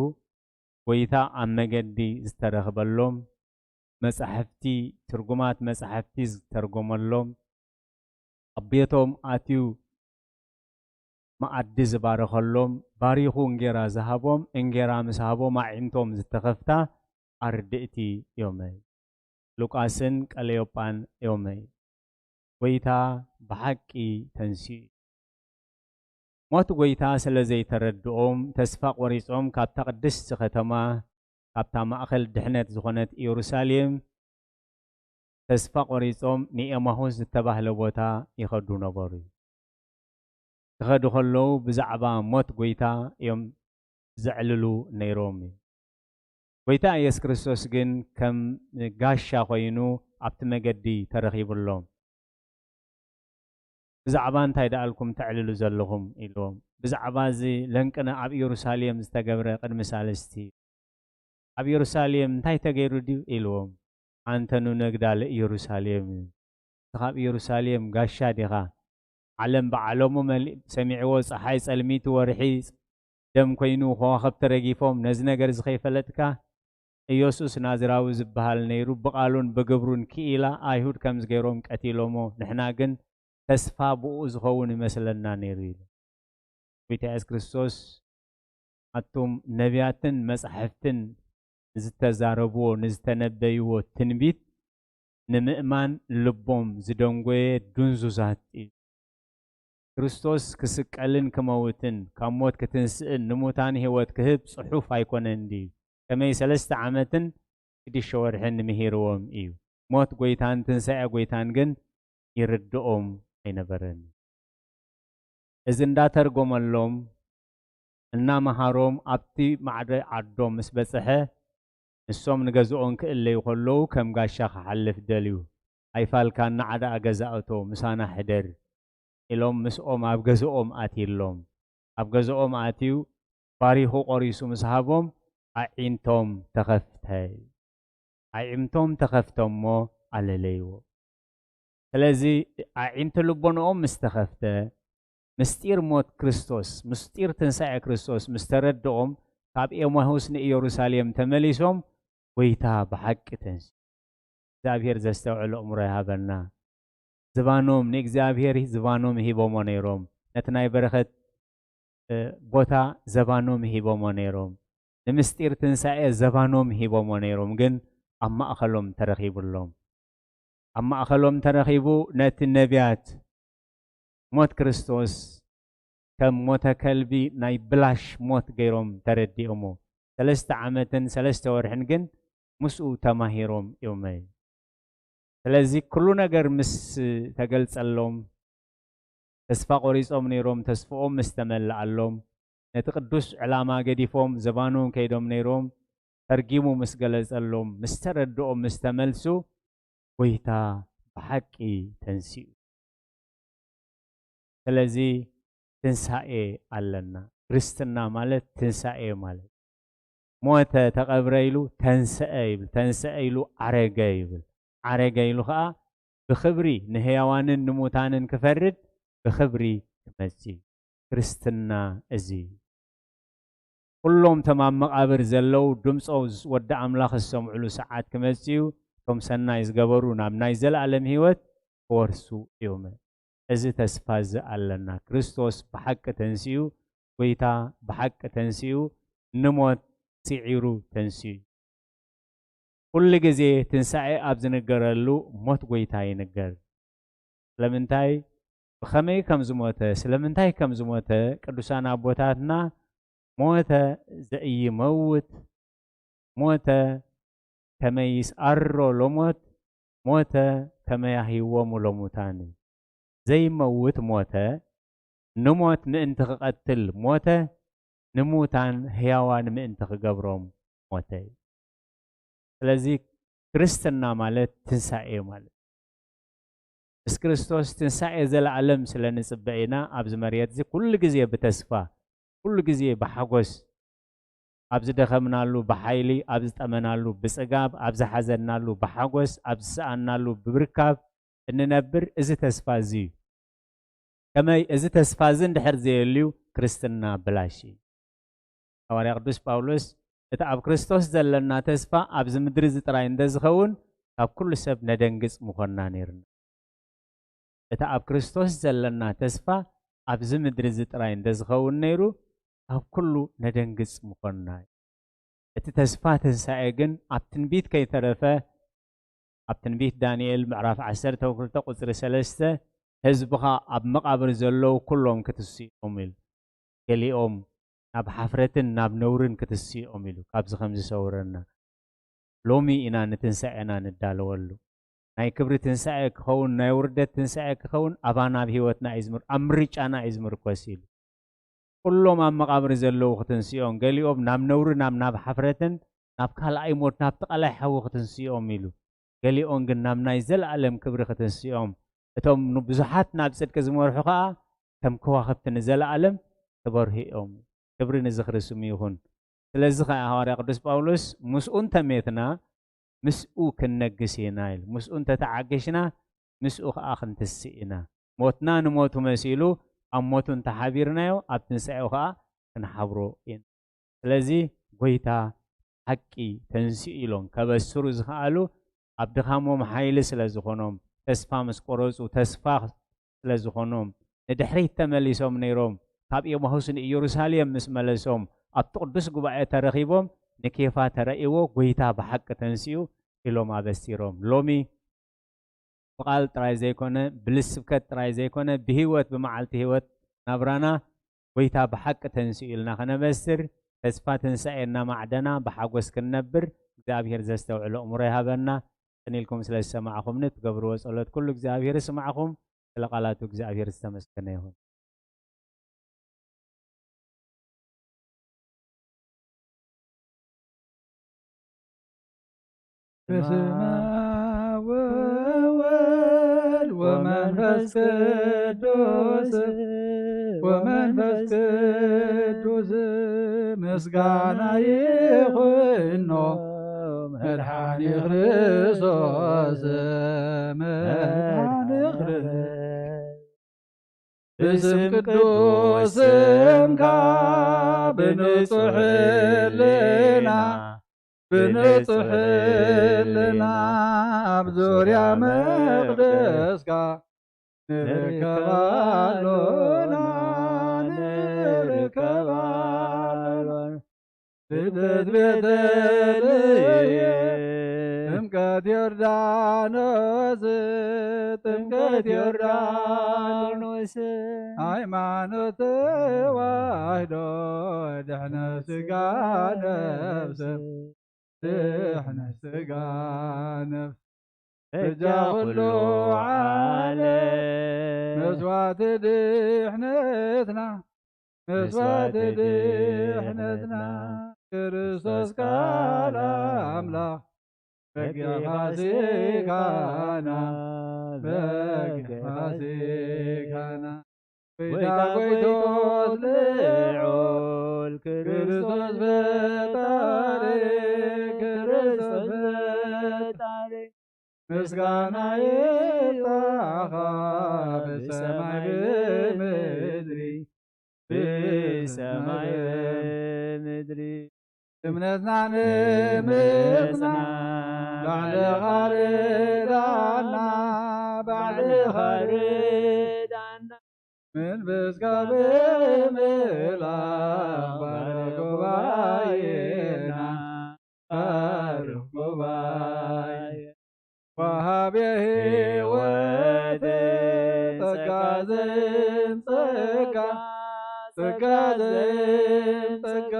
ጎይታ ኣብ መገዲ ዝተረኽበሎም መጻሕፍቲ ትርጉማት መጻሕፍቲ ዝተርጎመሎም ኣብ ቤቶም ኣትዩ ማኣዲ ዝባረኸሎም ባሪኹ እንጌራ ዝሃቦም እንጌራ ምስ ሃቦም ኣዒንቶም ዝተኸፍታ ኣርድእቲ እዮም ሉቃስን ቀለዮጳን እዮም ጎይታ ብሓቂ ተንስኡ ሞት ጎይታ ስለ ዘይተረድኦም ተስፋ ቆሪጾም ካብታ ቅድስቲ ከተማ ካብታ ማእኸል ድሕነት ዝኾነት ኢየሩሳሌም ተስፋ ቆሪጾም ንኤማሁስ ዝተባህለ ቦታ ይኸዱ ነበሩ ክኸዱ ከለዉ ብዛዕባ ሞት ጎይታ እዮም ዘዕልሉ ነይሮም ጎይታ ኢየሱስ ክርስቶስ ግን ከም ጋሻ ኮይኑ ኣብቲ መገዲ ተረኺቡሎም ብዛዕባ እንታይ ደኣልኩም ተዕልሉ ዘለኹም ኢልዎም ብዛዕባ እዚ ለንቅነ ኣብ ኢየሩሳሌም ዝተገብረ ቅድሚ ሳልስቲ ኣብ ኢየሩሳሌም እንታይ ተገይሩ ድዩ ኢልዎም ኣንተኑ ነግዳለ ኢየሩሳሌም ካብ ኢየሩሳሌም ጋሻ ዲኻ ዓለም ብዓለሙ ሰሚዕዎ ፀሓይ ጸልሚቱ ወርሒ ደም ኮይኑ ከዋኸብቲ ረጊፎም ነዚ ነገር ዝኸይፈለጥካ ኢየሱስ ናዝራዊ ዝበሃል ነይሩ ብቓሉን ብግብሩን ክኢላ ኣይሁድ ከም ዝገይሮም ቀቲሎሞ ንሕና ግን ተስፋ ብኡ ዝኸውን ይመስለና ነይሩ ኢሉ ጎይታ ኢየሱስ ክርስቶስ ኣቶም ነቢያትን መጻሕፍትን ዝተዛረብዎ ንዝተነበይዎ ትንቢት ንምእማን ልቦም ዝደንጎየ ድንዙዛት እዩ ክርስቶስ ክስቀልን ክመውትን ካብ ሞት ክትንስእን ንሙታን ህይወት ክህብ ጽሑፍ ኣይኮነን ድዩ ከመይ 3 ዓመትን 6 ወርሕን ምሂርዎም እዩ ሞት ጎይታን ትንሣኤ ጎይታን ግን ይርድኦም ኣይነበረን እዚ እንዳተርጎመሎም እናመሃሮም ኣብቲ ማዕረ ዓዶም ምስ በጽሐ ንሶም ንገዝኦን ክእለዩ ከለዉ ከም ጋሻ ክሓልፍ ደልዩ ኣይፋልካና ዓዳ ገዛእቶ ምሳና ሕደር ኢሎም ምስኦም ኣብ ገዝኦም ኣትይሎም ኣብ ገዝኦም ኣትዩ ባሪኹ ቆሪሱ ምስ ሃቦም ኣዒንቶም ተኸፍተሞ ኣለለይዎ ስለዚ ኣዒንቲ ልቦንኦም ምስ ተኸፍተ ምስጢር ሞት ክርስቶስ ምስጢር ትንሣኤ ክርስቶስ ምስ ተረድኦም ካብ ኤማሁስ ንኢየሩሳሌም ተመሊሶም ጎይታ ብሓቂ ተንስኡ እግዚአብሔር ዘስተውዕሎ እምሮ ይሃበና ዝባኖም ንእግዚአብሔር ዝባኖም ሂቦሞ ነይሮም ነቲ ናይ በረኸት ቦታ ዘባኖም ሂቦሞ ነይሮም ንምስጢር ትንሣኤ ዘባኖም ሂቦሞ ነይሮም ግን ኣብ ማእኸሎም ተረኺቡሎም ኣብ ማእኸሎም ተረኺቡ ነቲ ነቢያት ሞት ክርስቶስ ከም ሞተ ከልቢ ናይ ብላሽ ሞት ገይሮም ተረዲኦሞ 3 ዓመትን 3 ወርሕን ግን ምስኡ ተማሂሮም እዮም ስለዚ ኩሉ ነገር ምስ ተገልጸሎም ተስፋ ቆሪጾም ነይሮም ተስፋኦም ምስ ተመልኣሎም ነቲ ቅዱስ ዕላማ ገዲፎም ዘባኖም ከይዶም ነይሮም ተርጊሙ ምስ ገለጸሎም ምስ ተረድኦም ምስ ተመልሱ ጎይታ ብሓቂ ተንሲኡ ስለዚ ትንሳኤ ኣለና ክርስትና ማለት ትንሳኤ ማለት ሞተ ተቀብረ ኢሉ ተንስአ ይብል ተንስአ ኢሉ ዓረገ ይብል ዓረገ ኢሉ ከዓ ብክብሪ ንህያዋንን ንሙታንን ክፈርድ ብክብሪ ክመጽእ ክርስትና እዚ ኩሎም ተማም መቃብር ዘለው ድምፆ ወዲ ኣምላኽ ዝሰምዑሉ ሰዓት ክመጽኡ ቶም ሰናይ ዝገበሩ ናብ ናይ ዘለዓለም ህይወት ክወርሱ እዮም እዚ ተስፋ እዚ ኣለና ክርስቶስ ብሓቂ ተንሲኡ ጎይታ ብሓቂ ተንሲኡ ንሞት ሲዒሩ ተንሲኡ ኩሉ ግዜ ትንሳኤ ኣብ ዝንገረሉ ሞት ጎይታ ይንገር ስለምንታይ ብኸመይ ከም ዝሞተ ስለምንታይ ከም ዝሞተ ቅዱሳን ኣቦታትና ሞተ ዘኢይመውት ሞተ ከመይ ይስዓሮ ሎሞት ሞተ ከመይ ያሂቦሙ ለሙታን ዘይመውት ሞተ ንሞት ምእንቲ ክቐትል ሞተ ንሙታን ህያዋን ምእንቲ ክገብሮም ሞተ ስለዚ ክርስትና ማለት ትንሳኤ ማለት እስ ክርስቶስ ትንሳኤ ዘለዓለም ስለ ንጽበ ኢና ኣብዚ መሬት እዚ ኩሉ ግዜ ብተስፋ ኩሉ ግዜ ብሓጎስ ኣብ ዝደኸምናሉ ብሓይሊ ኣብ ዝጠመናሉ ብጽጋብ ኣብ ዝሓዘናሉ ብሓጎስ ኣብ ዝሰኣናሉ ብብርካብ እንነብር እዚ ተስፋ እዚ እዩ ከመይ እዚ ተስፋ እዚ እንድሕር ዘየልዩ ክርስትና ብላሽ ሐዋርያ ቅዱስ ጳውሎስ እቲ ኣብ ክርስቶስ ዘለና ተስፋ ኣብዚ ምድሪ እዚ ጥራይ እንደዝኸውን ካብ ኩሉ ሰብ ነደንግጽ ምኾንና ነይርና እቲ ኣብ ክርስቶስ ዘለና ተስፋ ኣብዚ ምድሪ እዚ ጥራይ እንደዝኸውን ነይሩ ካብ ኩሉ ነደንግጽ ምኾንና እቲ ተስፋ ትንሳኤ ግን ኣብ ትንቢት ከይተረፈ ኣብ ትንቢት ዳንኤል ምዕራፍ 12 ቁጽሪ 3 ህዝብኻ ኣብ መቃብር ዘለዉ ኩሎም ክትስኦም ኢሉ ገሊኦም ናብ ሓፍረትን ናብ ነውርን ክትስኦም ኢሉ ካብዚ ከም ዝሰውረና ሎሚ ኢና ንትንሳኤና ንዳለወሉ ናይ ክብሪ ትንሳኤ ክኸውን ናይ ውርደት ትንሳኤ ክኸውን ኣባና ኣብ ህይወትና ይዝምር ኣብ ምርጫና ይዝምርኮስ ኢሉ ኩሎም ኣብ መቃብር ዘለዉ ክትንስኦም ገሊኦም ናብ ነውሪ ናብ ሓፍረትን ናብ ካልኣይ ሞት ናብ ተቃላይ ሓዊ ክትንስኦም ኢሉ ገሊኦም ግን ናብ ናይ ዘለዓለም ክብሪ ክትንስኦም እቶም ብዙሓት ናብ ጽድቂ ዝመርሑ ከዓ ከም ከዋኽብቲ ንዘለዓለም ተበርሂኦም ክብሪ ንዝኽሪ ስሙ ይኹን ስለዚ ከዓ ሐዋርያ ቅዱስ ጳውሎስ ምስኡ እንተሜትና ምስኡ ክንነግስ ኢና ኢሉ ምስኡ እንተተዓገሽና ምስኡ ከዓ ክንትስእ ኢና ሞትና ንሞቱ መሲሉ ኣብ ሞቱ እንተሓቢርናዮ ኣብ ትንሳኤው ከዓ ክንሓብሮ ኢና ስለዚ ጎይታ ሓቂ ተንስኡ ኢሎም ከበስሩ ዝኽኣሉ ኣብ ድኻሞም ሓይሊ ስለ ዝኾኖም ተስፋ ምስ ቆረፁ ተስፋ ስለ ዝኾኖም ንድሕሪት ተመሊሶም ነይሮም ካብ ኤማሁስ ንኢየሩሳሌም ምስ መለሶም ኣብቲ ቅዱስ ጉባኤ ተረኺቦም ንኬፋ ተረኢዎ ጎይታ ብሓቂ ተንስኡ ኢሎም ኣበሲሮም ሎሚ ብቓል ጥራይ ዘይኮነ ብልስብከት ጥራይ ዘይኮነ ብህይወት ብመዓልቲ ህይወት ናብራና ጎይታ ብሓቂ ተንስኡ ኢልና ከነበስር ተስፋ ትንሳኤ እናማዕደና ብሓጎስ ክንነብር እግዚአብሔር ዘስተውዕሎ እምሮ ይሃበና ተኒልኩም ስለ ዝሰማዕኹምኒ ትገብርዎ ጸሎት ኩሉ እግዚአብሔር ይስማዕኹም ስለ ቃላቱ እግዚአብሔር ዝተመስገነ ይሁን በስመ አብ ወወልድ ወመንፈስ ቅዱስ ምስጋና ይኹኖ መድኃኒ ክርስቶስ መድኃኒ ክርስቶስ ብስም ቅዱስምካ ብንጹሕ ሕሊና بنطح لنا بزوريا مقدسك نركبالونا بدت بدلي تمكت يردانوس ሃይማኖት ዋህዶ ድሕነ ስጋ ነፍስ ድሕነ ስጋ ነፍስ እጃ ኩሉ ዓለም መስዋዕቲ ድሕነትና مسوات ድሕነትና ክርስቶስ ቃል አምላክ በጊዕ ፋሲካና በጊዕ ፋሲካና ጎይታ ጎይቶት ልዑል ክርስቶስ ፈጣሪ ክርስቶስ ፈጣሪ ምስጋና ይብቃኻ በሰማይ በምድሪ በሰማይ በምድሪ እምነትና ንምጽና ባዕልኻ ርዳእና ባዕልኻ ርዳእና መንፈስካ ብምልኣኽ ባርክ ጉባኤና ባርክ ጉባኤና ወሃብ ሕይወት ጸጋ ዘምጸጋ ጸጋ ዘምጸጋ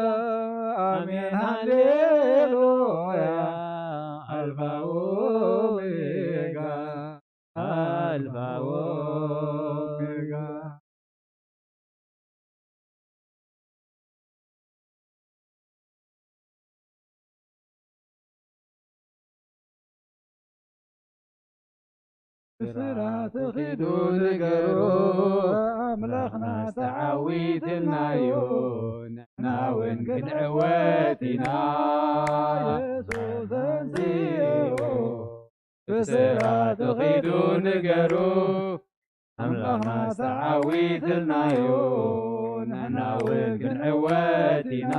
አሜን ሃሌሉያ አልፋ ኦሜጋ አልፋ ኦሜጋ ብስራት ኺዱ ንገሩ ኣምላኽና ተዓዊትናዮ ንሕና እውን ክንዕወት ኢና ኢየሱስ እንስዮ ብስራት ኺዱ ንገሩ ኣምላኽና ተዓዊትናዮ ንሕና እውን ክንዕወት ኢና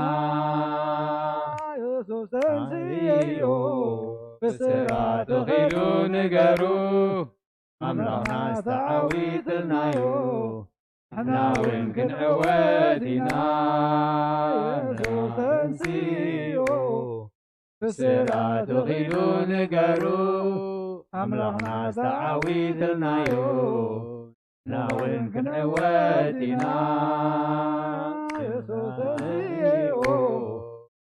ኢየሱስ እንስዮ ብስራት ኺዱ ንገሩ ኣምላኽና ዝተዓዊትናዮ ንሕና እውን ክንዕወት ኢና ኢየሱስ እንስዮ ብስራት ኺዱ ንገሩ ኣምላኽና ዝተዓዊትናዮ ንሕና እውን ክንዕወት ኢና ኢየሱስ እንስዮ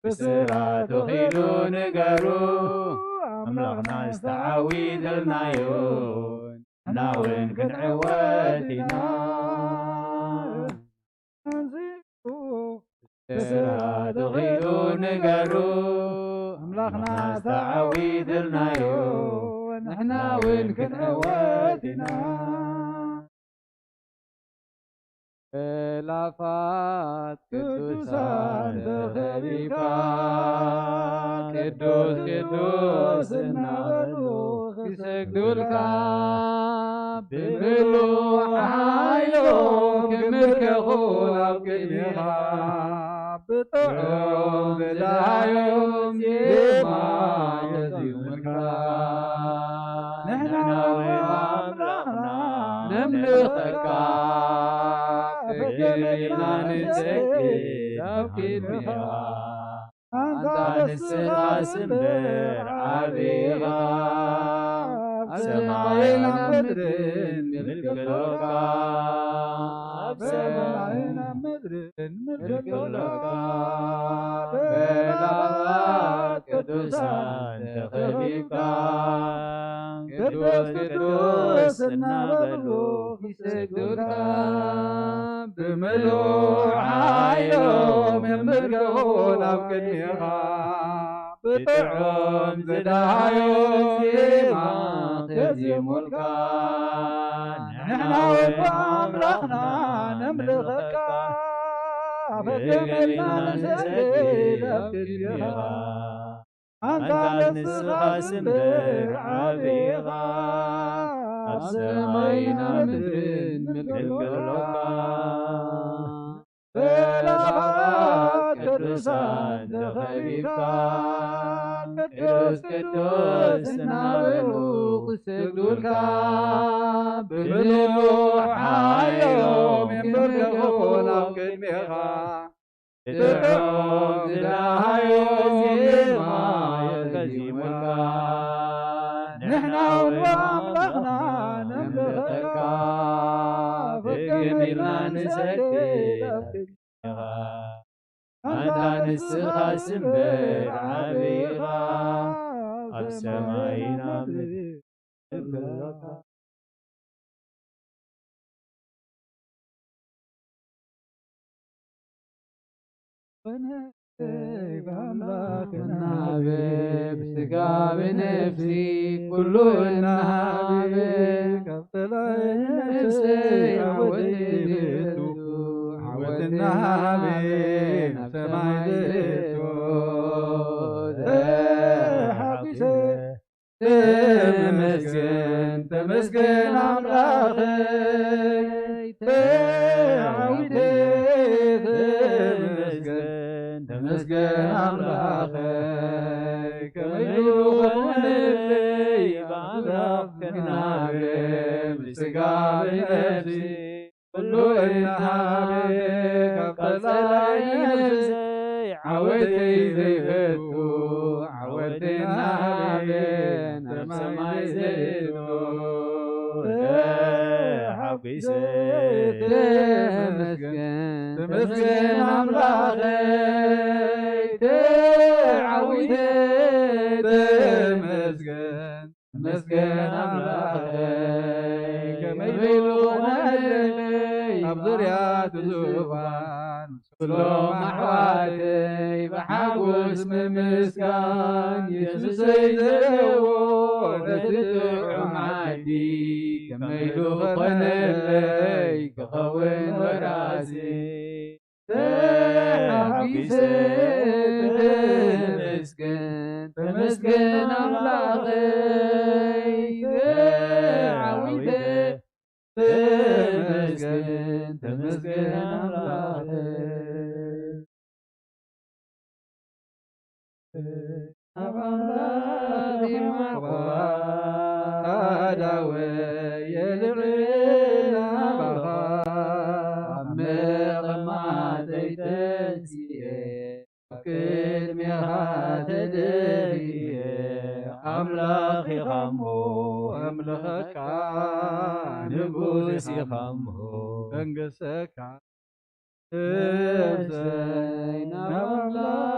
ብስራት ኺዱ ንገሩ ኣምላኽና ዝተዓዊትናዮ ንሕና እውን ክንዕወት ኢና ብስራት ኺዱ ንገሩ ኣምላኽና ዝተዓዊትናዮ ንሕና እውን ክንዕወት ኢና እላፋት ቅዱሳን ተኸቢብካ ቅዱስ ቅዱስ እናበሉ ይሰግዱልካ ብምሉእ ሓይሎም ክምርከኹ ናብ ቅድሚኻ ብጥዑም ብላዮም ዜማ የዝዩምልካ ንሕና እውን ኣምላኽና ነምልኸካ ፍቅርና ንሰግድ ኣብ ቅድሚኻ ኣንታ ንስኻ ስምር ዓብኻ ኣብ ሰማይን ኣብ ምድርን ምልክሎካ ኣብ ሰማይን ኣብ ምድርን ምልክሎካ በላባት ቅዱሳን ተኸቢብካ ቅዱስ ቅዱስ እናበሉ ይሰግዱልካ ብምሉእ ሓይሎም የምልክኹ ናብ ቅድሚኻ ብጥዑም ዝዳሃዮም ዜማ ከዚሙልካ ንሕና እውን ኣምላኽና ነምልኸካ ፈገመና ንሰግድ ኣብ ቅድሚኻ ኣንታ ንስኻ ስምር ዓብኻ ኣብ ሰማይን ኣብ ምድርን ምልክሎካ በላባት ቅዱሳን ተኸቢብካ ቅዱስ ቅዱስ እናበሉ ክሰግዱልካ ብምሉእ ሓይሎም የምልክኹ ናብ ቅድሚኻ ብጥዑም ዝዳሃዮም ዜማ የከዚሙልካ ንሕና እውን ኣምላኽና ነምልኸካ ፍቅም ኢልና ንሰግድ ኣብ ቅድሚኻ ኣንታ ንስኻ ስምር ዓብኻ ኣብ ሰማይን ኣብ ምድርን خنا بأملاكنا بسقى بنفسي كلنا بك طلع نفسي عودنا بك سماي زيتو حبيسي تمسكن أملاخي تعودي تمسكن أملاخي كميلوخن لي بعذابكنا بسقى بنفسي كلو النهابك قصلاي نفسي عودي زيتو عودنا بين سماي زيتو حبيسي تمسكن أملاخي تعودي تمسكن أملاخي كميلوخن أبزريات الزوفان كلهم أحواتي بحاوس ممسكان يسوسي زيوون تدعو معدي كميلوخن لي كخوين وراسي حبيسي تمسكن أملاخي عويدي تمسكن أملاخي مقبا داوي يلعينا بخا عمق ما تيتنسيه كل ميخات دبيه أملاخي خمو أملخك نقوسي خمو انقسك نفسينا والله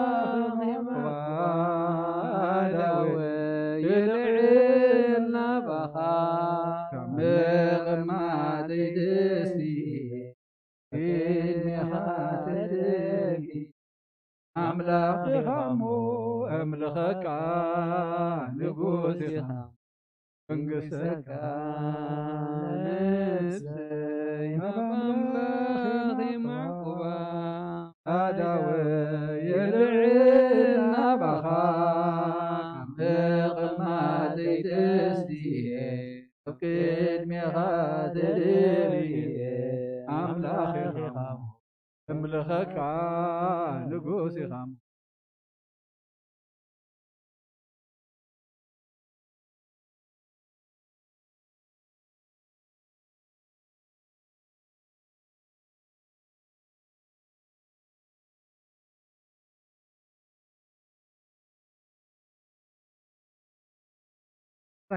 داوي يلعنا بخا عمق ما تيدسي كل ميخات دبيه أملاخي خمو أملخك نقوسي انقسك نفسي مبلغي معقوبة أداوي يلعنا بخاك عمق ما تيدسي كل ميخات دبيه أملاخي خمو أملخك نقوسي خمو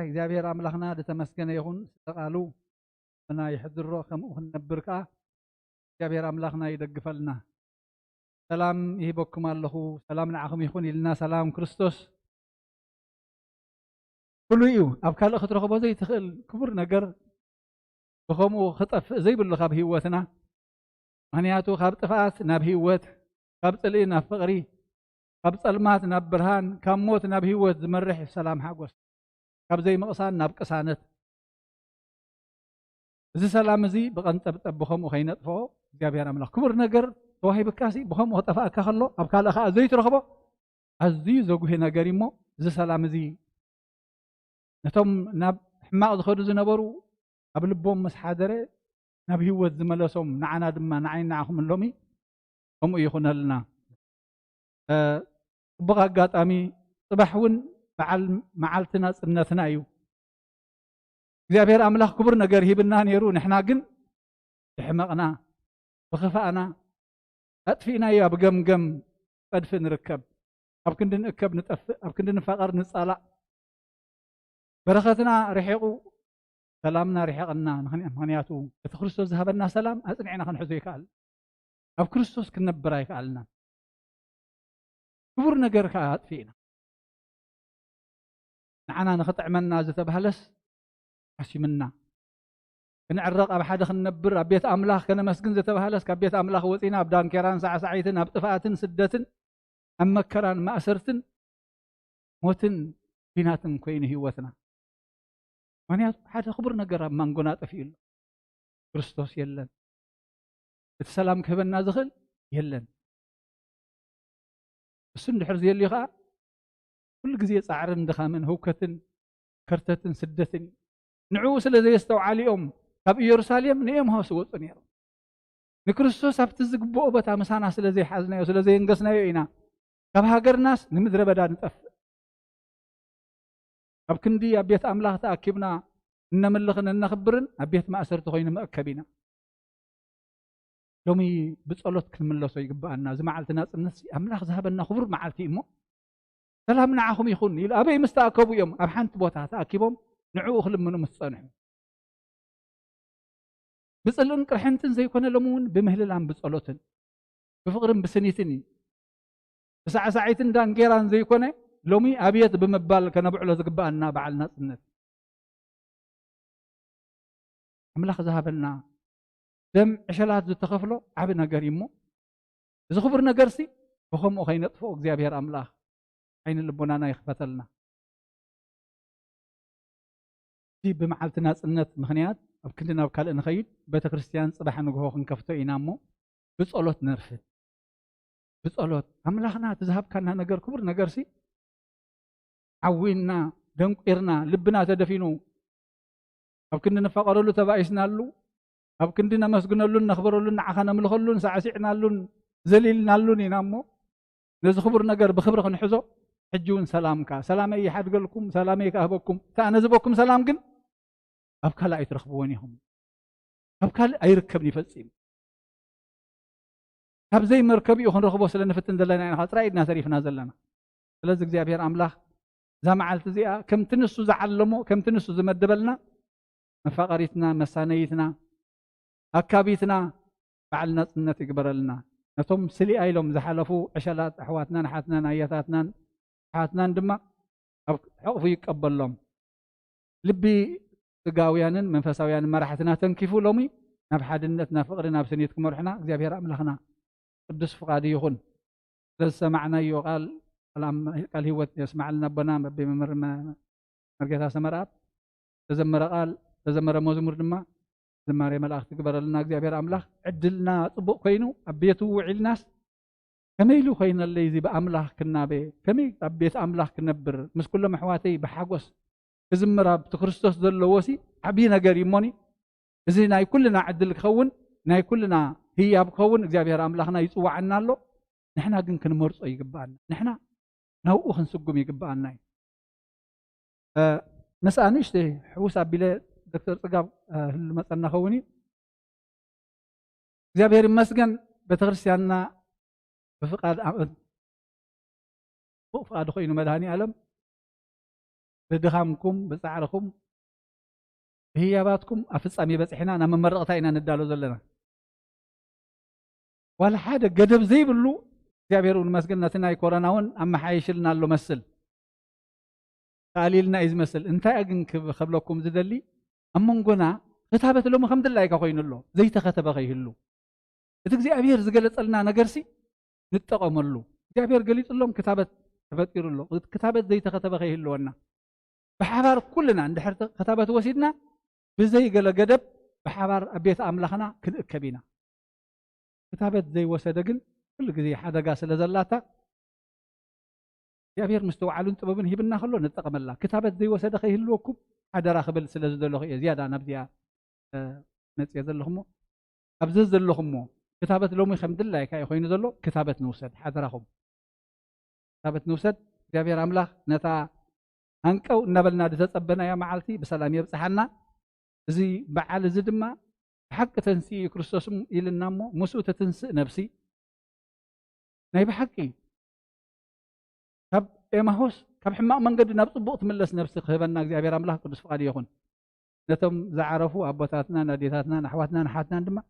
እግዚአብሔር አምላኽና ተመስገነ ይሁን ቃሉ እና ይሕድሮ ከምኡ ክንነብር ከዓ እግዚአብሔር አምላኽና ይደግፈልና ሰላም ይህበኩም ኣለኹ ሰላም ንዓኹም ይኹን ኢልና ሰላም ክርስቶስ ኩሉ እዩ ኣብ ካልእ ክትረኽቦ ዘይትኽእል ክቡር ነገር ብከምኡ ክጠፍእ ዘይብሉ ካብ ህይወትና ምክንያቱ ካብ ጥፍኣት ናብ ህይወት ካብ ፅልኢ ናብ ፍቕሪ ካብ ፀልማት ናብ ብርሃን ካብ ሞት ናብ ህይወት ዝመርሕ ሰላም ሓጎስ ካብ ዘይምቕሳን ናብ ቅሳነት እዚ ሰላም እዚ ብቐንፀብጠብ ብከምኡ ከይነጥፍኦ እግዚኣብሔር ኣምላኽ ክቡር ነገር ተዋሂብካሲ ብከምኡ ክጠፍኣካ ከሎ ኣብ ካልእ ከዓ ዘይትረኽቦ ኣዝዩ ዘጉሂ ነገር እሞ እዚ ሰላም እዚ ነቶም ናብ ሕማቕ ዝኸዱ ዝነበሩ ኣብ ልቦም ምስ ሓደረ ናብ ህይወት ዝመለሶም ንዓና ድማ ንዓይን ንዓኹም ሎሚ ከምኡ ይኹነልና ፅቡቕ ኣጋጣሚ ፅባሕ እውን መዓልትና ፅነትና እዩ እግዚአብሔር ኣምላኽ ክቡር ነገር ሂብና ነይሩ ንሕና ግን ብሕመቕና ብኽፋእና ኣጥፊእናዮ ኣብ ገምገም ፀድፊ ንርከብ ኣብ ክንዲ ንእከብ ንጠፍእ ኣብ ክንዲ ንፈቐር ንፀላእ በረኸትና ርሒቑ ሰላምና ርሒቕና ምክንያቱ እቲ ክርስቶስ ዝሃበና ሰላም ኣፅኒዕና ክንሕዞ ይከኣል ኣብ ክርስቶስ ክንነብር ኣይከኣልና ክቡር ነገር ከዓ ኣጥፊእና ንዓና ንኽጥዕመና ዝተባህለስ ሓሲምና كنعرق أب حدا خنبر أبيت أملاخ كنا مسكن زتبهلس كبيت أملاخ وصينا بدان كيران ساعتين أبطفاتن سدتن أما كران ما أسرتن موتن بيناتن كوين هيوتنا مانيات حدا خبر نجار مانغونات أفيل كريستوس يلن السلام كبنا زخل يلن السن حرز يلي خا كل جزية صعرن دخامن هوكتن كرتتن سدتن نعوس لذي يستوعاليهم أب يروساليم نيم هو سوت نير نكريستوس أبتزق بؤبة مسانا سلذي حزنا وسلذي ينقصنا يينا كاب هاجر ناس نمدر بدان نطف أب كندي أبيت أملاخ تأكبنا نملخن نخبرن أبيت ما أسرت خوين مأكبينا لومي بتصلوت كلمة سو يقبأنا زمعلت ناس الناس أملاخ ذهبنا خبر معلتي إمو سلام نعاهم يخون إلى أبي مستأكبوا يوم أب حنت بوتها تأكبهم نعو خلم منهم مصطنعوا بصلون قرحنتن زي كنا لمون بمهللان بصلوتن بفقرن بسنيتني ساعتين دان غيران زي كنا لومي ابيت بمبال كنبعلو زغبانا بعلنا صنت املاخ ذهبنا دم عشلات زتخفلو عب نغير يمو اذا خبر نغرسي بخم او خينطفو እግዚአብሔር املاخ عين لبونانا يخفتلنا دي بمعلتنا صنت مخنيات أب كندنا بكال نخيد بيت كريستيان صباح نغو خنكفتو إنامو بصلوت نرفد بصلوت أملاخنا تذهب كان نجر كبر نجرسي عوينا دنقرنا لبنا تدفينو أب كندنا فقرلو تبايسنا له أب كندنا مسجنا له نخبروا له عخنا ملخلون سعسعنا له زليلنا له إنامو نز خبر نجر بخبر خنحزو حجون سلامك سلام أي حد قالكم سلامي كهبكم تأنزبكم سلام جن أبكال لا يترخبونيهم أبكال أيركبني فزيم هب زي مركبي يخون رخبو سلنا فتن دلنا يعني خاطر عيدنا سريفنا زلنا لازم እግዚአብሔር أملاخ زمعلت زيها كم تنسو زعلمو كم تنسو زمدبلنا مفقريتنا مسانيتنا أكابيتنا بعلنا صنت يقبرلنا نتوم سلي أيلهم زحلفو عشلات أحواتنا نحاتنا ناياتاتنا حاتنا دما حقفو يقبل لهم لبي تقاويانن منفساويان مرحتنا تنكفو لومي ناب حدنتنا فقرنا بسنيتكم ورحنا እግዚአብሔር أملاخنا قدس فقادي يخون سمعنا يقال قال هو يسمع لنا بنا بممر مرقتا سمرات تزمر مزمور دما زماري ملاخ تقبر لنا እግዚአብሔር أملاخ عدلنا طبق كينو أبيتو وعيل ناس كميلو خينا اللي زي بأملاخ كنا بي كمي أبيت أملاخ كنبر مس كل محواتي بحقوس كزمرا بتكريستوس دلوسي عبي نجار يموني إذا ناي كلنا عدل خون ناي كلنا هي بخون እግዚአብሔር أملاخنا يصوعنا له نحنا ግን كنمرص يقبعنا نحنا نوقو خنسقم يقبعنا مسأنيش ده حوس أبيله دكتور صقاب المسألة خوني እግዚአብሔር مسجن بتغرسيانا بفقاد فقاد خوينو مدهاني علم بدخامكم بسعركم بهياباتكم أفصامي بصحنا أنا ممرقتا إنا ندالو زلنا ولا حاجة قدب زي بلو እግዚአብሔር مسجنا تناي كوروناون أما حايشلنا له مسل قاليلنا إذ مسل انت أجن خبلكم زدلي أما نقولنا كتابة لهم خمد الله يكوين له زي تكتب غيه له እግዚአብሔር زقلت لنا نجرسي نتقم له እግዚአብሔር قلت لهم كتابة تفكر له كتابة زي تكتب غيه له لنا بحبار كلنا عند حرت كتابة وسيدنا بزي قال قدب بحبار أبيت أملاخنا كبينا كتابة زي وسدقن كل جزي حدا قاس لزلاتا يا بير مستوى علون تبابن هيبنا خلو نتقم الله كتابة زي وسدق يهلوكم حدا راخبل سلزدلو زيادة نبديا نتي يزلهم أبزز لهم كتابة لومي خمد الله كاي خوين زلو كتابة نوسد حدا راخم كتابة نوسد يا بير أملاخ نتا أنكو نبلنا دتتصبنا يا معلتي بسلام يبصحنا زي بعل زدما حق تنسي كريستوس إلنا مسو تنسي نفسي ناي بحقي كب إماهوس كب حماق من قد نبطبق تملس نفسي خبنا እግዚአብሔር أملاك قدس فقاد يخون نتم زعرفوا أبوتاتنا ناديتاتنا نحواتنا نحاتنا دما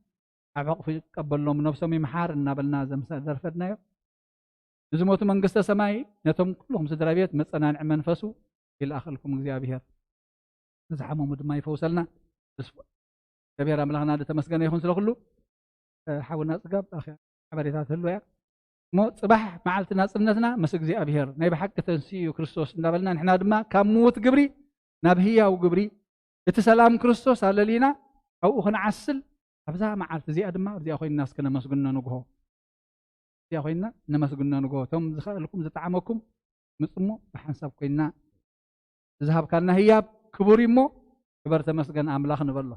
عبق في قبل لهم نفسهم يمحار النابلنا زمسا درفدنا نزموت من قسط سماي نتم كلهم سدرابيت مصنا نعم منفسو إلى آخركم እግዚአብሔር نزحمهم دما يفوسلنا እግዚአብሔር አምላኽና ተመስገነ ይኹን ስለኩሉ ሓውና ጽጋብ ኣኺ ሓበሬታት ህሉ ያ ሞ ጽባሕ መዓልትና ጽምነትና ምስ እግዚኣብሔር ናይ ብሓቂ ተንስኡ ክርስቶስ እንዳበልና ንሕና ድማ ካብ ምዉት ግብሪ ናብ ህያው ግብሪ እቲ ሰላም ክርስቶስ ኣለሊና ኣብኡ ክንዓስል ኣብዛ መዓልቲ እዚኣ ድማ እዚኣ ኮይንና እስከነመስግኖ ንግሆ እዚኣ ኮይንና ነመስግኖ ንግሆ እቶም ዝኽእልኩም ዝተዓመኩም ምጽሞ ብሓንሳብ ኮይንና ዝሃብካልና ህያብ ክቡር እሞ ክበር ተመስገን ኣምላኽ ንበሎ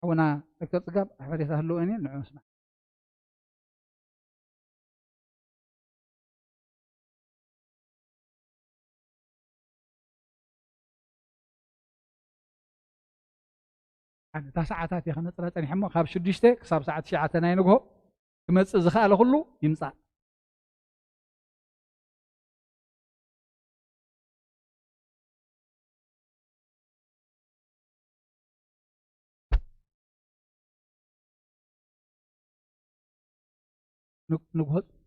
حونا دكتور صقاب أحمد يسهلوا أني نعم اسمع يعني ساعات يا خنا طلعت أنا حمو خاب شديشته كسب ساعات شعاتنا ينقه كمس زخاله كله يمسع نقهد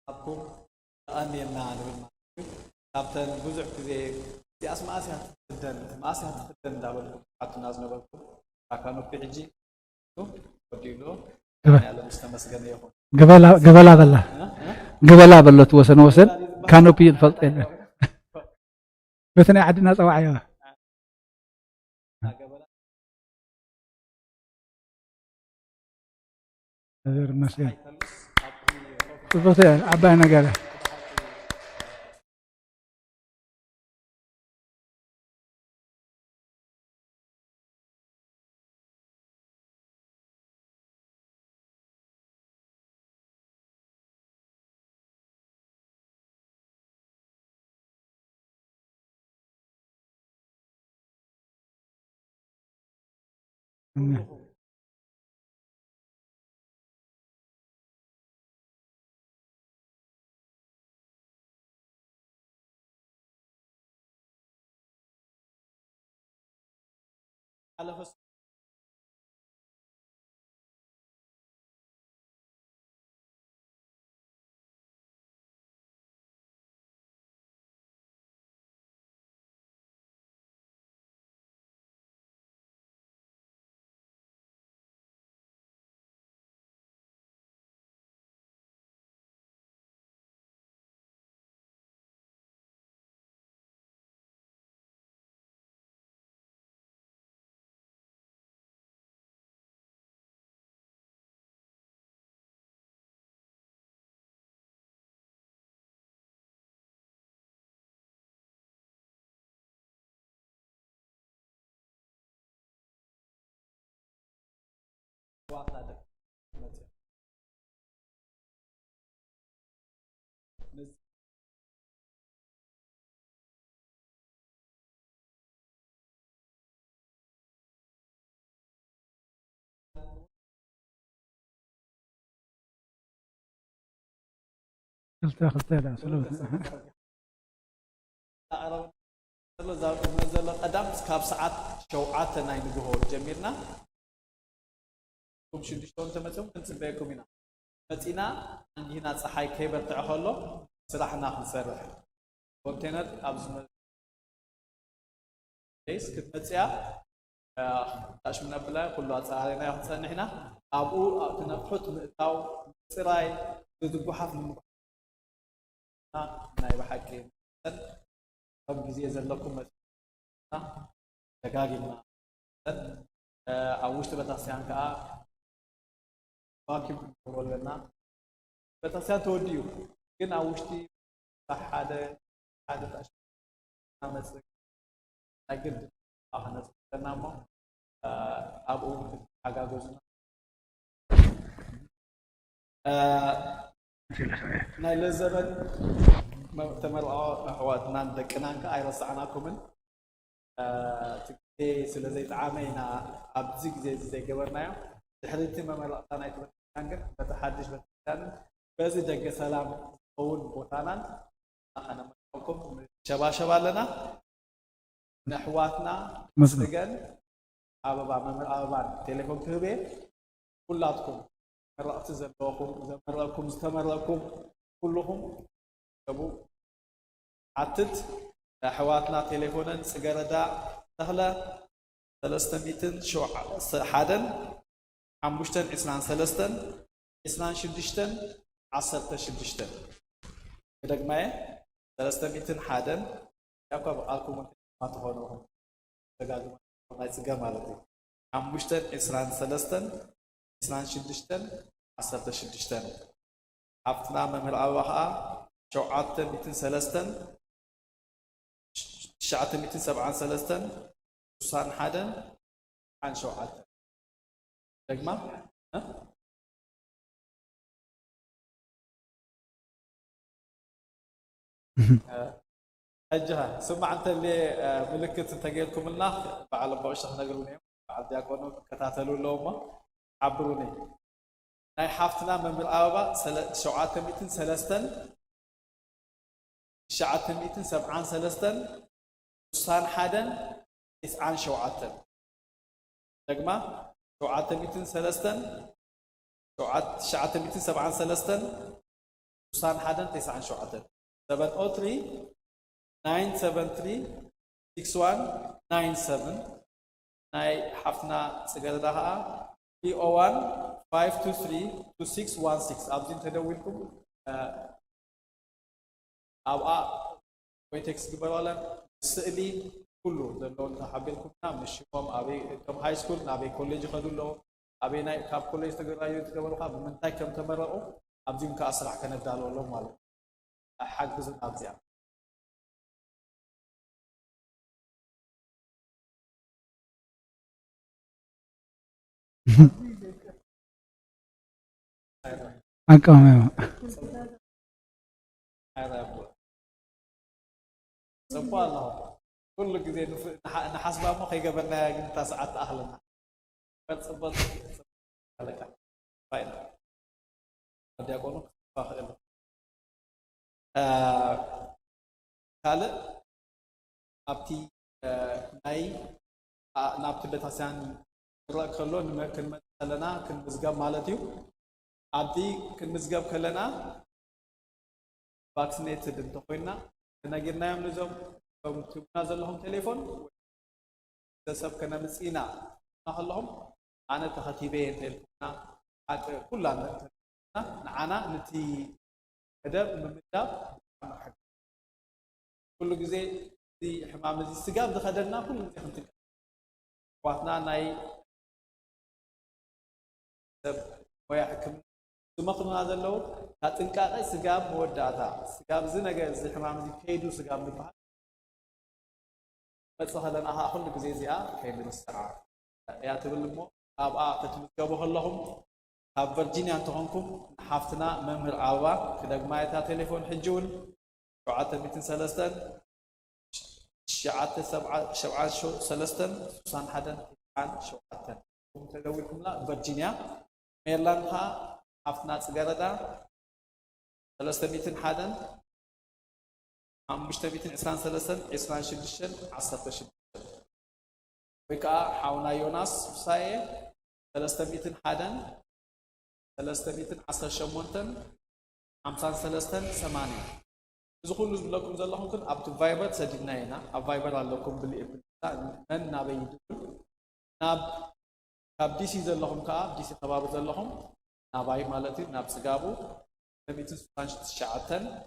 أبكم أني النعل كابتن بزح كذي دي أسماء أسيات جدا ما أسيات جدا داول حتى الناس نبغوا كانوا في عجي وديلو على مستمس جنيه قبلا بلا توسن كانوا في الفلطين بثني عدنا صواعيها غير مسيح تفضل عبانا قال على فس خلطة سلوت نزل قدام كاب ساعات شوعات ناين جهود جميلنا كم شديشون تمتهم نسبيكم هنا متينا عندنا صحي كيبر تعهله سلاحنا خنسرح كونتينر أبزم ليس كتمتيا أش من أبلا كله أتصارينا يحصل هنا أبو تنفحت متاو سراي تدقوا حفل ناي بحكي كم جزء زلكم دقاقنا أوشت بتاسيان كا باكي بقولنا بتاسيان توديو كن أوشتي حدا تأشير نامس لكن أنا سنامو أبو حاجة جوزنا ናይ ለዘበን ተመርዖ ኣሕዋትና ደቅናንከ ኣይረሳዕናኩምን ትግዜ ስለ ዘይጠዓመይና ኣብዚ ግዜ ዘይገበርናዮ ድሕሪቲ መመረቕታ ናይ ቤተክርስትያን ግን በቲ ሓድሽ ቤተክርስትያን በዚ ደገ ሰላም ዝኸውን ቦታናን ኣነመልኩም ሸባሸባ ኣለና ንኣሕዋትና ምስገን ኣበባ መምህር ኣበባን ቴሌፎን ክህቤ ኩላትኩም መረቕቲ ዘለኹም ዘመረቕኩም ዝተመረቕኩም ኩልኹም ገቡ ዓትት ኣሕዋትና ቴሌፎንን ፅገረዳ ተኽለ 301 523 26 16 كدغماي 301 ያኳ በቃልኩም ማትሆኑ ተጋግማ ናይ ፅጋ ማለት እዩ 523 26 16 ኣብትና መምህር ኣበባ ከዓ 703 973 61 17 دغما أجها سمع أنت اللي ملكت تجيلكم الله بعد بوش نقولني بعد يكونوا كتاتلوا لهم عبروني ناي حافتنا من بالأربعة شعات ميتين سلستن شعات ميتين سبعان سلستن وصان حدا تسعان شعاتن دقما شعات ميتين سلستن شعات ميتين سبعان سلستن وصان حدا تسعان شعاتن 703 973 6197 ناي حفنا سجلدها PO1 523 2616 أبزين تدويلكم أو ويتكس جبرالا سألي كله لأنه حبيلكم نام نشوفهم أبي كم هاي سكول أبي كوليج خدولو أبي ناي كاب كوليج تجربة تجربة خاب من تاي كم تمرقوا أبزين كأسرع كنا دالو لهم ماله حق بزن أبزين أكمل سبحان الله كل كذي نحسبها ما خي قبلنا أنت ساعات أهلنا بس بس عليك فاين بدي أقول فاخر قال أبتي ناي نابت بتحسن رأك خلون ما كلمة لنا كن مزجاب مالتيو عبدي كن مزجاب كلنا vaccinated انتقينا نجينا يوم نزوم نازل لهم تليفون تسب كنا مسئنا نخلهم أنا تخطيبين تليفوننا كلنا نعنا نتي هدف من مداب كل جزء دي حمام زي السجاب دخلنا كل جزء خنتك واتنا ناي ويحكم ثم قلنا هذا اللو هتنقاقي سجاب مودعتا سجاب زي نجا زي حمام زي كيدو سجاب ببحر بس هلنا ها كل جزء زي كيدو السرعة يا تبلمو أبا تتمسكوا لهم أب فيرجينيا أنتهمكم حافتنا ممر عوا كده جماعة تليفون حجون شعات 203 شعات 7 شو سلستن سان حدا عن شعات تدويكم لا فيرجينيا ميرلاند ها حافتنا سجارة 300 حدا عم مشتبيتين إسران سلسل إسران شدشن عصرت شدشن ويكا حاونا يوناس ساية 300 حدا 300 عصر شمونتن 53 8 إذا كل لكم زلهم كن أب فايبر سجلنا هنا أب فايبر على لكم بالإبن من نابيدون ناب دي سي زلهم كاب دي سي خباب زلهم ناباي مالتي ناب سجابو 300 شعاتن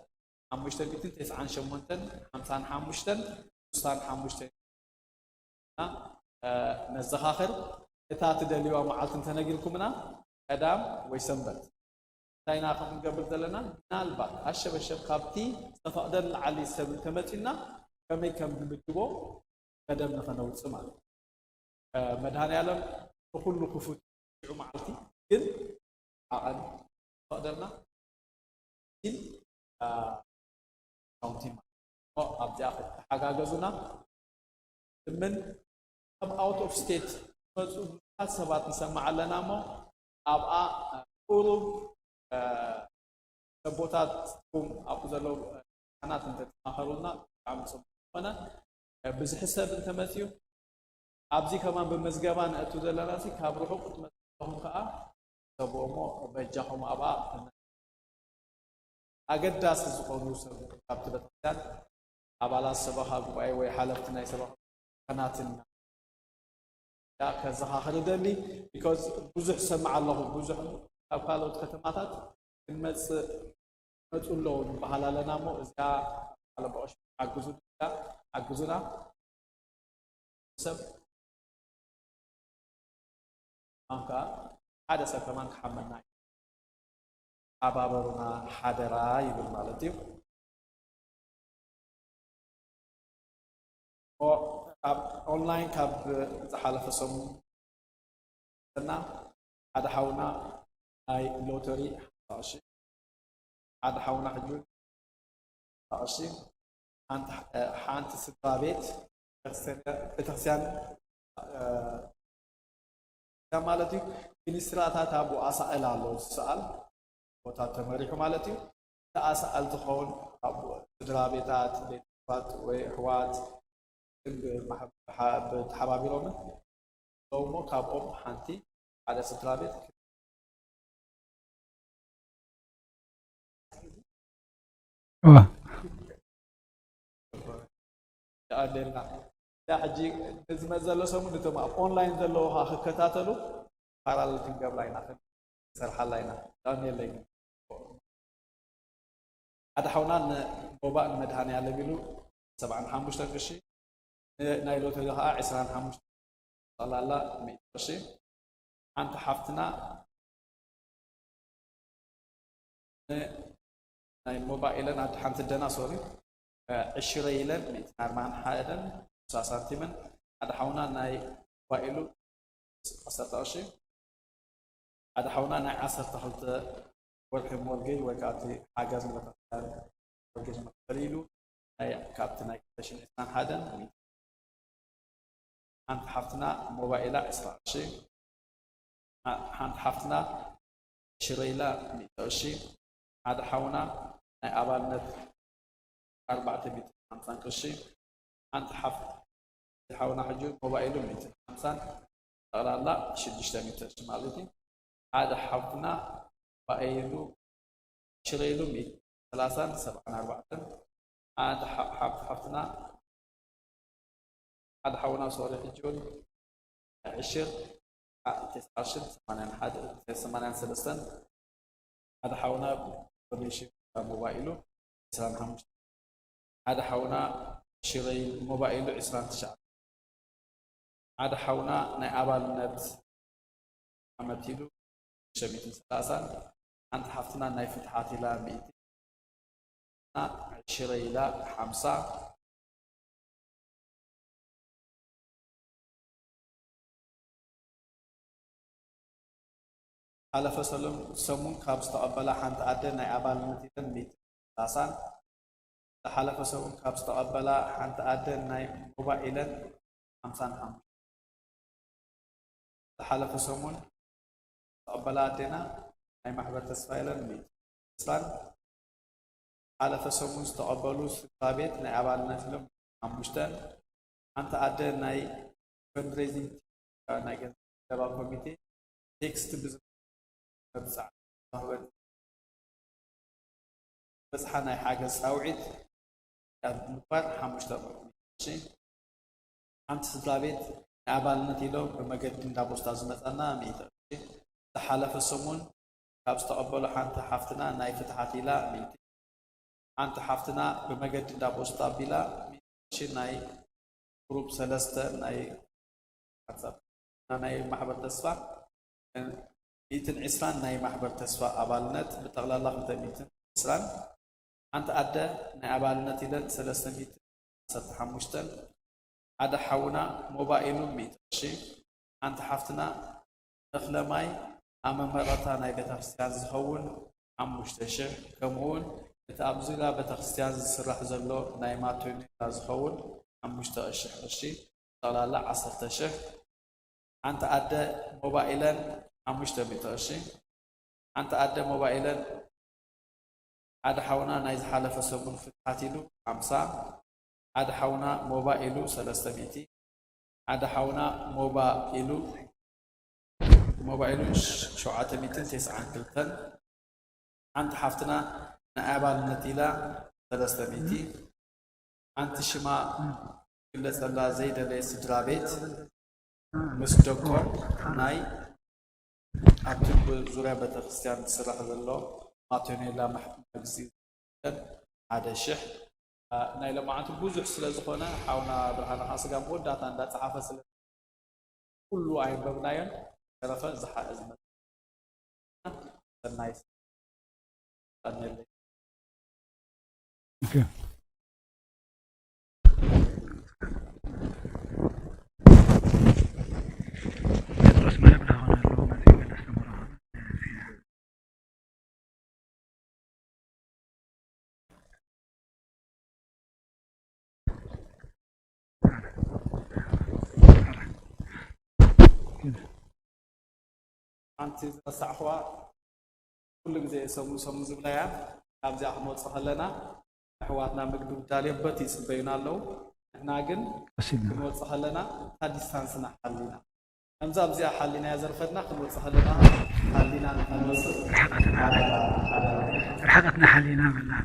حمشتن بيتن 9 شمونتن 55 65 نزخاخر إتات دليوا معلتن تنقلكمنا قدام ويسنبت تاينا خم قبل دلنا نالبا أشب الشب خابتي استفادن علي سبب تمتنا كم يكم بمجبو قدام نخنوت سمال مدهان يعلم كل كفوت معلتي كل عقد قدرنا إن كاونتي أو أبدأ حاجة جزونا من أب out of state مسؤول حسابات نسمع لنا مو أبقى قرب سبوتات كم أبزلو أنا تنتظرنا عم سبونا بس حسب أنت مسيو أبزي كمان بمزجبان أتوزل راسي كابروحو كنت مسهم كأ سبومو بجاهم أبا أجد داس الزقون سبوا كابتن بتاعت أبلا سبها بأي وحالفتنا يسبها قناتنا يا كذا هذا because بزح سمع الله بزح قالوا ختماتات المس مسؤول له بحلالنا مو إذا على بعش عجزنا سب أنك هذا سكمان حملنا أبابرنا حدرا يقول مالتيو أو أونلاين كاب زحالة فسم سنة هذا حاولنا أي لوتري عشي هذا حاولنا حجون عشي حانت ستابيت بتحسين كمالتي إنسراتها تابو أسأل الله سأل وتتمرك مالتي تأسأل تخون أبو درابيتات بيتفات وحوات بحبابي رومن لو مو كابوم حانتي على سترابيت أدلنا يا حجي نزمزلو سمون نتوما أونلاين زلو هاكتاتلو قرال تنقب لاينا سرح لاينا دانيال لاينا هذا حونا بوبا المدهاني على بيلو 75 قرشي نايلو تلها 25 طلع لا 100 قرشي أنت حفتنا ناي موبايلنا أنت حمت الدنا سوري 20 إلى 240 حادا 9 سنتيمن هذا حونا ناي موبايلو 16 هذا حونا ناي 10 تحت ورقة مورجي وكاتي حاجز ملتقى ورقة مقبليلو ناي كابتنا كتشين إنسان حادا أنت حفتنا موبايلا 19 أنت حفتنا 20 إلى 120 هذا حونا ناي أبالنت 450 قرشي أنت حفت حونا حجو موبايلو 250 أغلى لا 600 قرش مالتي هذا حفتنا موبايلو 20 130 47 هذا حفتنا هذا حونا صوري حجون 10 19 81 هذا حونا بريشي موبايلو 25 هذا حونا شري موبايلو 29 هذا حونا ناي أبال نت عمتيلو 130 أنت حفتنا ناي فتحاتي لا 200 شري لا 5 على فصلهم سمون كابس تقبل حنت عدنا أبال نتيجة 130 حلف سوون كابس تقبل حنت عدنا موبايلا 55 حلف سمون تقبل عدنا أي محبة تسفيلا 100 حلف سمون تقبلوا ثابت ناي أبال نتيجة 5 حنت عدنا fundraising ناي كذا كوميتي تكست بس بس حنا حاجة ساوعد مقبل حمشتر شيء أنت ستلابيت أبالنا تيلو بمجد دابو استاذ مثلا ميتر تحالف السمون كابس تقبل حنت حفتنا ناي فتحاتي لا ميتر أنت حفتنا بمجد دابو استاذ بلا شيء ناي جروب سلسته ناي حسب ناي محبة تسفى ميتن عسران ناي محبر تسفى أبالنت بتغلى الله متى ميتن عسران أنت أدى ناي أبالنت إذا سلسة ميتن ستحمشتل هذا حونا موبايلو ميتن شيء أنت حفتنا نخل ماي أما مرتا ناي بتفسير زهون 5,000 كمون تابزيلا بتخستيان السرح زلو نايماتون تازخون 5,000 قرشي طلال 10,000 أنت أدى موبايلا 500,000 أنت أدى موبايلا أدى حونا نايز حالة سبون فتحاتيلو 5 أدى حونا موبايلو 300 أدى حونا موبايلو 792 أنت حفتنا نعبال نتيلا 300 أنت شما كل سلا زيد ليس درابيت مستقر ناي أكتب زورة بتخصيان سرح الله ما تونيلا محمد زيد هذا الشح ناي لما أنت بوزح سلزقنا حاولنا برهنا حاسقا بود داتان دات صحافة سل كل عين ببنايون شرفا زحا أزمة النايس Okay. أنت الصحوة كل جزء سمو زبلايا أبزع حمود صحلنا حواتنا مقدور تالي بتي سبينا له ناقن حمود صحلنا هذه سانسنا حلنا أمزا أبزع حلنا يا زرفتنا حمود صحلنا حلنا رحقتنا حلينا بالله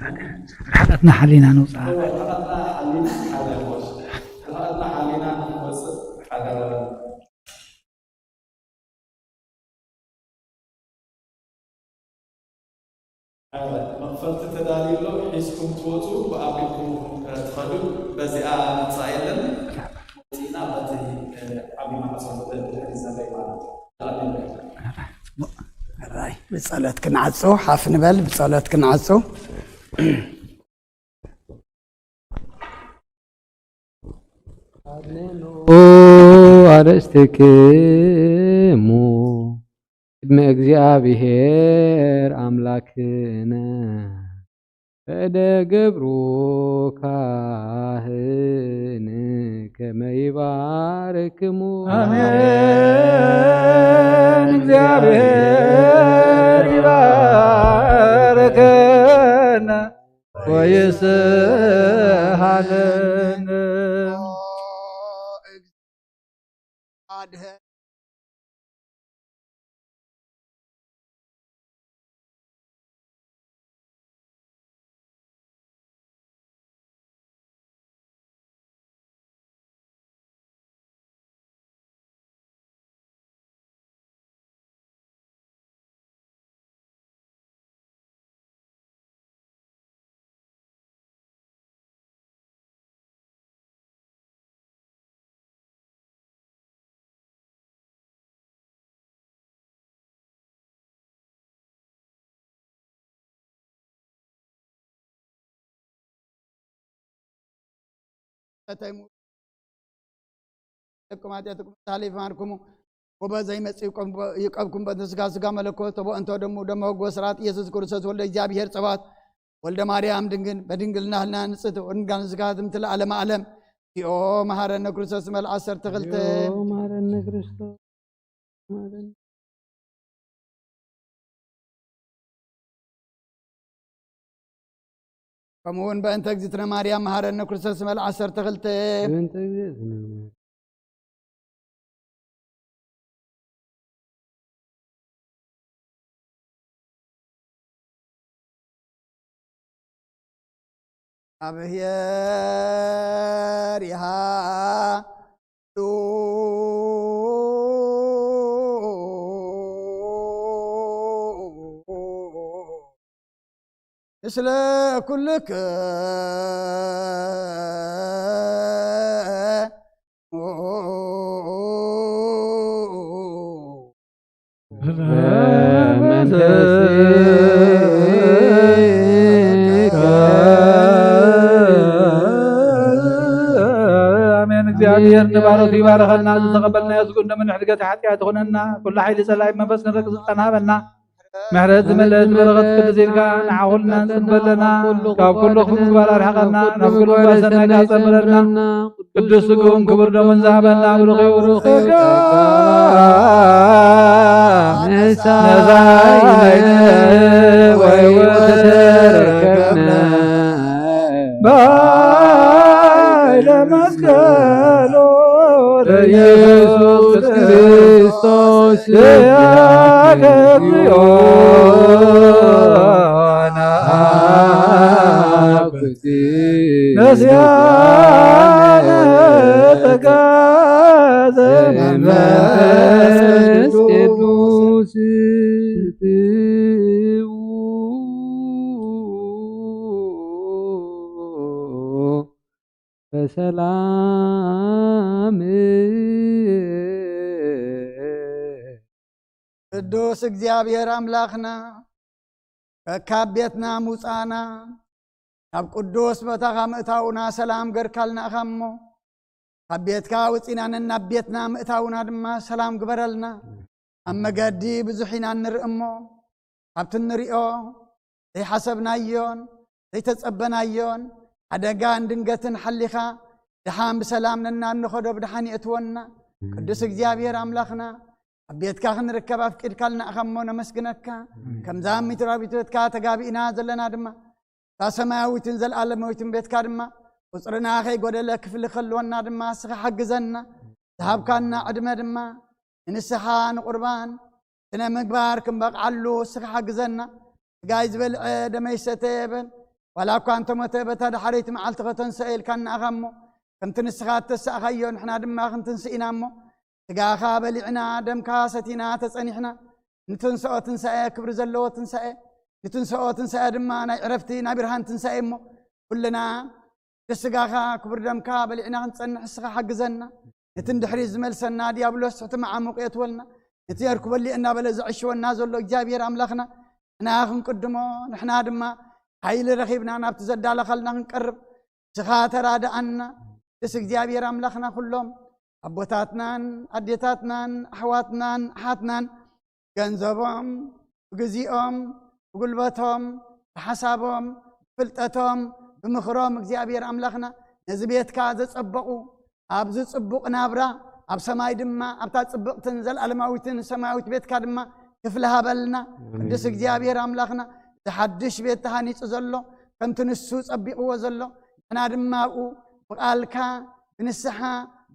رحقتنا حلينا نوصل رحقتنا حلينا نوصل مغفرت تدالي له حيثكم توتوا وأبيكم تخلوا بزياء نتصايلن وتينا بتي أبي ما أصبت الزبي راي بصلاتك نعصو حاف نبل بصلاتك نعصو አርእስትክሙ ቅድመ እግዚአብሔር አምላክነ በደገብሩ ካህን ከመ ይባርክሙ አሜን። እግዚአብሔር ይባርከነ ወይስሐለን لكم هاتيتكم تاليف عنكم وبزي مسيكم يقبكم بتسغا سغا ملكوت تبو انتو دمو غسرات يسوع كريستوس ولد እግዚአብሔር ጸባት ወልደ ማርያም ድንግል በድንግልና ህልና ንጽት ወንጋን ዝጋትም ትለ ዓለም ዓለም ኦ መሐረነ ክርስቶስ መልአ 12 መሐረነ ክርስቶስ መሐረነ كمون بأنت اجزتنا مريم مهارنا كرسس مال 12 بأنت اجزتنا أبهير يها مثل كلك እግዚአብሔር ንባረቱ ይባረኸና ዝተቀበልና ያዝጉ እንደምን ሕድገት ሓጢአት ሆነና ኩሉ ሓይሊ ጸላይ መንፈስ ንረክዝ ጸናበና محرز ملت برغت كتزيلك نعولنا نقبلنا كاب كل خبز بار حقنا نقول واسنا كاسمرنا قدسكم كبر من ذهبنا ورخي نزاينا ويوتركنا باي لمسكالو يسوع كريستوس يا كريونا نسيانا تكاذب المسكدوس بسلام ቅዱስ እግዚአብሔር አምላኽና ካብ ቤትና ሙፃና ካብ ቅዱስ ቦታኻ ምእታውና ሰላም ገርካልና እሞ ካብ ቤትካ ውፂናን ናብ ቤትና ምእታውና ድማ ሰላም ግበረልና ኣብ መገዲ ብዙሕ ኢና ንርኢ እሞ ካብቲ ንሪኦ ዘይሓሰብናዮን ዘይተፀበናዮን ሓደጋን ድንገትን ሓሊኻ ድሓን ብሰላም ነና እንኸዶ ብድሓን የእትወና ቅዱስ እግዚአብሔር አምላኽና አቤትካ ክንርከብ አፍቅድካልና እኸሞ ነመስግነካ ከምዛ ምትራቢትካ ተጋቢና ዘለና ድማ ሰማያዊትን ዘለዓለማዊትን ቤትካ ድማ ቁጽርና ከይጎደለ ክፍል ከልወና ድማ ስኻ ሓግዘና ዝሃብካና ዕድመ ድማ ንስኻ ንቁርባን ስነ ምግባር ክንበቅዓሉ ስኻ ሓግዘና ጋይ ዝበልዐ ደመይሰተ የበን ወላ እኳ እንተሞተ በታ ድሓሪት መዓልቲ ከተንስአልካና እኸሞ ከምቲ ንስኻ ተሳእኻዮ ንሕና ድማ ክንትንስኢና እሞ ስጋኻ በሊዕና ደምካ ሰቲና ተጸኒሕና ንትንስኦ ትንሳኤ ክብሪ ዘለዎ ትንሳኤ ንትንስኦ ትንሳኤ ድማ ናይ ዕረፍቲ ናይ ብርሃን ትንሳኤ እሞ ኩልና ስጋኻ ክብሪ ደምካ በሊዕና ክንጸንሕ ስኻ ሓግዘና ነቲ እንድሕሪ ዝመልሰና ዲያብሎስ ሕቲ መዓሙቕ የትወልና ነቲ የርኩ በሊዕና በለ ዝዕሽወና ዘሎ እግዚአብሔር አምላኽና ንሕና ክንቅድሞ ንሕና ድማ ሓይሊ ረኺብና ናብቲ ዘዳለኸልና ክንቀርብ ስኻ ተራድአና ደስ እግዚአብሔር አምላኽና ኩሎም አቦታትናን አዴታትናን አሕዋትናን አሓትናን ገንዘቦም ግዚኦም ጉልበቶም በሓሳቦም ፍልጠቶም ብምኽሮም እግዚአብሔር አምላኽና ነዚ ቤትካ ዘጸበቑ ኣብ ዝጽቡቕ ናብራ ኣብ ሰማይ ድማ ኣብታ ጽብቕትን ዘለዓለማዊትን ሰማያዊት ቤትካ ድማ ክፍልሃበልና ቅዱስ እግዚአብሔር አምላኽና ዝሓድሽ ቤት ተሃኒጹ ዘሎ ከምቲ ንሱ ጸቢቕዎ ዘሎ ንሕና ድማ ኣብኡ ብቓልካ ብንስሓ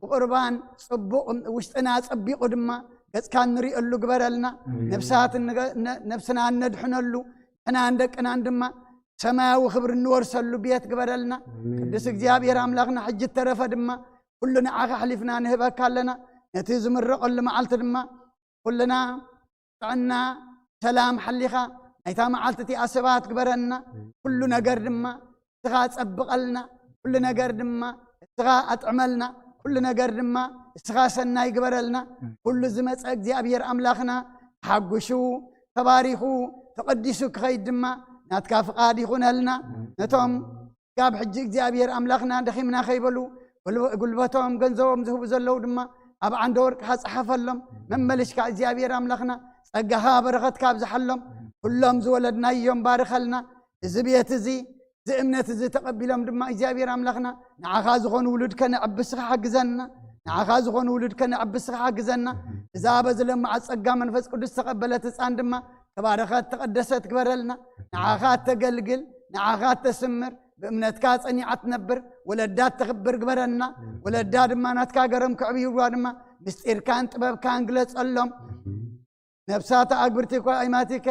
بقربان صبوق وشتنا صبيق دما ገጽካን ንሪእሉ ግበረልና ነፍስና ነድሕነሉ እና እንደቅና ድማ ሰማያዊ ክብሪ እንወርሰሉ ቤት ግበረልና ቅዱስ እግዚአብሔር አምላኽና ሕጂ ተረፈ ድማ ኩሉና ዓኻ ሕሊፍና ንህበካ ኣለና ነቲ ዝምረቐሉ መዓልቲ ድማ ኩሉና ጥዕና ሰላም ሓሊኻ ናይታ መዓልቲ እቲኣ ሰባት ግበረልና ኩሉ ነገር ድማ እስኻ ፀብቐልና ኩሉ ነገር ድማ እስኻ ኣጥዕመልና كل نجار دما استغاثنا يقبلنا كل زمت እግዚአብሔር أملاخنا حقشو تباريخو تقدسو خيد دما ناتكا فقاد يخون لنا نتوم قاب حج እግዚአብሔር أملاخنا دخيمنا خيبلو قلبتهم ገንዘቦም ዝህቡ ዘለው ድማ ኣብ ዓንደ ወርቅ ሓጽሓፈሎም መመልሽካ እግዚአብሔር أملاخنا ጸጋኻ በረኸትካ ኣብዝሓሎም ኩሎም ዝወለድናዮም ባርኸልና እዚ ቤት እዚ زئمنت زي تقبلهم دم إجابير أملاخنا نعخاز خون ولد كنا عبسخ حجزنا نعخاز خون ولد كنا عبسخ حجزنا إذا بزلهم مع السجام نفس قدس تقبلت عند ما تباركت تقدست كبرلنا نعخات تقلقل نعخات تسمر بأمنت كاس أني عتنبر ولدات تخبر كبرلنا ولدات ما نتكا جرم كعبي وادما بستير كان تباب كان جلس اللهم نفسات أكبرتك وأيماتك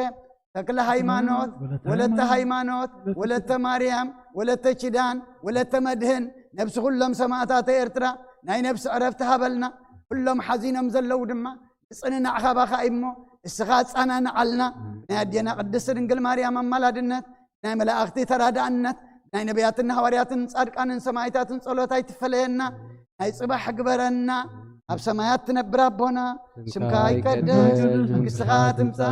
تكل هايمانوت ولت هايمانوت ولت مريم ولت كيدان ولت مدهن نفس كلهم سماعات إرترا ناي نفس عرفتها بلنا كلهم حزينهم زلوا دما صننا عخبا خايمو استغاث انا نعلنا نادينا قدس دنجل مريم ملادنت ناي ملائكتي ترادانت ناي نبياتنا حوارياتن صادقان سماعتاتن صلوتاي تفلينا ناي صباح غبرنا أب سمايات تنبرا بونا سمكاي كدس منقصها تمسا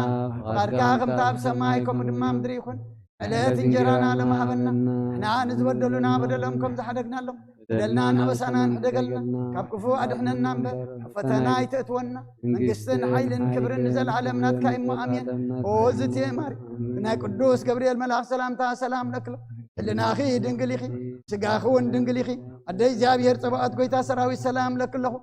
فاركا غمتا أب سمايكم دمام دريخون على تنجرانا لما هبنا احنا نزبدلنا بدلهم كم زحدقنا لهم دلنا نبسنا ندقلنا كاب كفو أدحنا النمبر فتنا يتأتونا من قستن حيل كبر نزل على منات كايم آمين وزتي ماري من قدوس جبريل ملاك سلام تا سلام لك لنا أخي دنقليخي سقاخون دنقليخي أدي جابير طبقات قويتا سراوي سلام لك له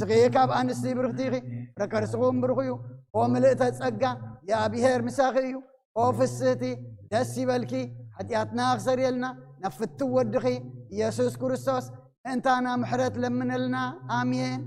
سقيه كاب أنسي برختيخي ركرسقوم برخيو وملئت تسقى يا بيهر مساخيو وفستي دسي بالكي حتياتنا أخسر يلنا نفتو ودخي يسوس كريستوس انت انا محرت لمن لنا امين